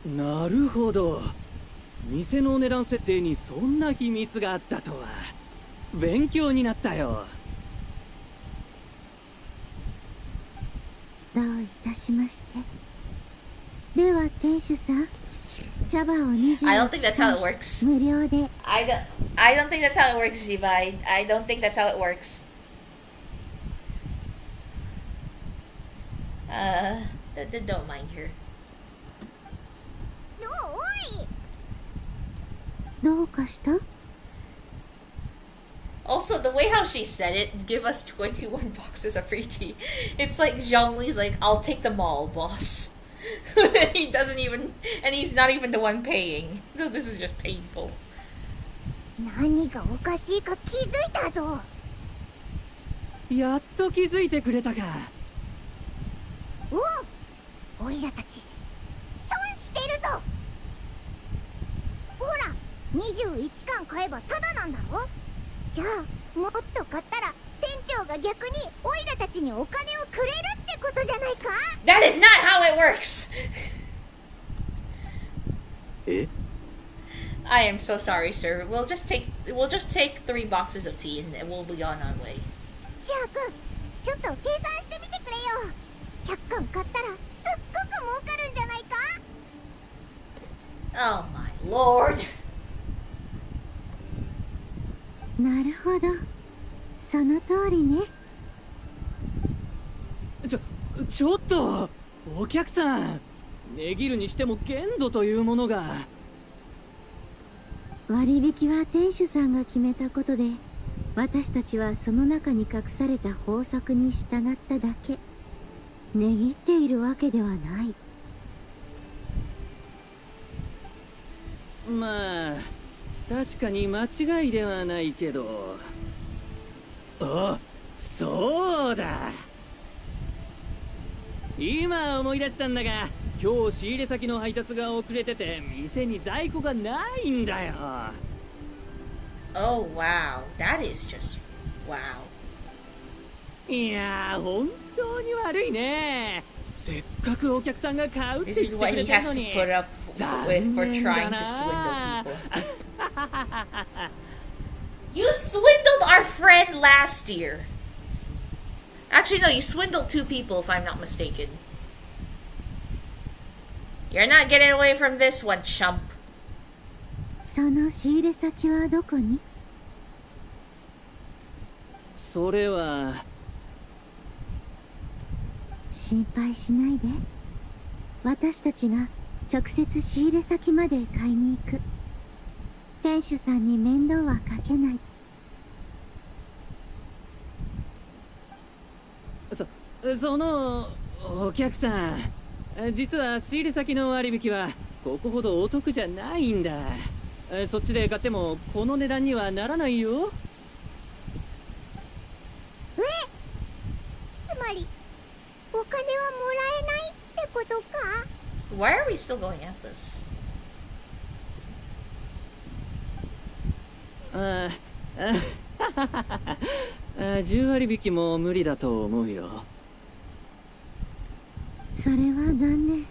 なるほど。店の値段設定にそんな秘密があったとは。勉強になったよ。どういたしまして。では店主さん、茶葉を21 I don't think that's how it works. 無料で。I don't think that's how it works, Jiva. I don't think that's how it works. Don't mind her. おい！どうかした？ Also, the way how she said it, give us 21 boxes of free tea. It's like Zhongli's like, I'll take them all, boss. He doesn't even, and he's not even the one paying. So this is just painful. 何がおかしいか気づいたぞ。やっと気づいてくれたか。おいらたち損してるぞ。ほら、21巻買えばタダなんだろ。じゃあもっと買ったら店長が逆にオイラたちにお金をくれるってことじゃないか。 That is not how it works! え I am so sorry, sir. We'll just take 3 boxes of tea and we'll be on our way. シア君、ちょっと計算してみてくれよ。100巻買ったらすっごく儲かるんじゃないか。 Oh my lord. なるほど、その通りね。ちょっとお客さん、値切るにしても限度というものが。割引は店主さんが決めたことで、私たちはその中に隠された法則に従っただけ。値切っているわけではない。まあ確かに間違いではないけど。あ、そうだ、今思い出したんだが、今日仕入れ先の配達が遅れてて店に在庫がないんだよ。 Oh wow, that is just wow. いやー、本当に悪いね。せっかくお客さんが買うって This 言っ is て what くれ he た has の to に。 put up with for trying to swindle people. You swindled our friend last year. Actually, no, you swindled 2 people if I'm not mistaken. You're not getting away from this one, chump. その仕入れ先はどこに？それは心配しないで。私たちが直接仕入れ先まで買いに行く。店主さんに面倒はかけない。そのお客さん、実は仕入れ先の割引はここほどお得じゃないんだ。そっちで買ってもこの値段にはならないよ。つまりお金はもらえないってことか。 Why are we still going at this? 10割引きも無理だと思うよ。それは残念。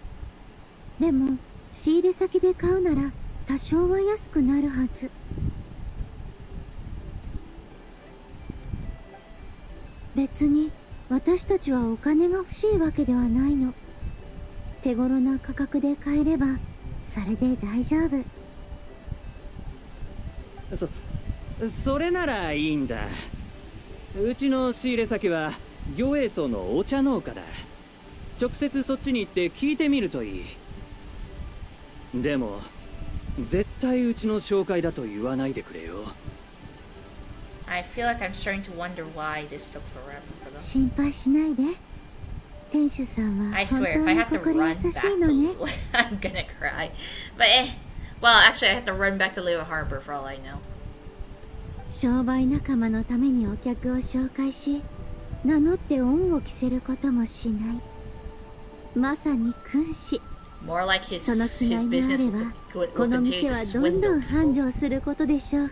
でも仕入れ先で買うなら多少は安くなるはず。別に私たちはお金が欲しいわけではないの。手頃な価格で買えればそれで大丈夫。それならいいんだ。うちの仕入れ先は魚栄荘のお茶農家だ。直接そっちに行って聞いてみるといい。でも絶対うちの紹介だと言わないでくれよ。 I feel like I'm starting to wonder why this took forever for them. 心配しないで。店主さんは I 本 swear, 当 if I に have to 心 run 優 back しいのね。 to I'm gonna cry. But well, actually, I have to run back to Leo Harbor for all I know. 商売仲間のためにお客を紹介し、名乗って恩を着せることもしない。まさに君子。 More like his その気概 business があれば、 will この continue 店 to はどんど swindle ん繁 people. 盛することでしょう。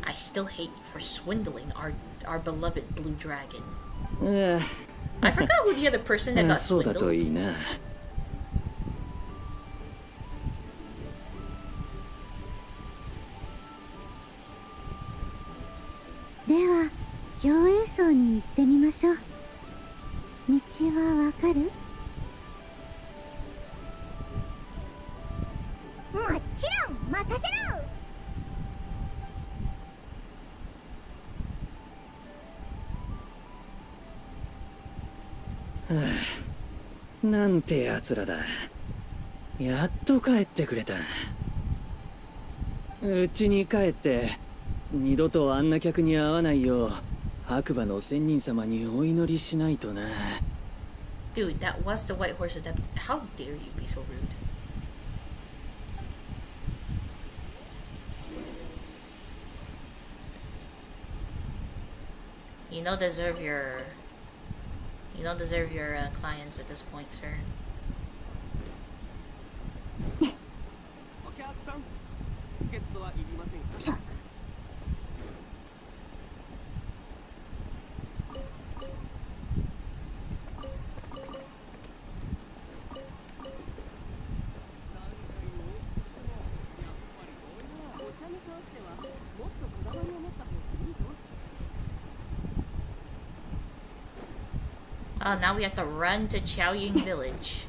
I still hate you for swindling our beloved blue dragon. ああ I forgot who the other person that got そうだと swindled. いいな。では行営荘に行ってみましょう。道はわかる？もちろん任せろ。はあ、なんてやつらだ。やっと帰ってくれた。うちに帰って二度とあんな客に会わないよう白馬の仙人様にお祈りしないとな。 Dude, that was the White Horse Adeptus. How dare you be so rude? You don't deserve your clients at this point, sir. お客さん、助 Oh, now we have to run to Chaoying Village.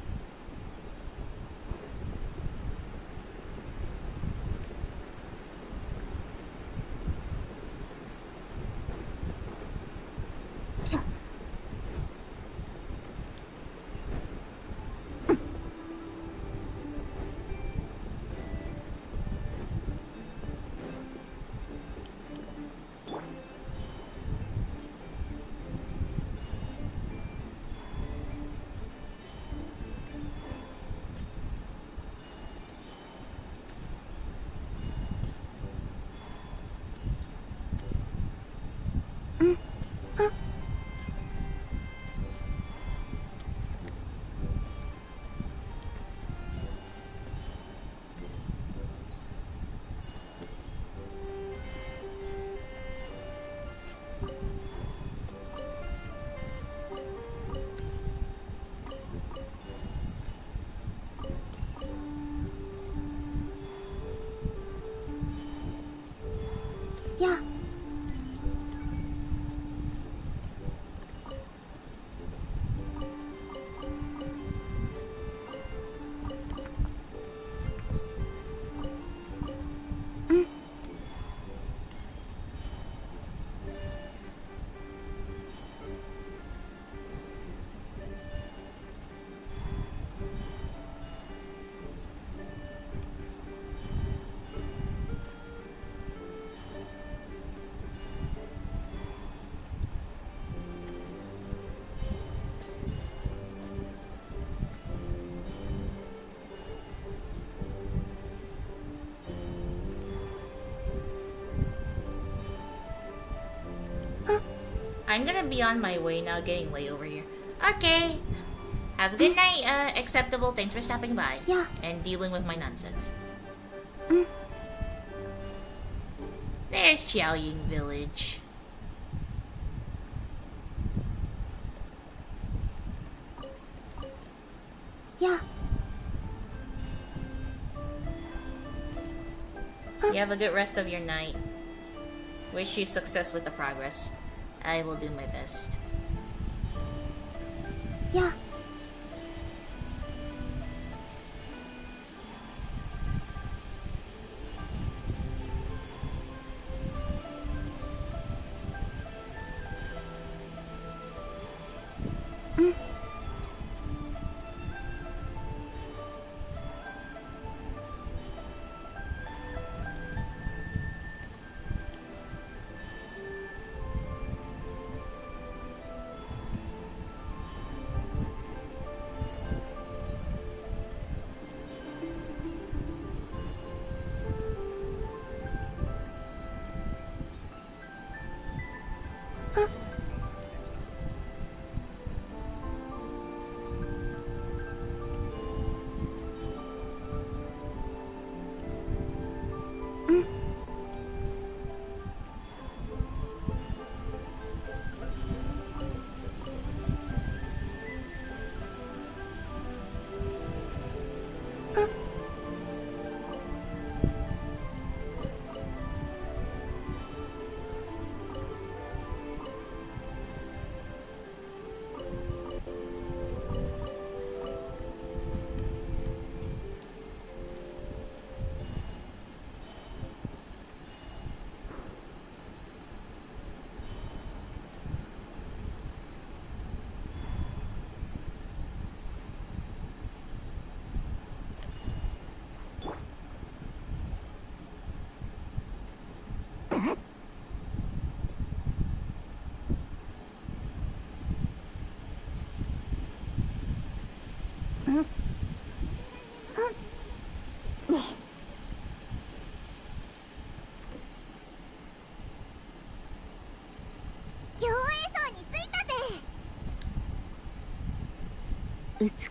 Yeah. I'm gonna be on my way now, getting late over here. Okay. Have a good night, acceptable. Thanks for stopping by. Yeah. And dealing with my nonsense. There's Chaoying Village. Yeah. You have a good rest of your night. Wish you success with the progress. I will do my best. Yeah.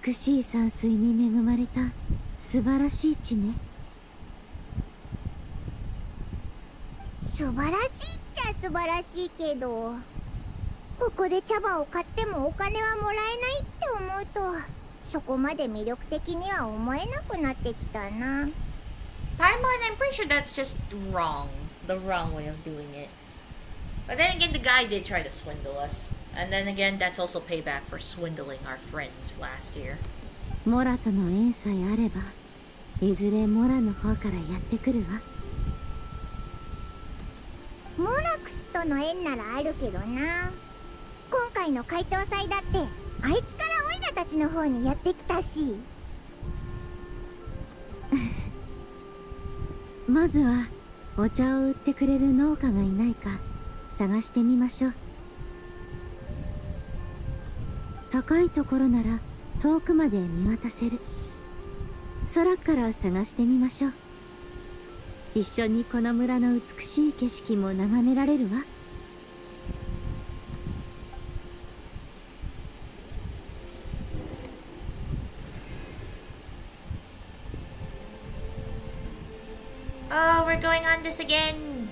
美しい山水に恵まれた素晴らしい地ね。素晴らしいっちゃ素晴らしいけど、ここで茶葉を買ってもお金はもらえないって思うと、そこまで魅力的には思えなくなってきたな。Paimon, I'm pretty sure that's just wrong. The wrong way of doing it. But then again, the guy did try to swindle us. And then again, that's also payback for swindling our friends last year. モラとの縁さえあれば、いずれモラの方からやってくるわ。モナクスとの縁ならあるけどな。今回の解答祭だってあいつからオイラたちの方にやってきたし。まずはお茶を売ってくれる農家がいないか探してみましょう。高いところなら遠くまで見渡せる。空から探してみましょう。一緒にこの村の美しい景色も眺められるわ。Oh, we're going on this again.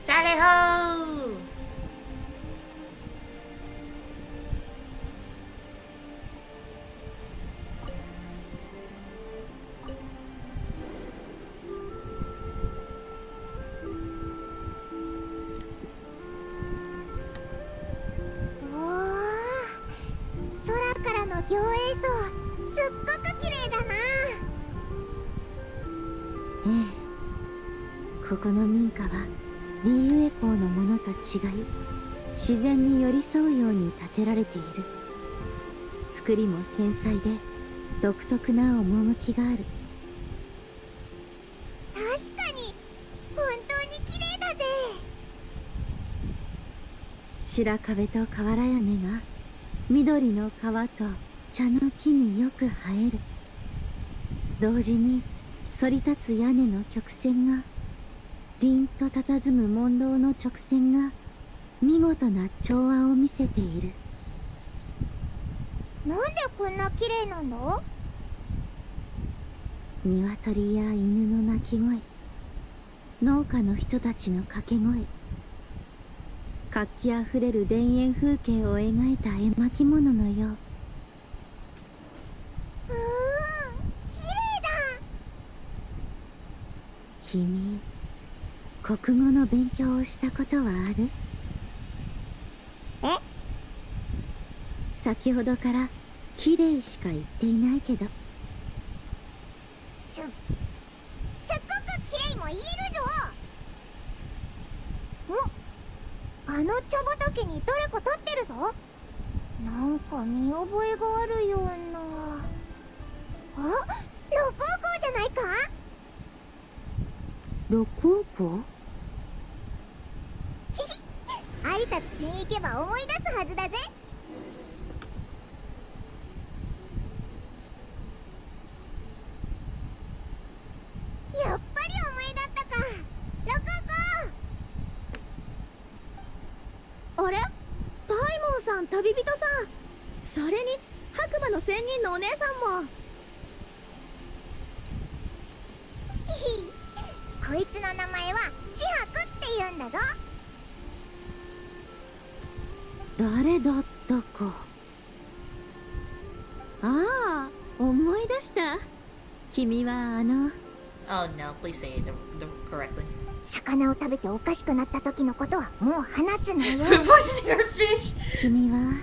Tally ho! Oh, 空からの行映像、すっごく綺麗だな。ええ。ここの民家はリーウェ港のものと違い、自然に寄り添うように建てられている。作りも繊細で独特な趣がある。確かに本当に綺麗だぜ。白壁と瓦屋根が緑の川と茶の木によく映える。同時に反り立つ屋根の曲線が、凛と佇む紋楼の直線が見事な調和を見せている。なんでこんな綺麗なの？鶏や犬の鳴き声、農家の人たちの掛け声、活気あふれる田園風景を描いた絵巻物のよう。綺麗だ。君、国語の勉強をしたことはある？え？先ほどから綺麗しか言っていないけど。すっごく綺麗も言えるぞ。お、あの茶畑に誰か立ってるぞ。なんか見覚えがあるような。あ、六甲校じゃないか？六甲校？ひひ、挨拶しに行けば思い出すはずだぜ。やっぱりお前だったか、六甲校。あれ？パイモンさん、旅人さん。それに白馬の仙人のお姉さんも。ひひ、こいつの名前は千白って言うんだぞ。誰だったか。ああ、思い出した。君はOh no, please say it correctly. 魚を食べておかしくなった時のことはもう話すなよ。Poisoning our fish. 君は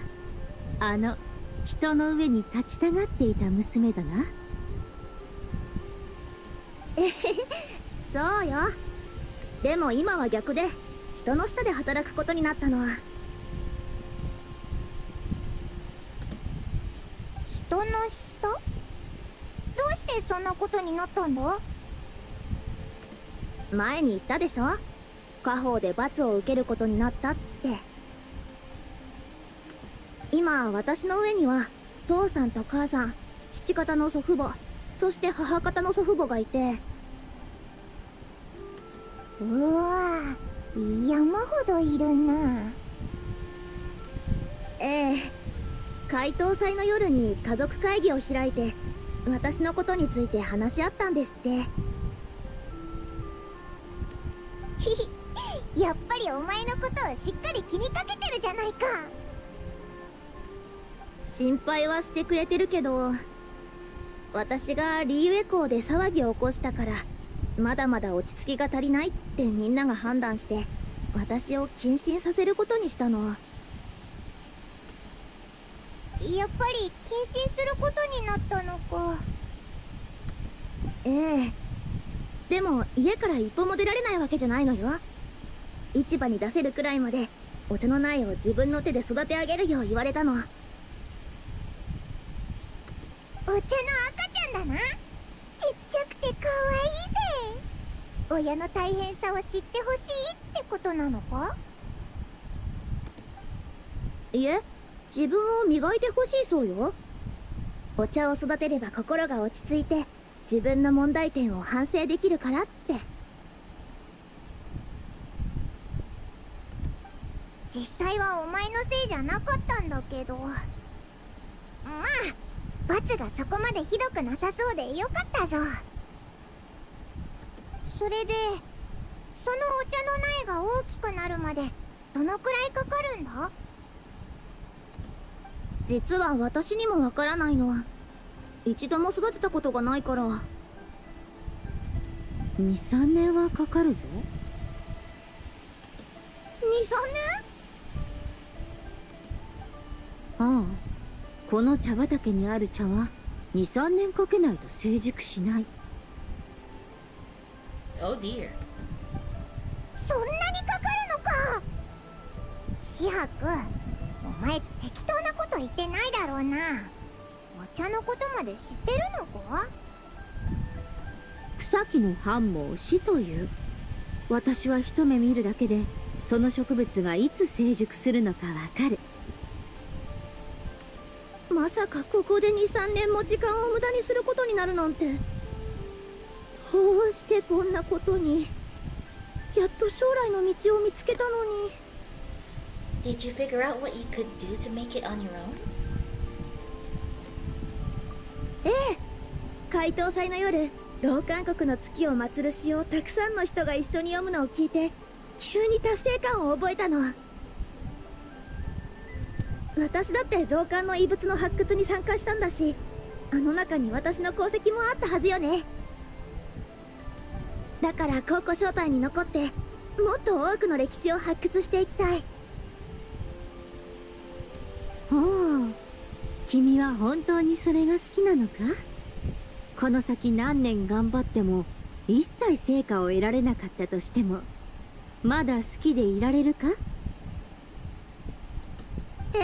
人の上に立ちたがっていた娘だな。そうよ。でも今は逆で、人の下で働くことになったの。人の下？どうしてそんなことになったんだ？前に言ったでしょ。家宝で罰を受けることになったって。今私の上には父さんと母さん、父方の祖父母、そして母方の祖父母がいて。うわぁ、山ほどいるな。ええ、解答祭の夜に家族会議を開いて、私のことについて話し合ったんですって。ひひ、やっぱりお前のことをしっかり気にかけてるじゃないか。心配はしてくれてるけど、私がリーウェ校で騒ぎを起こしたからまだまだ落ち着きが足りないってみんなが判断して私を謹慎させることにしたの。やっぱり謹慎することになったのか。ええ。でも家から一歩も出られないわけじゃないのよ。市場に出せるくらいまでお茶の苗を自分の手で育て上げるよう言われたの。お茶の赤ちゃんだな。ちっちゃくて可愛いぜ。親の大変さを知ってほしいってことなのか。いえ、自分を磨いてほしいそうよ。お茶を育てれば心が落ち着いて自分の問題点を反省できるからって。実際はお前のせいじゃなかったんだけど、まあ罰がそこまでひどくなさそうでよかったぞ。それでそのお茶の苗が大きくなるまでどのくらいかかるんだ。実は私にもわからないの。一度も育てたことがないから。2、3年はかかるぞ。2、3年？ああ、この茶畑にある茶は2、3年かけないと成熟しない。Oh dear. そんなにかかるのか。紫伯、お前適当なこと言ってないだろうな。お茶のことまで知ってるのか。草木の繁茂を死という。私は一目見るだけでその植物がいつ成熟するのかわかる。まさかここで2、3年も時間を無駄にすることになるなんて。どうしてこんなことに。やっと将来の道を見つけたのに。Did you figure out what you could do to make it on your own? ええ。解凍祭の夜、老韓国の月を祀る詩をたくさんの人が一緒に読むのを聞いて急に達成感を覚えたの。私だって老韓の遺物の発掘に参加したんだし、あの中に私の功績もあったはずよね。だから考古招待に残ってもっと多くの歴史を発掘していきたい。ほう、君は本当にそれが好きなのか。この先何年頑張っても一切成果を得られなかったとしてもまだ好きでいられるか。ええ。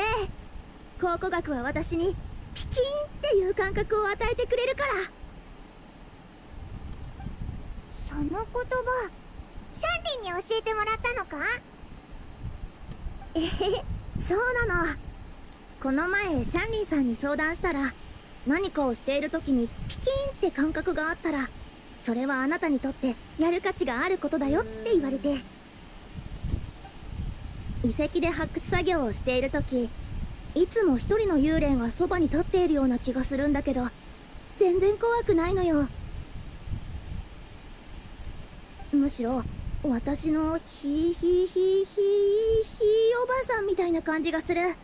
考古学は私にピキーンっていう感覚を与えてくれるから。その言葉、シャンリンに教えてもらったのか。えへへ、そうなの。この前シャンリンさんに相談したら、何かをしている時にピキーンって感覚があったらそれはあなたにとってやる価値があることだよって言われて。遺跡で発掘作業をしている時、いつも一人の幽霊がそばに立っているような気がするんだけど全然怖くないのよ。むしろ私のひおばあさんみたいな感じがする。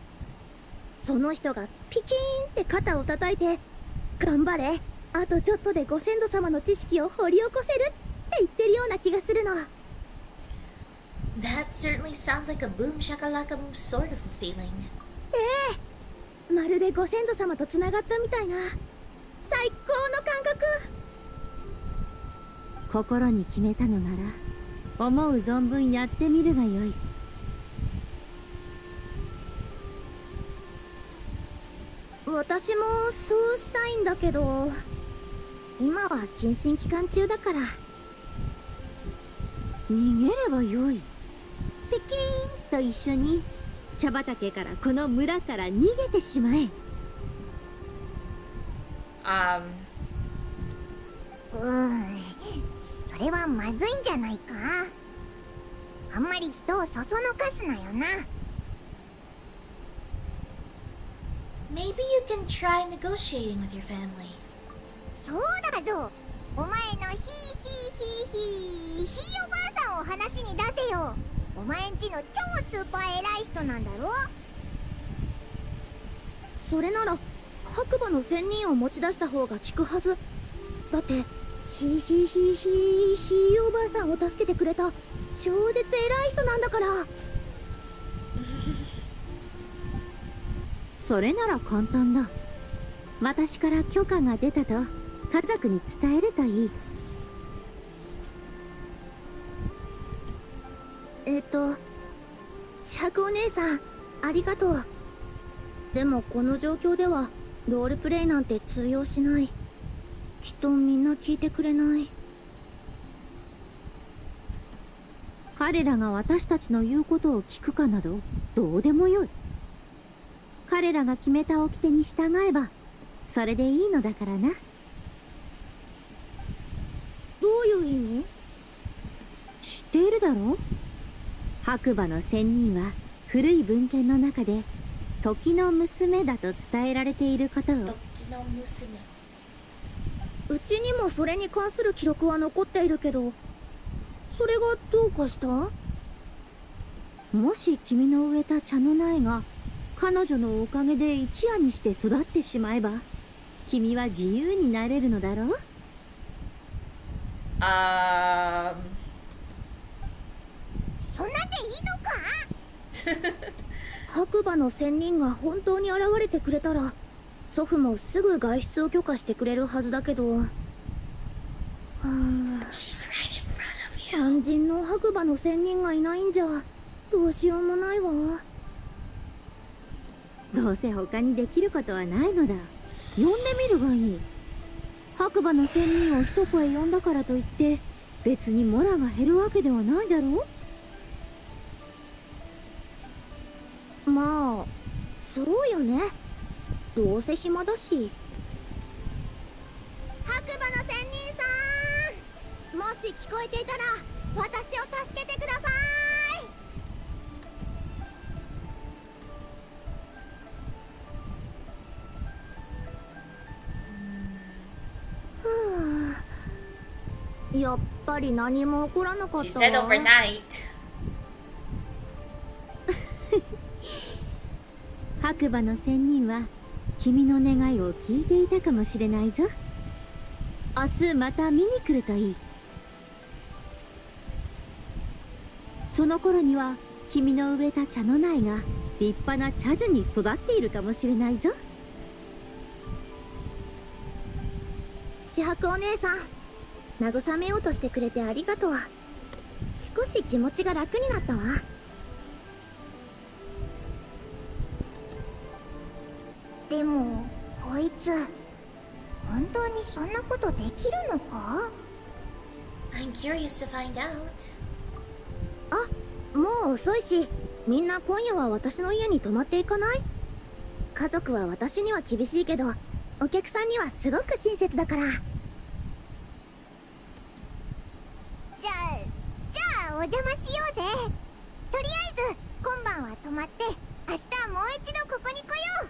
その人がピキーンって肩を叩いて、頑張れ、あとちょっとでご先祖様の知識を掘り起こせるって言ってるような気がするの。That certainly sounds like a boom shakalaka boom sort of a feeling. ええ、まるでご先祖様とつながったみたいな最高の感覚。心に決めたのなら思う存分やってみるがよい。私もそうしたいんだけど今は謹慎期間中だから。逃げればよい。ピキーンと一緒に茶畑からこの村から逃げてしまえ。それはまずいんじゃないか。あんまり人をそそのかすなよな。Maybe you can try negotiating with your family. そうだぞ。お前のひいおばあさんを話に出せよ。お前んちの超スーパー偉い人なんだろ。それなら白馬の仙人を持ち出した方が効くはず。だってひいおばあさんを助けてくれた超絶偉い人なんだから。それなら簡単だ。私から許可が出たと家族に伝えるといい。千白お姉さんありがとう。でもこの状況ではロールプレイなんて通用しない。きっとみんな聞いてくれない。彼らが私たちの言うことを聞くかなどどうでもよい。彼らが決めた掟に従えばそれでいいのだからな。どういう意味？知っているだろう。白馬の仙人は古い文献の中で時の娘だと伝えられていることを。時の娘。うちにもそれに関する記録は残っているけど、それがどうかした？もし君の植えた茶の苗が彼女のおかげで一夜にして育ってしまえば君は自由になれるのだろう。そんなんでいいのか？白馬の仙人が本当に現れてくれたら祖父もすぐ外出を許可してくれるはずだけど、肝心の白馬の仙人がいないんじゃどうしようもないわ。どうせ他にできることはないのだ。呼んでみるがいい。白馬の仙人を一声呼んだからといって別にモラが減るわけではないだろう。まあそうよね。どうせ暇だし。白馬の仙人さん、もし聞こえていたら私を助けてください。やっぱり何も起こらなかったわ。She said overnight. 白馬の仙人は君の願いを聞いていたかもしれないぞ。明日また見に来るといい。その頃には君の植えた茶の苗が立派な茶樹に育っているかもしれないぞ。紫伯お姉さん、慰めようとしてくれてありがとう。少し気持ちが楽になったわ。でもこいつ本当にそんなことできるのか？ I'm curious to find out. あ、もう遅いし、みんな今夜は私の家に泊まっていかない？家族は私には厳しいけどお客さんにはすごく親切だから。じゃあお邪魔しようぜ。とりあえず今晩は泊まって明日もう一度ここに来よう。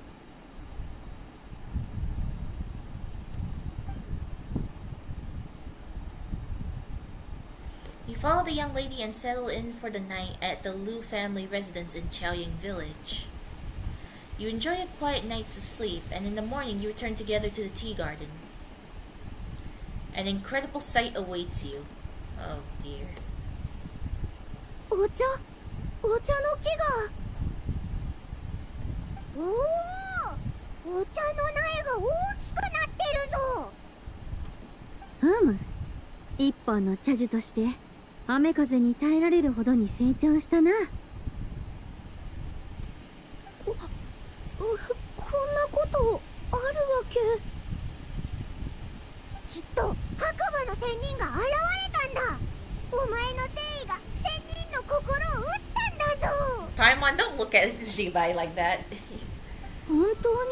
You follow the young lady and settle in for the night at the Liu family residence in Chaoying village. You enjoy a quiet night's sleep, and in the morning you return together to the tea garden. An incredible sight awaits you. Oh dear. お茶の木が。おお、お茶の苗が大きくなってるぞ。一本の茶樹として雨風に耐えられるほどに成長したな。こんなことあるわけ？きっと白馬の仙人が現れたんだ。お前の誠意が仙人の心を打ったんだぞ。Paimon, don't look at Shibai like that. 本当に？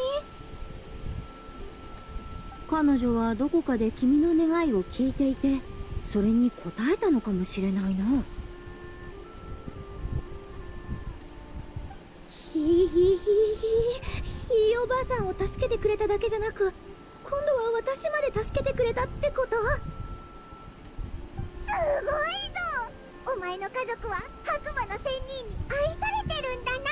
彼女はどこかで君の願いを聞いていてそれに応えたのかもしれないな。ひいおばあさんを助けてくれただけじゃなく、今度は私まで助けてくれたってこと？すごいぞ。お前前の家族は白馬の仙人に愛されてるんだな。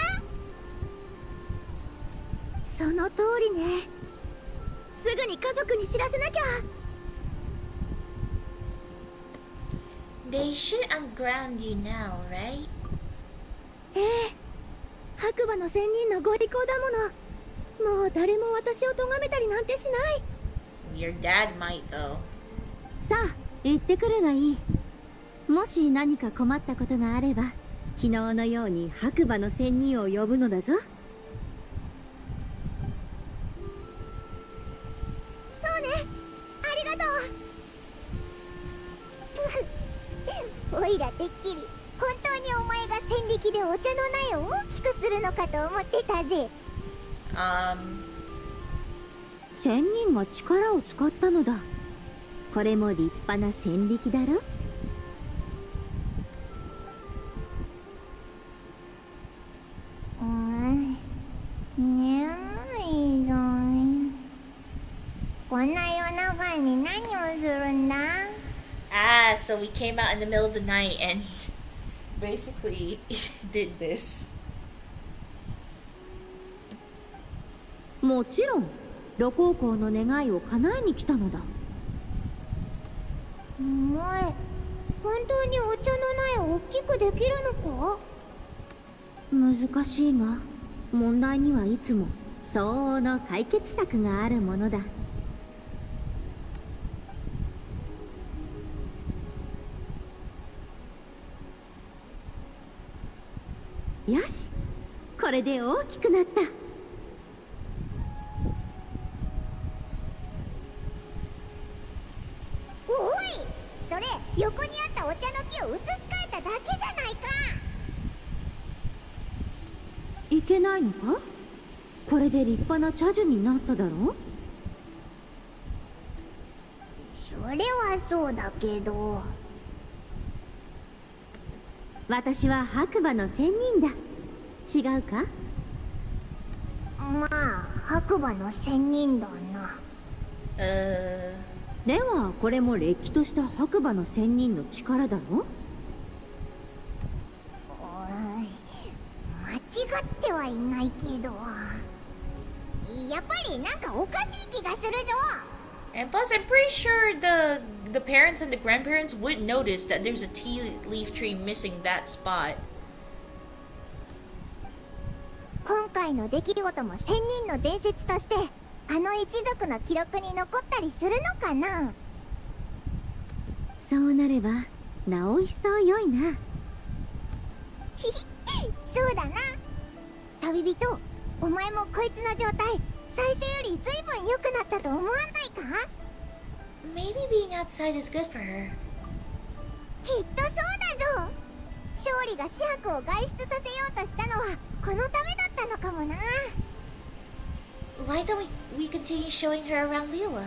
その通りね。すぐに家族に知らせなきゃ。 They should unground you now, right? ええ、白馬の仙人のご利口だもの。もう誰も私を咎めたりなんてしない。 Your dad might though. さあ行ってくるがいい。もし何か困ったことがあれば昨日のように白馬の仙人を呼ぶのだぞ。そうね、ありがとう。おいらてっきり本当にお前が戦力でお茶の苗を大きくするのかと思ってたぜ。仙人が力を使ったのだ。これも立派な戦力だろ。眠いぞ。こんな夜中に何をするんだ？ Ah, so we came out in the middle of the night and basically did this. もちろん盧高校の願いを叶えに来たのだ。お前、本当にお茶の苗を大きくできるのか？難しいが問題にはいつも相応の解決策があるものだ。よし、これで大きくなった。おい、それ横にあったお茶の木を移し替えただけじゃないか。いけないのか？これで立派な茶樹になっただろう。それはそうだけど。私は白馬の仙人だ。違うか？まあ白馬の仙人だな。ではこれもれっきとした白馬の仙人の力だろ。間違ってはいないけど、やっぱりなんかおかしい気がするぞ。 And plus, I'm pretty sure the parents and the grandparents would notice that there's a tea leaf tree missing that spot. 今回の出来事も仙人の伝説としてあの一族の記録に残ったりするのかな。そうなればなお一層良いな。ひひ、そうだな。旅人、お前もこいつの状態最初よりずいぶん良くなったと思わないか？ Maybe being outside is good for her. きっとそうだぞ。勝利が紫伯を外出させようとしたのはこのためだったのかもな。 Why don't we continue showing her around Lila?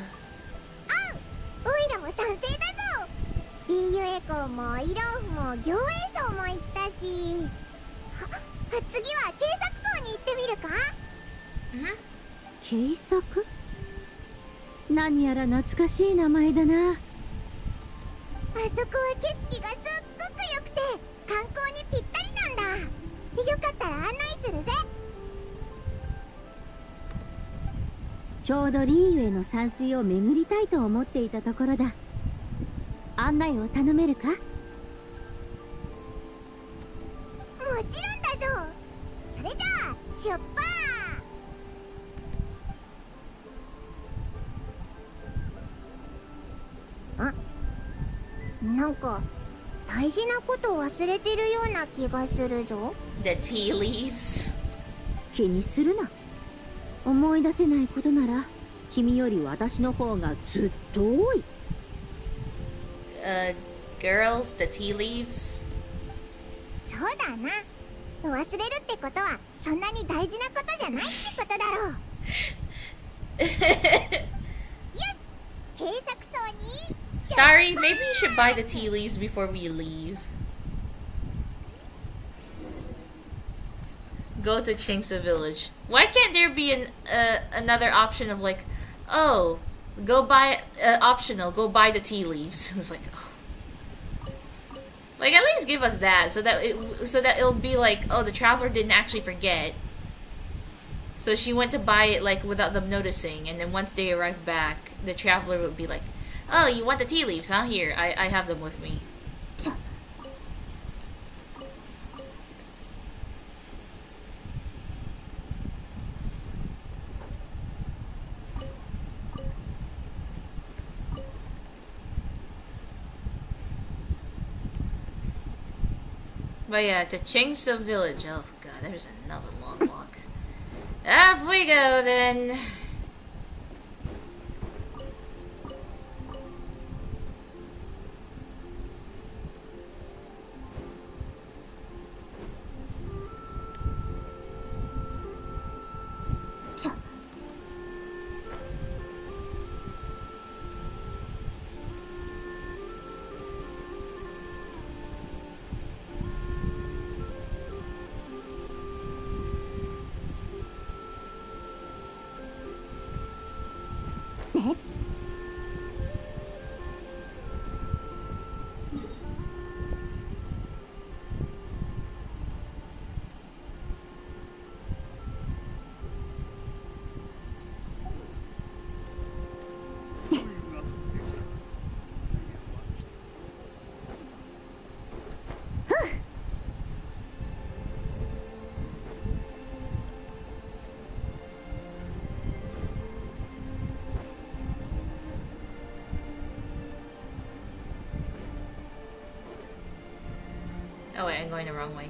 おいらも賛成だぞ。 BU エコーもイローフも行営層も行ったし、次は警察層に行ってみるか？警作？何やら懐かしい名前だな。あそこは景色がすっごく良くて観光にぴったりなんだ。よかったら案内するぜ。ちょうどリーユへの山水を巡りたいと思っていたところだ。案内を頼めるか？もちろんだぞ。それじゃあ出発。なんか大事なことを忘れてるような気がするぞ。 The tea leaves. 気にするな。思い出せないことなら君より私の方がずっと多い。Girls, the tea leaves. そうだな。忘れるってことはそんなに大事なことじゃないってことだろう。よし、警察層に Starry, maybe you should buy the tea leaves before we leave. Go to Chinksa village. Why can't there be another option of like, oh, go buy optional, go buy the tea leaves. It's like, oh. Like, at least give us that, so that it'll be like, oh, the traveler didn't actually forget. So she went to buy it, like, without them noticing, and then once they arrive back, the traveler would be like, oh, you want the tea leaves, huh? Here, I have them with me. But yeah, to Chingsa village. Oh god, there's another long walk. Off we go then. Oh wait, I'm going the wrong way.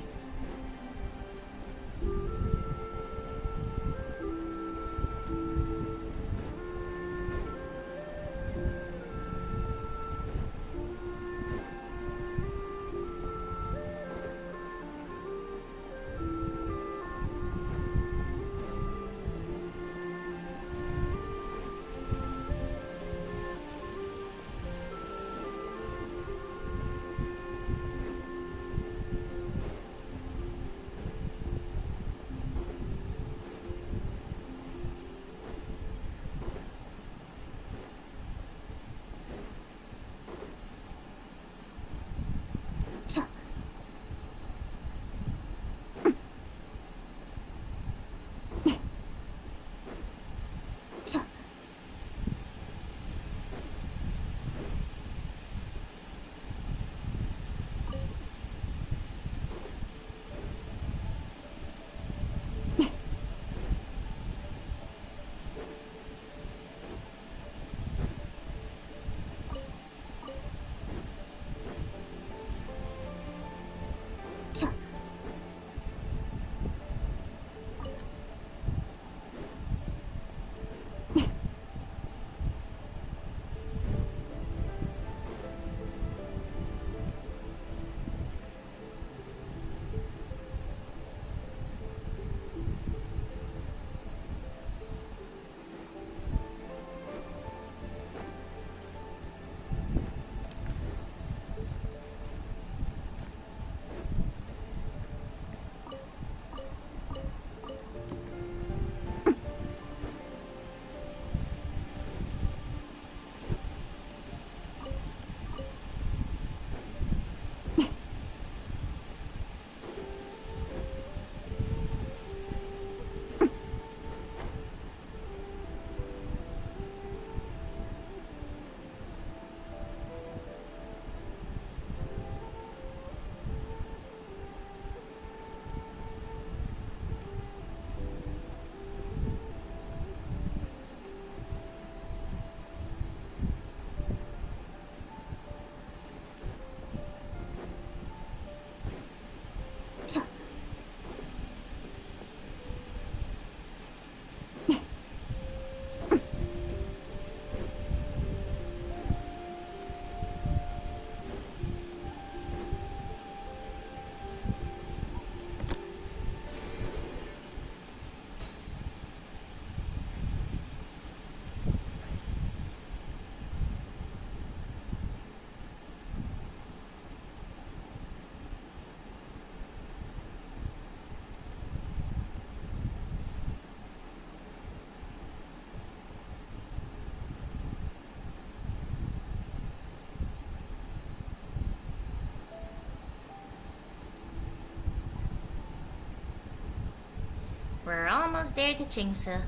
We're almost there to Chingsa.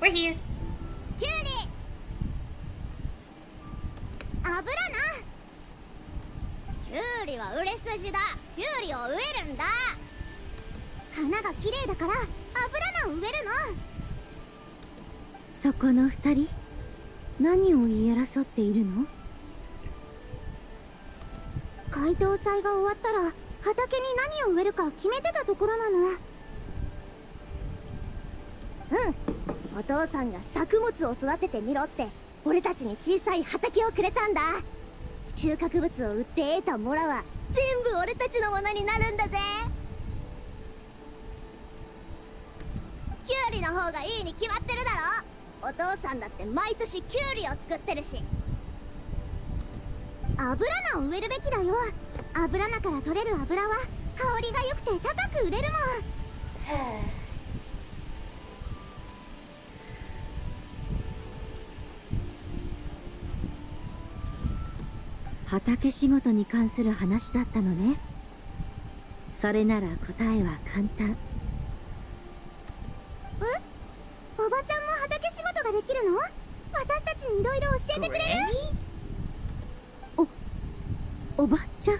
We're here. キュウリ油な。キュウリは売れ筋だ。キュウリを植えるんだ。花が綺麗だから油菜を植えるの。そこの二人、何を言い争っているの？街頭祭が終わったら畑に何を植えるか決めてたところなの。お父さんが作物を育ててみろって俺たちに小さい畑をくれたんだ。収穫物を売って得たモラは全部俺たちのものになるんだぜ。キュウリの方がいいに決まってるだろ。お父さんだって毎年キュウリを作ってるし。油菜を植えるべきだよ。油菜から取れる油は香りが良くて高く売れるもん。畑仕事に関する話だったのね。それなら答えは簡単。おばちゃんも畑仕事ができるの？私たちにいろいろ教えてくれる？おばちゃん。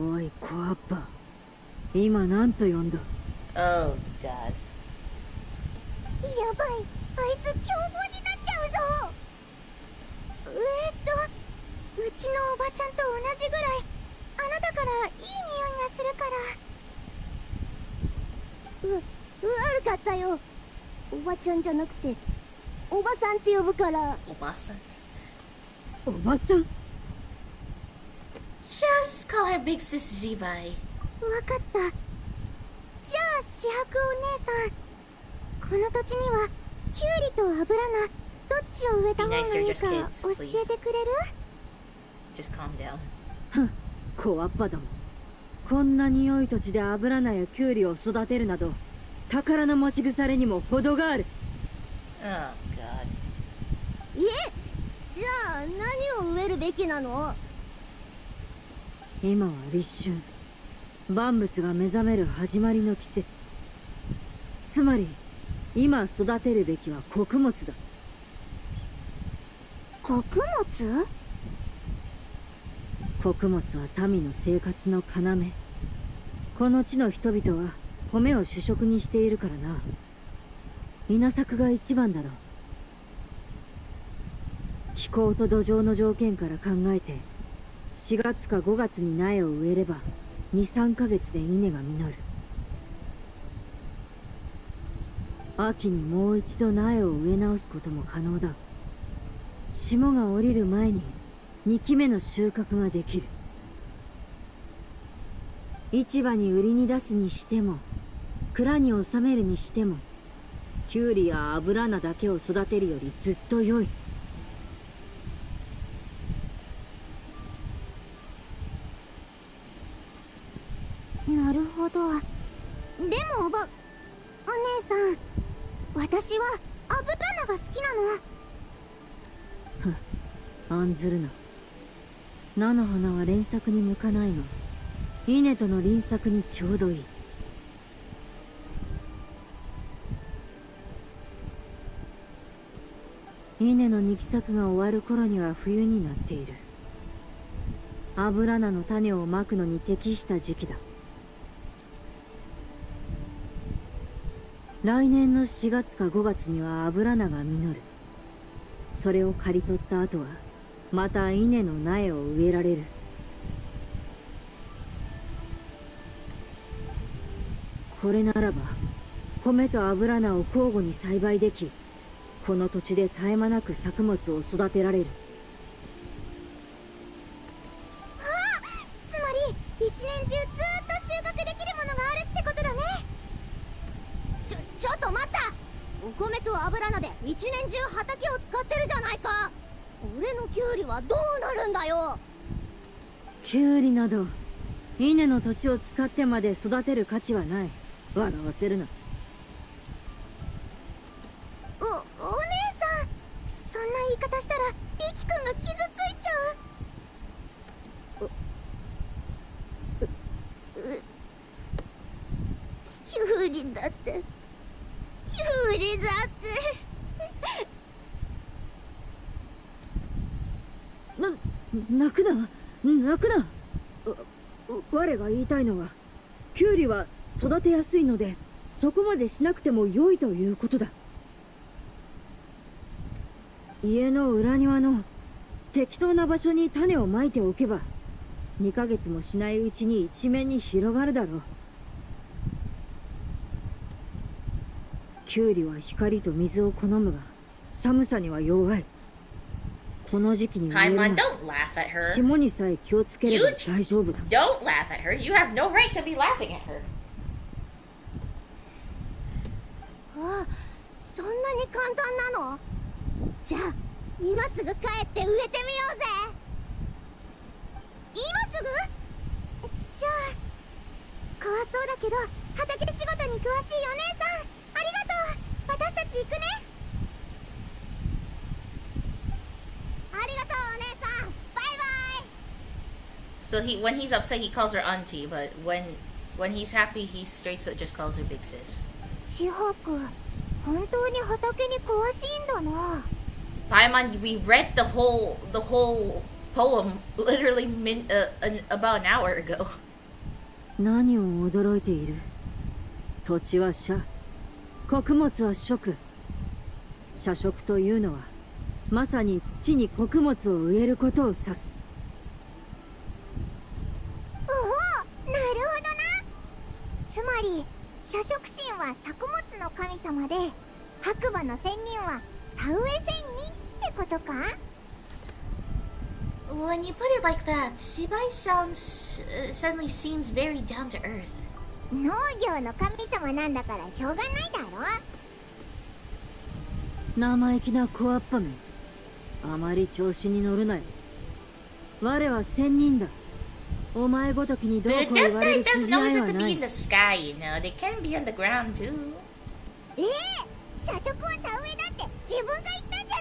おいコアッパ、今何と呼んだ？ Oh god. やばい、あいつ凶暴になっちゃうぞ。うちのおばちゃんと同じぐらいあなたからいい匂いがするから。悪かったよ。おばちゃんじゃなくておばさんって呼ぶから。おばさん。おばさん。 Just call her Big Sis Zibai. わかった。じゃあ紫伯お姉さん、この土地にはキュウリと油菜どっちを植えた方がいいか教えてくれる？ Just calm down. ふん、コアッパども、こんなに良い土地で油菜やキュウリを育てるなど宝の持ち腐れにも程がある。 Oh god. じゃあ何を植えるべきなの？今は立春、万物が目覚める始まりの季節。つまり今育てるべきは穀物だ。穀物？穀物は民の生活の要。この地の人々は米を主食にしているからな。稲作が一番だろう。気候と土壌の条件から考えて4月か5月に苗を植えれば 2,3 ヶ月で稲が実る。秋にもう一度苗を植え直すことも可能だ。霜が降りる前に2期目の収穫ができる。市場に売りに出すにしても蔵に収めるにしてもキュウリや油菜だけを育てるよりずっと良い。アブラナが好きなの？案ずるな。菜の花は連作に向かないの。稲との輪作にちょうどいい。稲の二期作が終わる頃には冬になっている。アブラナの種をまくのに適した時期だ。来年の4月か5月にはアブラナが実る。それを刈り取った後はまた稲の苗を植えられる。これならば米とアブラナを交互に栽培でき、この土地で絶え間なく作物を育てられる。つまり一年中ずっと収穫できるものがあるってことだね。ちょっと待った。お米と油菜で一年中畑を使ってるじゃないか。俺のキュウリはどうなるんだよ。キュウリなど稲の土地を使ってまで育てる価値はない。笑わせるな。お姉さん、そんな言い方したらリキ君が傷ついちゃう。キュウリだって、キュウリだって泣くな、泣くな。我が言いたいのは、キュウリは育てやすいのでそこまでしなくても良いということだ。家の裏庭の適当な場所に種をまいておけば2ヶ月もしないうちに一面に広がるだろう。キュウリは光と水を好むが寒さには弱い。この時期に植えるな。霜にさえ気をつければ大丈夫だ。 Don't laugh at her. You have no right to be laughing at her. あ、そんなに簡単なの？じゃあ今すぐ帰って植えてみようぜ。今すぐ？じゃあ怖そうだけど畑仕事に詳しいお姉さん、ありがとう。私たち行くね。ありがとうお姉さん、バイバイ。 So when he's upset, he calls her auntie, but when he's happy, he straight up just calls her big sis. シハク、本当に畑に詳しいんだな。Paimon, we read the whole poem literally about an hour ago. 何を驚いている。土地は社、穀物は食。社食というのはまさに土に穀物を植えることを指す。おお、なるほどな。つまり社食神は作物の神様で、白馬の仙人は田植え仙人ってことか？ When you put it like that, Shibai suddenly seems very down to earth. 農業の神様なんだからしょうがないだろ。生意気な小アッパめ、あまり調子に乗るなよ。我は仙人だ。お前ごときにどうこう言われる筋合いはない。 They don't have to be in the sky, you know. They can be on the ground too. 社食は田植えだって自分が言ったんじゃ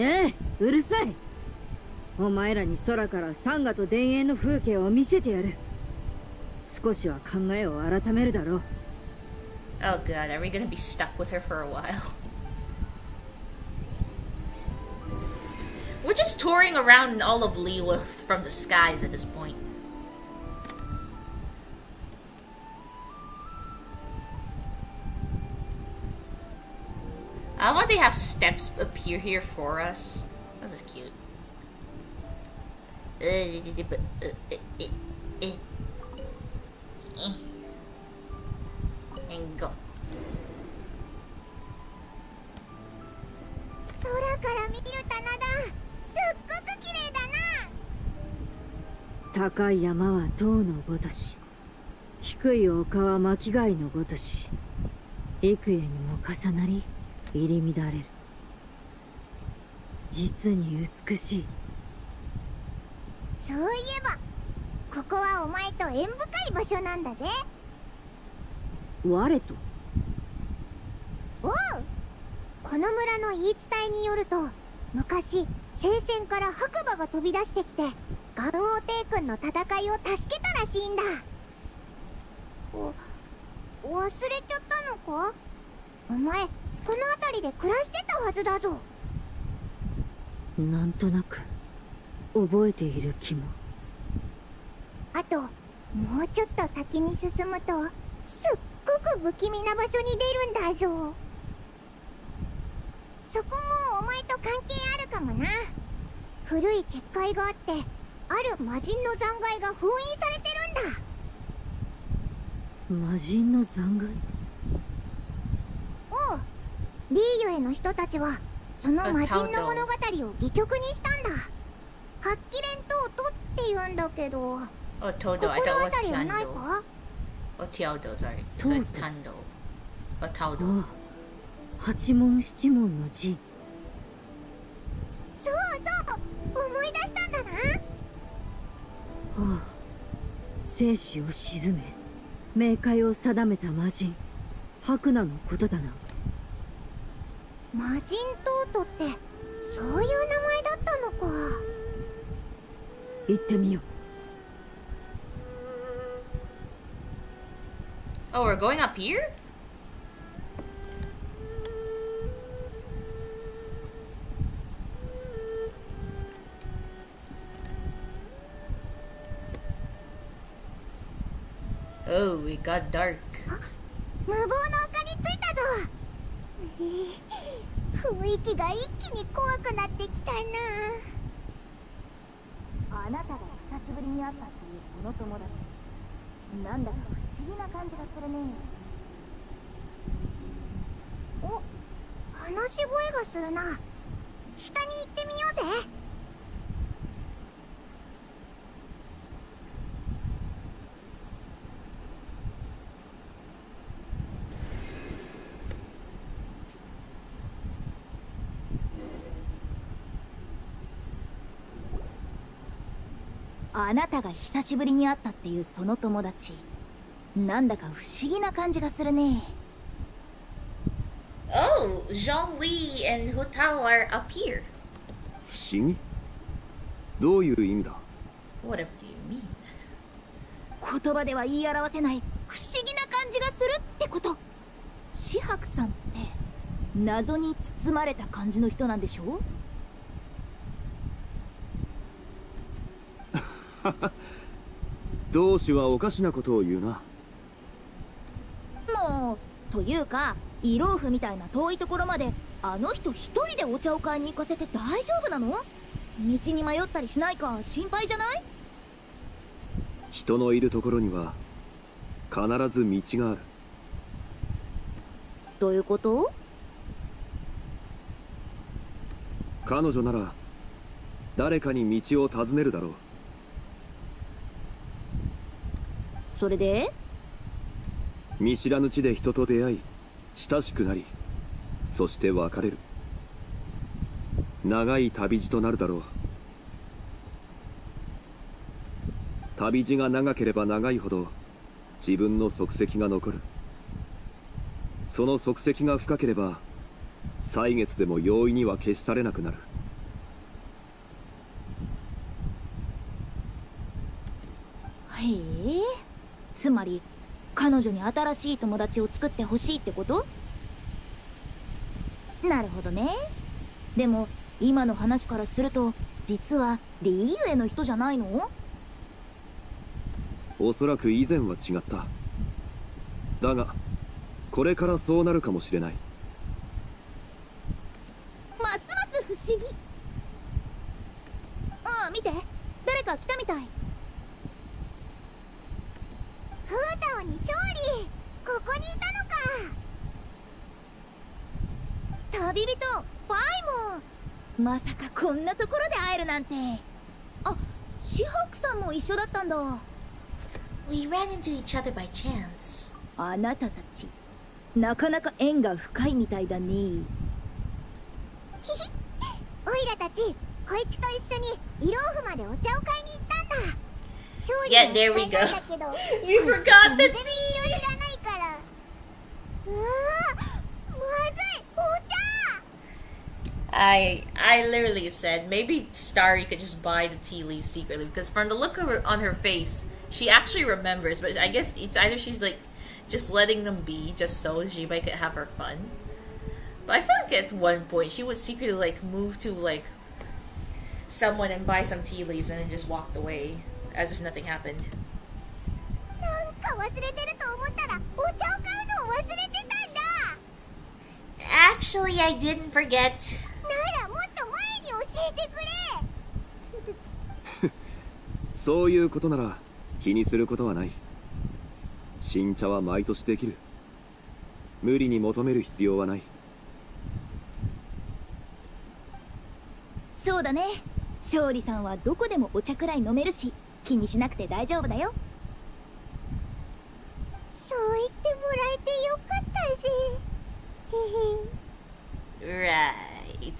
ないか。うるさい。お前らに空からサンガと田園の風景を見せてやる。少しは考えを改めるだろう。 Oh god, are we gonna be stuck with her for a while? We're just touring around all of Liyue from the skies at this point. I want they have steps appear here for us. This is cute. And go. 空から見る棚田、すっごく綺麗だな。高い山は塔のごとし、低い丘は巻貝のごとし、幾重にも重なり入り乱れる。実に美しい。そういえばここはお前と縁深い場所なんだぜ。我と？この村の言い伝えによると、昔聖戦から白馬が飛び出してきてガン王帝君の戦いを助けたらしいんだ。忘れちゃったのか？お前この辺りで暮らしてたはずだぞ。なんとなく覚えている気も。あともうちょっと先に進むとすっごく不気味な場所に出るんだぞ。そこもお前と関係あるかもな。古い結界があってある魔人の残骸が封印されてるんだ。魔人の残骸？おう、リーユへの人たちはその魔人の物語を戯曲にしたんだ。発揮連トートって言うんだけど、Oh, Todo. 心 I thought it 当 was たりはない Tando. か？ Oh, Teodo, sorry. So it's Tando. Or Taudo. ああ、八門七門の字。そうそう、思い出したんだな。ああ、生死を鎮め冥界を定めた魔人白ナのことだな。魔人トートってそういう名前だったのか。行ってみよう。Oh, we're going up here? Oh, we got dark. 無謀の丘に着いたぞ。雰囲気が一気に怖くなってきたな。あなたが久しぶりに会ったっていうその友達、なんだか不思議な感じがするね。お、話し声がするな。下に行ってみようぜ。あなたが久しぶりに会ったっていうその友達、なんだか不思議な感じがするね。Oh, Zhongli and Hu Tao are up here. 不思議？どういう意味だ？ Whatever do you mean? 言葉では言い表せない不思議な感じがするってこと。紫伯さんって謎に包まれた感じの人なんでしょ？同志はおかしなことを言うな。もうというか、イローフみたいな遠いところまであの人一人でお茶を買いに行かせて大丈夫なの？道に迷ったりしないか心配じゃない？人のいるところには必ず道がある。どういうこと？彼女なら誰かに道を尋ねるだろう。それで？見知らぬ地で人と出会い親しくなり、そして別れる。長い旅路となるだろう。旅路が長ければ長いほど自分の足跡が残る。その足跡が深ければ歳月でも容易には消し去れなくなる。へえ、つまり彼女に新しい友達を作ってほしいってこと？なるほどね。でも今の話からすると実はリーユへの人じゃないの？おそらく以前は違った。だがこれからそうなるかもしれない。ますます不思議。ああ、見て、誰か来たみたい。フータオに勝利。ここにいたのか。旅人ファイモン、まさかこんなところで会えるなんて。あ、紫伯さんも一緒だったんだ。 We ran into each other by chance. あなたたちなかなか縁が深いみたいだね。ひひ、オイラたちこいつと一緒にイローフまでお茶を買いに行ったんだ。勝利 Yeah, を there 伝 we え go. たんだけど We forgot the 全然道を知らないから。うわー、まずい、お茶。I literally said maybe Starry could just buy the tea leaves secretly, because from the look of on her face, she actually remembers. But I guess it's either she's like just letting them be just so she might have her fun. But I feel like at one point she would secretly like move to like someone and buy some tea leaves and then just walked away as if nothing happened. Actually, I didn't forget. そういうことなら気にすることはない。新茶は毎年できる。無理に求める必要はない。そうだね。勝利さんはどこでもお茶くらい飲めるし、気にしなくて大丈夫だよ。そう言ってもらえてよかったし。Right.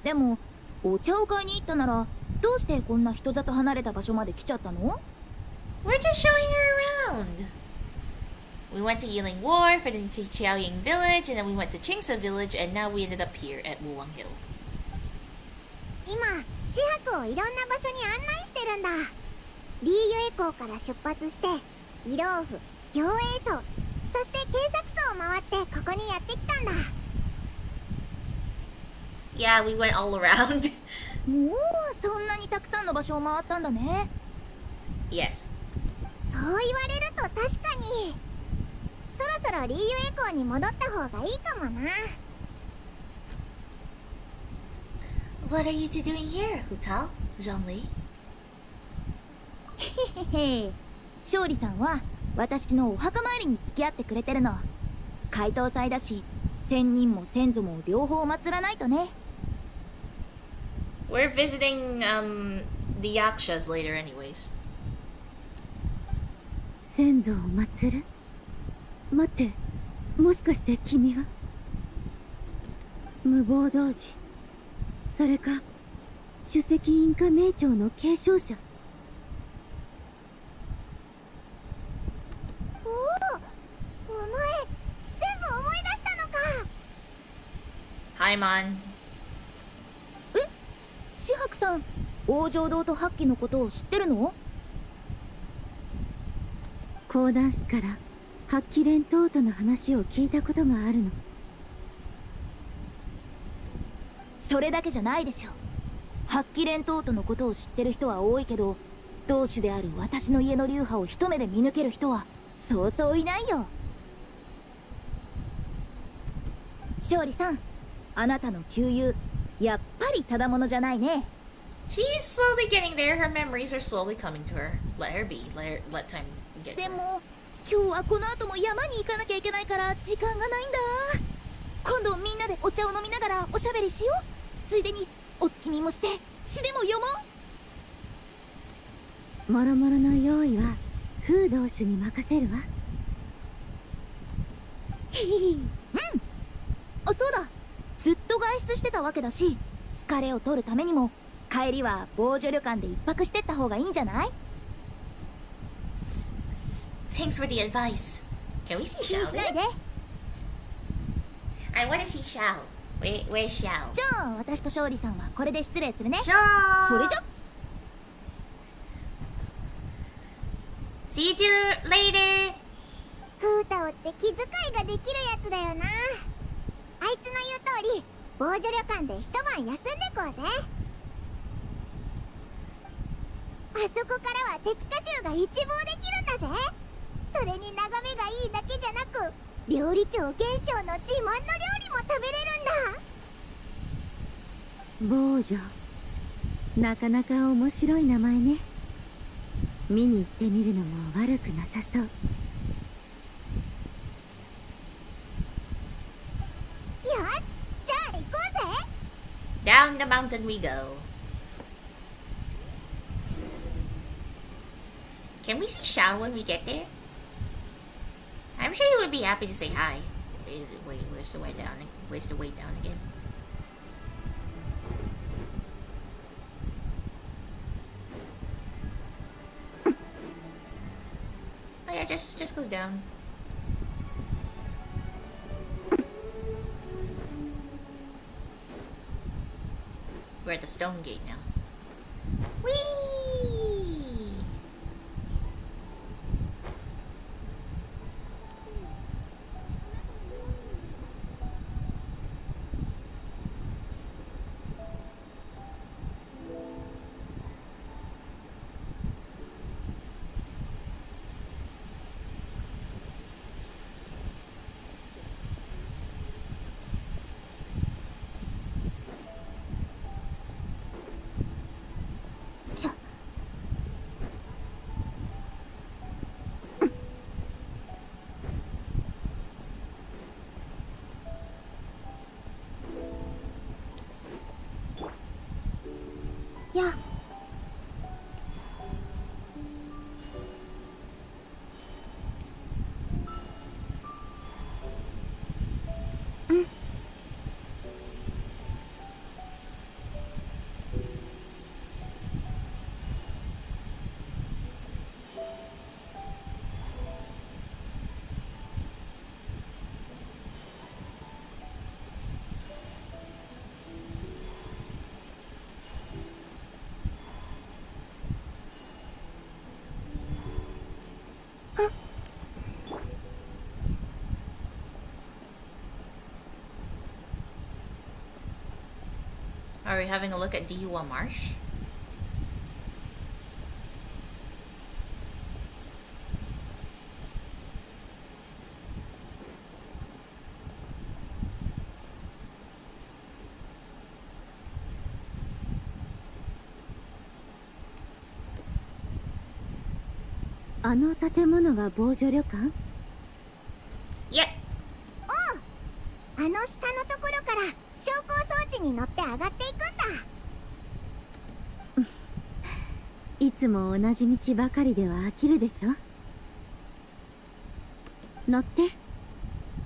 でもお茶を買いに行ったならどうしてこんな人里離れた場所まで来ちゃったの？ We're just showing her around. We went to Yiling Wharf and then to Qiaoying Village and then we went to Qingse Village and now we ended up here at Wuwang Hill. 今シハクをいろんな場所に案内してるんだ。リーユエ港から出発してイローフ、行営層、そして警察層を回ってここにやってきたんだ。Yeah, we went all around. もうそんなにたくさんの場所を回ったんだね。Yes. そう言われると確かに。そろそろリーユエ港に戻った方がいいかもな。What are you two doing here, Hutao, Zhongli? へへへ。勝利さんは私のお墓参りに付き合ってくれてるの。解凍祭だし、仙人も先祖も両方祀らないとね。We're visiting the Yakshas later anyways. 先祖を祀る？待って、もしかして君は無謀童子、それか首席インカ名朝の継承者？おお、お前全部思い出したのか。Hi, Mon. 紫伯さん、王城堂と八鬼のことを知ってるの？講談師から八鬼連トートの話を聞いたことがあるの。それだけじゃないでしょ。八鬼連トートのことを知ってる人は多いけど、同種である私の家の流派を一目で見抜ける人はそうそういないよ。勝利さん、あなたの旧友やっぱりただものじゃないね。 She's slowly getting there. Her memories are slowly coming to her. Let her be. Let time get to her. でも今日はこの後も山に行かなきゃいけないから時間がないんだ。今度みんなでお茶を飲みながらおしゃべりしよう。ついでにお月見もして詩でも読もう。もろもろの用意は風道主に任せるわ。ひひひ。うん。あ、そうだ。ずっと外出してたわけだし、疲れを取るためにも帰りは防除旅館で一泊してった方がいいんじゃない？ Thanks for the advice. Can we see 気にしない Xiao? で。 I want to see Xiao. Where's Xiao? じゃあ私と勝利さんはこれで失礼するね。 Xiao! それじゃ。 See you two later. フータオって気遣いができるやつだよな。あいつの言う通り防除旅館で一晩休んでこうぜ。あそこからは敵歌集が一望できるんだぜ。それに眺めがいいだけじゃなく、料理長元将の自慢の料理も食べれるんだ。坊女、なかなか面白い名前ね。見に行ってみるのも悪くなさそう。よし、じゃあ行こうぜ。 Down the mountain we go. Can we see Xiao when we get there? I'm sure he would be happy to say hi. Wait, where's the way down? Where's the way down again? Oh yeah, just goes down. We're at the stone gate now. Whee! Yeah. Are we having a look at Diwa Marsh?あの建物が防除旅館？いや。おう、あの下のところから昇降装置に乗って上がっていくんだ。いつも同じ道ばかりでは飽きるでしょ。乗って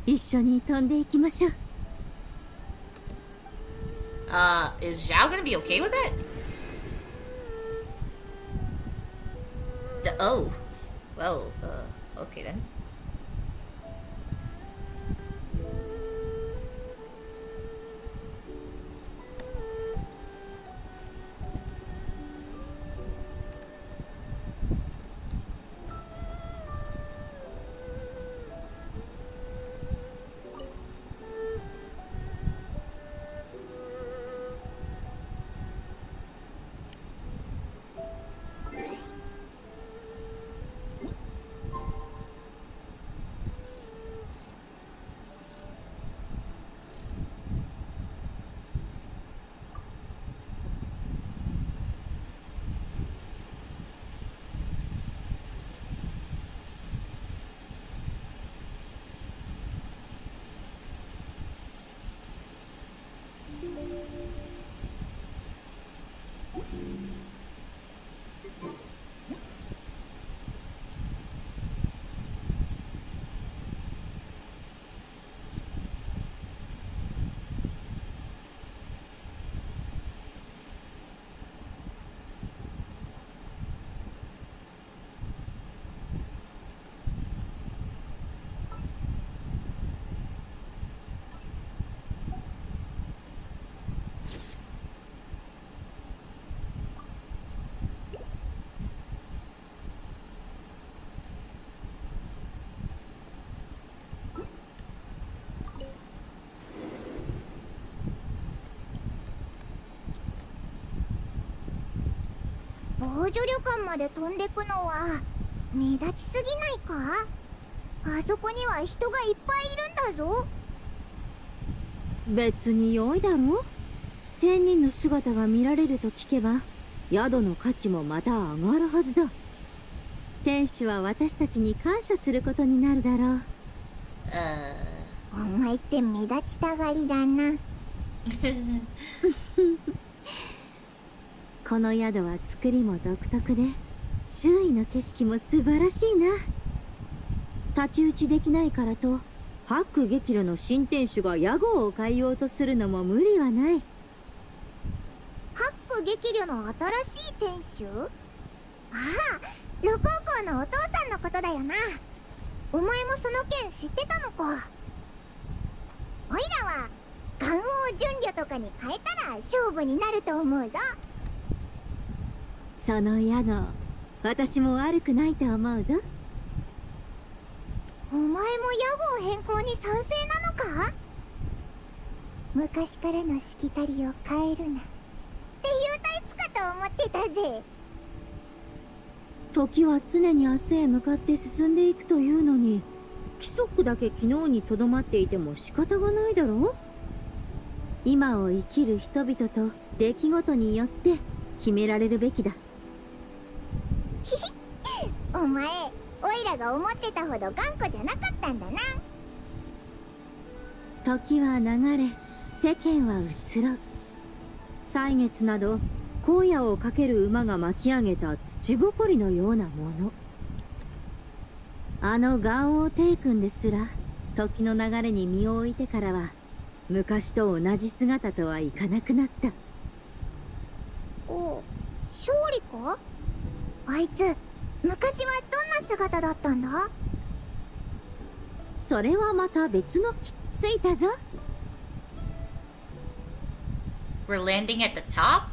一緒に飛んでいきましょう。Is Zhao gonna be okay with it? Oh. Well, okay then.防除旅館まで飛んでくのは目立ちすぎないか？あそこには人がいっぱいいるんだぞ。別に良いだろう。1000人の姿が見られると聞けば宿の価値もまた上がるはずだ。天使は私たちに感謝することになるだろう。お前って目立ちたがりだな。この宿は作りも独特で周囲の景色も素晴らしいな。太刀打ちできないからとハック激怒の新店主が屋号を変えようとするのも無理はない。ハック激怒の新しい店主？ああ、盧高校のお父さんのことだよな。お前もその件知ってたのか。おいらは岩王純旅とかに変えたら勝負になると思うぞ。その屋号、私も悪くないと思うぞ。お前も屋号変更に賛成なのか？昔からのしきたりを変えるなっていうタイプかと思ってたぜ。時は常に明日へ向かって進んでいくというのに、規則だけ昨日にとどまっていても仕方がないだろう。今を生きる人々と出来事によって決められるべきだ。ひひお前、オイラが思ってたほど頑固じゃなかったんだな。時は流れ、世間は移ろう。歳月など荒野をかける馬が巻き上げた土ぼこりのようなもの。あの元王帝君ですら時の流れに身を置いてからは昔と同じ姿とはいかなくなった。お、勝利か？あいつ昔はどんな姿だったんだ？それはまた別の木ついたぞ。We're landing at the top?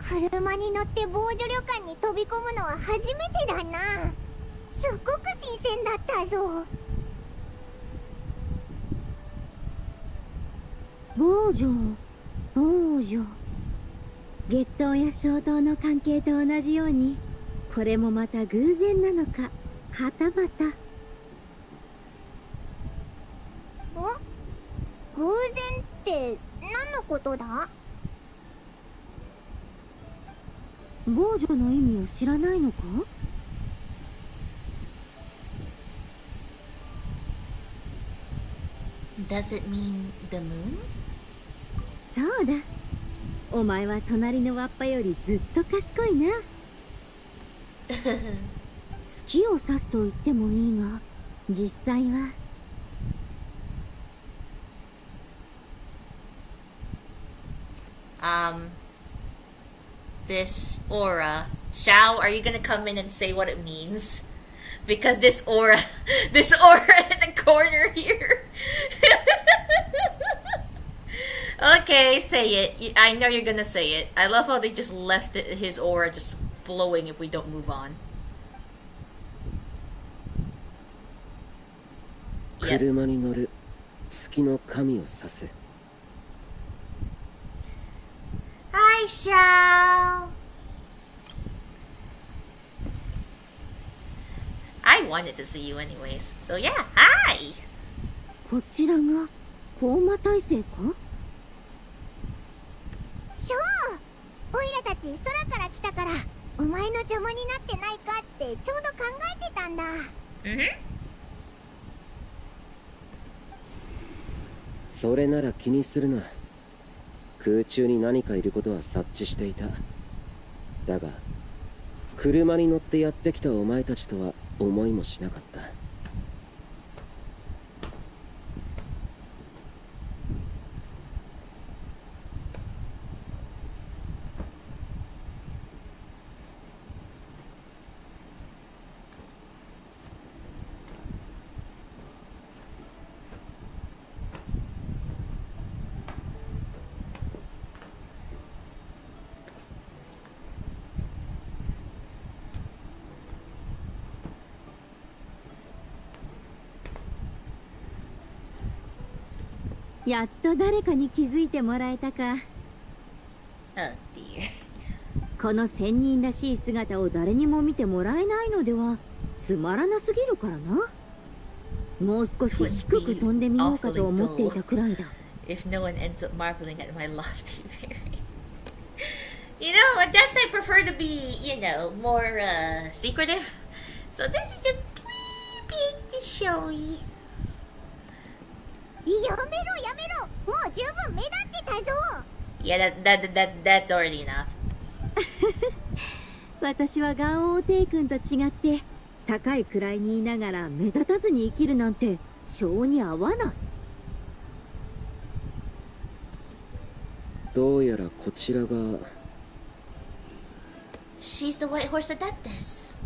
車に乗って防除旅館に飛び込むのは初めてだな。すっごく新鮮だったぞ。防除、防除。月頭や小頭の関係と同じように、これもまた偶然なのか、はたまた。偶然って何のことだ？防除の意味を知らないのか？Does it mean the moon? そうだ。お前は隣のわっぱよりずっと賢いな。月を指すと言ってもいいが、実際は。This aura. Xiao, are you gonna come in and say what it means? Because this aura in the corner here. Okay, say it. I know you're gonna say it. I love how they just left his aura just flowing if we don't move on. 車に乗る月の神を指す。Hi, Xiao. I wanted to see you anyways. So yeah, hi. こちらが高魔大星か？ショー、オイラたち空から来たからお前の邪魔になってないかってちょうど考えてたんだ。それなら気にするな。空中に何かいることは察知していた。だが車に乗ってやってきたお前たちとは思いもしなかった。やっと誰かに気づいてもらえたか。Oh dear. この仙人らしい姿を誰にも見てもらえないのではつまらなすぎるからな。もう少し低く飛んでみようかと思っていたくらいだ。If no one ends up marveling at my lofty bearing. You know, Adept I prefer to be, more secretive. So this is a wee bit to showy. やめろもう十分目立ってたぞ。Yeah, that's already enough. 私は元王帝君と違って高い位にいながら目立たずに生きるなんて性に合わない。どうやらこちらが She's the White Horse Adeptus.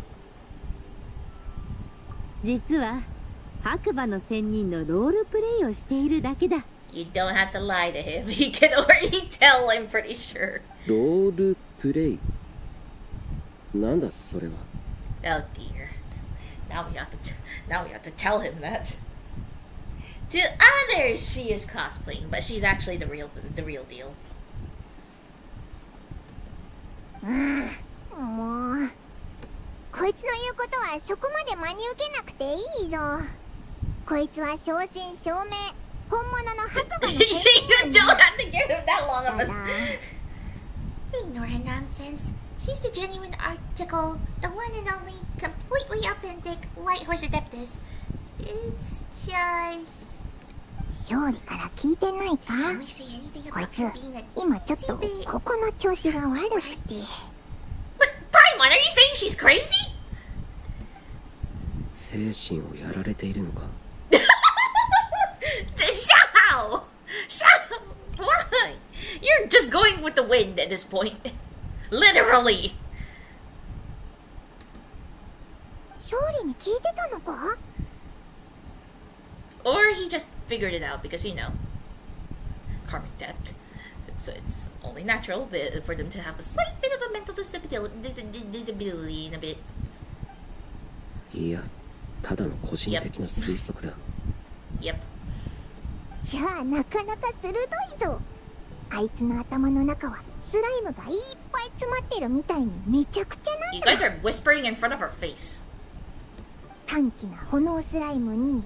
実は白馬の仙人のロールプレイをしているだけだ。 You don't have to lie to him. He can already tell, I'm pretty sure. ロールプレイなんだそれは。 Oh dear. Now we have to tell him that. To others, she is cosplaying, but she's actually the real deal. もうこいつの言うことはそこまで真に受けなくていいぞ。こいつは正真正銘本物の白馬の仙人。 You don't have to give him that long of a... Ignore her nonsense. She's the genuine article, the one and only completely authentic White Horse Adeptus. It's just... 勝利から聞いてないか？こいつ今ちょっとここの調子が悪くて。Paimon, are you saying she's crazy? 精神をやられているのか。Shao! Why? You're just going with the wind at this point. Literally. 勝利に聞いてたのか？ Or he just figured it out because, karmic debt. So it's only natural for them to have a slight bit of a mental disability in a bit. いや、ただの個人的な推測だ。Yep. じゃあなかなか鋭いぞ。あいつの頭の中はスライムがいっぱい詰まってるみたいにめちゃくちゃなんだ。 You guys are whispering in front of her face. 短気な炎スライムに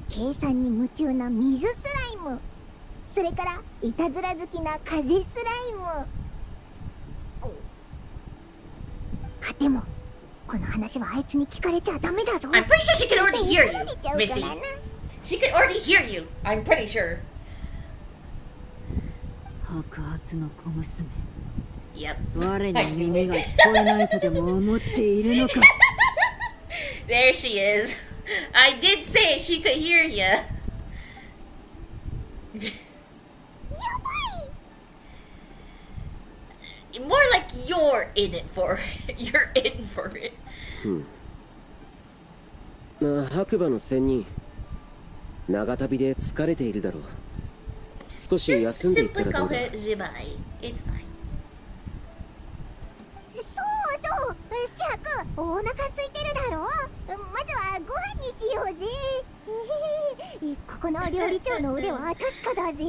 計算に夢中な水スライム、それからいたずら好きな風スライム。あ、でもこの話はあいつに聞かれちゃダメだぞ。 I'm pretty sure she can already hear you, Missy. She can already hear you. I'm pretty sure. 白髪の小娘。Yep. 我の耳が聞こえないとでも思っているのか。There she is. I did say she could hear you. More like you're in it for it. You're in for it. まあ白馬の仙人、長旅で疲れているだろう。少し Just 休んでいっ simply たらど call うだ。 her Zibai. It's fine. そうそうシャク、お腹空いてるだろ。まずはご飯にしようぜ。ここの料理長の腕は確かだぜ。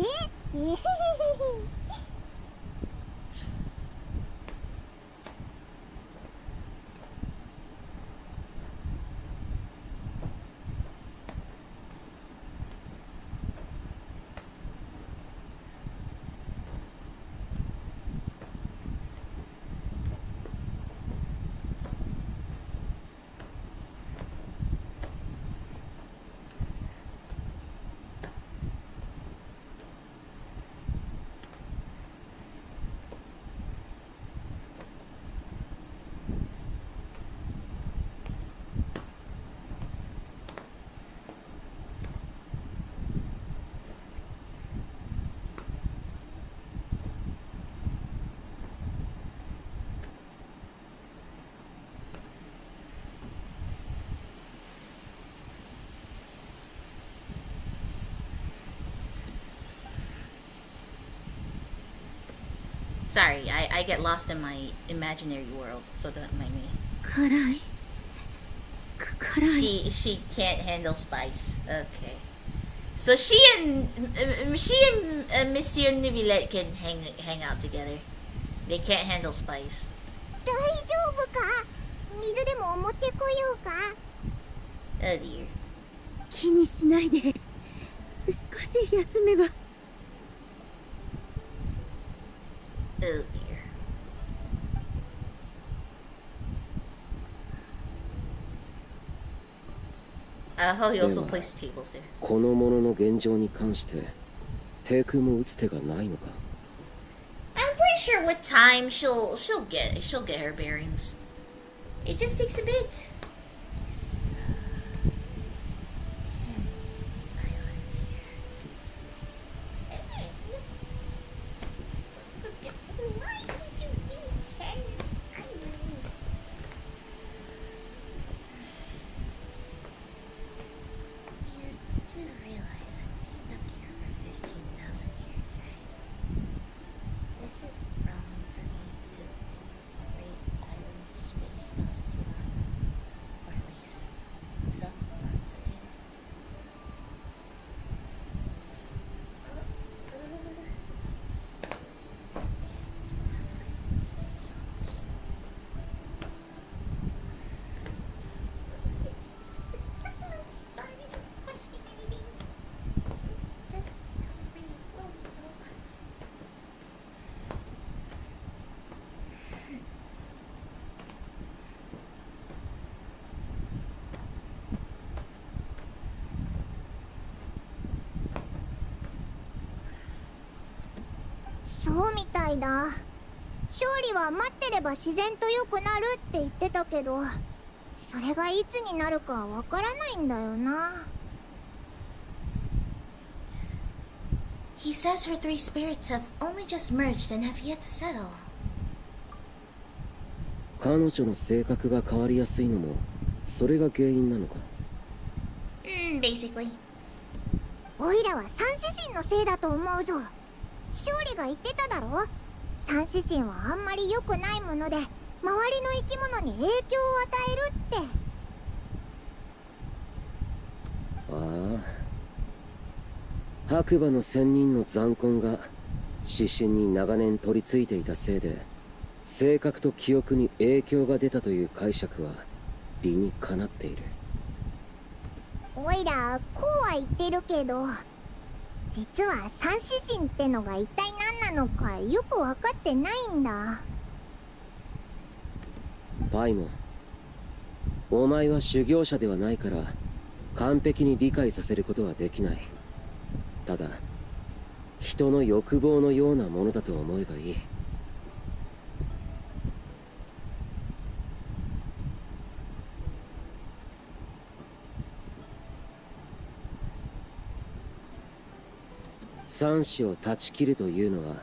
Sorry, I get lost in my imaginary world, so don't mind me. 辛い。辛い。 She can't handle spice. Okay. So she and Monsieur Nivillette can hang out together. They can't handle spice. 大丈夫か？水でも持ってこようか？ Oh dear. 気にしないで。少し休めば。Oh dear. Oh, he also placed tables there. この者の現状に関して低空も打つ手がないのか。 I'm pretty sure with time she'll get her bearings. It just takes a bit. そうみたいだ。勝利は待ってれば自然と良くなるって言ってたけど、それがいつになるかわからないんだよな。He says her three spirits have only just merged and have yet to settle. 彼女の性格が変わりやすいのもそれが原因なのか。Basically. オイラは三獅神のせいだと思うぞ。勝利が言ってただろ。三獅神はあんまり良くないもので、周りの生き物に影響を与えるって。ああ、白馬の仙人の残魂が指針に長年取り付いていたせいで、性格と記憶に影響が出たという解釈は理にかなっている。オイラこうは言ってるけど、実は三獅神ってのが一体何なのかよく分かってないんだ。パイモン、お前は修行者ではないから完璧に理解させることはできない。ただ人の欲望のようなものだと思えばいい。三子を断ち切るというのは、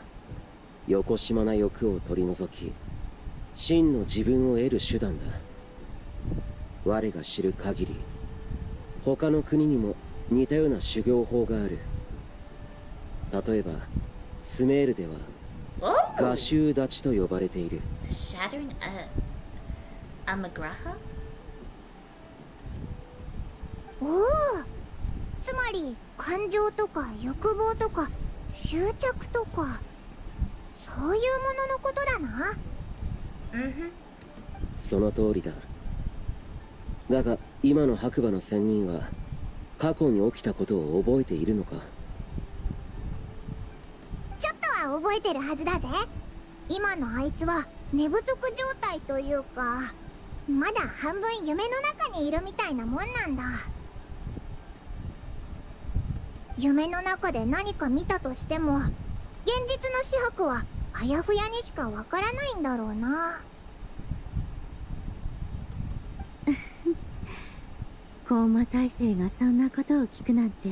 よこしまな欲を取り除き真の自分を得る手段だ。我が知る限り他の国にも似たような修行法がある。例えばスメールでは画集立ちと呼ばれている。 Saturn Amagraha? おお、つまり感情とか欲望とか執着とか、そういうもののことだな。その通りだ。だが今の白馬の仙人は過去に起きたことを覚えているのか。ちょっとは覚えてるはずだぜ。今のあいつは寝不足状態というか、まだ半分夢の中にいるみたいなもんなんだ。夢の中で何か見たとしても、現実の四白はあやふやにしかわからないんだろうな。高魔大生がそんなことを聞くなんて、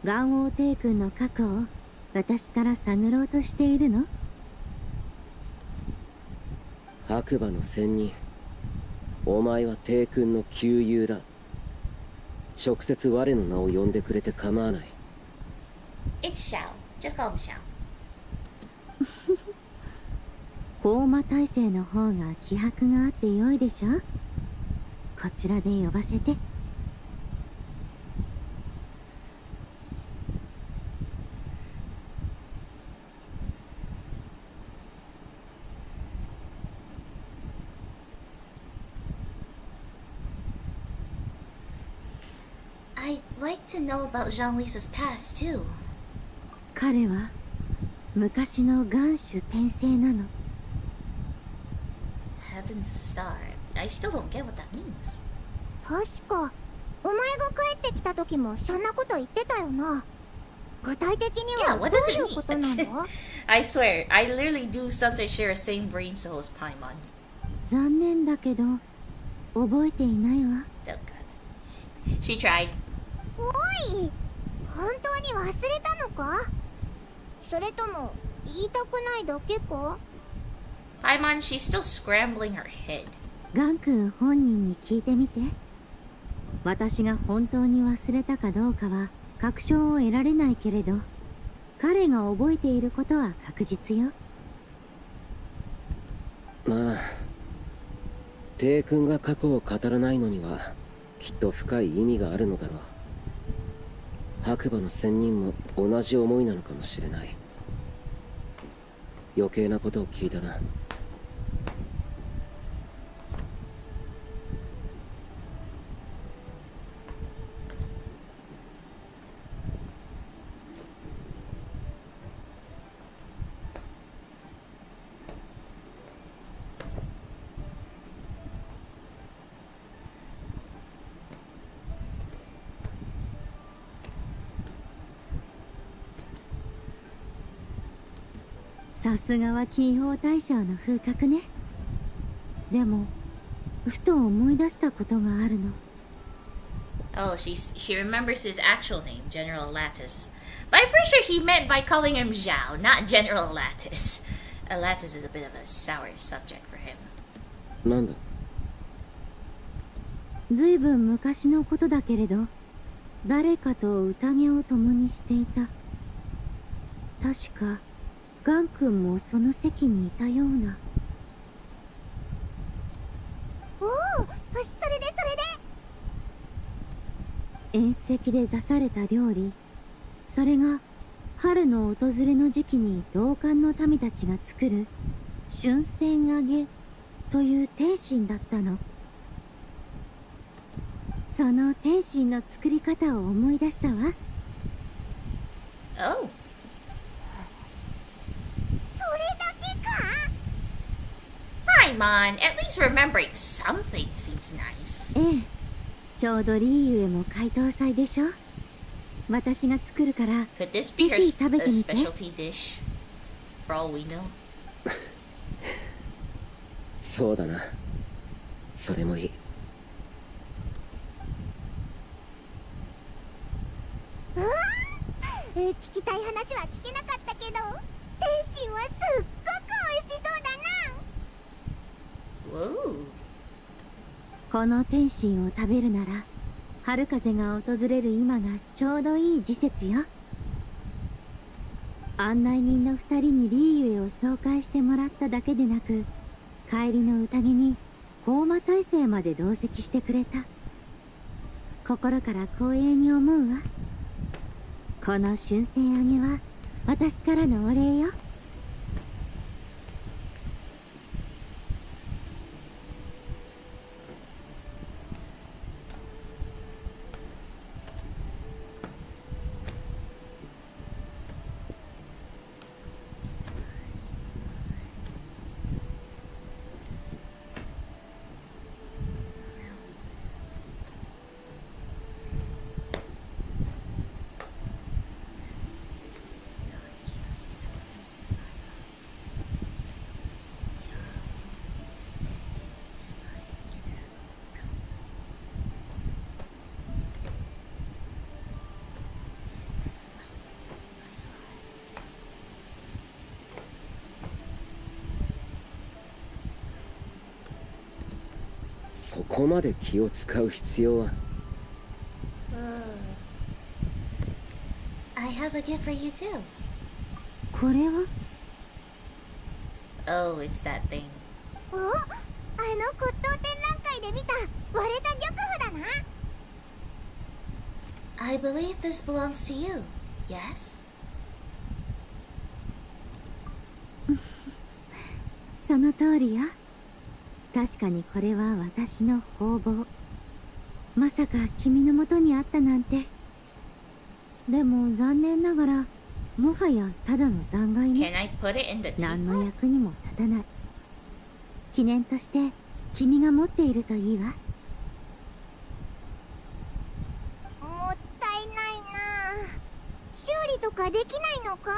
元王帝君の過去を私から探ろうとしているの？白馬の仙人、お前は帝君の旧友だ。直接我の名を呼んでくれて構わない。 It's Xiao. Just call him Xiao. 高魔大生の方が気迫があって良いでしょ。こちらで呼ばせて。I'd like to know about Jean-Lisa's past too. 彼は昔の元首転生なの。Heaven's Star. I still don't get what that means. 確かお前が帰ってきた時もそんなこと言ってたよな。具体的には Yeah, ど what does う it いうことなの？ I swear, I literally do sometimes share a same brain cell as Paimon. 残念だけど覚えていないわ。 Oh god. She tried. おい、本当に忘れたのか？それとも言いたくないだけか？ Paimon, she's still scrambling her head. ガン君本人に聞いてみて。私が本当に忘れたかどうかは確証を得られないけれど、彼が覚えていることは確実よ。まあ、帝君が過去を語らないのにはきっと深い意味があるのだろう。白馬の仙人も同じ思いなのかもしれない。余計なことを聞いたな。さすがは金宝大将の風格ね。でもふと思い出したことがあるの。Oh, she remembers his actual name, General Lattice. But I'm pretty sure he meant by calling him Zhao, not General Lattice. Lattice is a bit of a sour subject for him. なんだ。ずいぶん昔のことだけれど、誰かと宴を共にしていた。確かガン君もその席にいたような。おお、それで宴席で出された料理、それが春の訪れの時期に老館の民たちが作る春戦揚げという点心だったの。その点心の作り方を思い出したわ。Oh. それだけか。Paimon, at least remembering something seems nice. ええ、ちょうどリーユへも解凍祭でしょ。私が作るから Could this ぜ be her ひ食べてみて。 specialty dish? For all we know. そうだな。それもいい。うわー、聞きたい話は聞けなかったけど、点心はすっごく美味しそうだな。Whoa. この点心を食べるなら春風が訪れる今がちょうどいい時節よ。案内人の二人にリーユへを紹介してもらっただけでなく、帰りの宴に高魔大生まで同席してくれた。心から光栄に思うわ。この春戦揚げは私からのお礼よ。そこまで気を使う必要は。I have a gift for you too. これは Oh, it's that thing. お、あの骨董展覧会で見た割れた玉譜だな。I believe this belongs to you. Yes? その通りよ。確かにこれは私の宝宝。まさか君の元にあったなんて。でも残念ながらもはやただの残骸 Can ね。 I put it in the 何の teapot? 役にも立たない。記念として君が持っているといいわ。もったいないな。修理とかできないのか。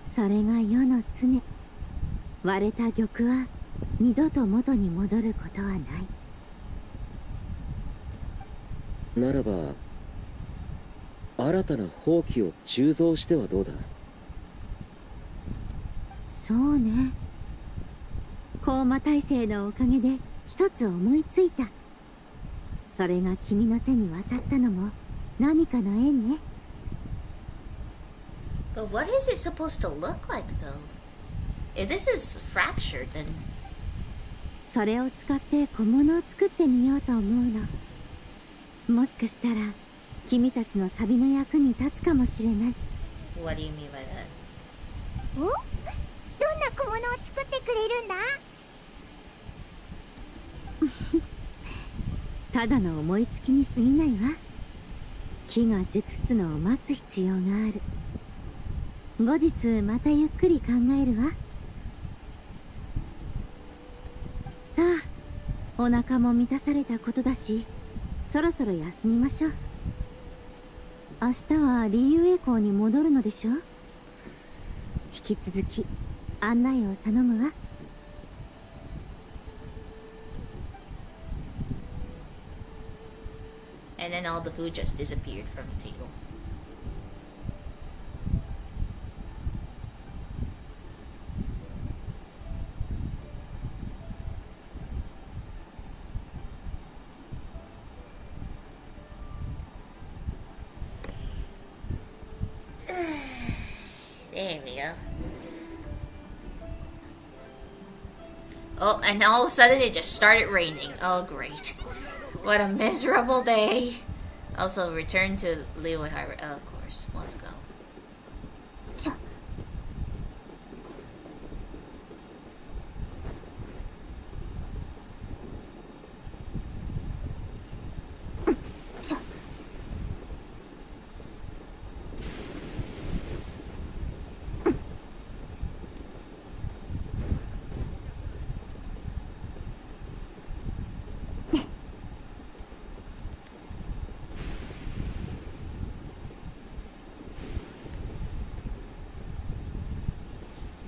それが世の常。割れた玉は二度と元に戻ることはない。ならば新たな宝器を鋳造してはどうだ。そうね。高魔大生のおかげで一つ思いついた。それが君の手に渡ったのも何かの縁ね。But what is it supposed to look like though? If this is fractured, then それを使って小物を作ってみようと思うの。もしかしたら君たちの旅の役に立つかもしれない。 what do you mean by that? お、どんな小物を作ってくれるんだ。ただの思いつきに過ぎないわ。木が熟すのを待つ必要がある。後日またゆっくり考えるわ。さあ、お腹も満たされたことだし、そろそろ休みましょう。明日はリーユエ港に戻るのでしょ。引き続き案内を頼むわ。And then all the food just disappeared from the table. There we go. Oh, and all of a sudden it just started raining. Oh, great. What a miserable day. Also, return to Leo Hyrule. Oh, of course. Let's go.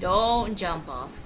Don't jump off.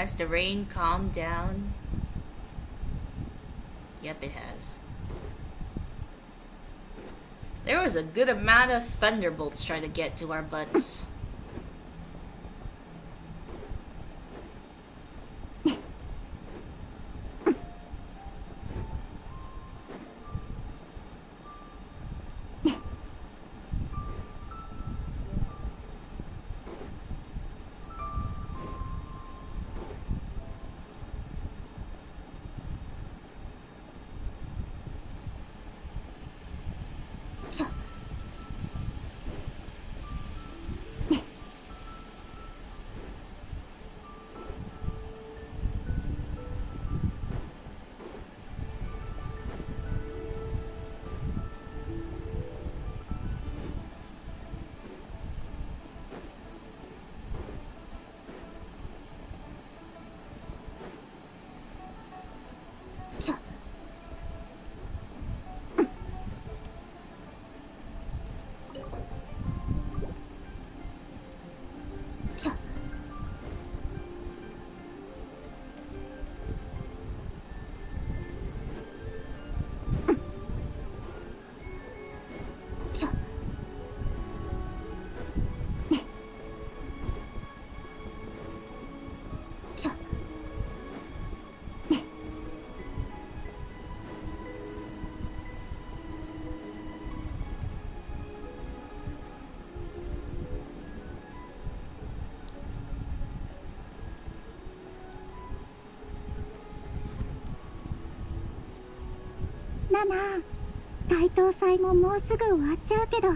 Has the rain calmed down? Yep, it has. There was a good amount of thunderbolts trying to get to our butts.ナナ、大東祭ももうすぐ終わっちゃうけど、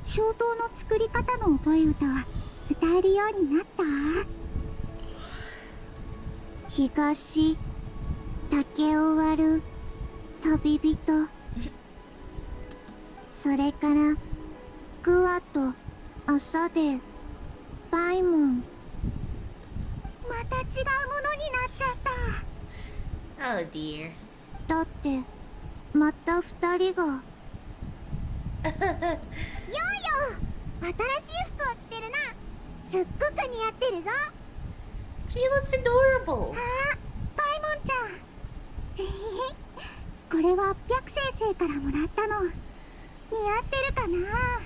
消灯の作り方の覚え歌は歌えるようになった？東、竹を割る旅人、それからグワと朝でバイモン。また違うものになっちゃった。 Oh dear. だってまた二人が。ヨーヨー、新しい服を着てるな。すっごく似合ってるぞ。 She looks adorable. あ、パイモンちゃん。これは白先生からもらったの。似合ってるかな？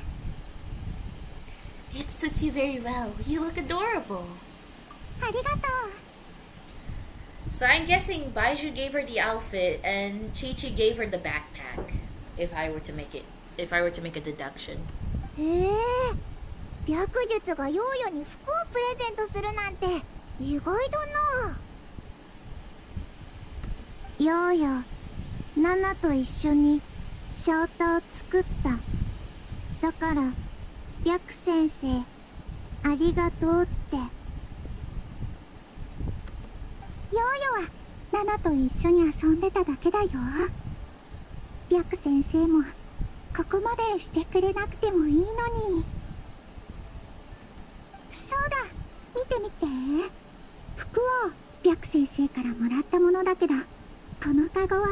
It suits you very well. You look adorable. ありがとう。 So I'm guessing Baiju gave her the outfit and Chi-Chi gave her the backpack. If I were to make a deduction. 白術がヨーヨに服をプレゼントするなんて意外だな。ヨーヨ、ナナと一緒に消灯を作った。だから白先生、ありがとうって。ヨーヨはナナと一緒に遊んでただけだよ。白先生もここまでしてくれなくてもいいのに。そうだ、見て見て。服は白先生からもらったものだけど、このカゴは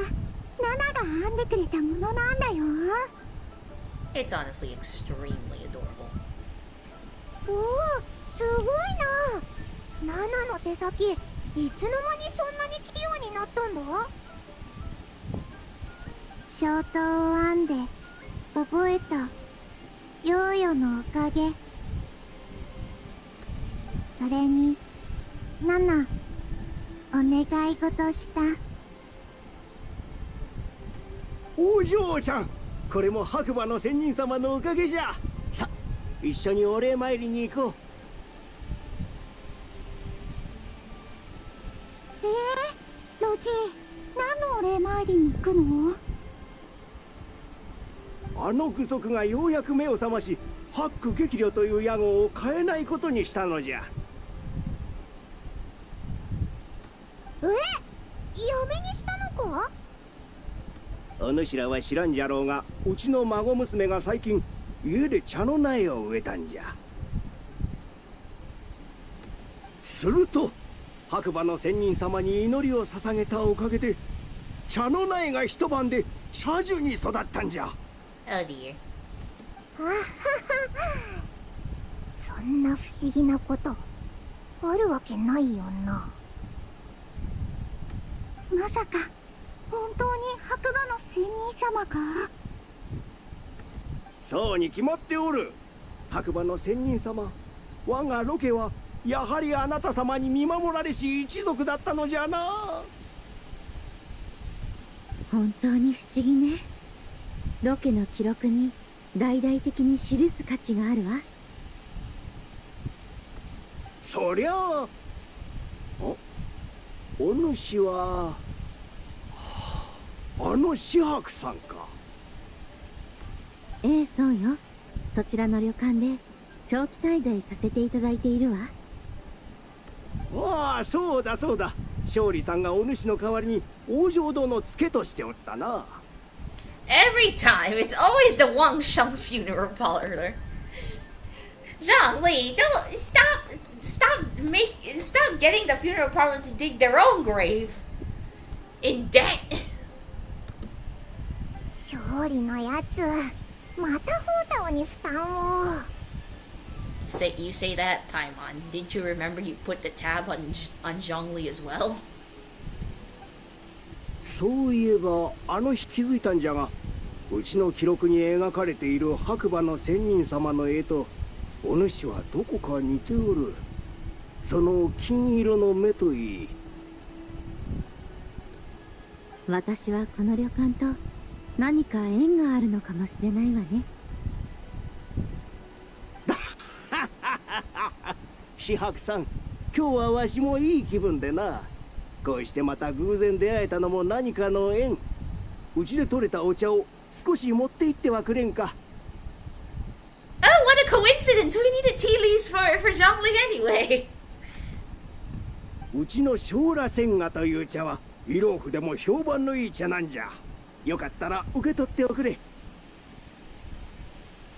ナナが編んでくれたものなんだよ。 It's honestly extremely adorable. おお、すごいな。ナナの手先、いつの間にそんなに器用になったんだ？消灯を編んで覚えた。ヨーヨのおかげ。それにナナ、お願い事した。お嬢ちゃん、これも白馬の仙人様のおかげじゃ。さ、一緒にお礼参りに行こう。ロジ、何のお礼参りに行くの？あの具足がようやく目を覚まし、ハック激流という屋号を変えないことにしたのじゃ。やめにしたのか？お主らは知らんじゃろうが、うちの孫娘が最近家で茶の苗を植えたんじゃ。すると白馬の仙人様に祈りを捧げたおかげで、茶の苗が一晩で茶樹に育ったんじゃ。Oh dear. あはは、そんな不思議なことあるわけないよな。まさか本当に白馬の仙人様か？そうに決まっておる。白馬の仙人様、我がロケはやはりあなた様に見守られし一族だったのじゃな。本当に不思議ね。ロケの記録に大々的に記す価値があるわ。そりゃあ、お主はあの紫伯さんか。ええ、そうよ。そちらの旅館で長期滞在させていただいているわ。ああ、そうだそうだ。勝利さんがお主の代わりに王城堂の付けとしておったな。Every time, it's always the Wang Sheng funeral parlor. Zhang Li, don't stop getting the funeral parlor to dig their own grave in debt. 勝利のやつ、またフータオに負担を。You say that, Paimon. Didn't you remember you put the tab on Zhang Li as well? そういえばあの日気づいたんじゃが、うちの記録に描かれている白馬の仙人様の絵とお主はどこか似ておる。その金色の目といい。私はこの旅館と何か縁があるのかもしれないわね。紫伯さん、今日はわしもいい気分でな。こうしてまた偶然出会えたのも何かの縁。うちで採れたお茶を少し持って行ってはくれんか。Oh, what a coincidence! We needed tea leaves for Zhang Li anyway. うちの小羅仙河という茶は色府でも評判のいい茶なんじゃ。よかったら受け取っておくれ。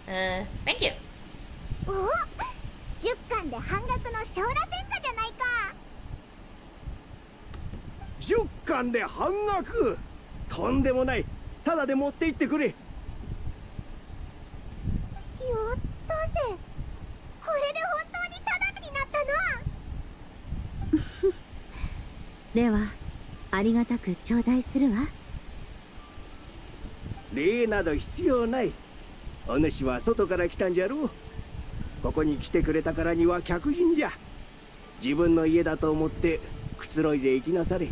Thank you. お、10巻で半額の小羅仙河じゃないか。10巻で半額、とんでもない。ただで持って行ってくれ。やったぜ。これで本当にタダになったな。ではありがたく頂戴するわ。礼など必要ない。お主は外から来たんじゃろう。ここに来てくれたからには客人じゃ。自分の家だと思ってくつろいで行きなされ。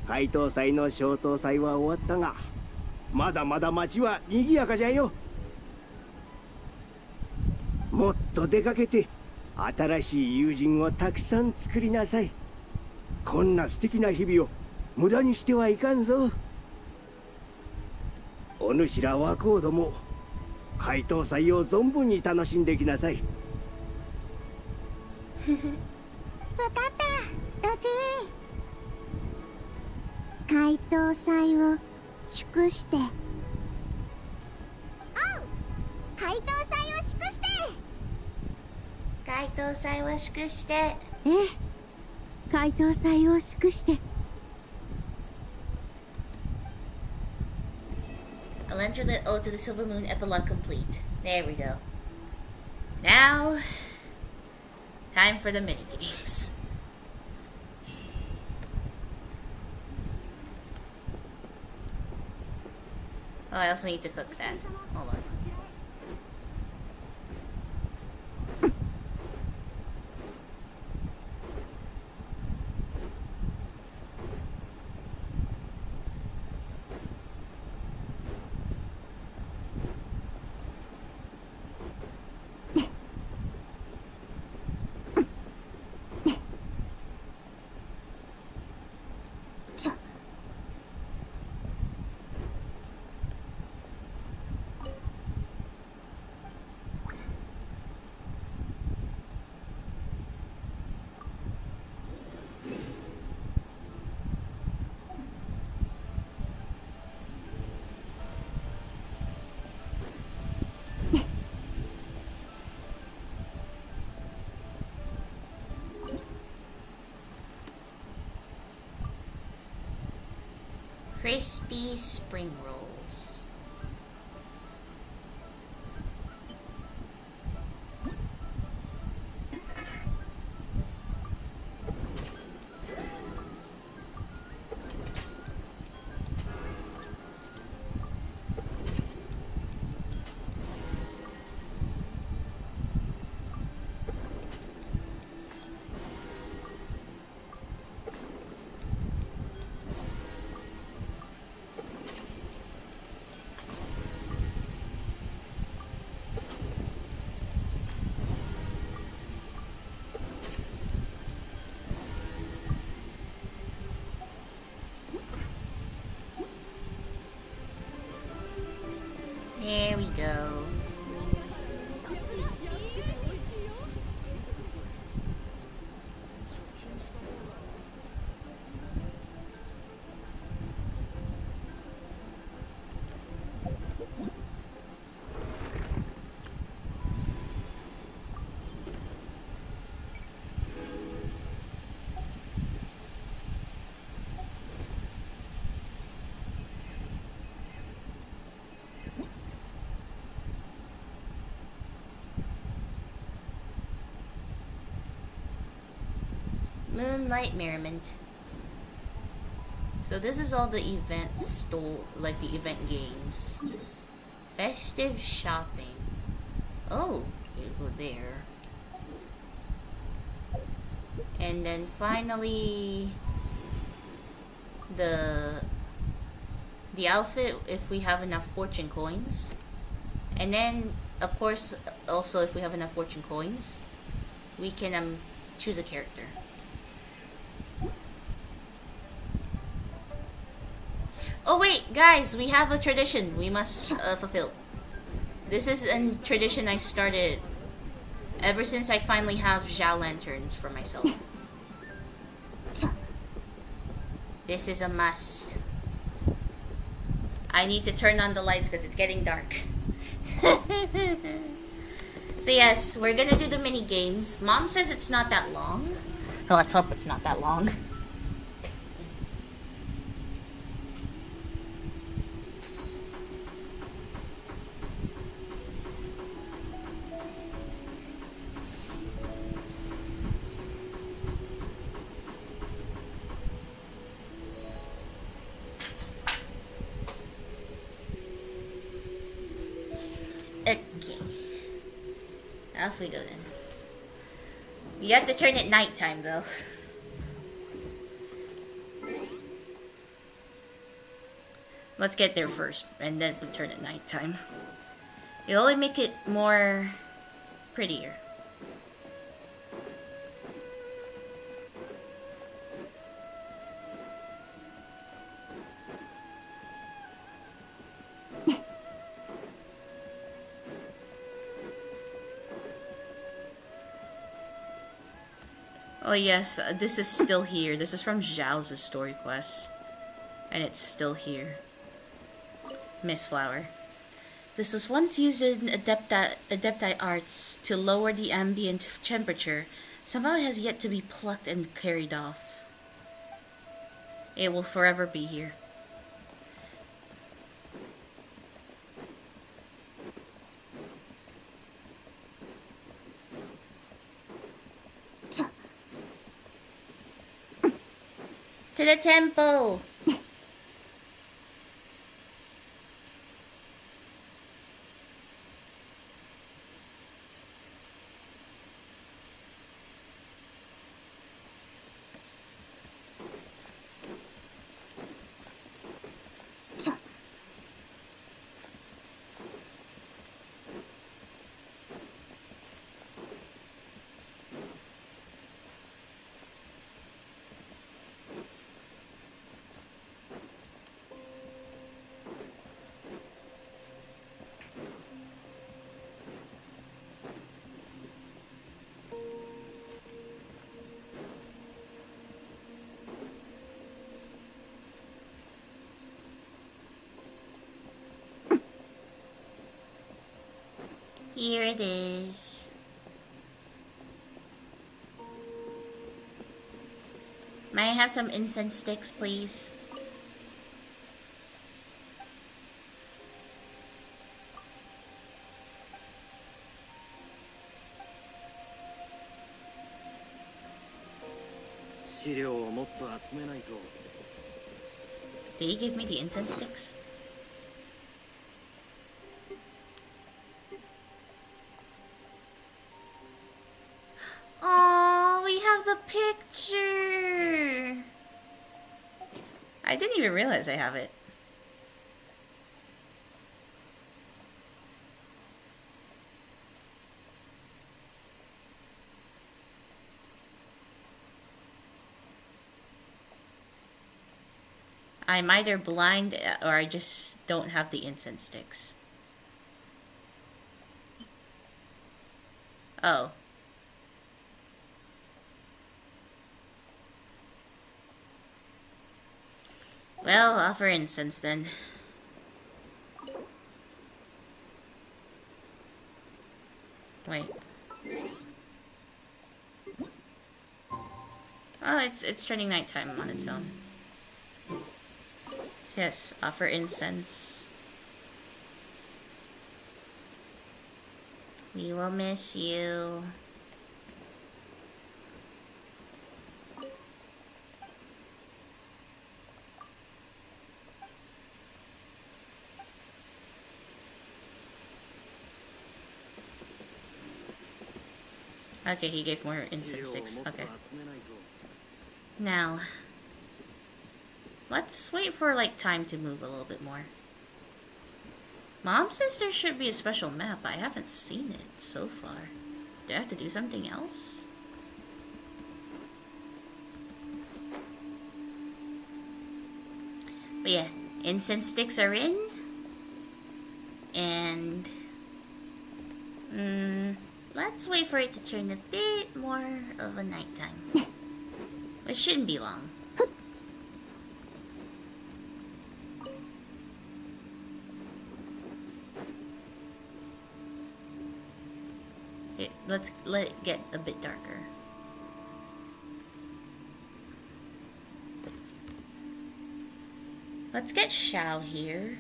解凍祭の消灯祭は終わったが、まだまだ街は賑やかじゃよ。もっと出かけて新しい友人をたくさん作りなさい。こんな素敵な日々を無駄にしてはいかんぞ。お主ら若人も解凍祭を存分に楽しんできなさい。わかったロジー。解凍祭を祝して。解凍祭を祝して。解凍祭を祝して。ええ、解凍祭を祝して。I'll enter the ode to the Silver Moon epilogue complete. There we go. Now, time for the mini games. Oh, I also need to cook that. Hold on. Crispy spring rolls. There we go. Moonlight Merriment. So this is all the event store, like the event games. Festive shopping. Oh, you go there. And then finally the outfit if we have enough fortune coins. And then of course also if we have enough fortune coins, we can choose a character. Oh wait, guys, we have a tradition we must fulfill. This is a tradition I started ever since I finally have Zhao lanterns for myself. This is a must. I need to turn on the lights because it's getting dark. So yes, we're gonna do the mini games. Mom says it's not that long. Let's hope it's not that long. Off we go then. You have to turn it nighttime though. Let's get there first, and then we turn it nighttime. It'll only make it more prettier. Oh yes, this is still here. This is from Zhao's story quest. And it's still here. Miss Flower. This was once used in Adepti arts to lower the ambient temperature. Somehow it has yet to be plucked and carried off. It will forever be here. To the temple! Here it is. May I have some incense sticks, please? 資料をもっと集めないと。 Did he give me the incense sticks? Oh, we have the picture! I didn't even realize I have it. I'm either blind or I just don't have the incense sticks. Oh. Well, offer incense then. Wait. Oh, it's turning nighttime on its own. So yes, offer incense. We will miss you. Okay, he gave more incense sticks. Okay. Now, let's wait for like time to move a little bit more. Mom says there should be a special map, but I haven't seen it so far. Do I have to do something else? But yeah, incense sticks are in. And let's wait for it to turn a bit more of a nighttime. It shouldn't be long. Let's let it get a bit darker. Let's get Xiao here.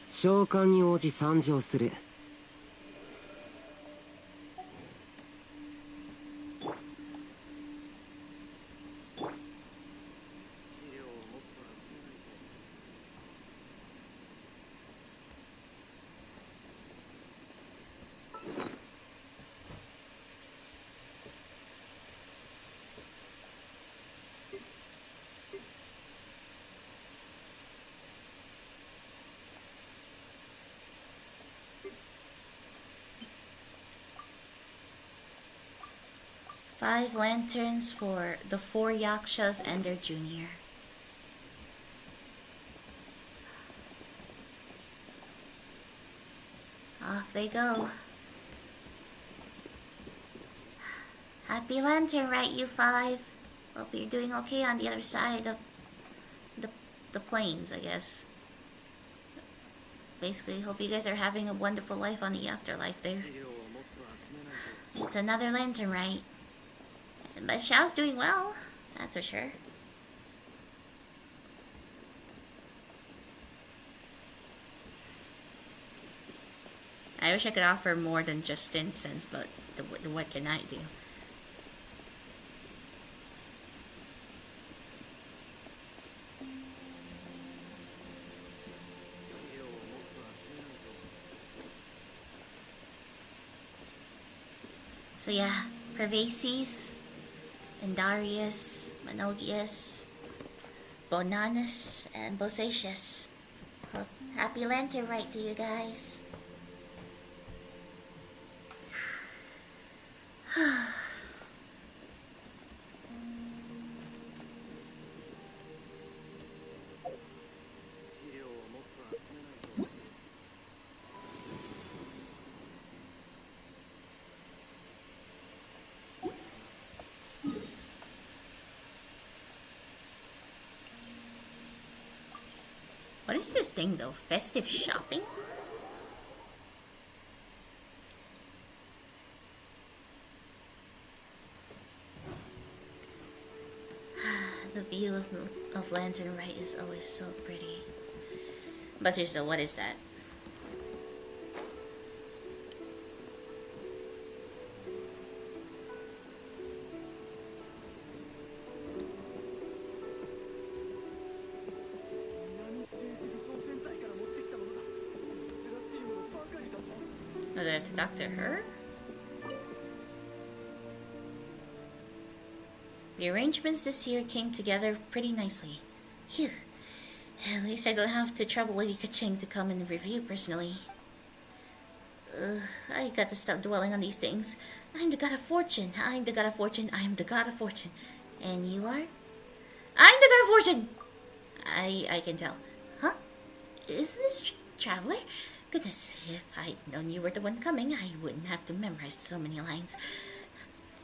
Shoukanに応じ参上する。Five lanterns for the 4 yakshas and their junior. Off they go. Happy lantern, right, you 5? Hope you're doing okay on the other side of the plains, I guess. Basically, hope you guys are having a wonderful life on the afterlife there. It's another lantern, right? But Xiao's doing well, that's for sure. I wish I could offer more than just incense, but what can I do? So yeah, Pervases, Endarius, Monogius, Bonanus, and Bosacious. Well, happy lantern right to you guys. What is this thing though? Festive shopping? The view of Lantern Rite is always so pretty. But seriously, what is that? Oh, do I have to talk to her? The arrangements this year came together pretty nicely. Phew. At least I don't have to trouble Lady Kaching to come and review personally. I got to stop dwelling on these things. I'm the god of fortune. I'm the god of fortune. I'm the god of fortune. And you are? I'm the god of fortune! I can tell. Huh? Isn't this Traveler? Goodness, if I'd known you were the one coming, I wouldn't have to memorize so many lines.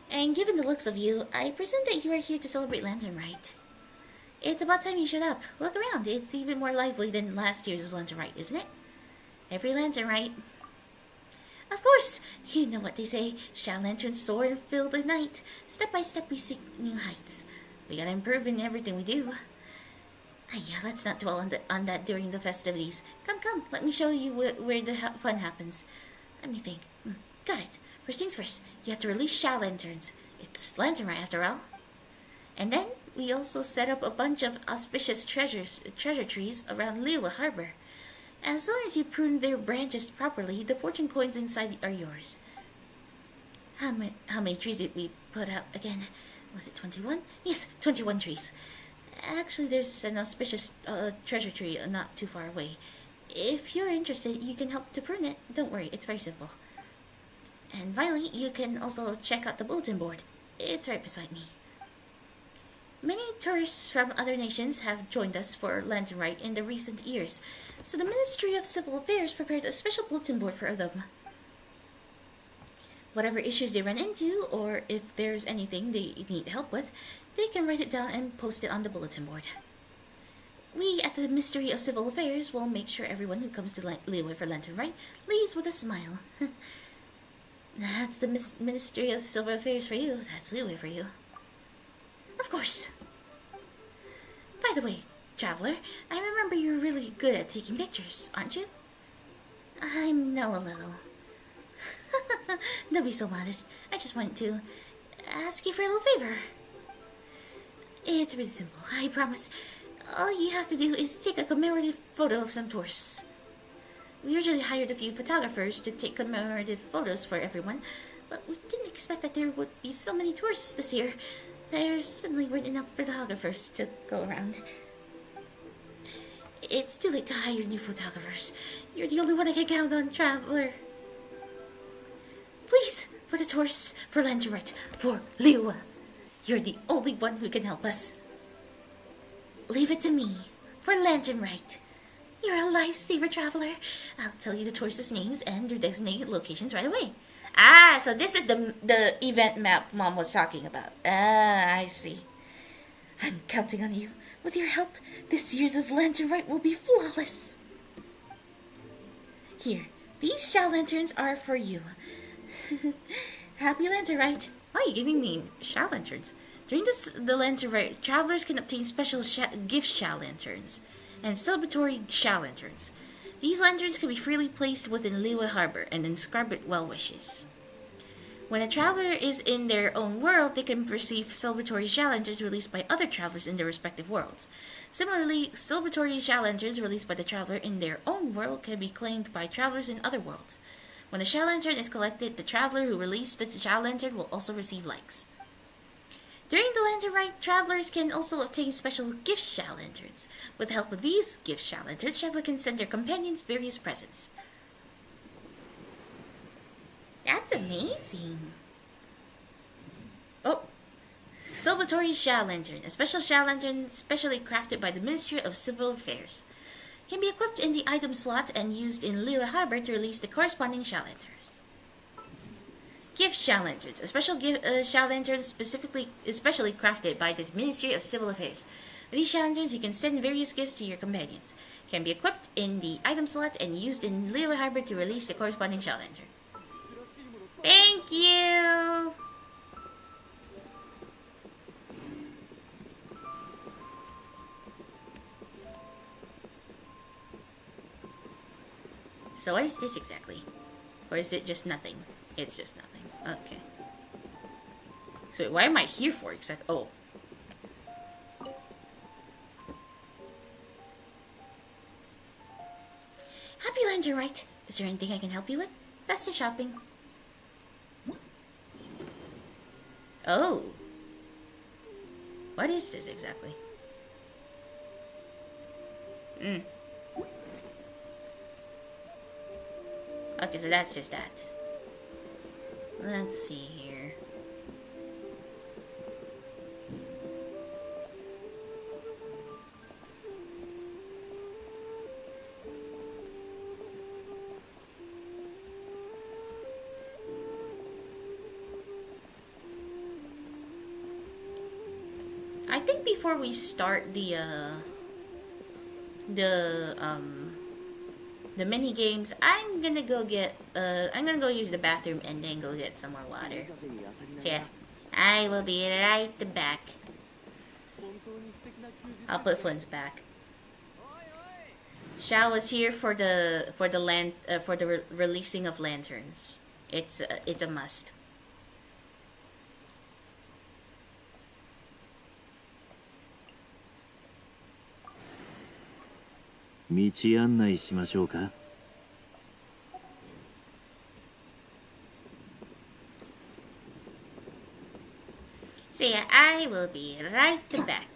And given the looks of you, I presume that you are here to celebrate Lantern Rite. It's about time you showed up. Look around. It's even more lively than last year's Lantern Rite, isn't it? Every Lantern Rite. Of course! You know what they say. Shall lanterns soar and fill the night. Step by step we seek new heights. We gotta improve in everything we do. Yeah, let's not dwell on that during the festivities. Come, let me show you where the fun happens. Let me think. Got it. First things first, you have to release Shao Lanterns. It's Lantern Rite after all. And then, we also set up a bunch of auspicious treasure trees around Liyue Harbor. As long as you prune their branches properly, the fortune coins inside are yours. How many trees did we put out again? Was it 21? Yes, 21 trees. Actually, there's an auspicious treasure tree not too far away. If you're interested, you can help to prune it. Don't worry, it's very simple. And finally, you can also check out the bulletin board. It's right beside me. Many tourists from other nations have joined us for Lantern Rite in the recent years, so the Ministry of Civil Affairs prepared a special bulletin board for them. Whatever issues they run into, or if there's anything they need help with, they can write it down and post it on the bulletin board. We at the Ministry of Civil Affairs will make sure everyone who comes to Liyue for Lantern Rite leaves with a smile. That's the Ministry of Civil Affairs for you. That's Liyue for you. Of course. By the way, Traveler, I remember you're really good at taking pictures, aren't you? I know a little. Don't be so modest. I just wanted to ask you for a little favor. It's really simple, I promise. All you have to do is take a commemorative photo of some tourists. We usually hired a few photographers to take commemorative photos for everyone, but we didn't expect that there would be so many tourists this year. There simply weren't enough photographers to go around. It's too late to hire new photographers. You're the only one I can count on, Traveler. Please, for the tourists, for Lantern Rite, for Liyue. You're the only one who can help us. Leave it to me, for Lantern Rite. You're a lifesaver, Traveler. I'll tell you the tourists' names and their designated locations right away. Ah, so this is the event map Mom was talking about. Ah, I see. I'm counting on you. With your help, this year's Lantern Rite will be flawless. Here, these Shao Lanterns are for you. Happy Lantern Rite. Why are you giving me Shao Lanterns? During the Lantern Rite, travelers can obtain special gift Shao Lanterns and celebratory Shao Lanterns. These lanterns can be freely placed within Liyue Harbor and inscribed with well wishes. When a traveler is in their own world, they can receive celebratory Shao Lanterns released by other travelers in their respective worlds. Similarly, celebratory Shao Lanterns released by the traveler in their own world can be claimed by travelers in other worlds. When a Shao Lantern is collected, the traveler who released the Shao Lantern will also receive likes. During the Lantern Rite, travelers can also obtain special gift Shao Lanterns. With the help of these gift Shao Lanterns, travelers can send their companions various presents. That's amazing. Oh, celebratory Shao Lantern. A special Shao Lantern specially crafted by the Ministry of Civil Affairs. Can be equipped in the item slot and used in Liyue Harbor to release the corresponding Shao Lanterns. Gift Shao Lanterns. A special Shao Lantern especially crafted by this Ministry of Civil Affairs. With these Shao Lanterns, you can send various gifts to your companions. Can be equipped in the item slot and used in Liyue Harbor to release the corresponding Shao Lantern. Thank you! So what is this exactly? Or is it just nothing? It's just nothing. Okay. So why am I here for exactly? Oh. Happy Lantern Rite. Is there anything I can help you with? Faster shopping. Oh. What is this exactly? Okay, so that's just that. Let's see here. I think before we start the mini games, I'm gonna go use the bathroom and then go get some more water. So yeah, I will be right back. I'll put Flynn's back. Shao was here for the releasing of lanterns. It's a must. So yeah, I will be right back.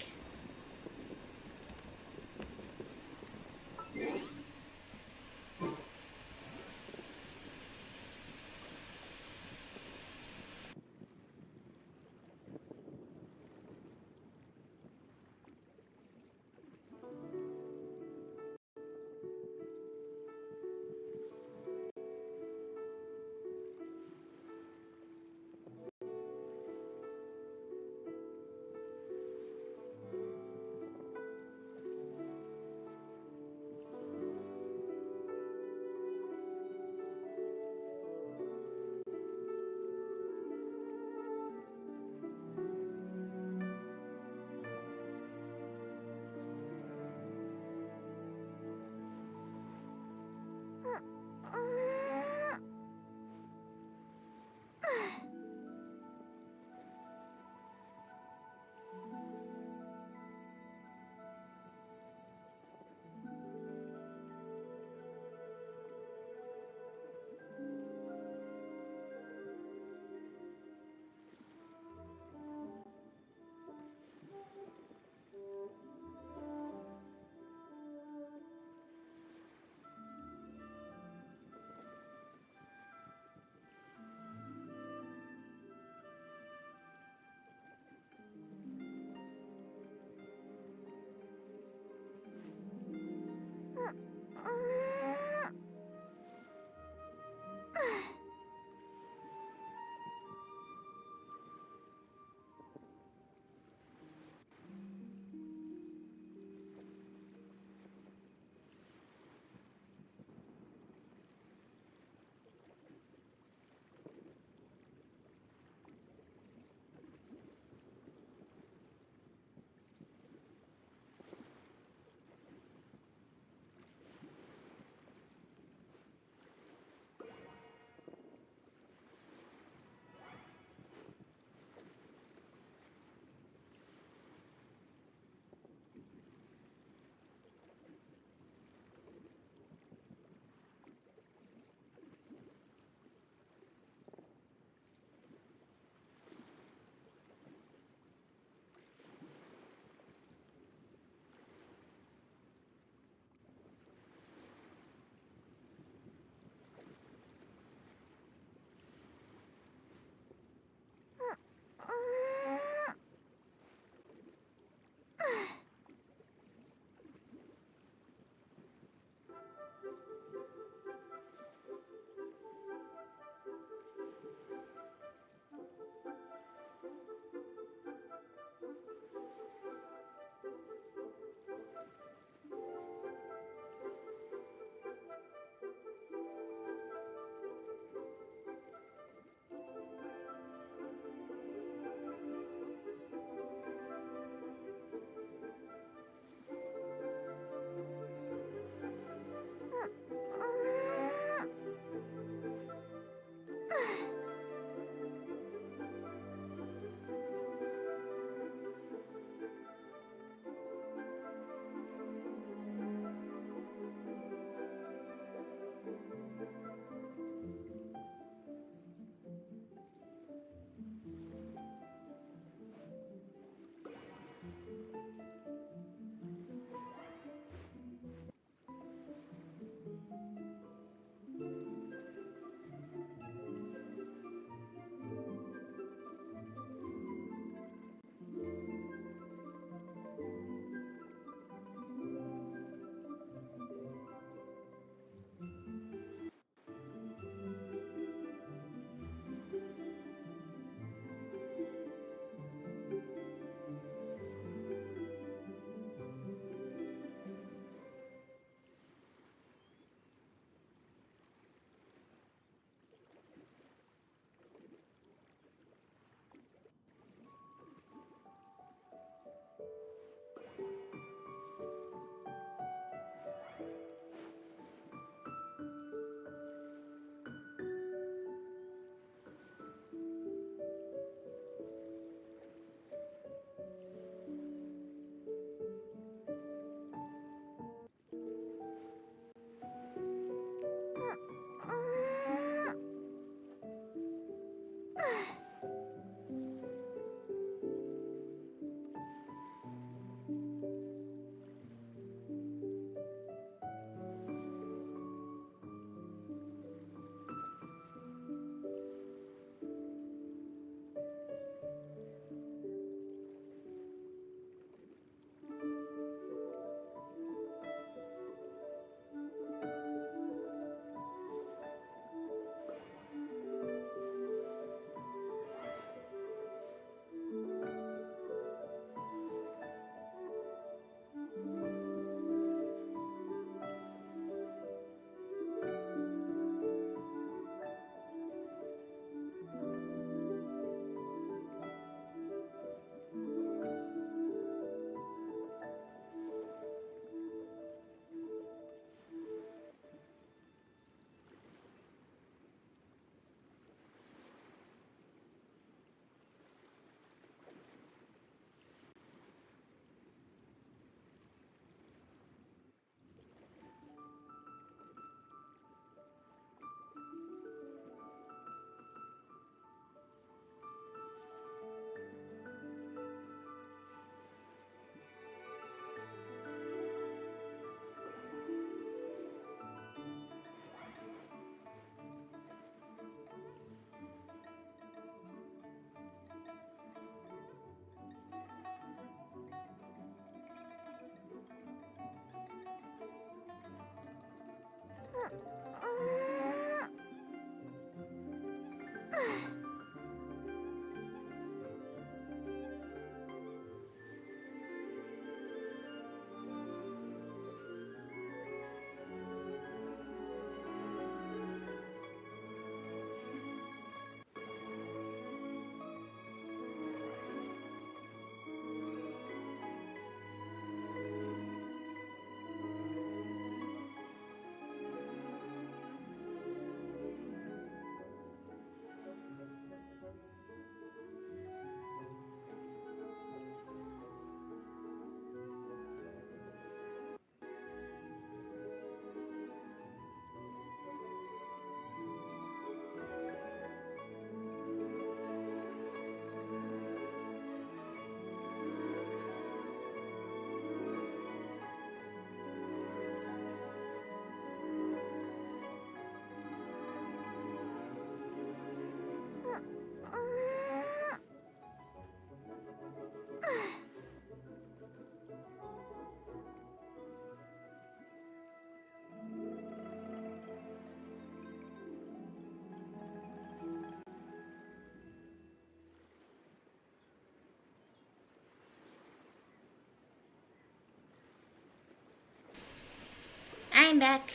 I'm back.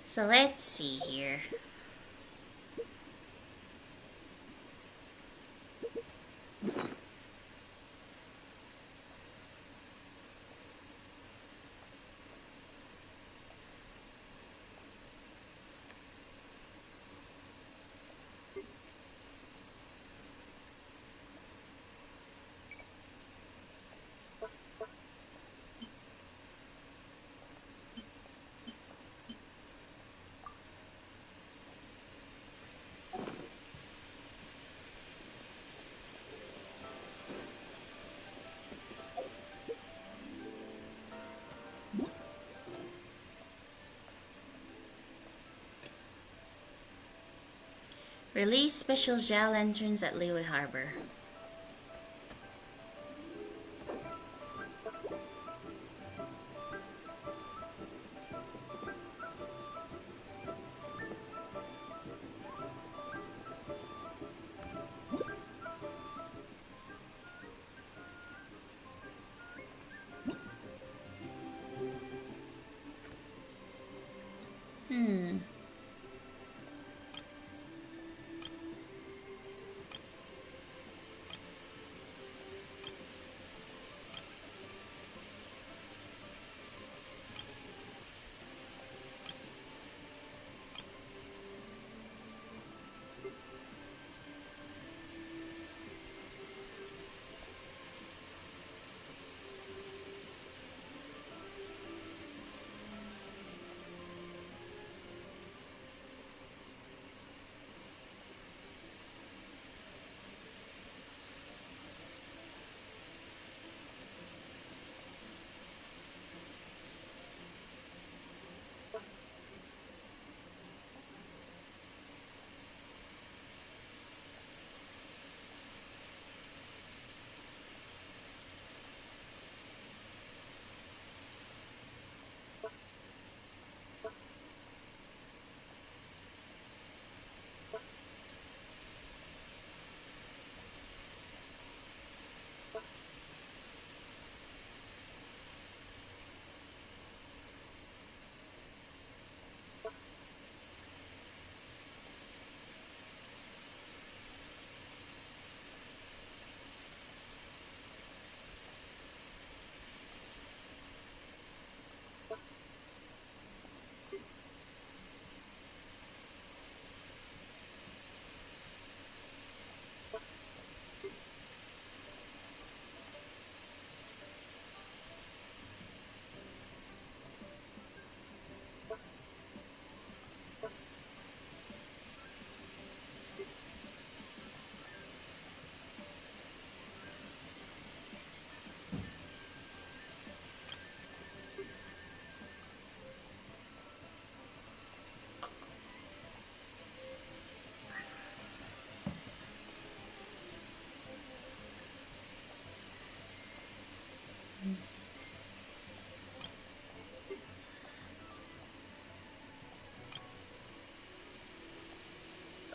So let's see here. Release special jail lanterns at Liyue Harbor.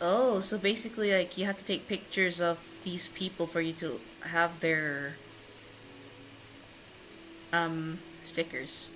Oh, so basically, like, you have to take pictures of these people for you to have their stickers.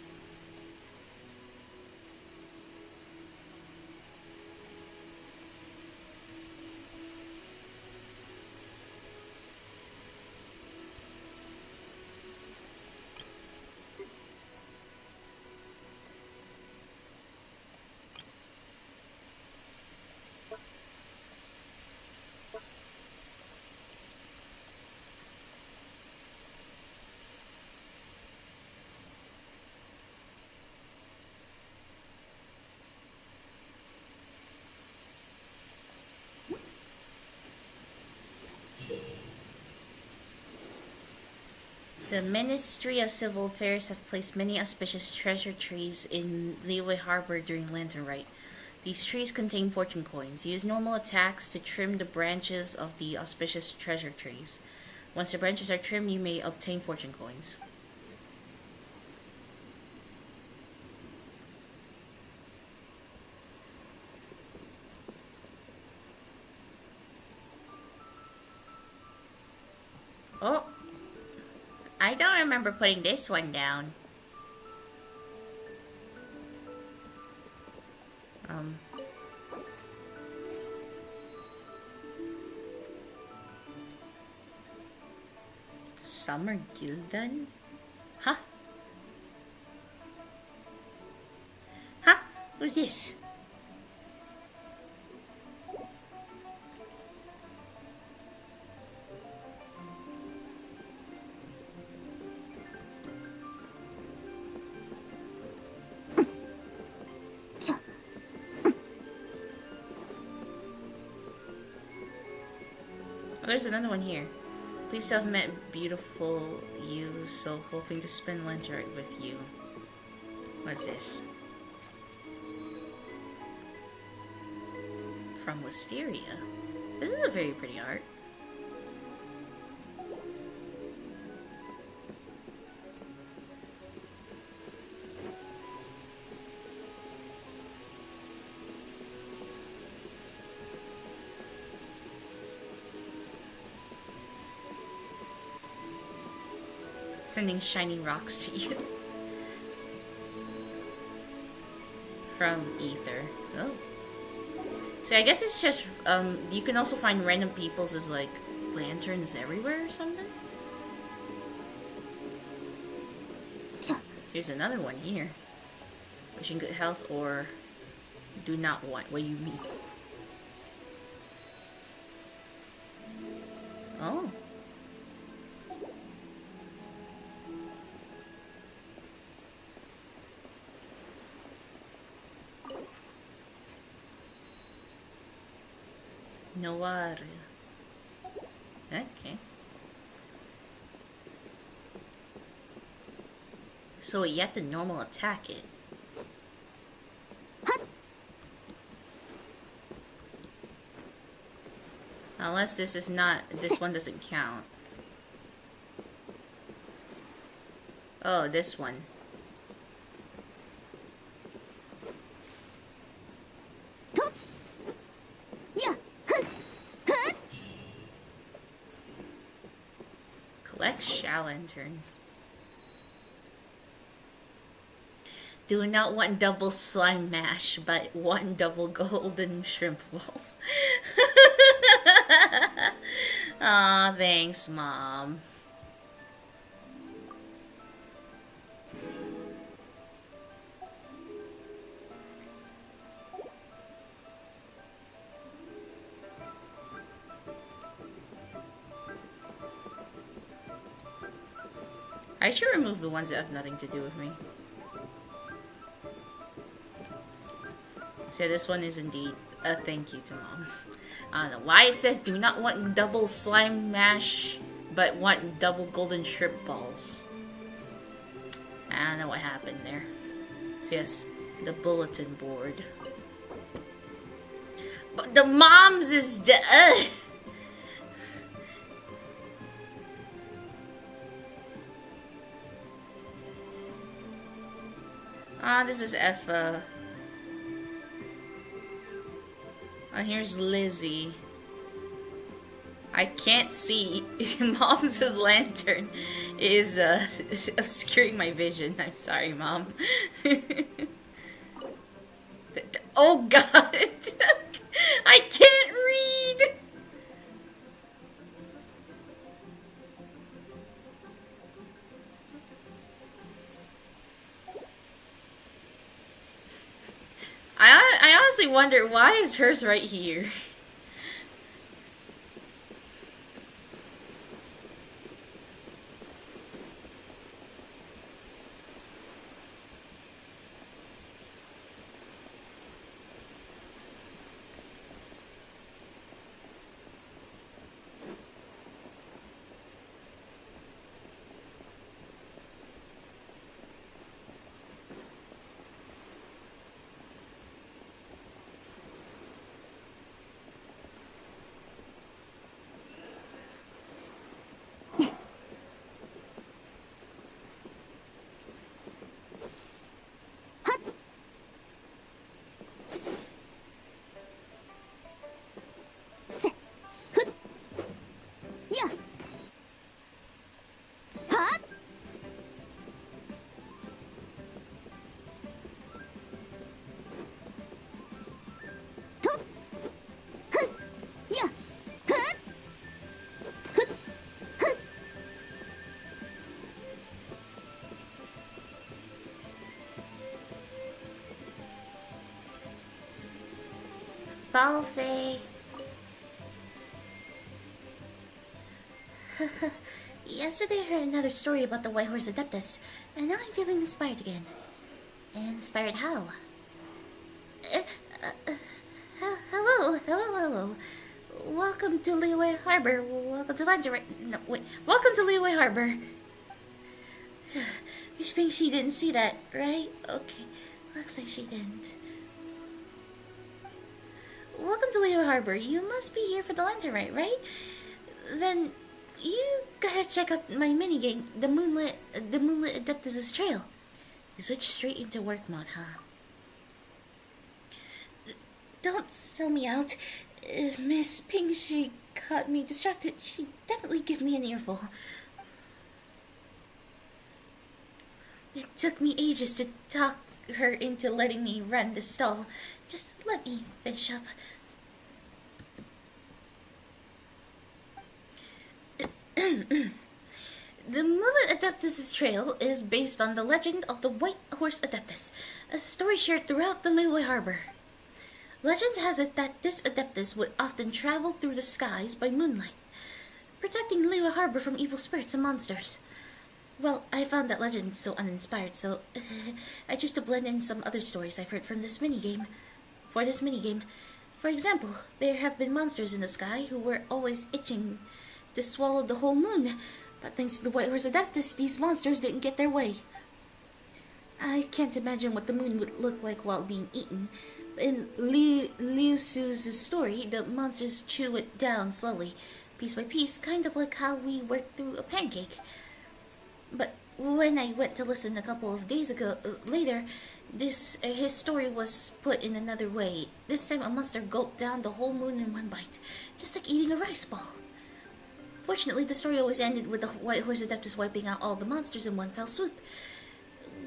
The Ministry of Civil Affairs have placed many auspicious treasure trees in Liyue Harbor during Lantern Rite. These trees contain fortune coins. Use normal attacks to trim the branches of the auspicious treasure trees. Once the branches are trimmed, you may obtain fortune coins. Oh! I don't remember putting this one down. Summer Gildan? Huh? Huh? Who's this? Oh, there's another one here. Please have met beautiful you, so hoping to spend lunch right with you. What's this? From Wisteria. This is a very pretty art. Sending shiny rocks to you. From Ether. Oh. So I guess it's just, you can also find random peoples as, like, lanterns everywhere or something? Here's another one here. Wishing good health or do not want. What do you mean? Oh. Noir. Okay. So you have to normal attack it. Unless this is not, this one doesn't count. Oh, this one. Collect shell lanterns. Do not want double slime mash, but want double golden shrimp balls. Aw, thanks, Mom. I should remove the ones that have nothing to do with me. So this one is indeed a thank you to Mom. I don't know why it says do not want double slime mash, but want double golden shrimp balls. I don't know what happened there. So yes, the bulletin board. But the Mom's is this is Effa. Oh, here's Lizzie. I can't see. Mom's lantern is obscuring my vision. I'm sorry, Mom. Oh God! I can't read! I honestly wonder, why is hers right here? Balfe. Yesterday I heard another story about the White Horse Adeptus, and now I'm feeling inspired again. Inspired how? Hello. Welcome to Leeway Harbor. Welcome to Welcome to Leeway Harbor. Miss Pink, she didn't see that, right? Okay. Looks like she didn't. Welcome to Leeway Harbor. You must be here for the Lantern Rite, right? Then you gotta check out my minigame, the Moonlit Adeptus' Trail. You switch straight into work mode, huh? Don't sell me out. If Miss Pink, she caught me distracted, she'd definitely give me an earful. It took me ages to talk her into letting me run the stall. Just let me finish up. The Moonlit Adeptus' Trail is based on the legend of the White Horse Adeptus, a story shared throughout the Leeway Harbor. Legend has it that this Adeptus would often travel through the skies by moonlight, protecting Leeway Harbor from evil spirits and monsters. Well, I found that legend so uninspired, so I chose to blend in some other stories I've heard from this minigame. For this minigame, for example, there have been monsters in the sky who were always itching to swallow the whole moon, but thanks to the White Horse Adeptus, these monsters didn't get their way. I can't imagine what the moon would look like while being eaten. In Liu Su's story, the monsters chew it down slowly, piece by piece, kind of like how we work through a pancake. But when I went to listen a couple of days later, his story was put in another way. This time a monster gulped down the whole moon in one bite, just like eating a rice ball. Fortunately, the story always ended with the White Horse Adeptus wiping out all the monsters in one fell swoop,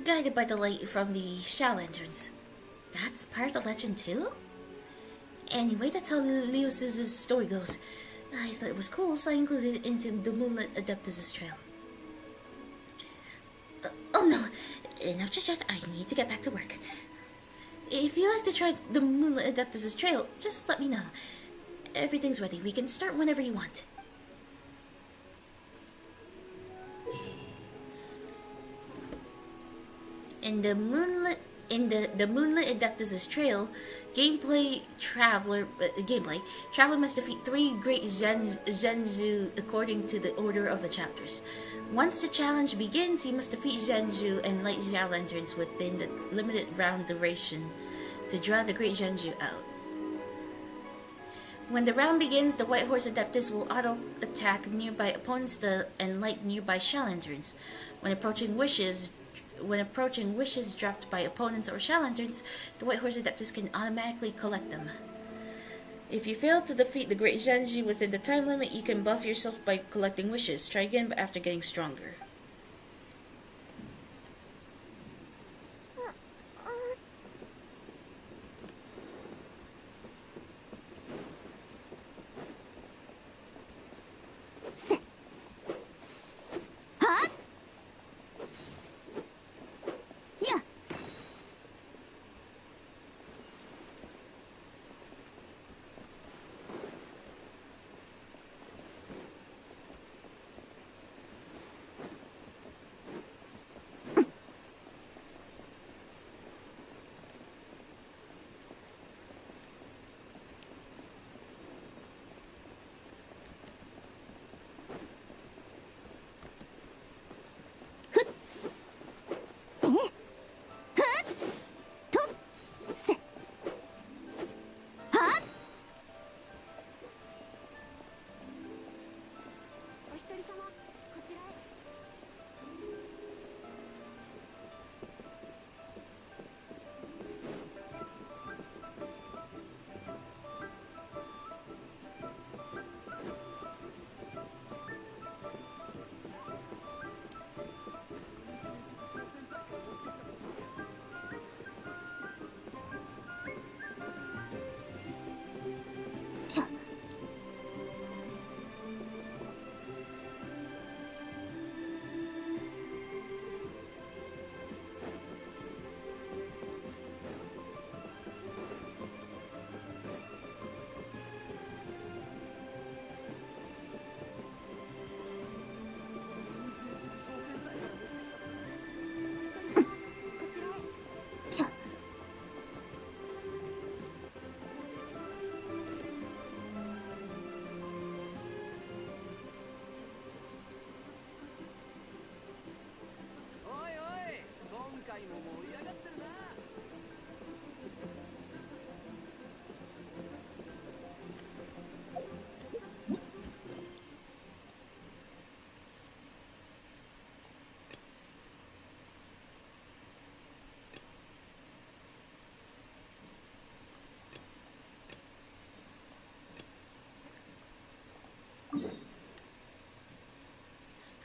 guided by the light from the Shao Lanterns. That's part of the legend too? Anyway, that's how Liu Su's story goes. I thought it was cool, so I included it into the Moonlit Adeptus' Trail. Oh no, enough chit-chat, I need to get back to work. If you'd like to try the Moonlit Adeptus' Trail, just let me know. Everything's ready, we can start whenever you want. In the Moonlit Adeptus' Trail, Traveler must defeat 3 great Zhenzu according to the order of the chapters. Once the challenge begins, he must defeat Zhenzu and light Xiao Lanterns within the limited round duration to draw the great Zhenzu out. When the round begins, the White Horse Adeptus will auto-attack nearby opponents and light nearby Xiao Lanterns. When approaching wishes dropped by opponents or Shao Lanterns, the White Horse Adeptus can automatically collect them. If you fail to defeat the Great Zhenji within the time limit, you can buff yourself by collecting wishes. Try again after getting stronger.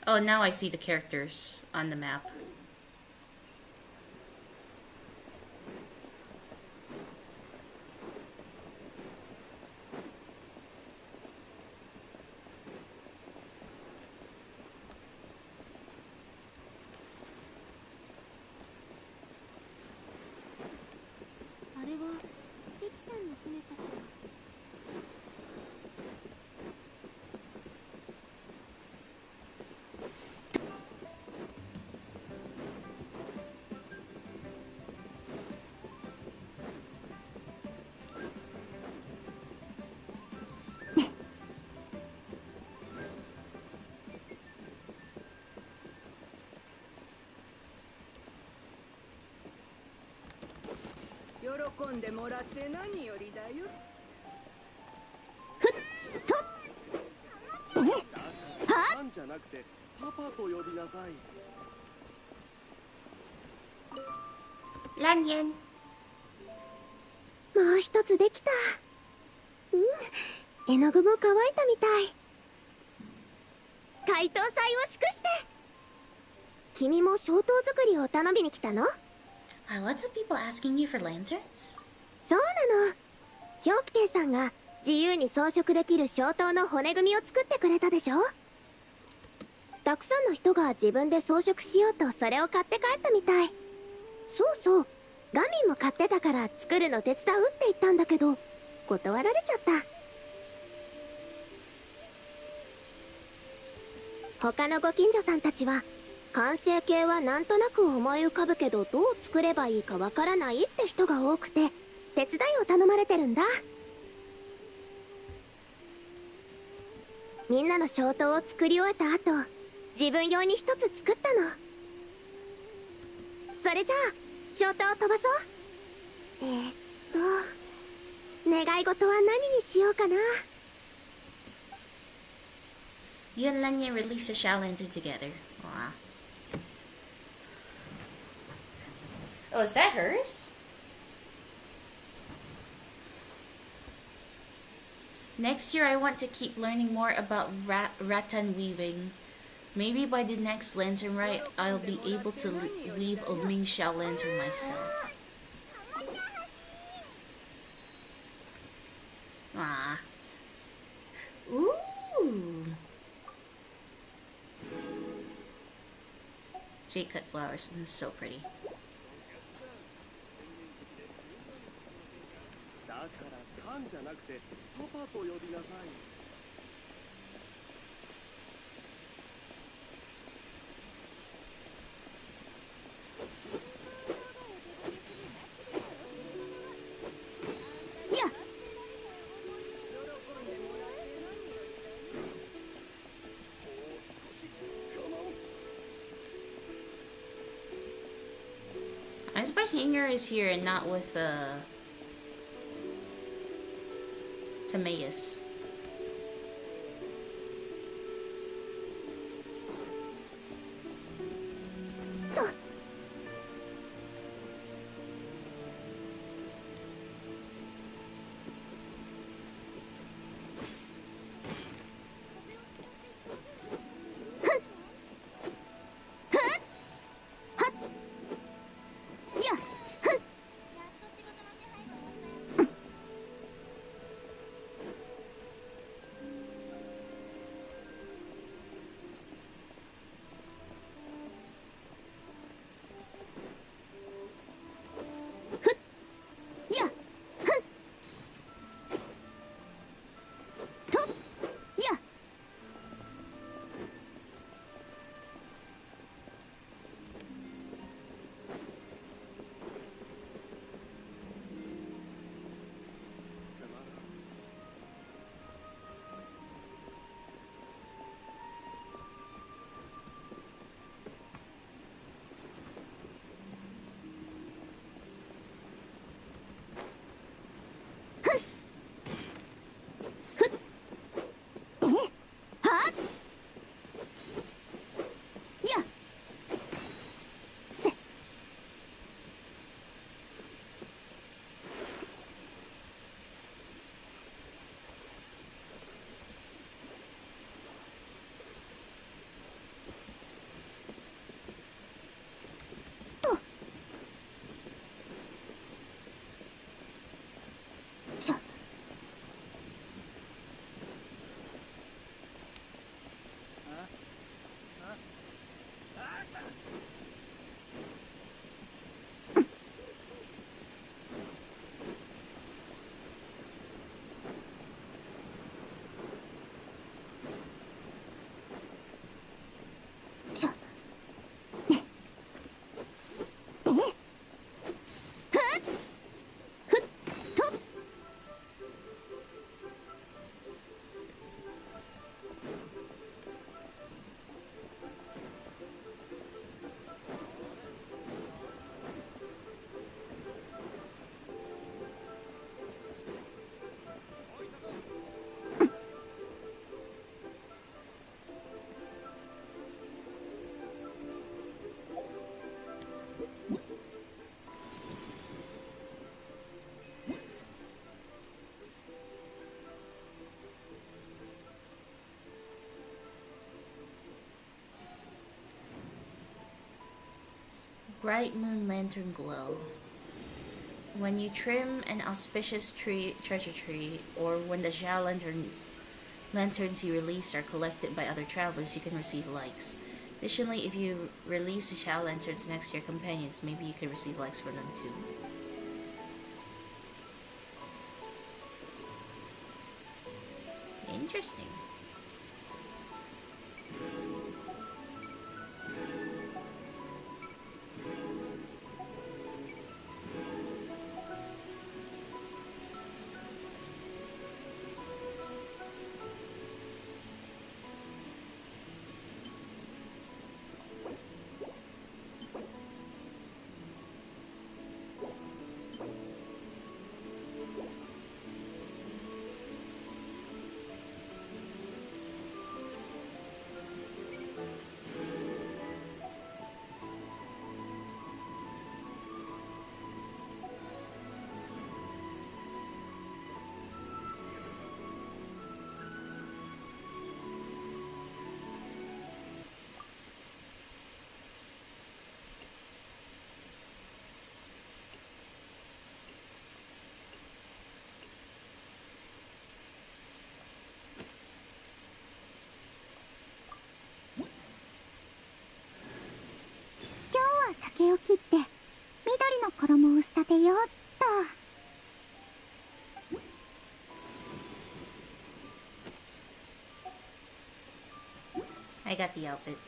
Oh, now I see the characters on the map.喜んでもらって何よりだよ。パンじゃなくてパパと呼びなさい。ランニェン。もう一つできた。絵の具も乾いたみたい。解凍祭を祝して。君も消灯作りを頼みに来たの？ Are lots of people asking you for lanterns? そうなの。ヒョウキテイさんが自由に装飾できる消灯の骨組みを作ってくれたでしょ。たくさんの人が自分で装飾しようとそれを買って帰ったみたい。そうそう、ガミンも買ってたから作るの手伝うって言ったんだけど断られちゃった。他のご近所さんたちは完成形はなんとなく思い浮かぶけどどう作ればいいかわからないって人が多くて手伝いを頼まれてるんだ。みんなの消灯を作り終えた後自分用に一つ作ったの。それじゃあ消灯を飛ばそう。願い事は何にしようかな。 You and Lanyan release a Shao Lantern together. Wow. Oh, is that hers? Next year, I want to keep learning more about rattan weaving. Maybe by the next lantern rite, I'll be able to weave a Ming Shao lantern myself. Ah. Ooh. Jade cut flowers, and it's so pretty. だからカンじゃなくてパパと呼びなさい。I'm surprised Inger is here and not with Timaeus. Bright moon lantern glow. When you trim an auspicious treasure tree, or when the lanterns you release are collected by other travelers, you can receive likes. Additionally, if you release the Shao lanterns next to your companions, maybe you can receive likes from them too. Interesting. I got the outfit.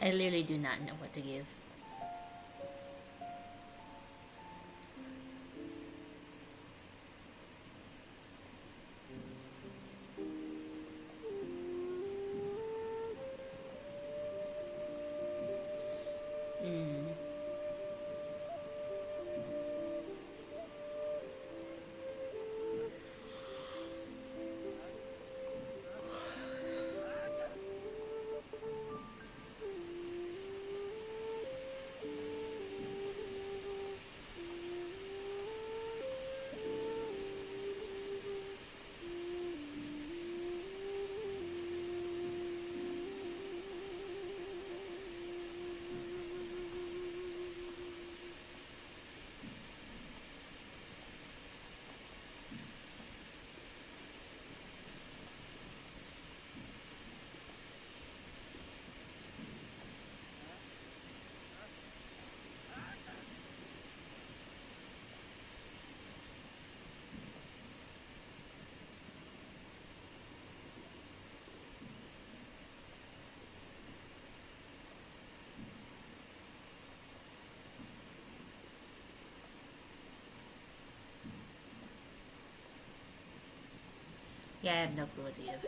I literally do not know what to give. Yeah, I have no clue what to give.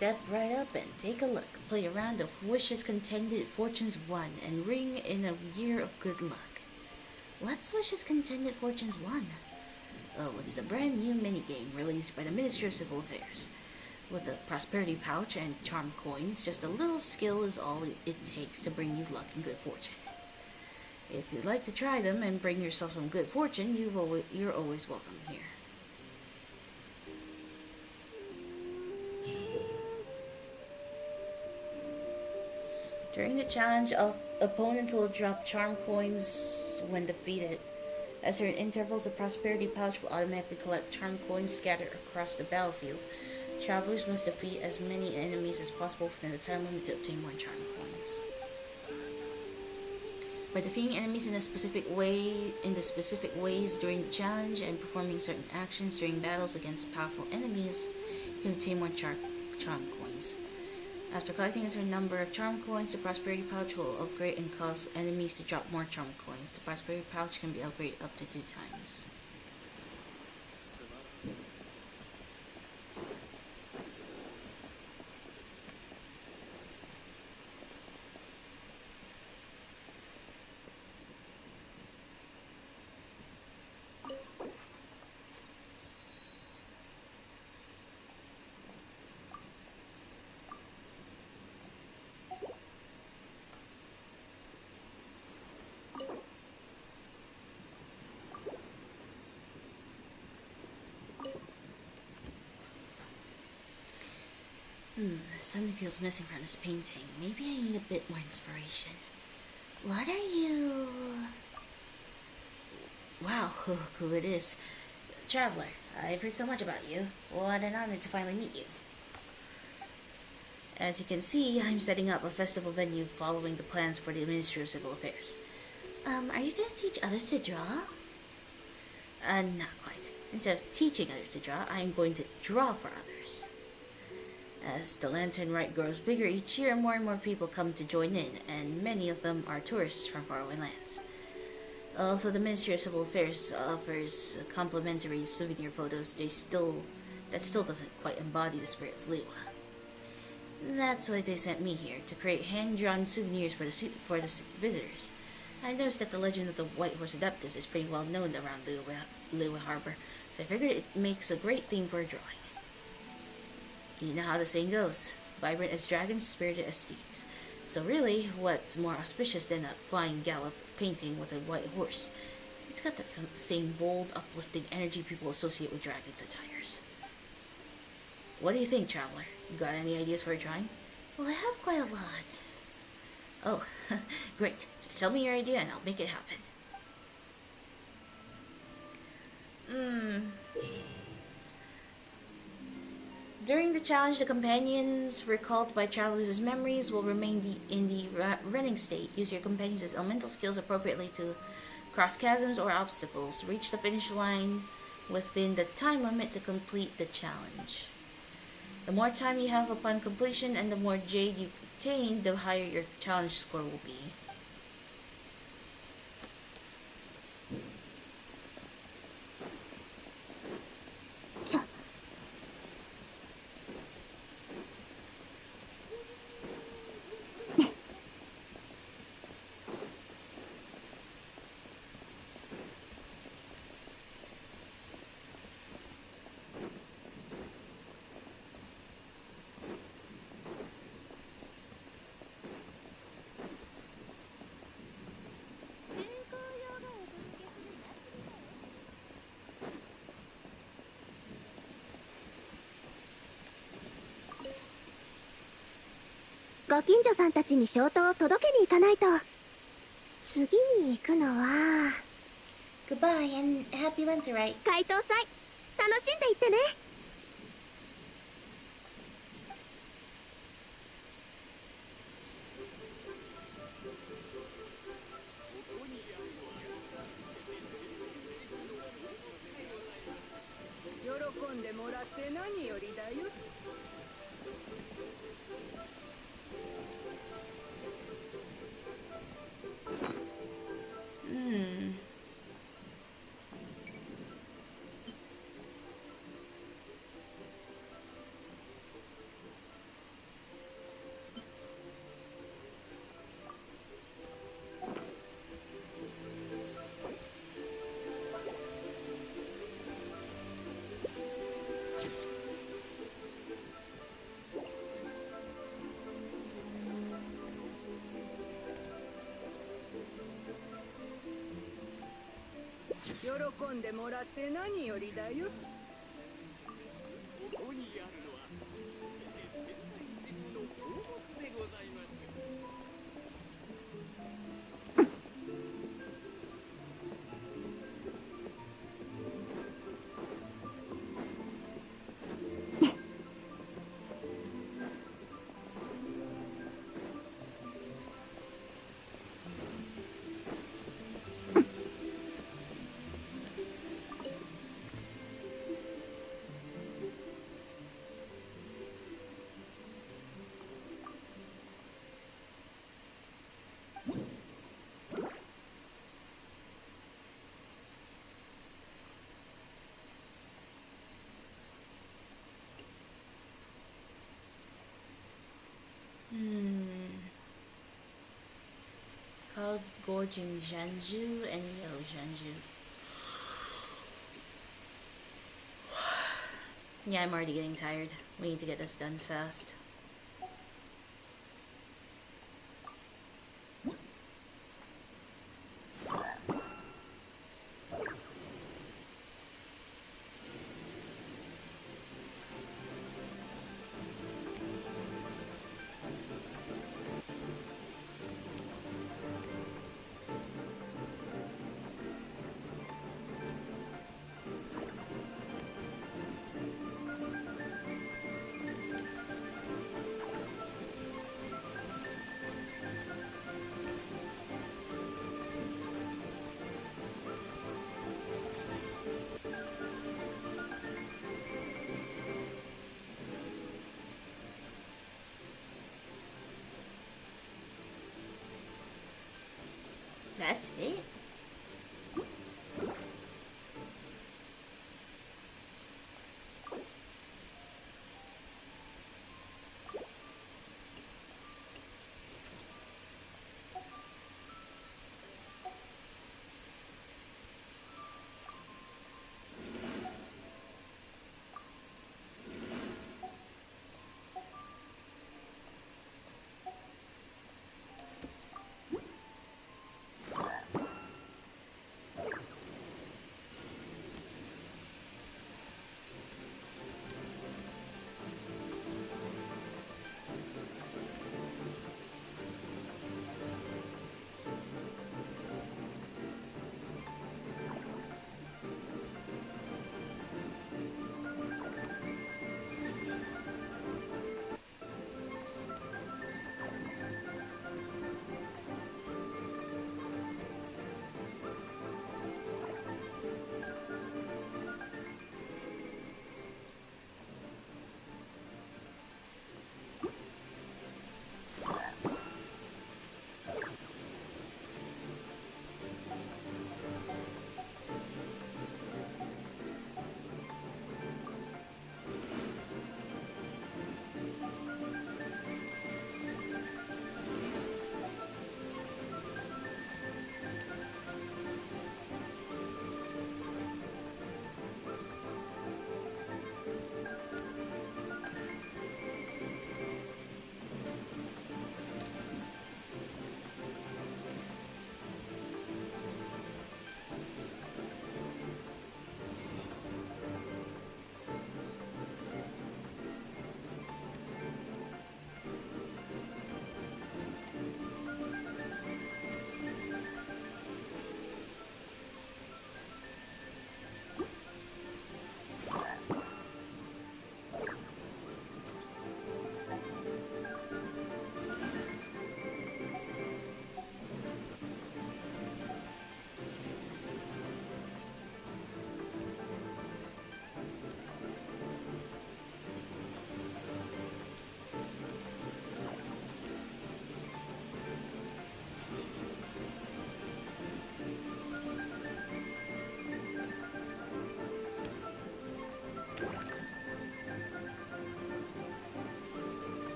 Step right up and take a look. Play a round of Wishes Contended Fortunes 1 and ring in a year of good luck. What's Wishes Contended Fortunes 1? Oh, it's a brand new minigame released by the Ministry of Civil Affairs. With a prosperity pouch and charm coins, just a little skill is all it takes to bring you luck and good fortune. If you'd like to try them and bring yourself some good fortune, you're always welcome here. During the challenge, opponents will drop charm coins when defeated. At certain intervals, the prosperity pouch will automatically collect charm coins scattered across the battlefield. Travelers must defeat as many enemies as possible within the time limit to obtain more charm coins. By defeating enemies in the specific ways during the challenge and performing certain actions during battles against powerful enemies, you can obtain more charm coins. After collecting a certain number of charm coins, the prosperity pouch will upgrade and cause enemies to drop more charm coins. The prosperity pouch can be upgraded up to 2 times. Something feels missing from this painting. Maybe I need a bit more inspiration. What are you? Wow, who it is. Traveler, I've heard so much about you. What an honor to finally meet you. As you can see, I'm setting up a festival venue following the plans for the Ministry of Civil Affairs. Are you going to teach others to draw? Not quite. Instead of teaching others to draw, I am going to draw for others. As the Lantern Rite grows bigger each year, more and more people come to join in, and many of them are tourists from faraway lands. Although the Ministry of Civil Affairs offers complimentary souvenir photos, that still doesn't quite embody the spirit of Liyue. That's why they sent me here, to create hand-drawn souvenirs for the visitors. I noticed that the legend of the White Horse Adeptus is pretty well known around Liyue Harbor, so I figured it makes a great theme for a drawing. You know how the saying goes, vibrant as dragons, spirited as steeds. So really, what's more auspicious than a flying gallop painting with a white horse? It's got that same bold, uplifting energy people associate with dragons' attires. What do you think, Traveler? Got any ideas for a drawing? Well, I have quite a lot. Oh, great. Just tell me your idea and I'll make it happen. During the challenge, the companions recalled by travelers' memories will remain in the running state. Use your companions as elemental skills appropriately to cross chasms or obstacles. Reach the finish line within the time limit to complete the challenge. The more time you have upon completion and the more jade you obtain, the higher your challenge score will be.ご近所さんたちに消灯を届けに行かないと。次に行くのは Goodbye and happy Lantern Rite. 解凍祭楽しんでいってね。喜んでもらって何よりだよ。喜んでもらって何よりだよ。ここにあるのは全て天下一流の宝物でございます。Cloud Gorging Zhanzhu and Yo Zhanzhu. Yeah, I'm already getting tired. We need to get this done fast. That's it.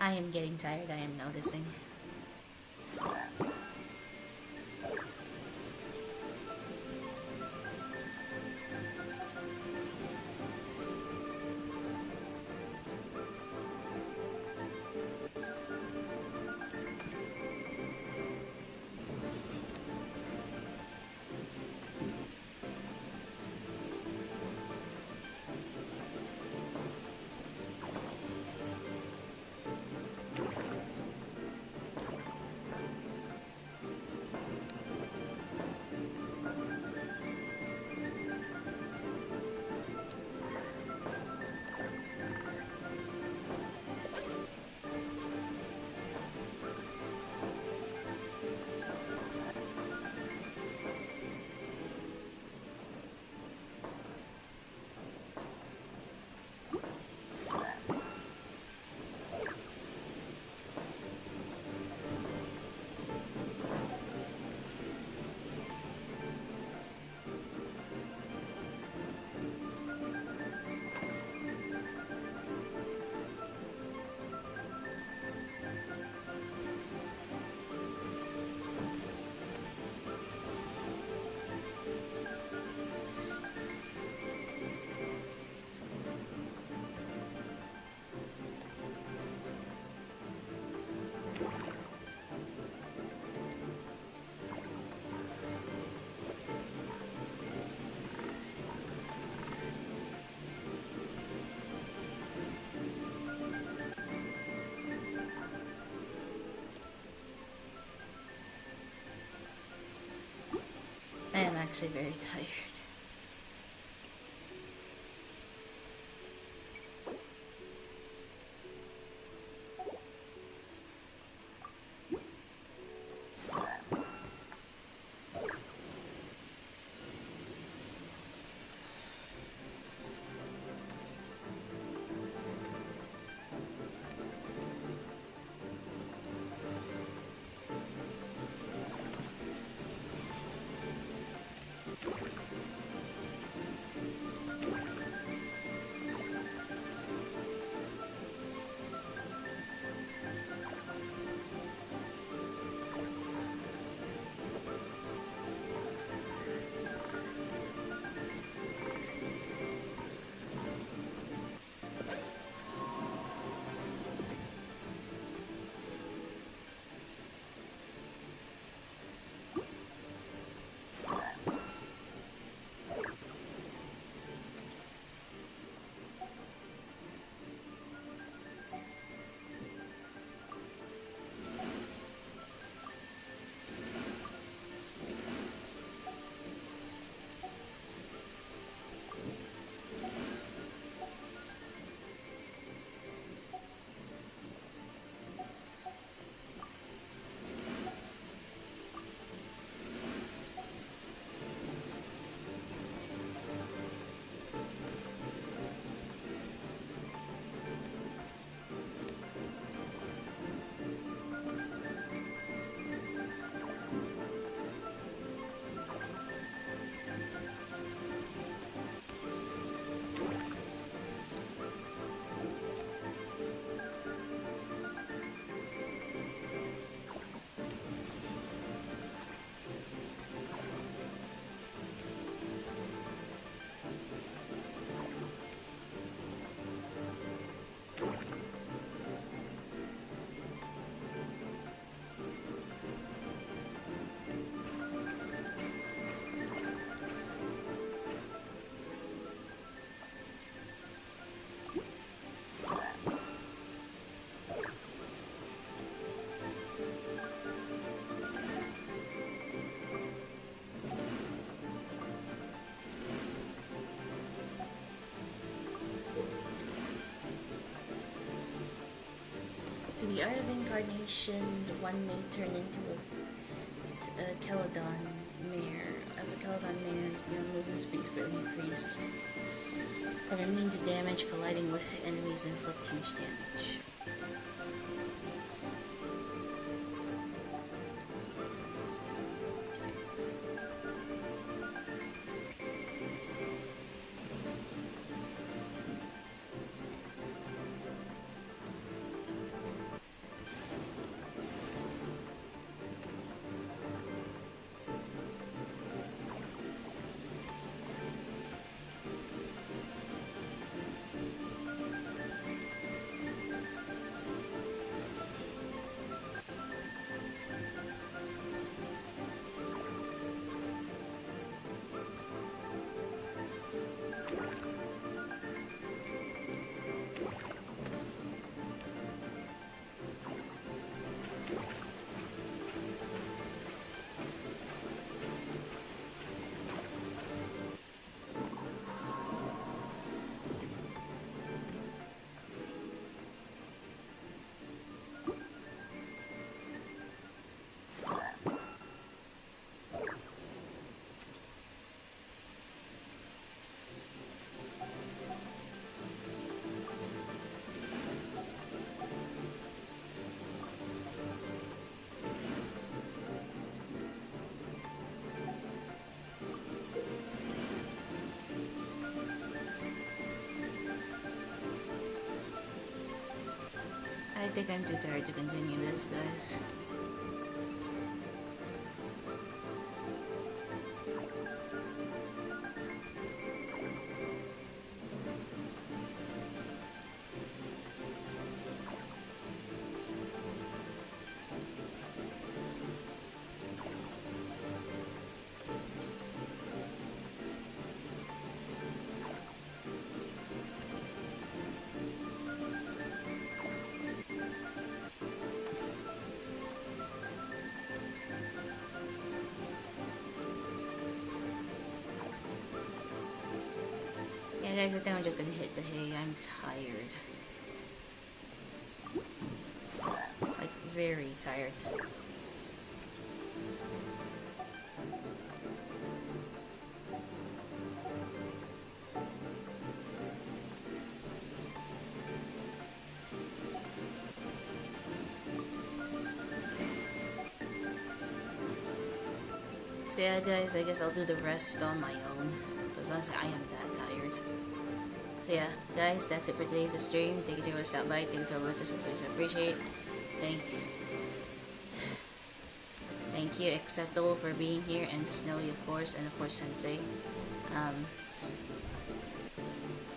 I am getting tired, I am noticing. I am actually very tired. To the art of incarnation, the one may turn into a Celadon mare. As a Celadon mare, your movement speeds greatly increase. Are immune to damage, colliding with enemies inflict huge damage. think I'm too tired to continue this, guys. Yeah, guys, I think I'm just gonna hit the hay. I'm tired. Like, very tired. So yeah, guys, I guess I'll do the rest on my own. Because honestly, I am that tired. So yeah, guys, that's it for today's stream. Thank you to everyone who stopped by. Thank you to all the listeners, I appreciate. Thank you, Acceptable, for being here, and Snowy, of course, and of course Sensei.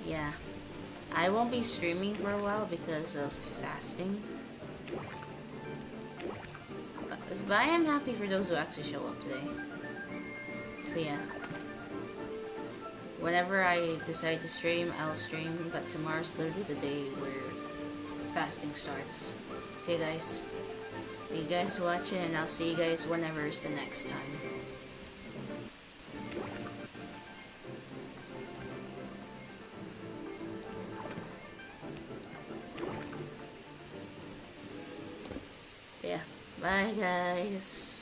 Yeah, I won't be streaming for a while because of fasting. But I am happy for those who actually show up today. So yeah. Whenever I decide to stream, I'll stream, but tomorrow's literally the day where fasting starts. So you guys, thank you guys for watching, and I'll see you guys whenever is the next time. So yeah, bye guys.